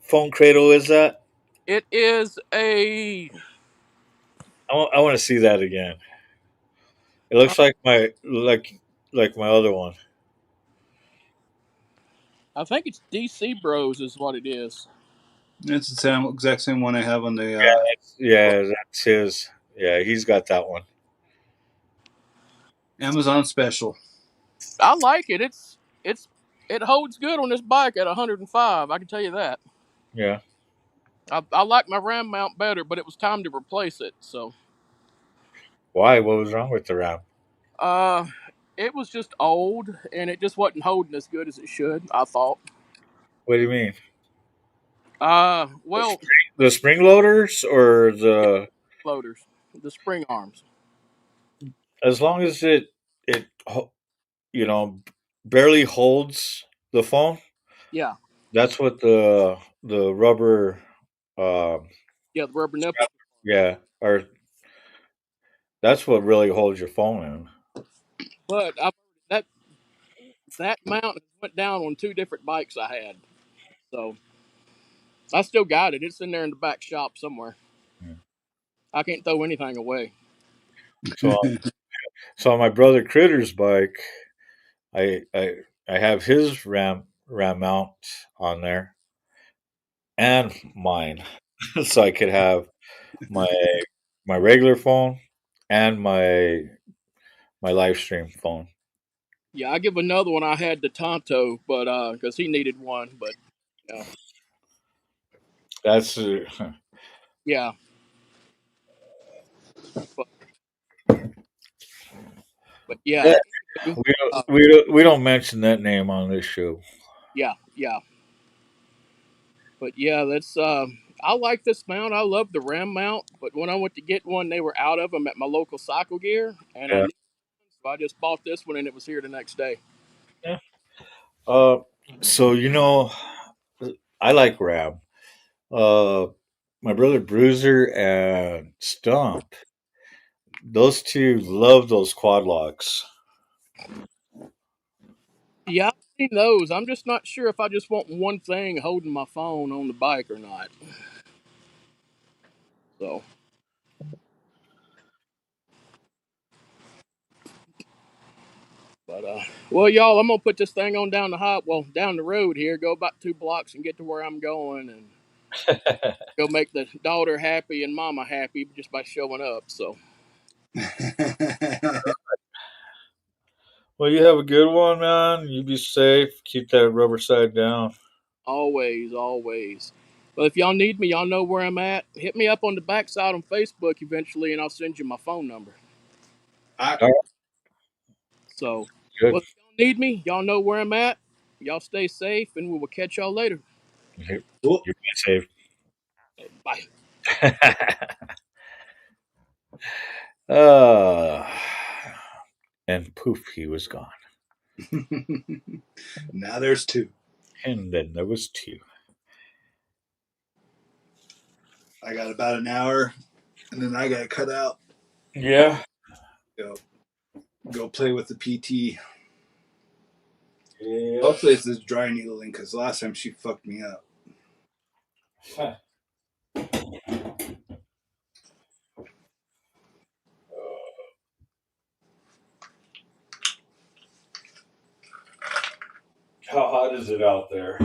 Speaker 2: phone cradle is that?
Speaker 16: It is a.
Speaker 2: I want to see that again. It looks like my other one.
Speaker 16: I think it's DC Bros is what it is.
Speaker 3: It's the same exact same one I have on the.
Speaker 2: Yeah, that's his. Yeah, he's got that one.
Speaker 3: Amazon special.
Speaker 16: I like it. It holds good on this bike at 105. I can tell you that.
Speaker 2: Yeah.
Speaker 16: I like my ram mount better, but it was time to replace it. So,
Speaker 2: Why? What was wrong with the RAM?
Speaker 16: uh, it was just old and it just wasn't holding as good as it should. I thought.
Speaker 2: What do you mean?
Speaker 16: Well,
Speaker 2: The spring loaders or the?
Speaker 16: loaders, the spring arms.
Speaker 2: As long as it you know barely holds the phone.
Speaker 16: Yeah,
Speaker 2: That's what the rubber. Um,
Speaker 16: yeah, the rubber nipples.
Speaker 2: yeah, or that's what really holds your phone in.
Speaker 16: But that that mount went down on two different bikes I had. So I still got it. It's in there in the back shop somewhere.
Speaker 2: Yeah.
Speaker 16: I can't throw anything away.
Speaker 2: So so on my brother Critter's bike, I I I have his RAM mount on there and mine, so I could have my my regular phone and my live stream phone.
Speaker 16: Yeah, I give another one I had to Tonto, but because he needed one, but you know,
Speaker 2: That's
Speaker 16: yeah, but yeah,
Speaker 2: yeah.
Speaker 16: anyway,
Speaker 2: We don't mention that name on this show.
Speaker 16: yeah, yeah, but yeah, that's I like this mount. I love the Ram mount, but when I went to get one, they were out of them at my local Cycle Gear, and I
Speaker 2: Yeah.
Speaker 16: knew, so I just bought this one, and it was here the next day.
Speaker 2: Yeah. Uh, so I like Ram. Uh, my brother Bruiser and Stump, those two love those quad locks.
Speaker 16: Yeah, I've seen those. I'm just not sure if I just want one thing holding my phone on the bike or not. So, but well, y'all, I'm gonna put this thing on down the road here, go about 2 blocks and get to where I'm going, and go make the daughter happy and mama happy just by showing up. So,
Speaker 2: Well, you have a good one, man. You be safe. Keep that rubber side down.
Speaker 16: always, always. But if y'all need me, y'all know where I'm at. Hit me up on the backside on Facebook eventually, and I'll send you my phone number.
Speaker 2: All right.
Speaker 16: So,
Speaker 2: Good.
Speaker 16: well, if y'all need me, y'all know where I'm at. Y'all stay safe, and we will catch y'all later.
Speaker 3: Cool.
Speaker 2: You're safe.
Speaker 16: Bye.
Speaker 2: uh, and poof, he was gone.
Speaker 3: Now there's two.
Speaker 2: And then there was two.
Speaker 3: I got about an hour, and then I got to cut out.
Speaker 2: Yeah.
Speaker 3: Go play with the PT.
Speaker 2: Yeah.
Speaker 3: Hopefully it's this dry needling because last time she fucked me up.
Speaker 2: Huh. How hot is it out there?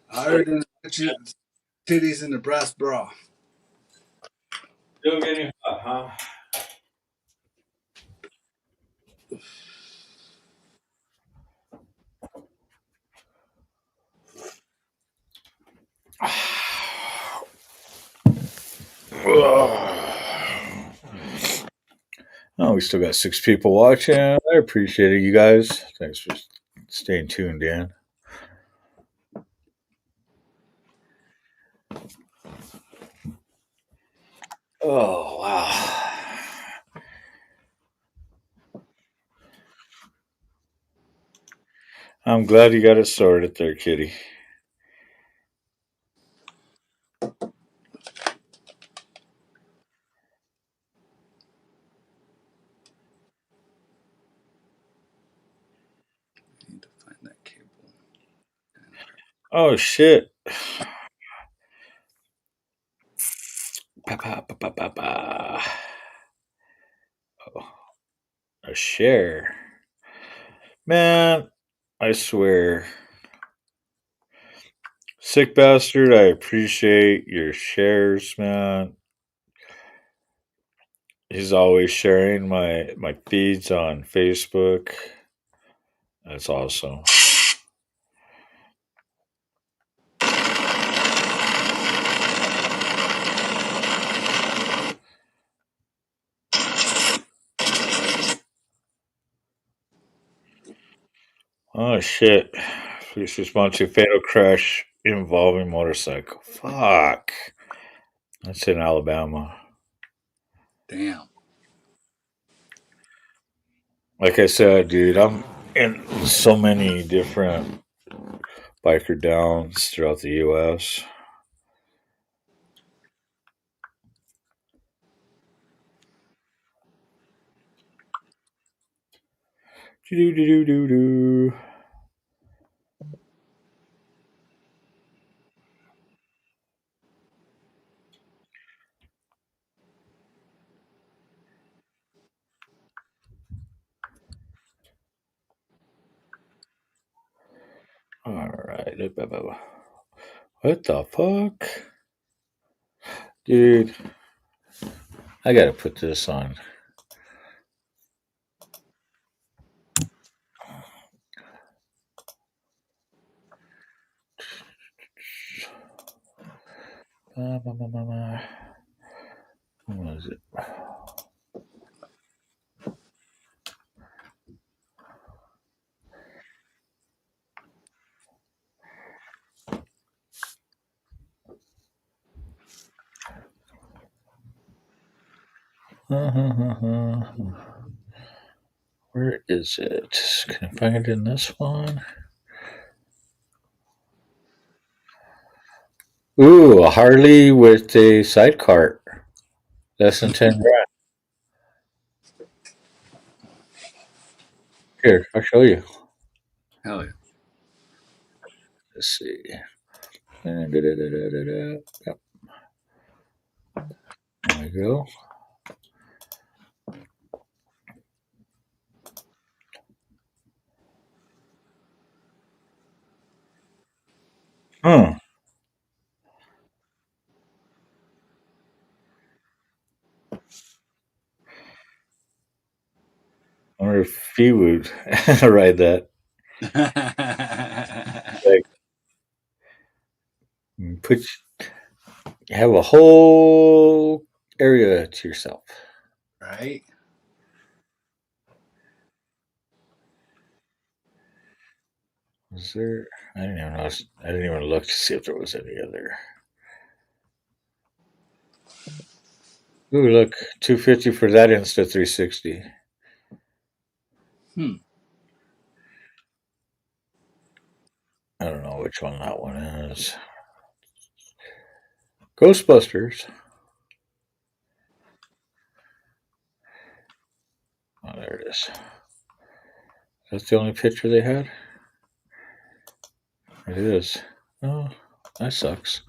Speaker 3: Hotter than titties in a brass bra.
Speaker 2: Still getting hot, huh? Oh, we still got 6 people watching. I appreciate it, you guys. Thanks for staying tuned in. Oh, wow. I'm glad you got it sorted there, kitty.
Speaker 3: Need to find that cable.
Speaker 2: Oh, shit. Pa. Oh, a share. Man, I swear. Sick bastard, I appreciate your shares, man. He's always sharing my feeds on Facebook. That's awesome. Oh shit. Please respond to fatal crash involving motorcycle. Fuck. That's in Alabama.
Speaker 3: Damn.
Speaker 2: Like I said, dude, I'm in so many different biker downs throughout the US. Do do do do do. Alright. What the fuck? Dude, I gotta put this on. What is it? Where is it? Can I find it in this one? Ooh, a Harley with a sidecar. Less than 10 grand. Here, I'll show you.
Speaker 3: Hell yeah.
Speaker 2: Let's see. Yep. There we go. Huh. I wonder if he would ride that. Like, put have a whole area to yourself.
Speaker 3: Right?
Speaker 2: Was there? I didn't even know. I didn't even look to see if there was any other. Ooh, look, 250 for that Insta 360. I don't know which one that one is. Ghostbusters. Oh, there it is. That's the only picture they had? It is. Oh, that sucks.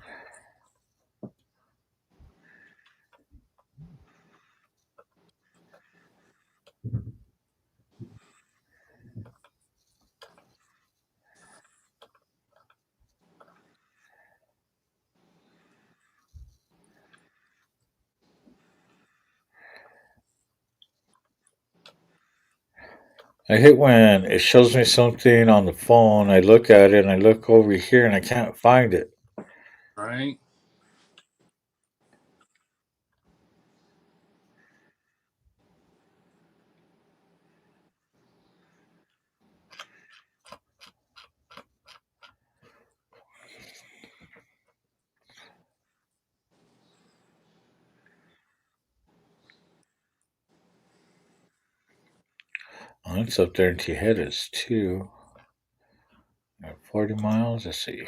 Speaker 2: I hate when it shows me something on the phone. I look at it and I look over here and I can't find it.
Speaker 3: Right?
Speaker 2: It's up there in Tijeras too. 40 miles. Let's see.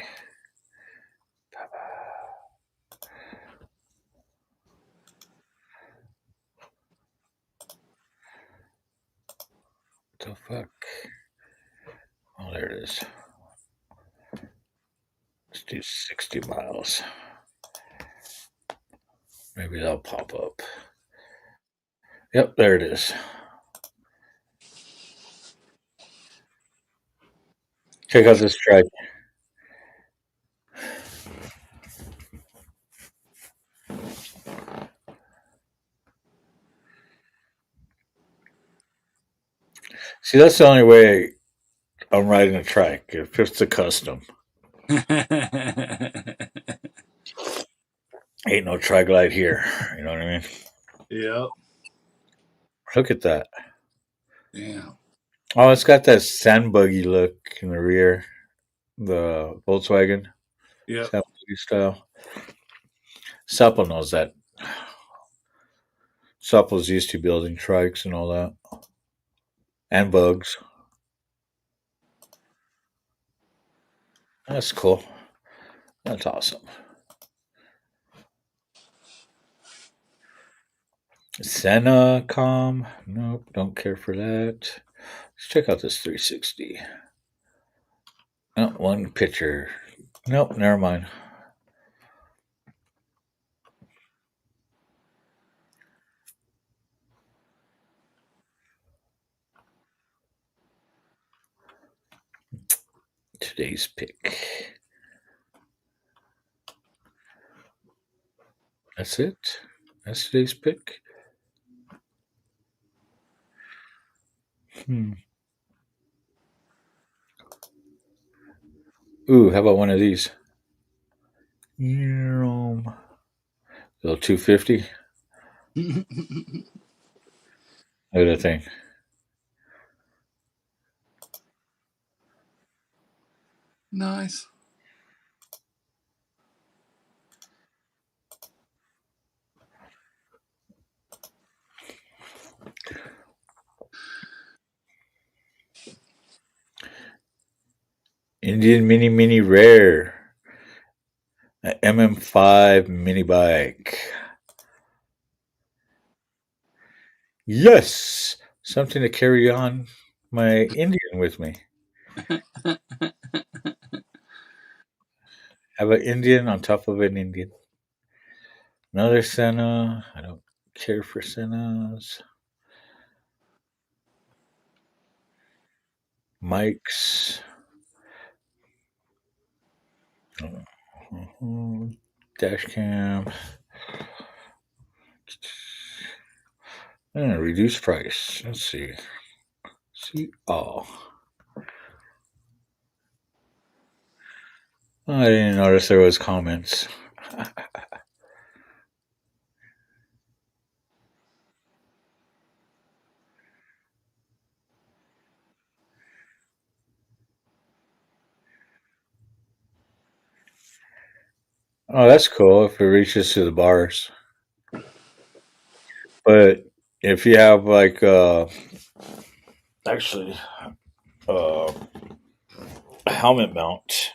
Speaker 2: What the fuck? Oh, there it is. Let's do 60 miles. Maybe that'll pop up. Yep, there it is. Check out this track. See, that's the only way I'm riding a track. If it's a custom, ain't no track light here. You know what I mean?
Speaker 3: Yep.
Speaker 2: Look at that.
Speaker 3: Damn.
Speaker 2: Oh, it's got that sand buggy look in the rear. The Volkswagen.
Speaker 3: Yep.
Speaker 2: Sand buggy style. Supple knows that. Supple's used to building trikes and all that. And bugs. That's cool. That's awesome. Senacom. Nope, don't care for that. Let's check out this 360. Oh, one picture. Nope, never mind. Today's pick. That's it. That's today's pick. Ooh, how about one of these? Little 250. Look at that thing.
Speaker 3: Nice.
Speaker 2: Indian Mini Rare. A MM5 mini bike. Yes! Something to carry on my Indian with me. Have an Indian on top of an Indian. Another Senna. I don't care for Sennas. Mike's. Dash cam. Reduced price. Let's see. See all. Oh, I didn't notice there was comments. Oh, that's cool if it reaches to the bars. But if you have like actually uh a helmet mount,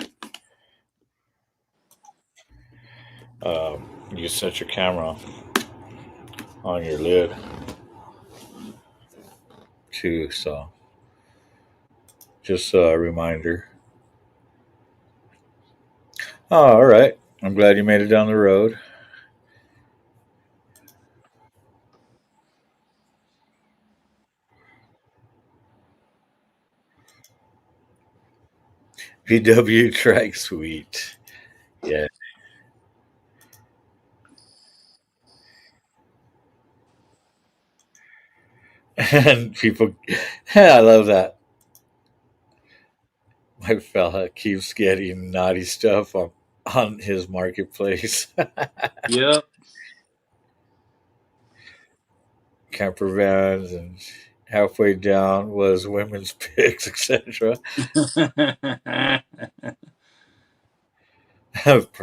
Speaker 2: you set your camera on your lid too. So just a reminder. Oh, all right. I'm glad you made it down the road. VW track suite. Yeah. And people, I love that. My fella keeps getting naughty stuff on his marketplace.
Speaker 3: Yep.
Speaker 2: Camper vans, and halfway down was women's pics, etc.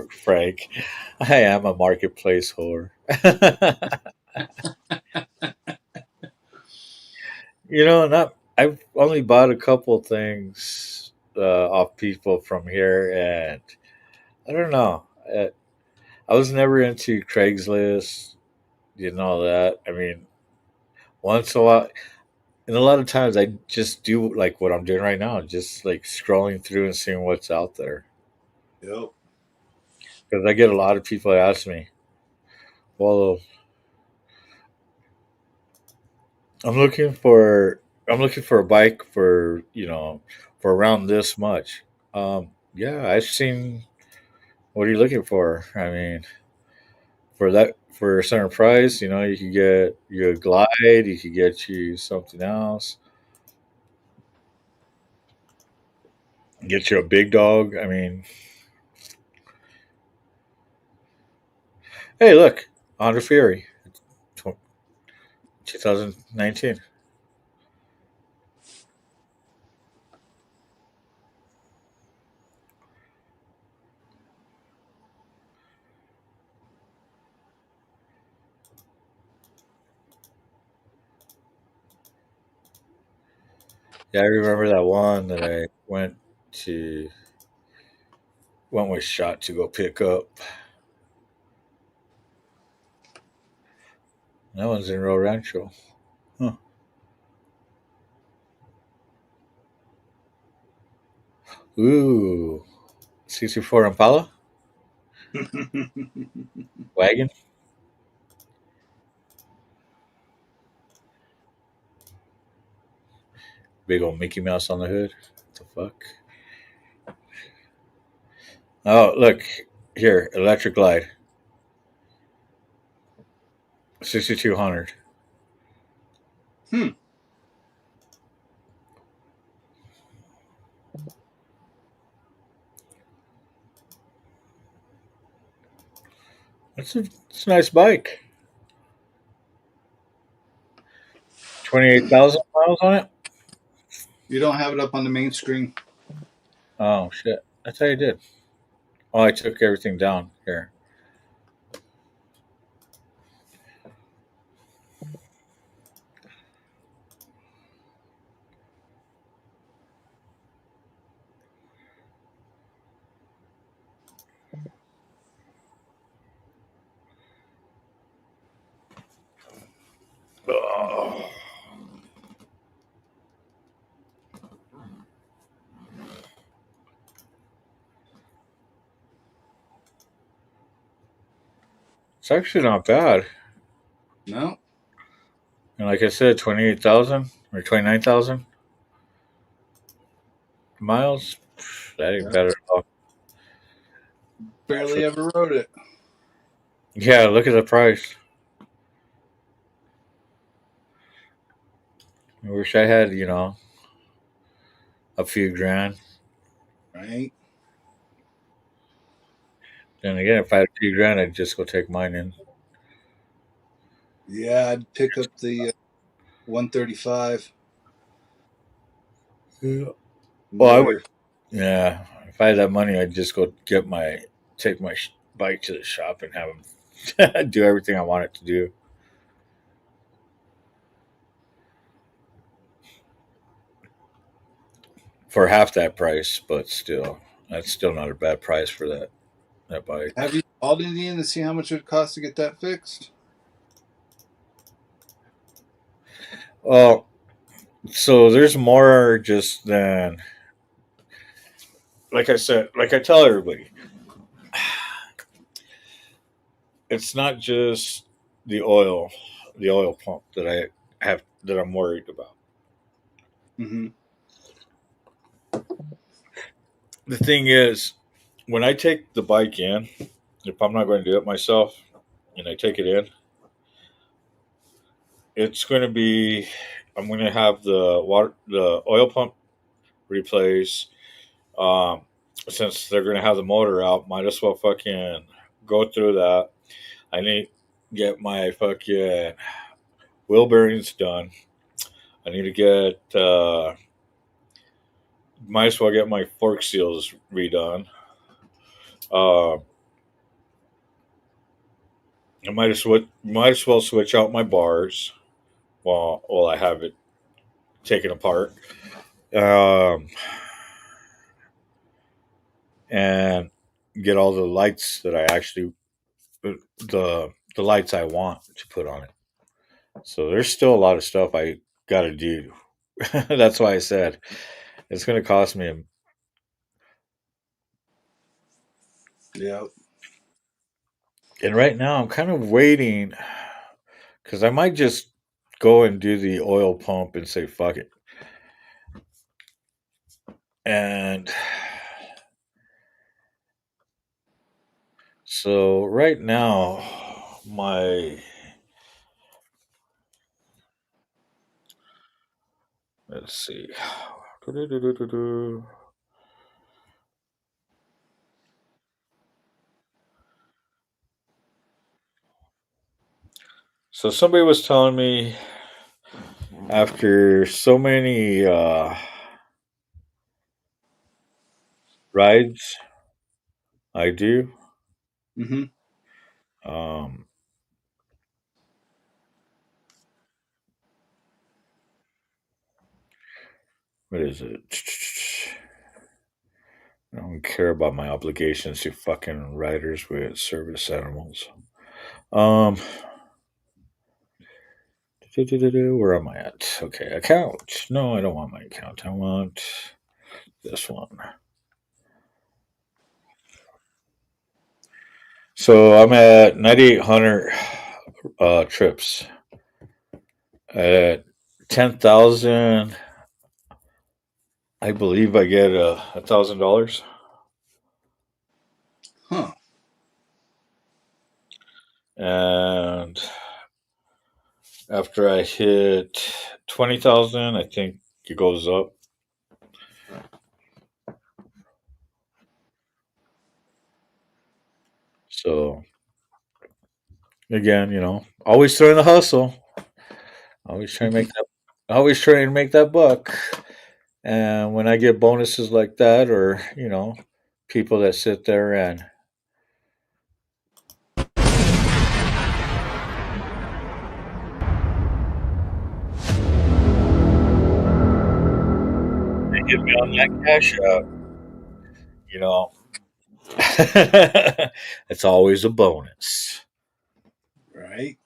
Speaker 2: Frank, I am a marketplace whore. Not I've only bought a couple things off people from here, and I don't know. I was never into Craigslist, all that. I mean, once a while, and a lot of times I just do like what I'm doing right now, just like scrolling through and seeing what's out there.
Speaker 3: Yep.
Speaker 2: Because I get a lot of people ask me, "Well, I'm looking for I'm looking for a bike for for around this much." Yeah, I've seen. What are you looking for? I mean, for a certain price, you could get you a Glide, you could get you something else, get you a big dog. I mean, hey, look, Honda Fury, 2019. Yeah, I remember that one that I to went with shot to go pick up. That one's in Rio Rancho. Huh. Ooh, 64 Impala wagon, big old Mickey Mouse on the hood. What the fuck? Oh, look here, electric Glide, 6200.
Speaker 3: Hmm.
Speaker 2: It's a nice bike. 28,000 miles on it.
Speaker 3: You don't have it up on the main screen.
Speaker 2: Oh shit! I thought you did. Oh, I took everything down here. Oh. It's actually not bad.
Speaker 3: No.
Speaker 2: And like I said, 28,000 or 29,000 miles. That ain't
Speaker 3: Yeah.
Speaker 2: bad at all.
Speaker 3: Barely ever rode it.
Speaker 2: Yeah, look at the price. I wish I had, a few grand.
Speaker 3: Right.
Speaker 2: Then again, if I had a few grand, I'd just go take mine in.
Speaker 3: Yeah, I'd pick up the 135
Speaker 2: Yeah. Well, I would.
Speaker 3: motor.
Speaker 2: Yeah, if I had that money, I'd just go take my bike to the shop and have them do everything I want it to do for half that price. But still, that's still not a bad price for that bike.
Speaker 3: Have you called Indian to see how much it would cost to get that fixed?
Speaker 2: Well, so there's more just than like I said, like I tell everybody, it's not just the oil, the oil pump that I'm worried about.
Speaker 3: Mm-hmm.
Speaker 2: The thing is, when I take the bike in, if I'm not going to do it myself, and I take it in, it's going to be I'm going to have the oil pump replaced. Um, since they're going to have the motor out, might as well fucking go through that. I need to get my fucking wheel bearings done. I need to get might as well get my fork seals redone. Uh, I might as well switch out my bars while I have it taken apart. Um, and get all the lights that I actually the lights I want to put on it. So there's still a lot of stuff I got to do. That's why I said it's going to cost me.
Speaker 3: Yep.
Speaker 2: And right now I'm kind of waiting because I might just go and do the oil pump and say fuck it. And so right now my let's see. So somebody was telling me after so many rides I do,
Speaker 3: Mm-hmm.
Speaker 2: um, what is it? I don't care about my obligations to fucking riders with service animals. Um, where am I at? Okay, account. No, I don't want my account. I want this one. So I'm at 9,800 trips. At 10,000, I believe I get $1,000.
Speaker 3: Huh.
Speaker 2: And after I hit 20,000, I think it goes up. So again, always throwing the hustle. Always trying to make that. Always trying to make that buck. And when I get bonuses like that, or people that sit there and they get me on that cash out, you know, it's always a bonus.
Speaker 3: Right.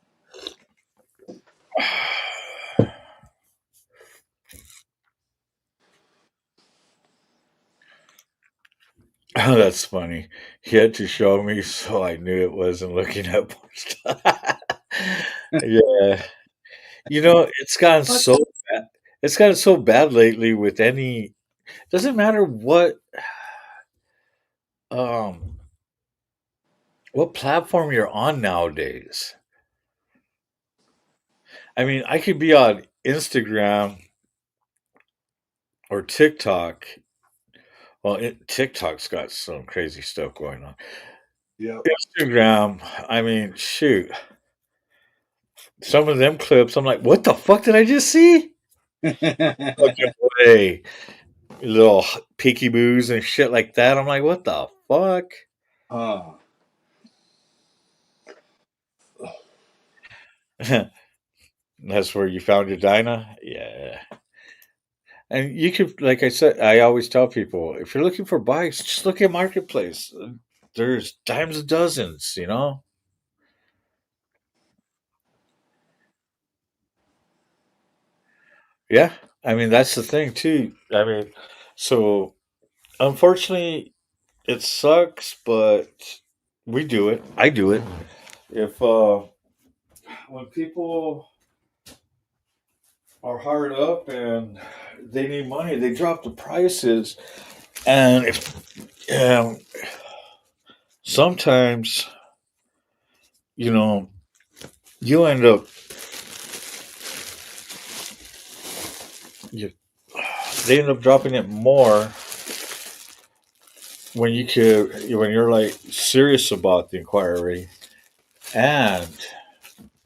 Speaker 2: That's funny. He had to show me, so I knew it wasn't looking at porn stuff. Yeah, it's gotten
Speaker 3: What?
Speaker 2: so bad. It's gotten so bad lately with any. Doesn't matter um what platform you're on nowadays. I mean, I could be on Instagram or TikTok. Well, TikTok's got some crazy stuff going on.
Speaker 3: Yep.
Speaker 2: Instagram, I mean, shoot. Some of them clips, I'm like, what the fuck did I just see? Fucking way. Little peeky boos and shit like that. I'm like, what the fuck?
Speaker 3: Huh.
Speaker 2: That's where you found your Dinah? Yeah. And you could, like I said, I always tell people, if you're looking for bikes, just look at Marketplace. There's dimes of dozens. Yeah. I mean, that's the thing, too. I mean, so unfortunately, it sucks, but we do it. I do it. If, when people are hard up and they need money, they drop the prices. And sometimes, you know, you end up you, they end up dropping it more when you're like serious about the inquiry and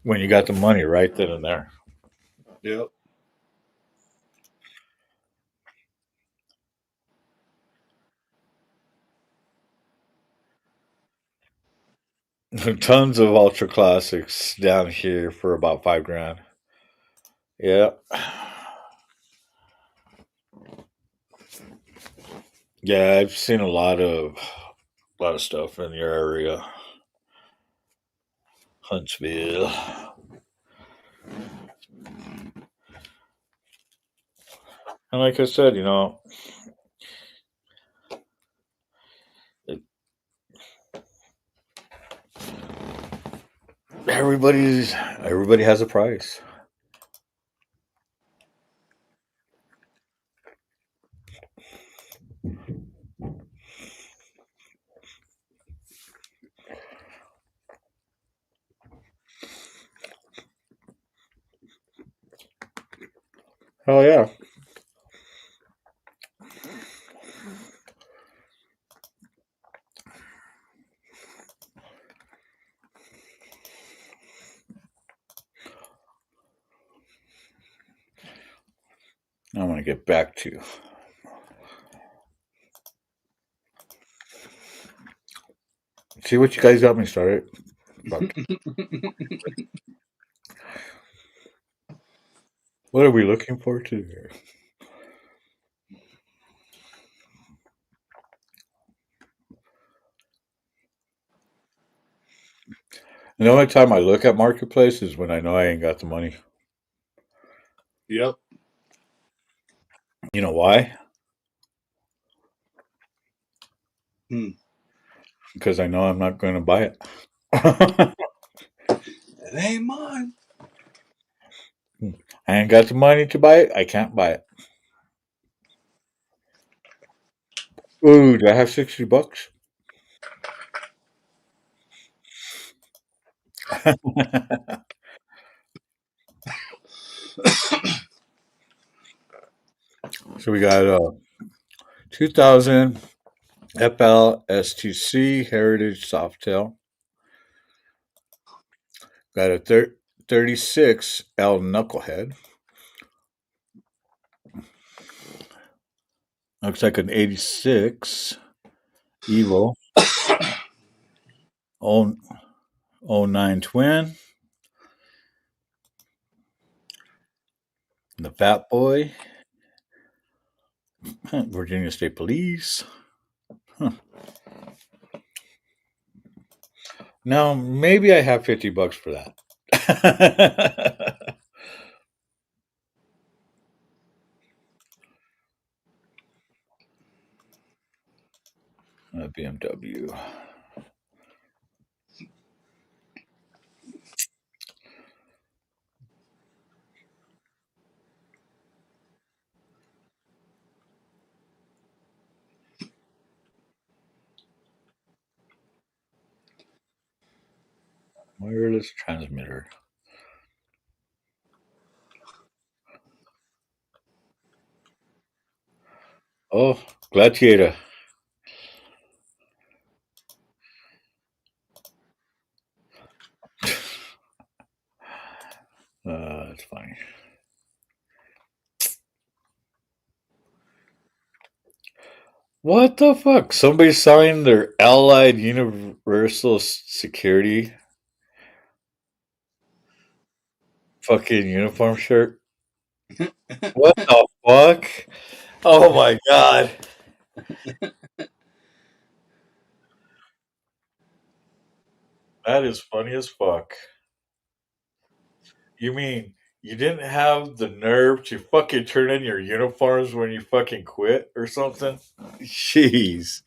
Speaker 2: when you got the money right then and there.
Speaker 3: Yep.
Speaker 2: Tons of ultra classics down here for about 5 grand. Yeah. Yeah, I've seen a lot of stuff in your area, Huntsville. And like I said, it, everybody has a price. Oh yeah. I'm gonna get back to. See what you guys got me started. Fuck. What are we looking forward to here? And the only time I look at Marketplace is when I know I ain't got the money.
Speaker 3: Yep.
Speaker 2: You know why?
Speaker 3: Hmm.
Speaker 2: Because I know I'm not going to buy it.
Speaker 3: It ain't mine.
Speaker 2: I ain't got the money to buy it. I can't buy it. Ooh, do I have $60? So we got 2000 FLSTC Heritage Softail. Got a 36 L Knucklehead. Looks like an 86 Evo. Oh, oh 09 Twin. The Fat Boy. Virginia State Police. Huh. Now, maybe I have $50 for that. A BMW. Wireless transmitter. Oh, Gladiator. That's funny. What the fuck? Somebody signed their Allied Universal Security fucking uniform shirt. What the fuck? Oh my god. That is funny as fuck. You mean you didn't have the nerve to fucking turn in your uniforms when you fucking quit or something? Jeez.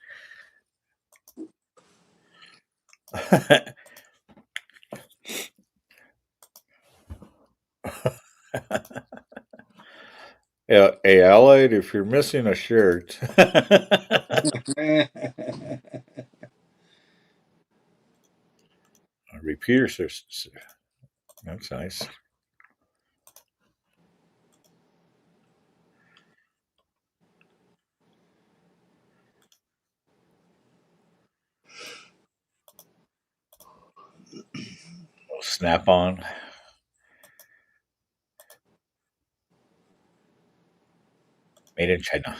Speaker 2: Yeah, hey, Allied, if you're missing a shirt. Repeater system. That's nice. Snap on. Made in China.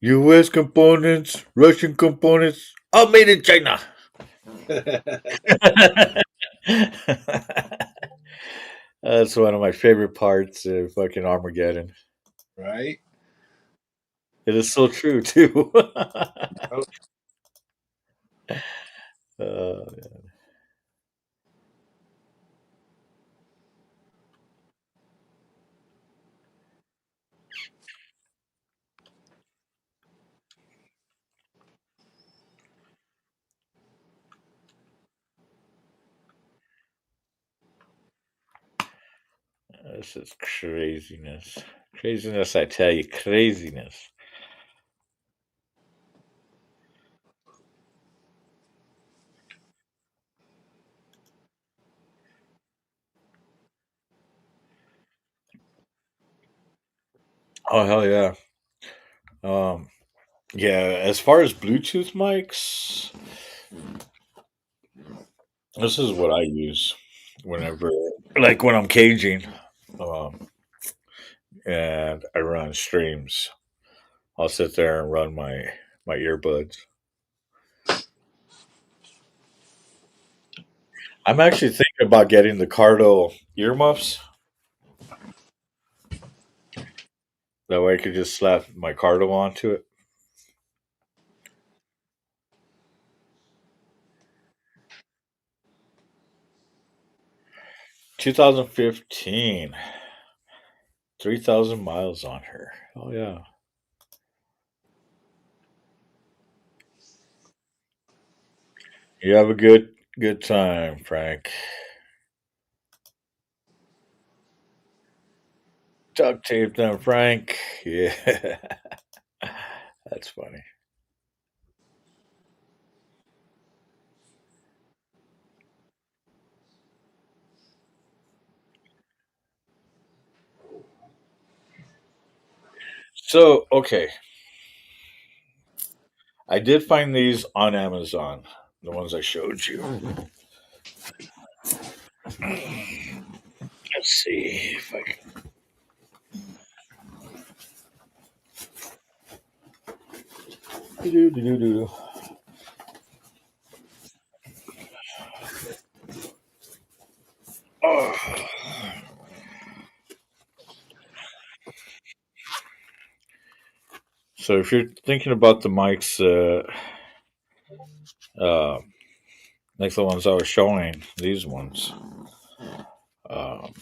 Speaker 2: US components, Russian components, all made in China. That's one of my favorite parts of fucking Armageddon.
Speaker 3: Right?
Speaker 2: It is so true too.
Speaker 3: Oh,
Speaker 2: uh, this is craziness. Craziness, I tell you, craziness. Oh hell yeah. Um, yeah. As far as Bluetooth mics, this is what I use whenever, like when I'm caging, um, and I run streams. I'll sit there and run my earbuds. I'm actually thinking about getting the Cardo earmuffs. That way I could just slap my Cardo onto it. 2015. 3,000 miles on her. Oh yeah. You have a good time, Frank. Duct tape them, Frank. Yeah. That's funny. So, okay. I did find these on Amazon. The ones I showed you. Let's see if I can. Do. Oh. So if you're thinking about the mics, uh, like the ones I was showing, these ones, um,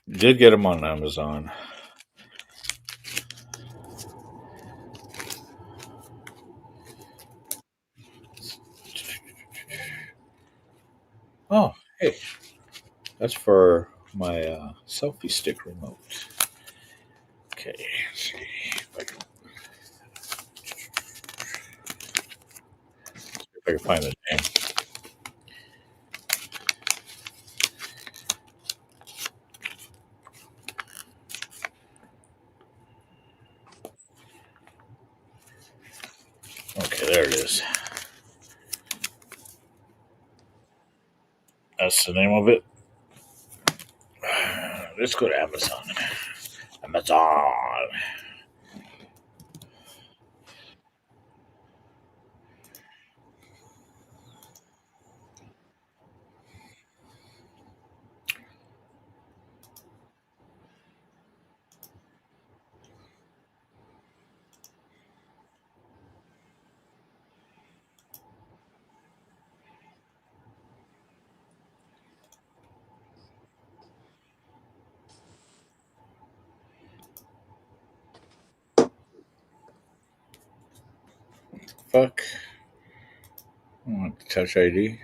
Speaker 2: did get them on Amazon. Oh, hey, that's for my selfie stick remote. Okay, let's see if I can find the name. Okay, there it is. That's the name of it. Let's go to Amazon. Amazon. Fuck. I want Touch ID.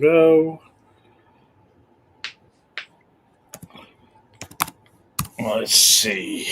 Speaker 2: No. Let's see.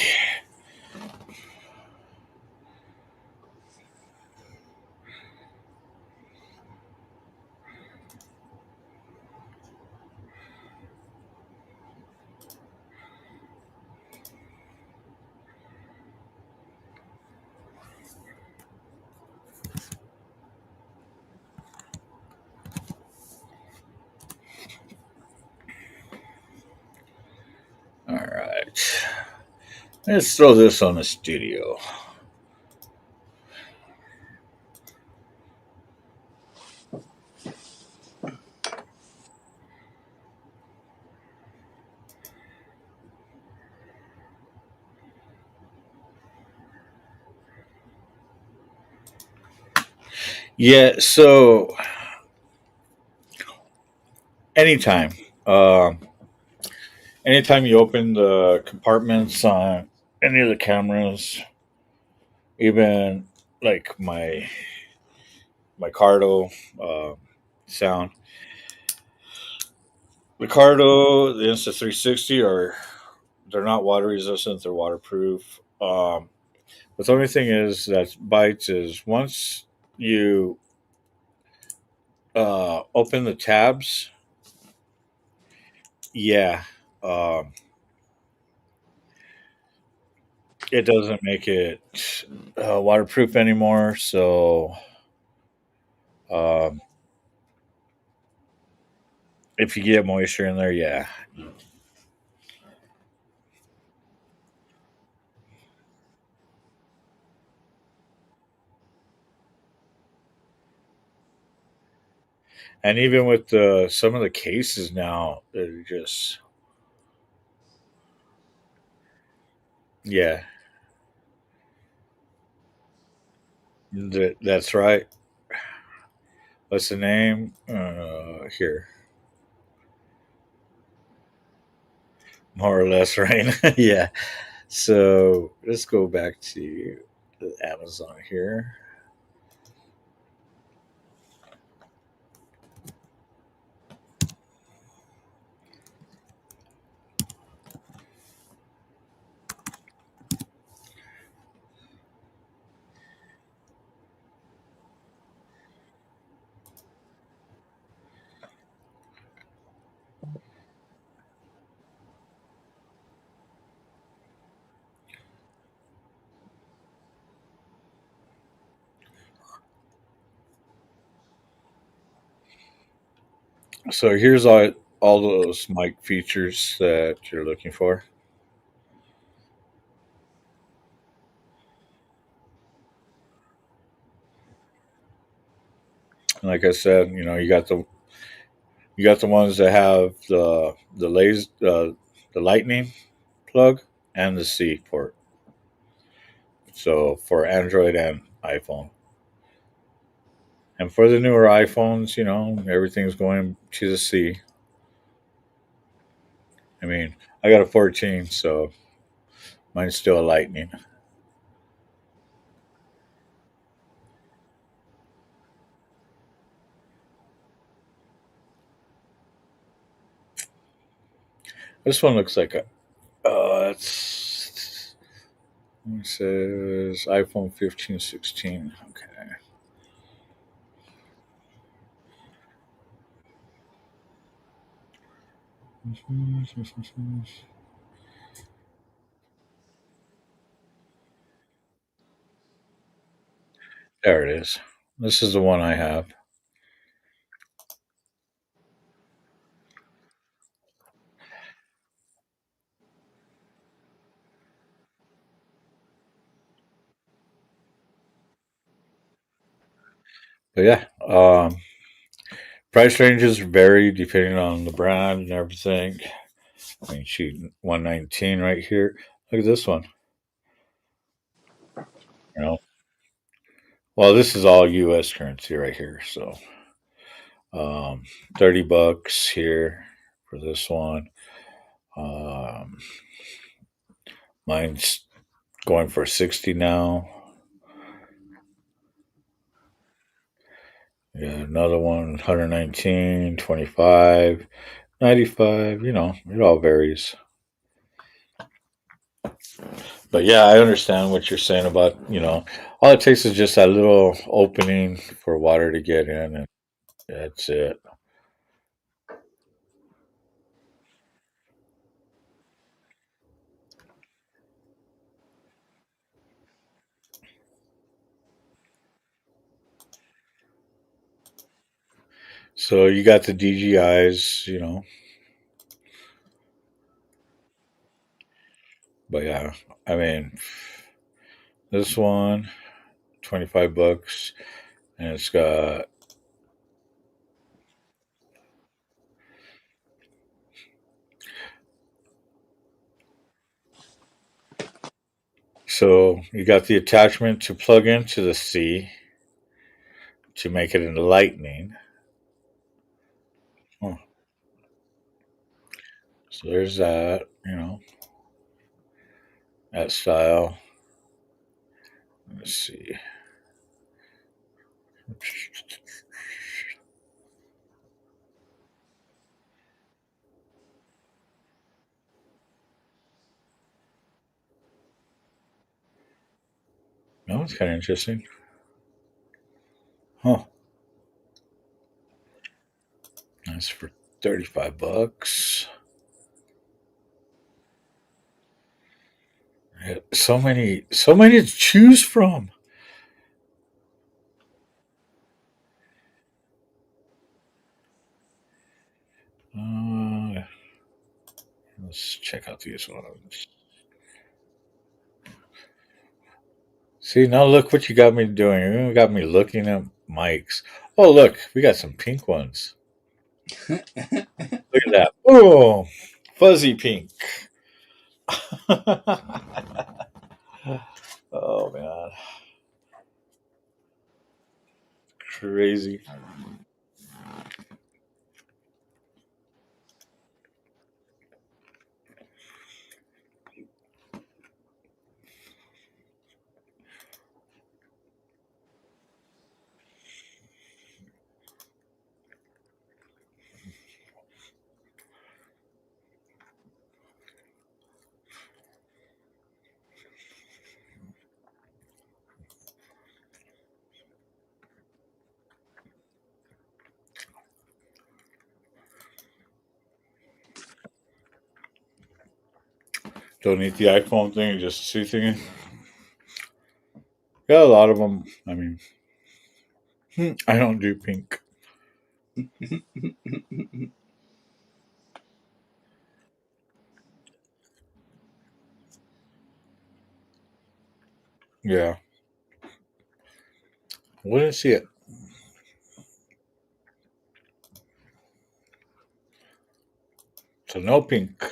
Speaker 2: Let's throw this on the studio. Yeah, so anytime. Um, Anytime you open the compartments on any of the cameras, even like my Cardo sound, the Cardo, the Insta 360 are they're not water resistant; they're waterproof. But the only thing is that bites is once you open the tabs, yeah, um, it doesn't make it waterproof anymore. So um, if you get moisture in there, yeah. And even with some of the cases now, they're just yeah. That's right. What's the name? Here, more or less, right? Yeah. So let's go back to the Amazon here. So here's all those mic features that you're looking for. Like I said, you got the ones that have the lightning plug and the C port. So for Android and iPhone. And for the newer iPhones, everything's going to the C. I mean, I got a 14, so mine's still a lightning. This one looks like it says iPhone 15, 16. Okay. There it is. This is the one I have. But yeah, price ranges vary depending on the brand and everything. I mean, shoot, 119 right here. Look at this one. You know, well, this is all U.S. currency right here. So, um, $30 here for this one. Um, Mine's going for 60 now. Yeah, another one, 119, 25, 95. It all varies. But yeah, I understand what you're saying about, all it takes is just that little opening for water to get in, and that's it. So you got the DGIs. But yeah, I mean, this one, $25, and it's got so you got the attachment to plug into the C to make it into lightning. Oh, so there's that, that style. Let's see. That one's kind of interesting. Huh. That's for $35. Yeah, so many to choose from. Uh, let's check out these ones. See, now look what you got me doing. You got me looking at mics. Oh, look, we got some pink ones. Look at that. Oh, fuzzy pink. Oh, man. Crazy. Don't need the iPhone thing, just a C thing. Got a lot of them. I mean, I don't do pink. Yeah. Wouldn't see it. So no pink.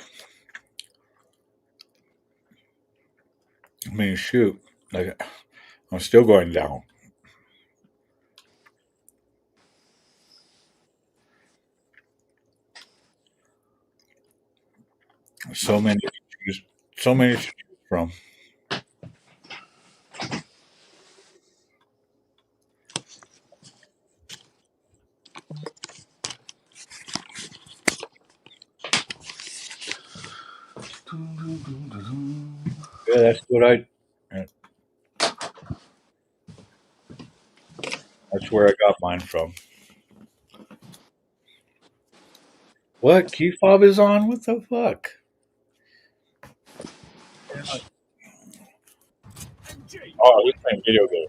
Speaker 2: I mean, shoot. Like, I'm still going down. So many to choose. So many to choose from. Yeah, that's what That's where I got mine from. What? Key fob is on? What the fuck? Oh, we're playing video game.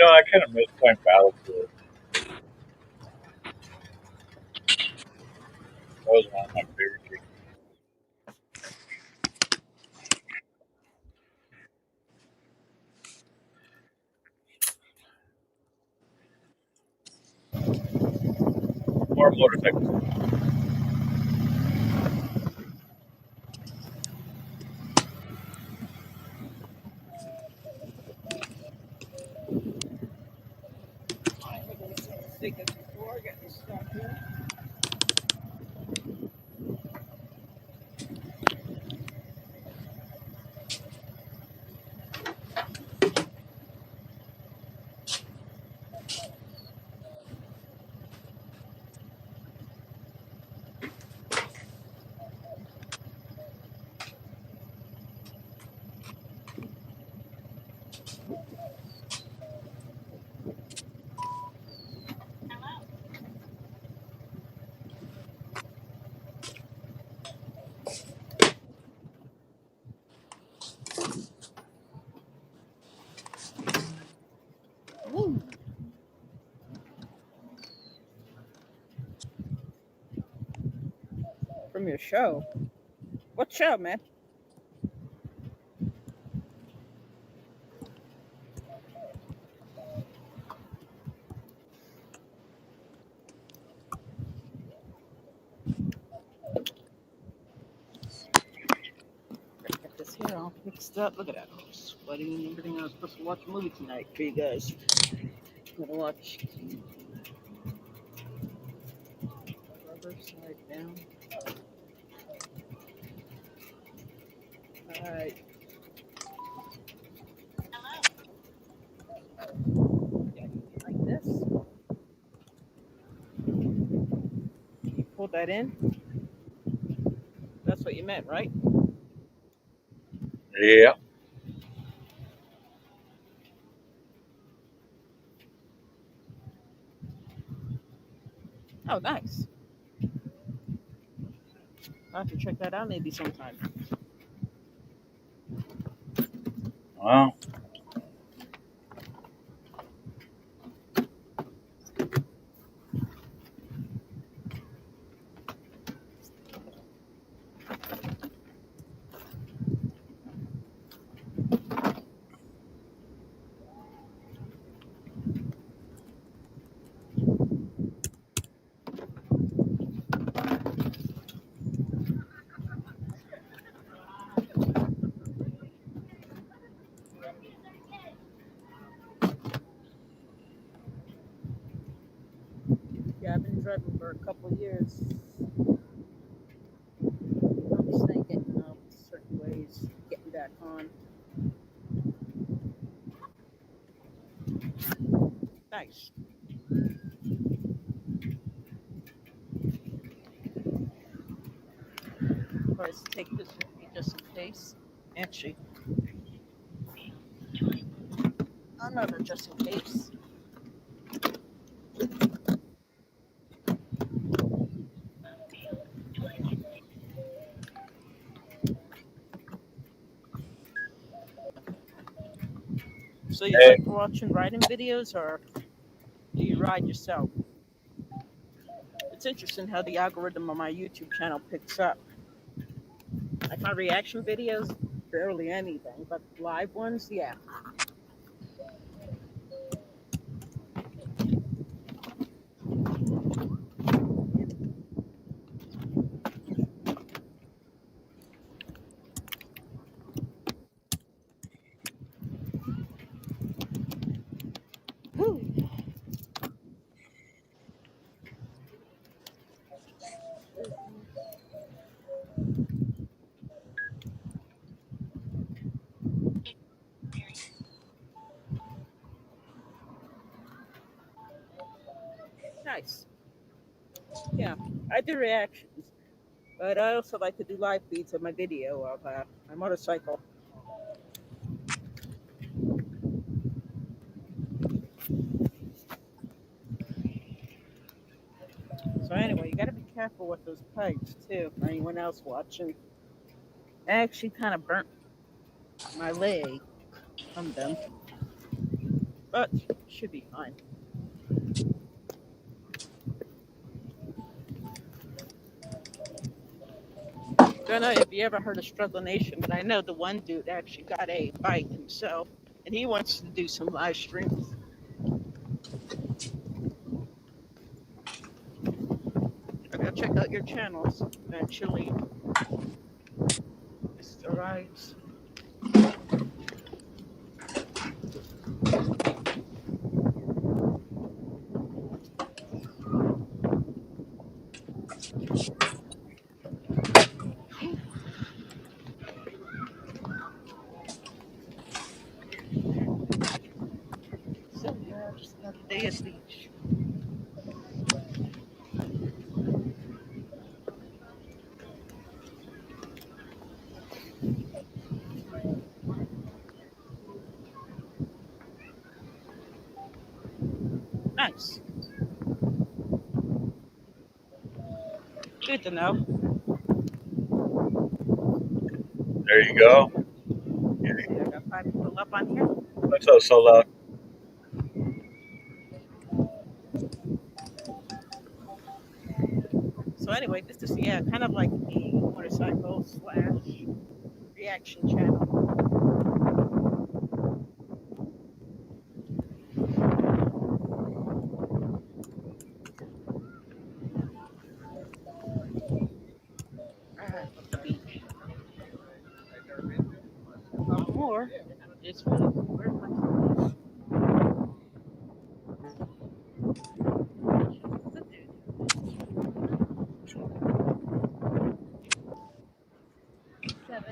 Speaker 2: I kind of miss playing Battlefield. That was one of my favorite games. More motorcycles.
Speaker 14: From your show. What show, man? Get this here all fixed up. Look at that. I'm sweating and everything. I was supposed to watch a movie tonight for you guys. I'm gonna watch Rubber Side Down. Alright. Like this. You pull that in. That's what you meant, right?
Speaker 2: Yeah.
Speaker 14: Oh, nice. I'll have to check that out maybe sometime.
Speaker 2: Well,
Speaker 14: Yeah, I've been driving for a couple years. I'm just thinking certain ways, getting back on. Nice. Let's take this with me just in case. Actually, another just in case. So you
Speaker 2: hey,
Speaker 14: like watching riding videos, or do you ride yourself? It's interesting how the algorithm on my YouTube channel picks up. Like my reaction videos, barely anything, but live ones, yeah. Woo. Nice. Yeah, I do reactions, but I also like to do live feeds of my video of my motorcycle. So anyway, you gotta be careful with those pipes too. For anyone else watching, I actually kind of burnt my leg on them, but should be fine. Don't know if you ever heard of Struggle Nation, but I know the one dude actually got a bike himself, and he wants to do some live streams. I gotta check out your channels eventually, Mr. Rice. So yeah, just another day of speech. Nice. Good to know.
Speaker 2: there you go.
Speaker 14: See, I got 5 people up on here.
Speaker 2: What's up, so loud?
Speaker 14: So anyway, this is kind of like the motorcycle / reaction channel. Alright, the beach. More. It's really where my phone is. 7.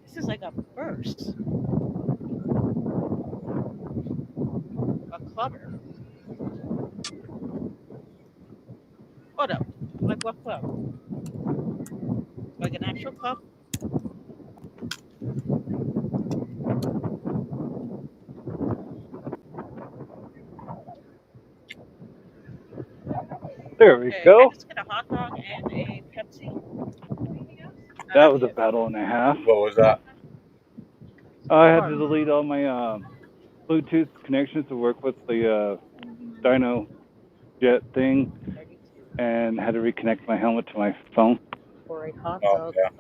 Speaker 14: This is like a burst. A clubber. What up? Like what club? Like an actual club?
Speaker 10: There we
Speaker 14: Okay, I
Speaker 10: go.
Speaker 14: just get a hot dog and a Pepsi.
Speaker 10: That was a battle and a half.
Speaker 2: What was that?
Speaker 10: I had to delete all my Bluetooth connections to work with the Dyno Jet thing, and had to reconnect my helmet to my phone.
Speaker 14: For a hot
Speaker 2: Oh,
Speaker 14: dog
Speaker 2: yeah.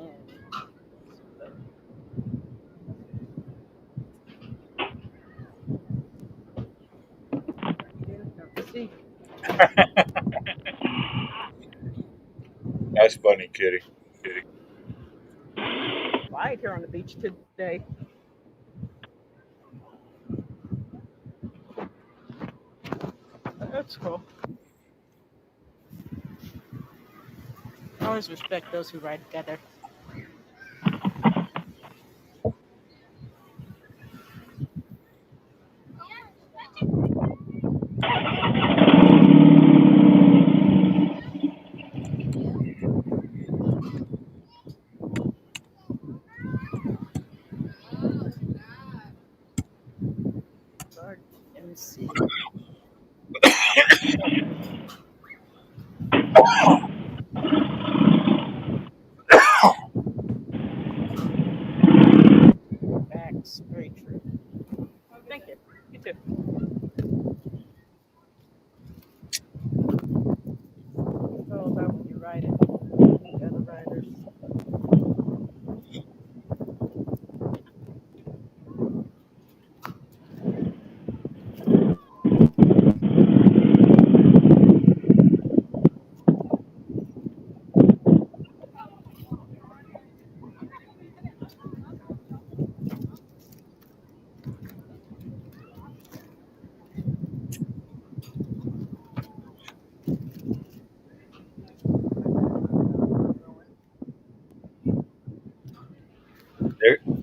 Speaker 14: and see.
Speaker 2: That's funny, Kitty.
Speaker 14: Quiet here on the beach today. That's cool. I always respect those who ride together. Guard MC. Facts. Very true. Thank you. You too. It's all about when you ride it. The other riders.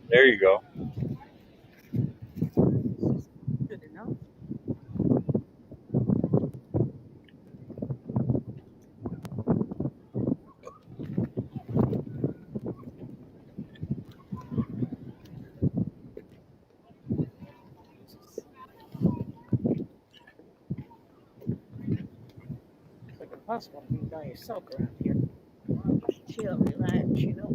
Speaker 2: There you go.
Speaker 14: Good enough. It's like impossible to be by yourself around here. Just chill, relax, you know.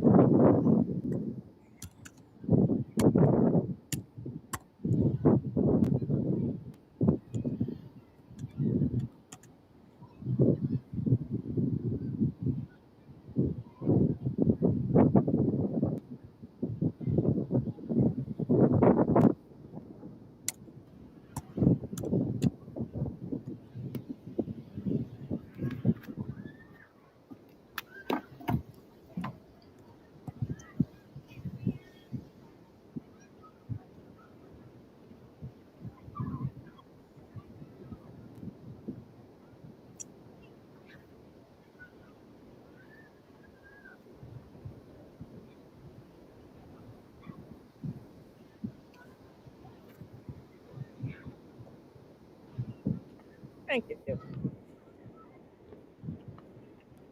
Speaker 14: Thank you.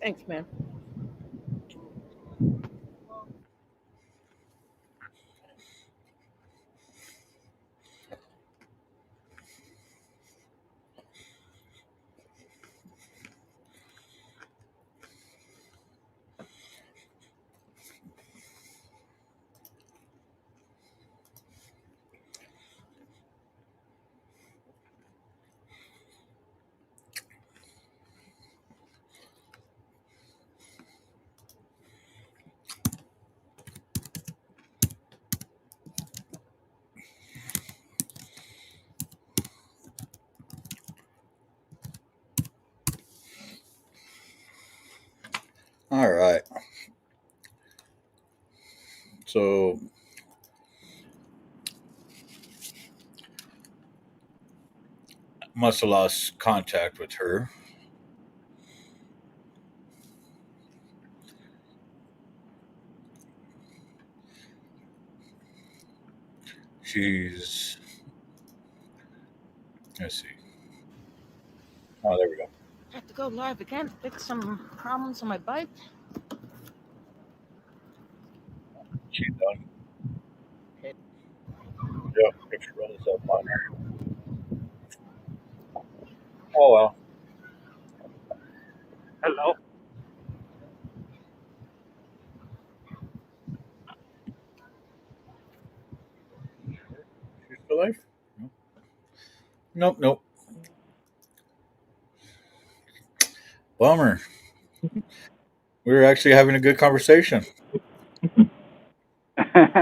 Speaker 14: Thanks, man.
Speaker 2: So must have lost contact with her. She's, let's see. Oh, there we go.
Speaker 14: I have to go live again to fix some problems on my bike.
Speaker 2: She's done. Yep, if she runs up on her. Oh well.
Speaker 10: Hello.
Speaker 2: She's still alive? Nope, nope. Bummer. We were actually having a good conversation.
Speaker 10: How's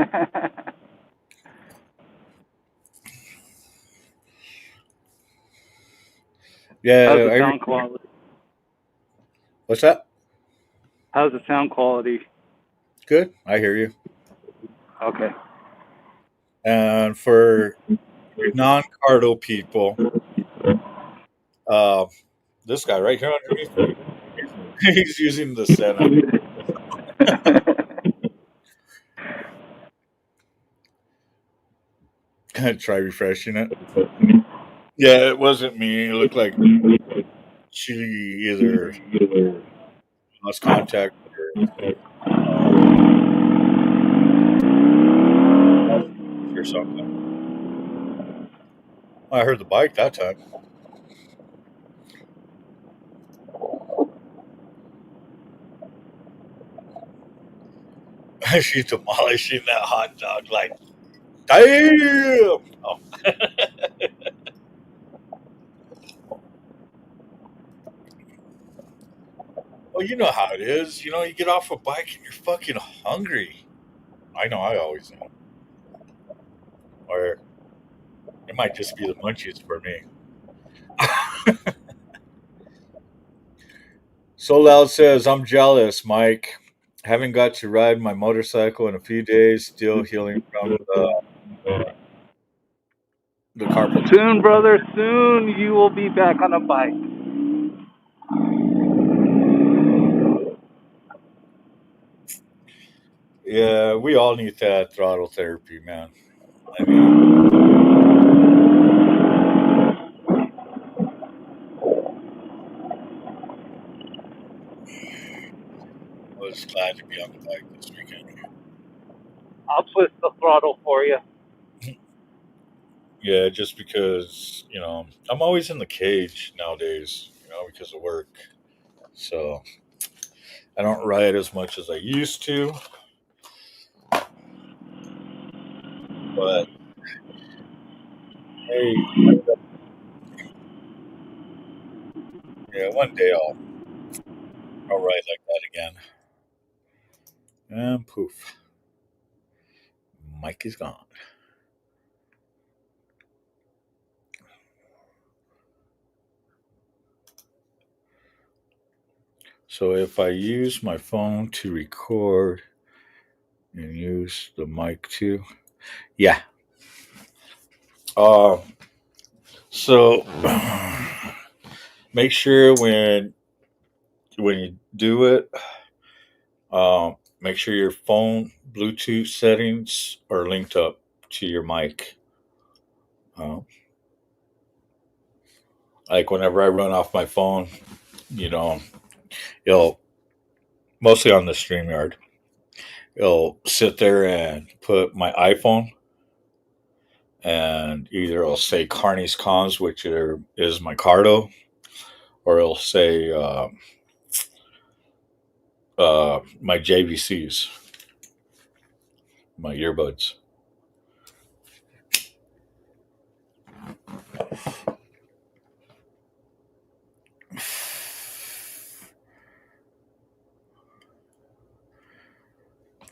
Speaker 2: Yeah,
Speaker 10: the sound quality?
Speaker 2: what's that?
Speaker 10: How's the sound quality?
Speaker 2: Good. I hear you.
Speaker 10: Okay.
Speaker 2: And for non-cardo people, uh, this guy right here underneath me, he's using the Senna. Try refreshing it. Yeah, it wasn't me. It looked like she either lost contact or something. I heard the bike that time. She's demolishing that hot dog like, damn. Oh. Well, you know how it is. You know, you get off a bike and you're fucking hungry. I know I always am. Or it might just be the munchies for me. So Loud says, I'm jealous, Mike. Haven't got to ride my motorcycle in a few days, still healing from the carpal tunnel.
Speaker 10: Soon, brother, soon you will be back on a bike.
Speaker 2: Yeah, we all need that throttle therapy, man. I mean, I was glad to be on the bike this weekend.
Speaker 10: I'll twist the throttle for you.
Speaker 2: Yeah, just because, I'm always in the cage nowadays, because of work. So I don't ride as much as I used to. But hey, yeah, one day I'll ride like that again. And poof, Mike is gone. So if I use my phone to record and use the mic too, yeah. Uh, so make sure when you do it, make sure your phone Bluetooth settings are linked up to your mic. Uh, like whenever I run off my phone, you know, it'll mostly on the StreamYard. It'll sit there and put my iPhone, and either it'll say Carney's Cons, which is my Cardo, or it'll say my JVCs, my earbuds.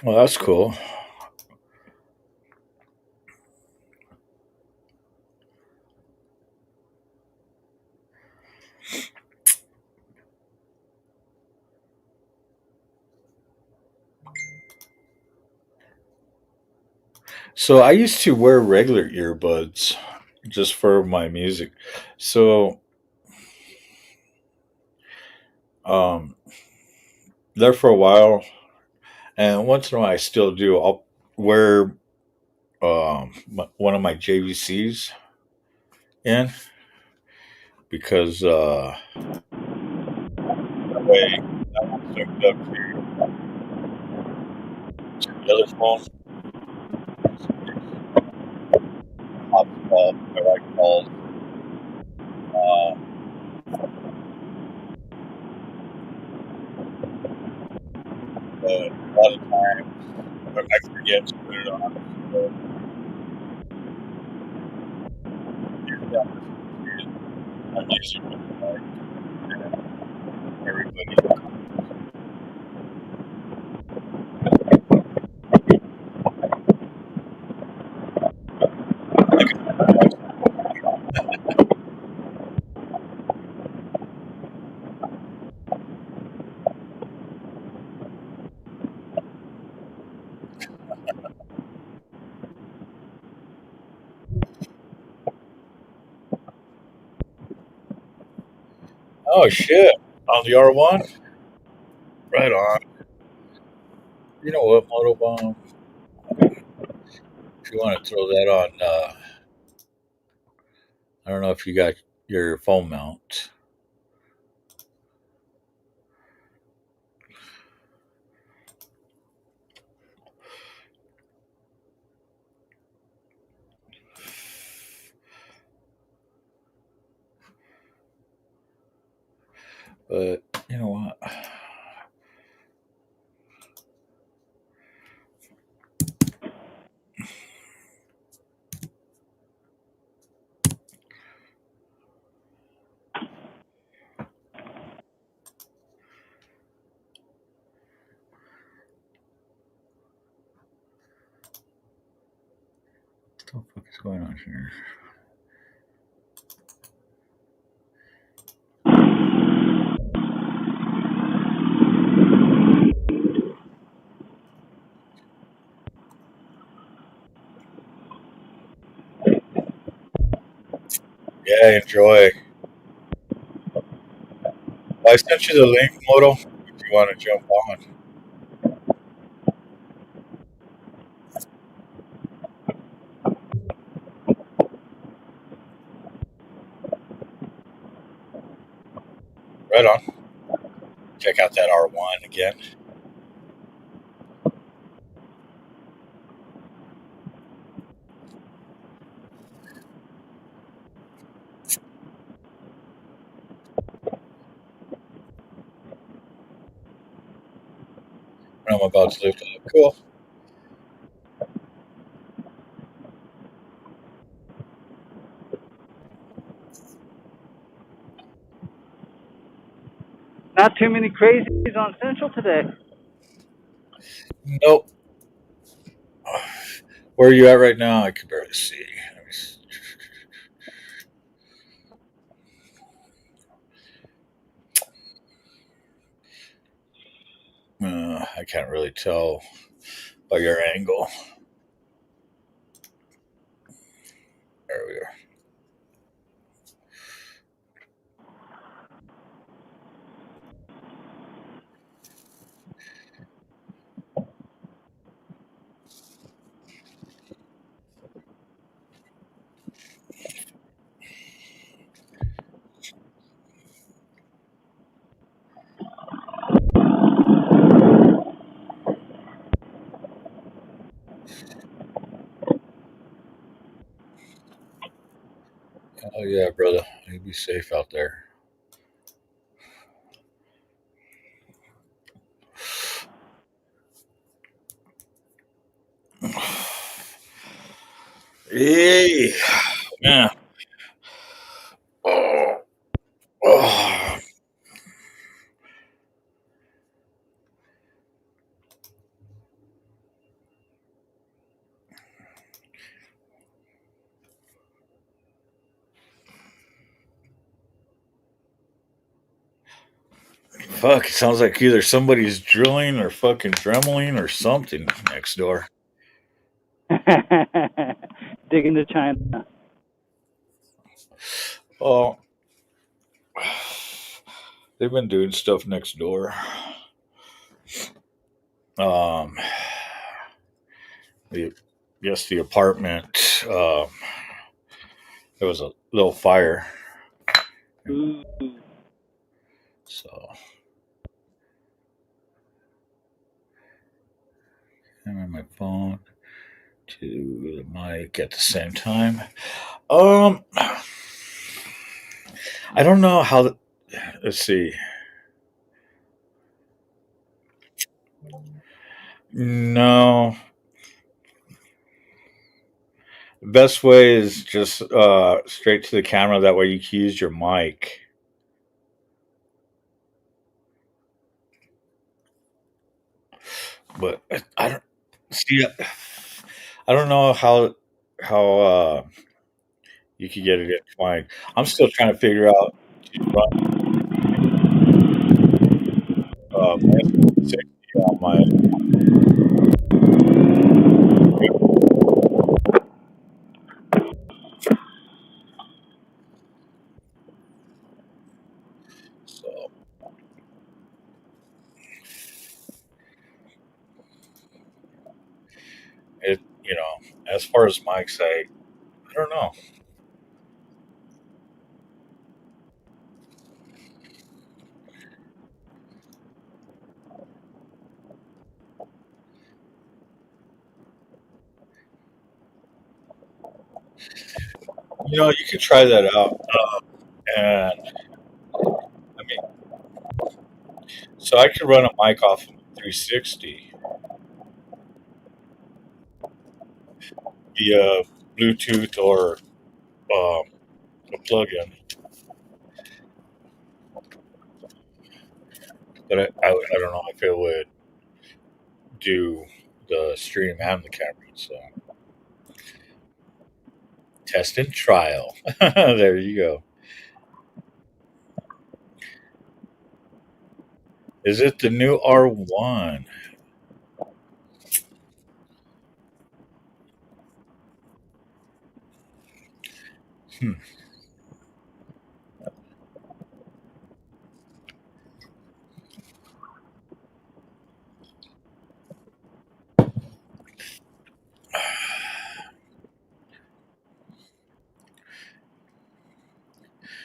Speaker 2: Well, that's cool. So I used to wear regular earbuds just for my music. So um, there for a while, and once in a while I still do. I'll wear one of my JVCs in because that way that one's hooked up to the other phone. Hops call, my wife calls. Uh, but a lot of times I forget to put it on. So usually I'm listening to my music with my wife and everybody. Oh shit! On the R1, right on. You know what, Motobomb? If you want to throw that on, I don't know if you got your phone mount, but you know what? What the fuck is going on here? Yeah, enjoy. I sent you the link, Moto. If you want to jump on, right on. Check out that R1 again. I'm about to lift it up. Cool.
Speaker 10: Not too many crazies on Central today.
Speaker 2: Nope. Where are you at right now? I can barely see. Let me see. I can't really tell by your angle. There we are. Oh yeah, brother. You be safe out there. Hey, man. Oh, oh. Fuck, it sounds like either somebody's drilling or fucking dremeling or something next door.
Speaker 10: Digging to China.
Speaker 2: Oh, they've been doing stuff next door. Um, the yes, the apartment. There was a little fire,
Speaker 10: Ooh.
Speaker 2: so I'm on my phone to the mic at the same time. I don't know how. Let's see. No, the best way is just straight to the camera. That way you can use your mic. But I don't see. I don't know how you could get it intertwined. I'm still trying to figure out to run my 60 on my. So it, as far as mics, I don't know. You could try that out. And I mean, so I could run a mic off of 360 via Bluetooth or um, a plug-in, but I don't know if it would do the stream and the camera. So test and trial. There you go. Is it the new R1? Hmm.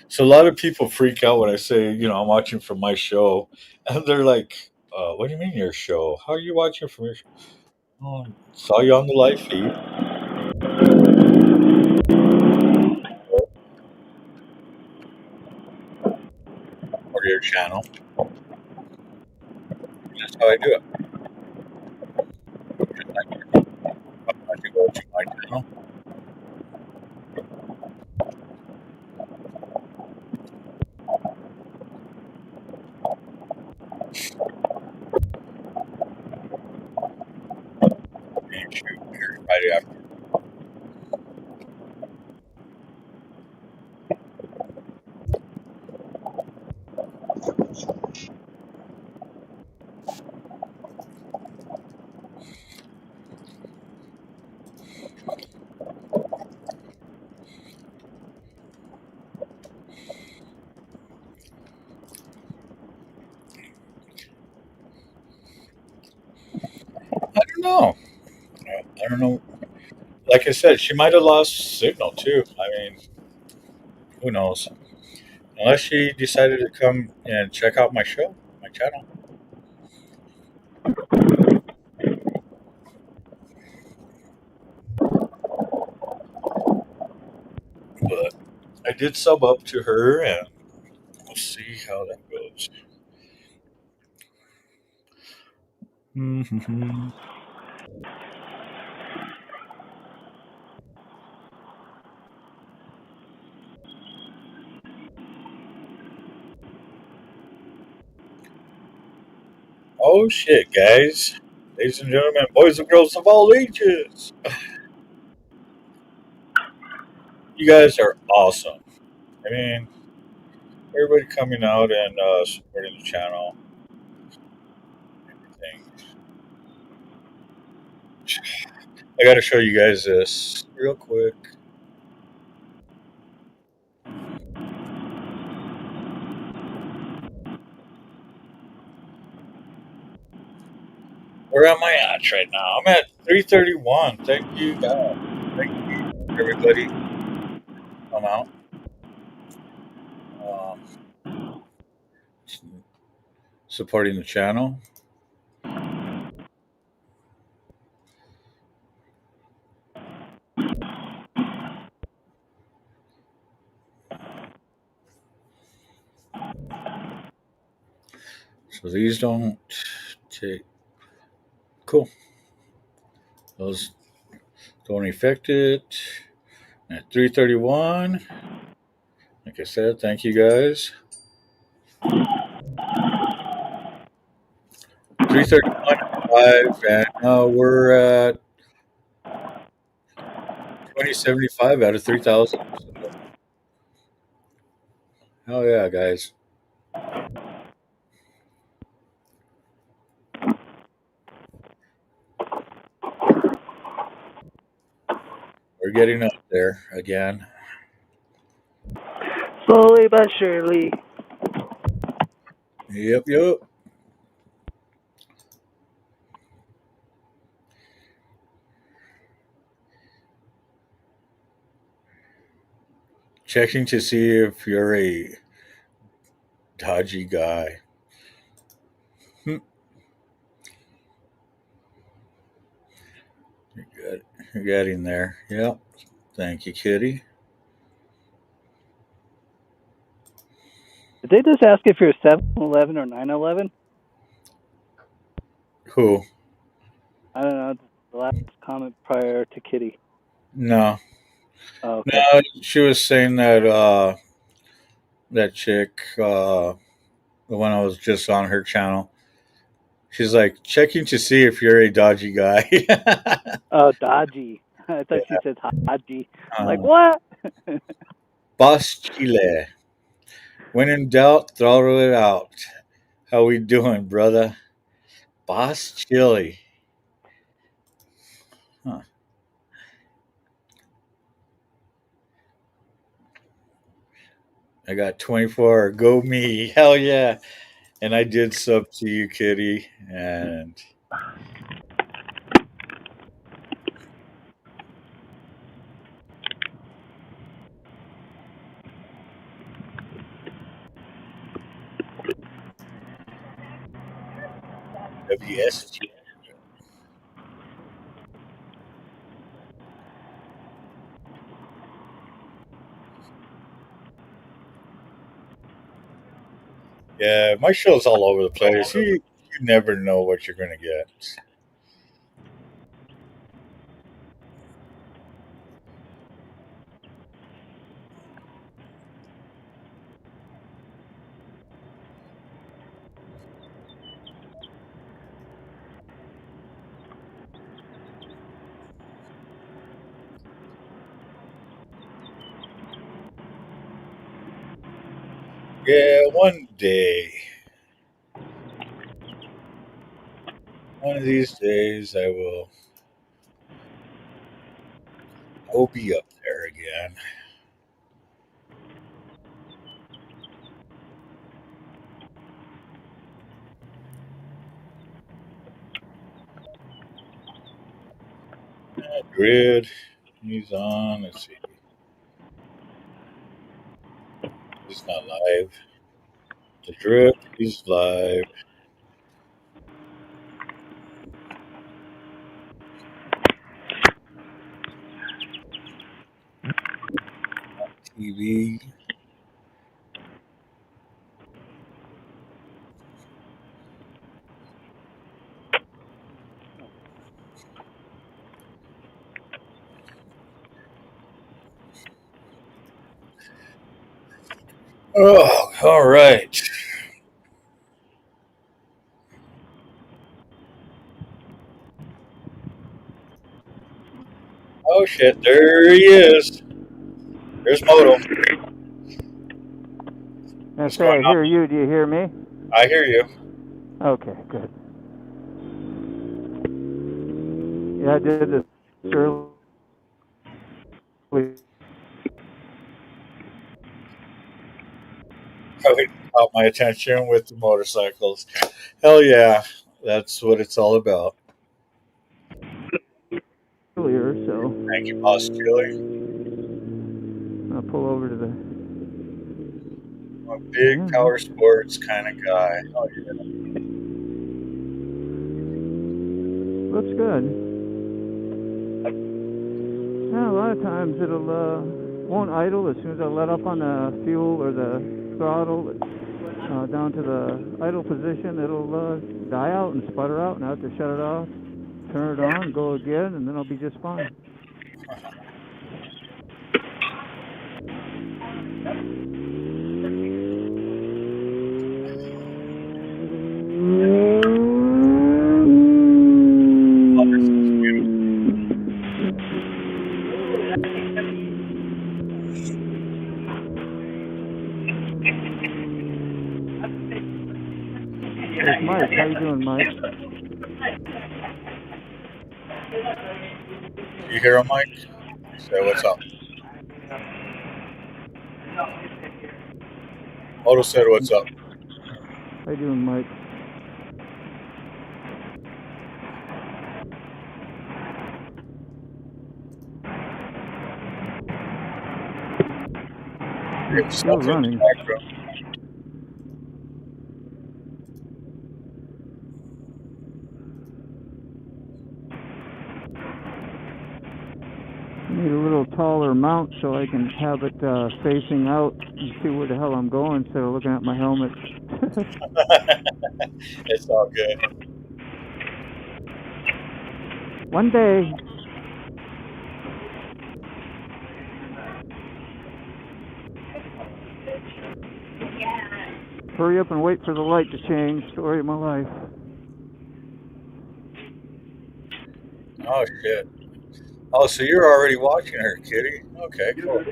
Speaker 2: So a lot of people freak out when I say, I'm watching from my show, and they're like, "What do you mean your show? How are you watching from your show?" Oh, saw you on the live feed or your channel. That's how I do it. I can go to my channel. And shoot here right after. I don't know. I don't know. Like I said, she might have lost signal too. I mean, who knows? Unless she decided to come and check out my show, my channel. But I did sub up to her, and we'll see how that goes. Mm-hmm. Oh shit, guys, ladies and gentlemen, boys and girls of all ages, you guys are awesome. I mean, everybody coming out and supporting the channel, everything. I got to show you guys this real quick. Where am I at right now? I'm at 331. Thank you, God. Thank you, everybody. Come out. Supporting the channel. So these don't take. Cool. Those don't affect it. At 331. Like I said, thank you guys. 331.5, and we're at 2075 out of 3,000. So, hell yeah, guys. We're getting up there again.
Speaker 10: Slowly but surely.
Speaker 2: Yep, yep. Checking to see if you're a dodgy guy. You're good. You're getting there. Yep. Thank you, Kitty.
Speaker 10: Did they just ask if you're 7-Eleven or 9/11?
Speaker 2: Who?
Speaker 10: I don't know. The last comment prior to Kitty.
Speaker 2: No.
Speaker 10: Oh, okay.
Speaker 2: No, she was saying that that chick, the one I was just on her channel, she's like checking to see if you're a dodgy guy.
Speaker 10: Oh, dodgy. I thought she said Haji. I'm like,
Speaker 2: uh,
Speaker 10: what?
Speaker 2: Boss Chile. When in doubt, throttle it out. How we doing, brother? Boss Chili. Huh. I got 24. Go me. Hell yeah. And I did sub to you, Kitty. And WSG. Yeah, my show's all over the place. You never know what you're going to get. Yeah, one day. One of these days I will be up there again. Grid, he's on. Let's see. He's not live. The drip, he's live. TV. Oh, all right. Oh shit, there he is. There's Moto.
Speaker 10: I
Speaker 2: What's
Speaker 10: say
Speaker 2: going
Speaker 10: I
Speaker 2: on?
Speaker 10: hear you. Do you hear me?
Speaker 2: I hear you.
Speaker 10: Okay, good. Yeah, I did this
Speaker 2: Probably caught my attention with the motorcycles. Hell yeah, that's what it's all about.
Speaker 13: earlier, so
Speaker 2: Thank you, Boss Chili.
Speaker 13: I'll pull over to the.
Speaker 2: I'm a big power sports kind of guy. Oh yeah.
Speaker 13: Looks good. Yeah, a lot of times it'll won't idle as soon as I let up on the fuel or the throttle down to the idle position. It'll die out and sputter out, and I have to shut it off, turn it on, go again, and then I'll be just fine. There's Mike. How you doing, Mike?
Speaker 2: You hear him, Mike? Say what's up. Moto said what's up.
Speaker 13: How you doing, Mike?
Speaker 2: It's
Speaker 13: still running. Need a little taller mount so I can have it facing out and see where the hell I'm going instead of looking at my helmet.
Speaker 2: It's all good.
Speaker 13: One day. Hurry up and wait for the light to change. Story of my life.
Speaker 2: Oh shit. Oh, so you're already watching her, Kitty? Okay, cool.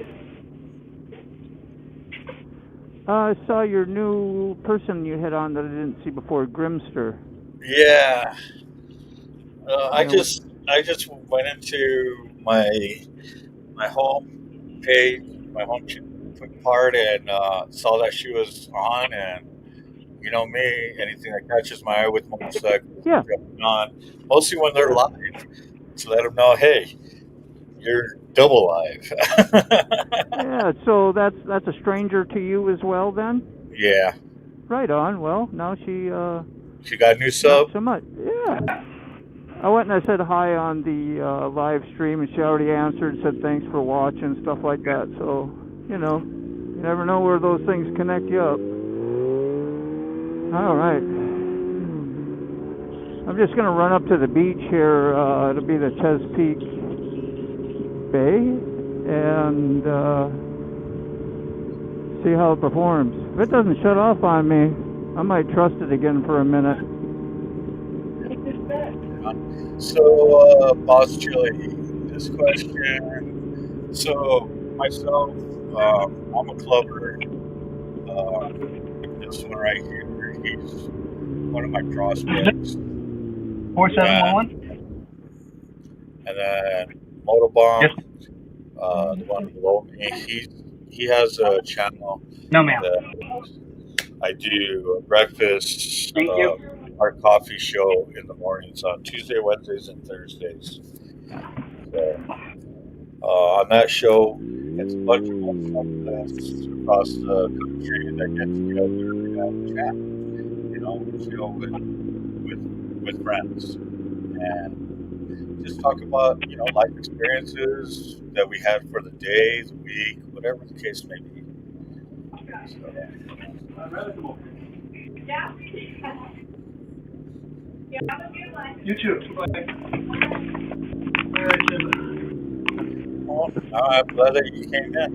Speaker 13: I saw your new person you had on that I didn't see before, Grimster.
Speaker 2: Yeah. I just went into my home page, my home part, and saw that she was on. And you know me, anything that catches my eye with motorcycles,
Speaker 13: yeah,
Speaker 2: jumping on. Mostly when they're live, to let them know, hey, you're double live.
Speaker 13: Yeah, so that's a stranger to you as well, then.
Speaker 2: Yeah.
Speaker 13: Right on. Well, now she
Speaker 2: got a new sub.
Speaker 13: Not so much. Yeah. I went and I said hi on the live stream, and she already answered, said thanks for watching, stuff like that. So, you know, you never know where those things connect you up. All right. I'm just going to run up to the beach here. It'll be the Chesapeake Bay, and see how it performs. If it doesn't shut off on me, I might trust it again for a minute.
Speaker 2: So, Boss Chili, this question. So, myself, I'm a clubber. This one right here, he's one of my prospects.
Speaker 17: 4711?
Speaker 2: And then Motobomb, the one below me, he has a channel.
Speaker 17: No, ma'am.
Speaker 2: I do a breakfast,
Speaker 17: Thank you.
Speaker 2: our coffee show in the mornings on Tuesday, Wednesdays, and Thursdays. So, on that show, it's a bunch of motorcyclists across the country that get together and chat, you know, chill with friends, and just talk about, you know, life experiences that we had for the day, the week, whatever the case may be.
Speaker 17: You too.
Speaker 2: Well, I'm glad that you came in.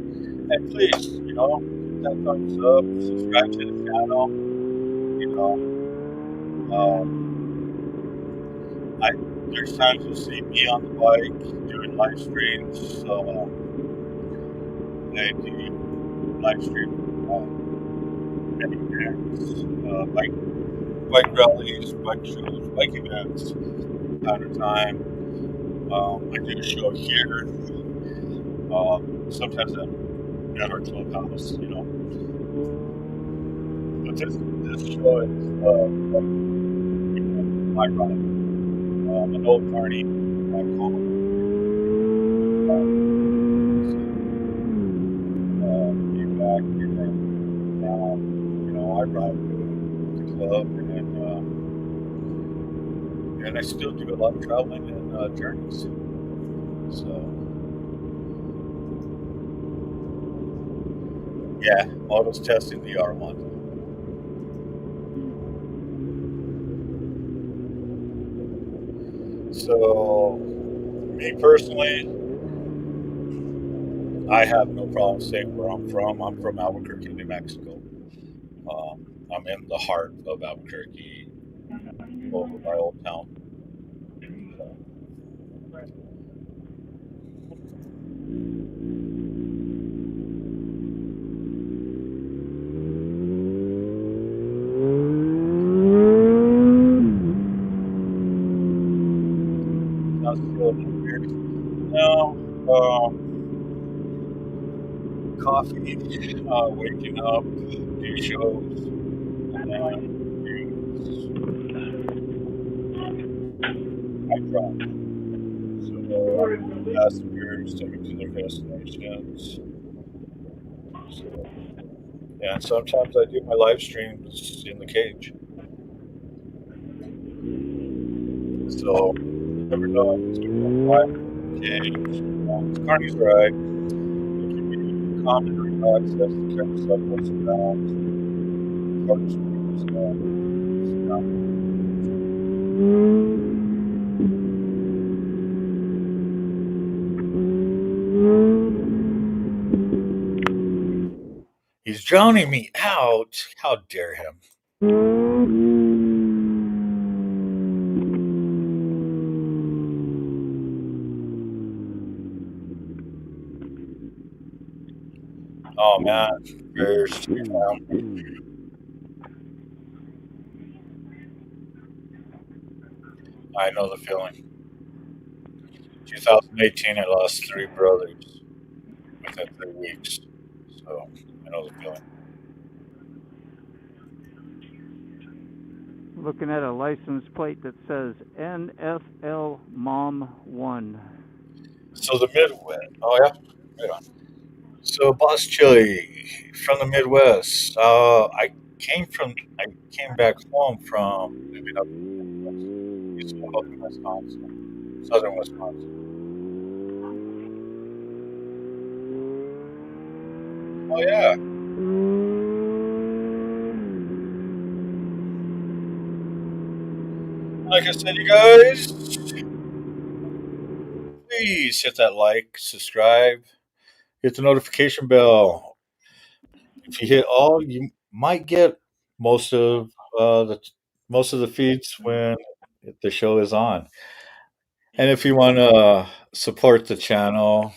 Speaker 2: And please, you know, hit that thumbs up, subscribe to the channel. You know, there's times you'll see me on the bike doing live streams. I do live stream many events, bike rallies, bike shows, bike events, time to time. I do a show here. Sometimes I'm at our clubhouse, you know. But this show is like, you know, my ride. An old Carney back home. Came back and now, you know, I ride with the club and I still do a lot of traveling and journeys. So yeah, models testing the R1. So me personally, I have no problem saying where I'm from. I'm from Albuquerque, New Mexico. I'm in the heart of Albuquerque, over by Old Town. Sounds still a little weird. No, coffee, waking up, do shows, and then I drive. So I move passengers, take them to their destinations. So, and sometimes I do my live streams in the cage. So you never know if it's going to go live in the cage. It's Carney's ride. It can be calm and relaxed as the carousel goes around. Park streams around. He's drowning me out. How dare him? Oh man, prayers to him. I know the feeling. 2018, I lost 3 brothers within 3 weeks. So I know the feeling.
Speaker 13: Looking at a license plate that says NFL Mom 1.
Speaker 2: So the Midwest. Oh yeah, right on. So Boss Chili from the Midwest. I came back home from living up in the Midwest. Used to live up in Wisconsin, southern Wisconsin. Oh yeah. Like I said, you guys, please hit that like, subscribe, hit the notification bell. If you hit all, you might get most of the feeds when the show is on. And if you want to support the channel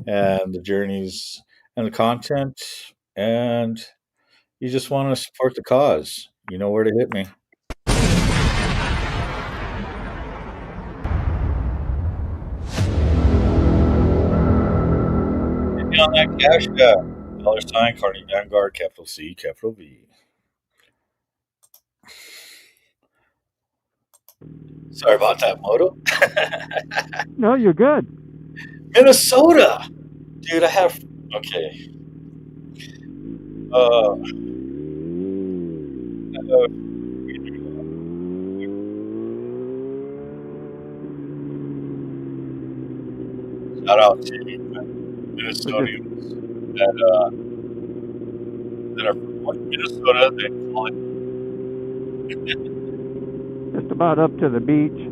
Speaker 2: and the journeys and the content, and you just want to support the cause, you know where to hit me. Hit me on that cash app. $ Carney Vanguard, capital C, capital V. Sorry about that, Moto.
Speaker 13: No, you're good.
Speaker 2: Minnesota, dude. I have okay. Uh, shout out to Minnesotans that are from Minnesota. They call it.
Speaker 13: Just about up to the beach.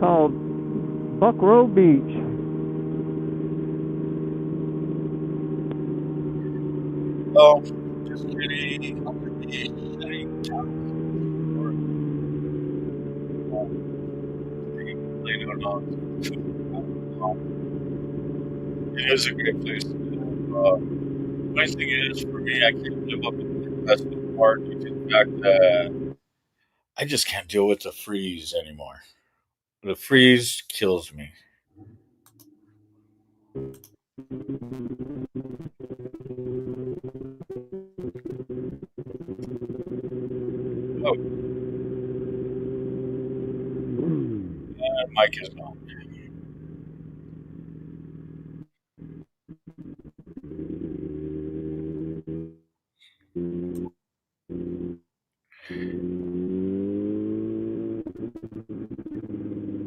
Speaker 13: Called Buck Row Beach.
Speaker 2: Oh, just kidding. I'm gonna be shutting down. They don't know. It is a great place to live. Nice thing is, for me, I can't live up in the Midwest anymore due to the fact that I just can't deal with the freeze anymore. The freeze kills me. Oh. Mike is on.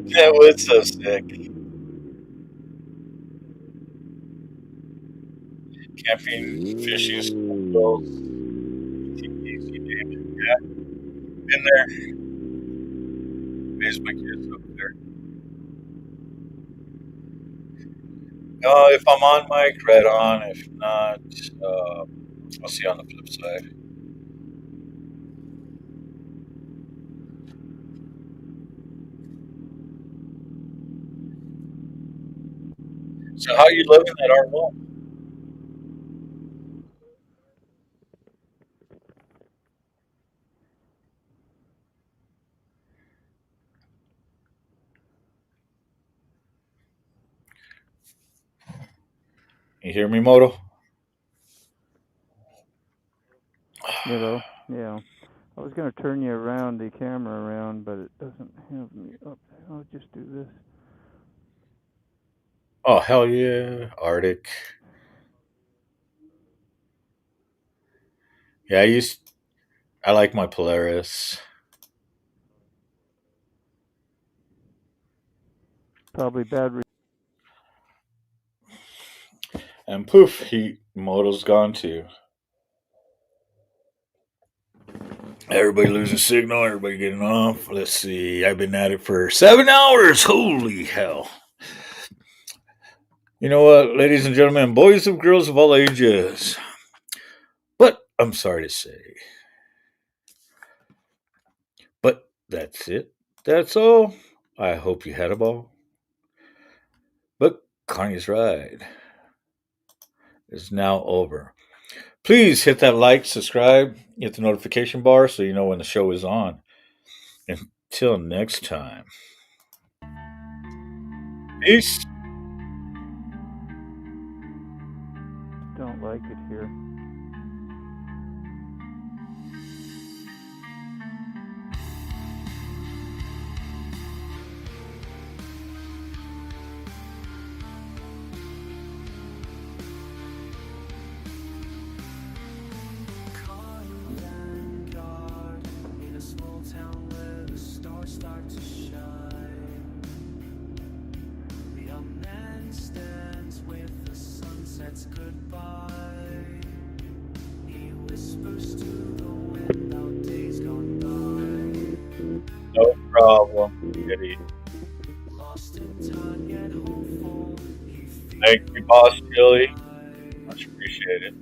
Speaker 2: That was so sick. Camping, fishing, schools. Yeah, been there. Raised my kids up there. If I'm on mic, right on. If not, I'll see you on the flip side. So how you living at R1? You hear me, Moto?
Speaker 13: Hello. Yeah. I was going to turn you around, the camera around, but it doesn't have me up. I'll just do this.
Speaker 2: Oh, hell yeah. Arctic. Yeah, I like my Polaris.
Speaker 13: Probably bad.
Speaker 2: And poof, Moto's gone too. Everybody losing signal, everybody getting off. Let's see. I've been at it for 7 hours. Holy hell. You know what, ladies and gentlemen, boys and girls of all ages. But I'm sorry to say. But that's it. That's all. I hope you had a ball. But Carney's ride is now over. Please hit that like, subscribe, hit the notification bar so you know when the show is on. Until next time. Peace.
Speaker 13: Don't like it here.
Speaker 2: No problem. Kitty. Thank you, Boss Billy. Much appreciated.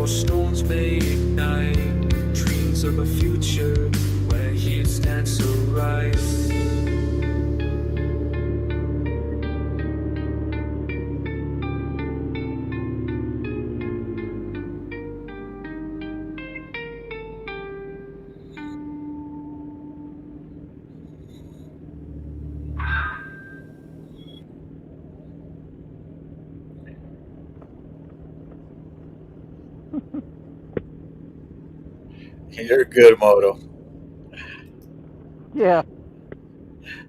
Speaker 8: storms may ignite dreams of a future where he stands so right.
Speaker 2: You're good, Moto.
Speaker 13: Yeah.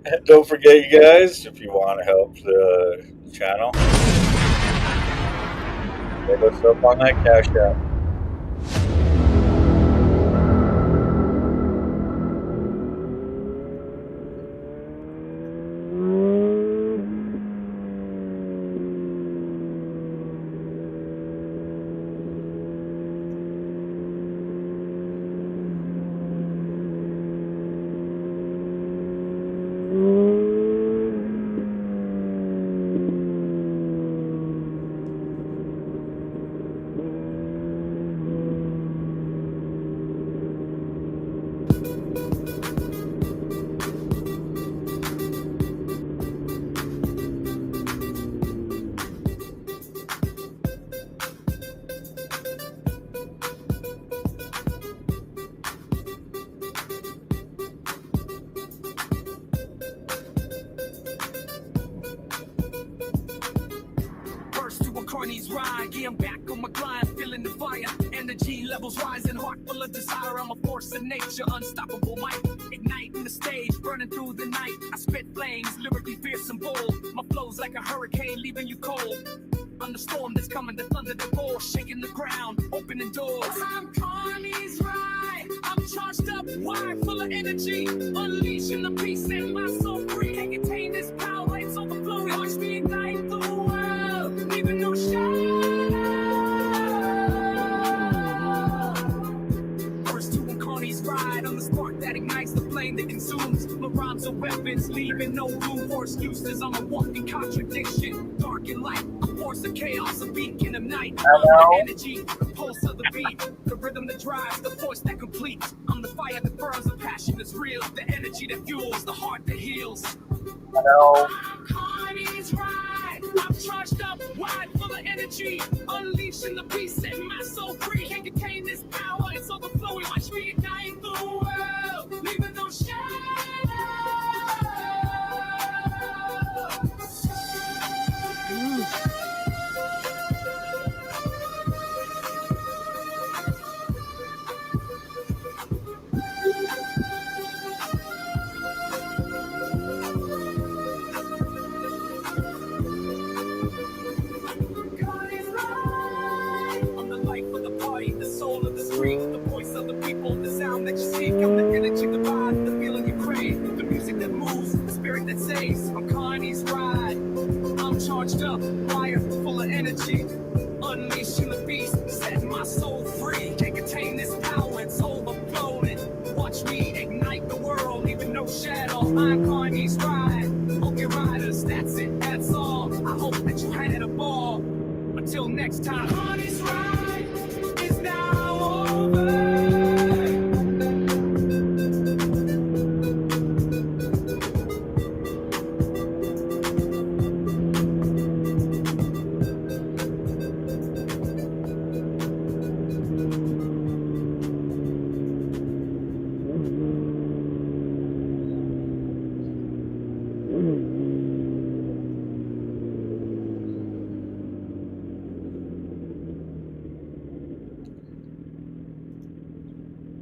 Speaker 2: And don't forget, you guys, if you want to help the channel, hit us up on that Cash App.
Speaker 8: First to a CARNY'S ride, yeah, I'm back on my grind, feeling the fire. Energy levels rising, heart full of desire. I'm a force of nature, unstoppable might. Igniting the stage, burning through the night. I spit flames, lyrically fierce and bold. My flow's like a hurricane, leaving you cold. On the storm that's coming, the thunder that roars, shaking the ground, opening doors. I'm CARNY'S ride, I'm charged up, wide, full of energy. Unleashing the beast in my soul, free. Can't contain this power, it's overflowing. Watch me ignite the world, leaving no shadow. First to a CARNY'S ride, on the spark that ignites the flame that consumes. My rhymes are weapons, leaving no room for excuses. I'm a walking contradiction, dark and light. Force of chaos, a beacon of night. I'm the energy, the pulse of the beat, the rhythm that drives, the force that completes. I'm the fire that burns, the passion that's real, the energy that fuels, the heart that heals. I'm CARNY'S ride, I'm charged up, wide, full of energy, unleashing the beast in my soul free. Can't contain this power, it's overflowing. Watch me ignite the world, leaving no shadow. I'm the life of the party, the soul of the street, the voice of the people, the sound that you seek. I'm the energy, the vibe, the feeling you crave, the music that moves, the spirit that saves. I'm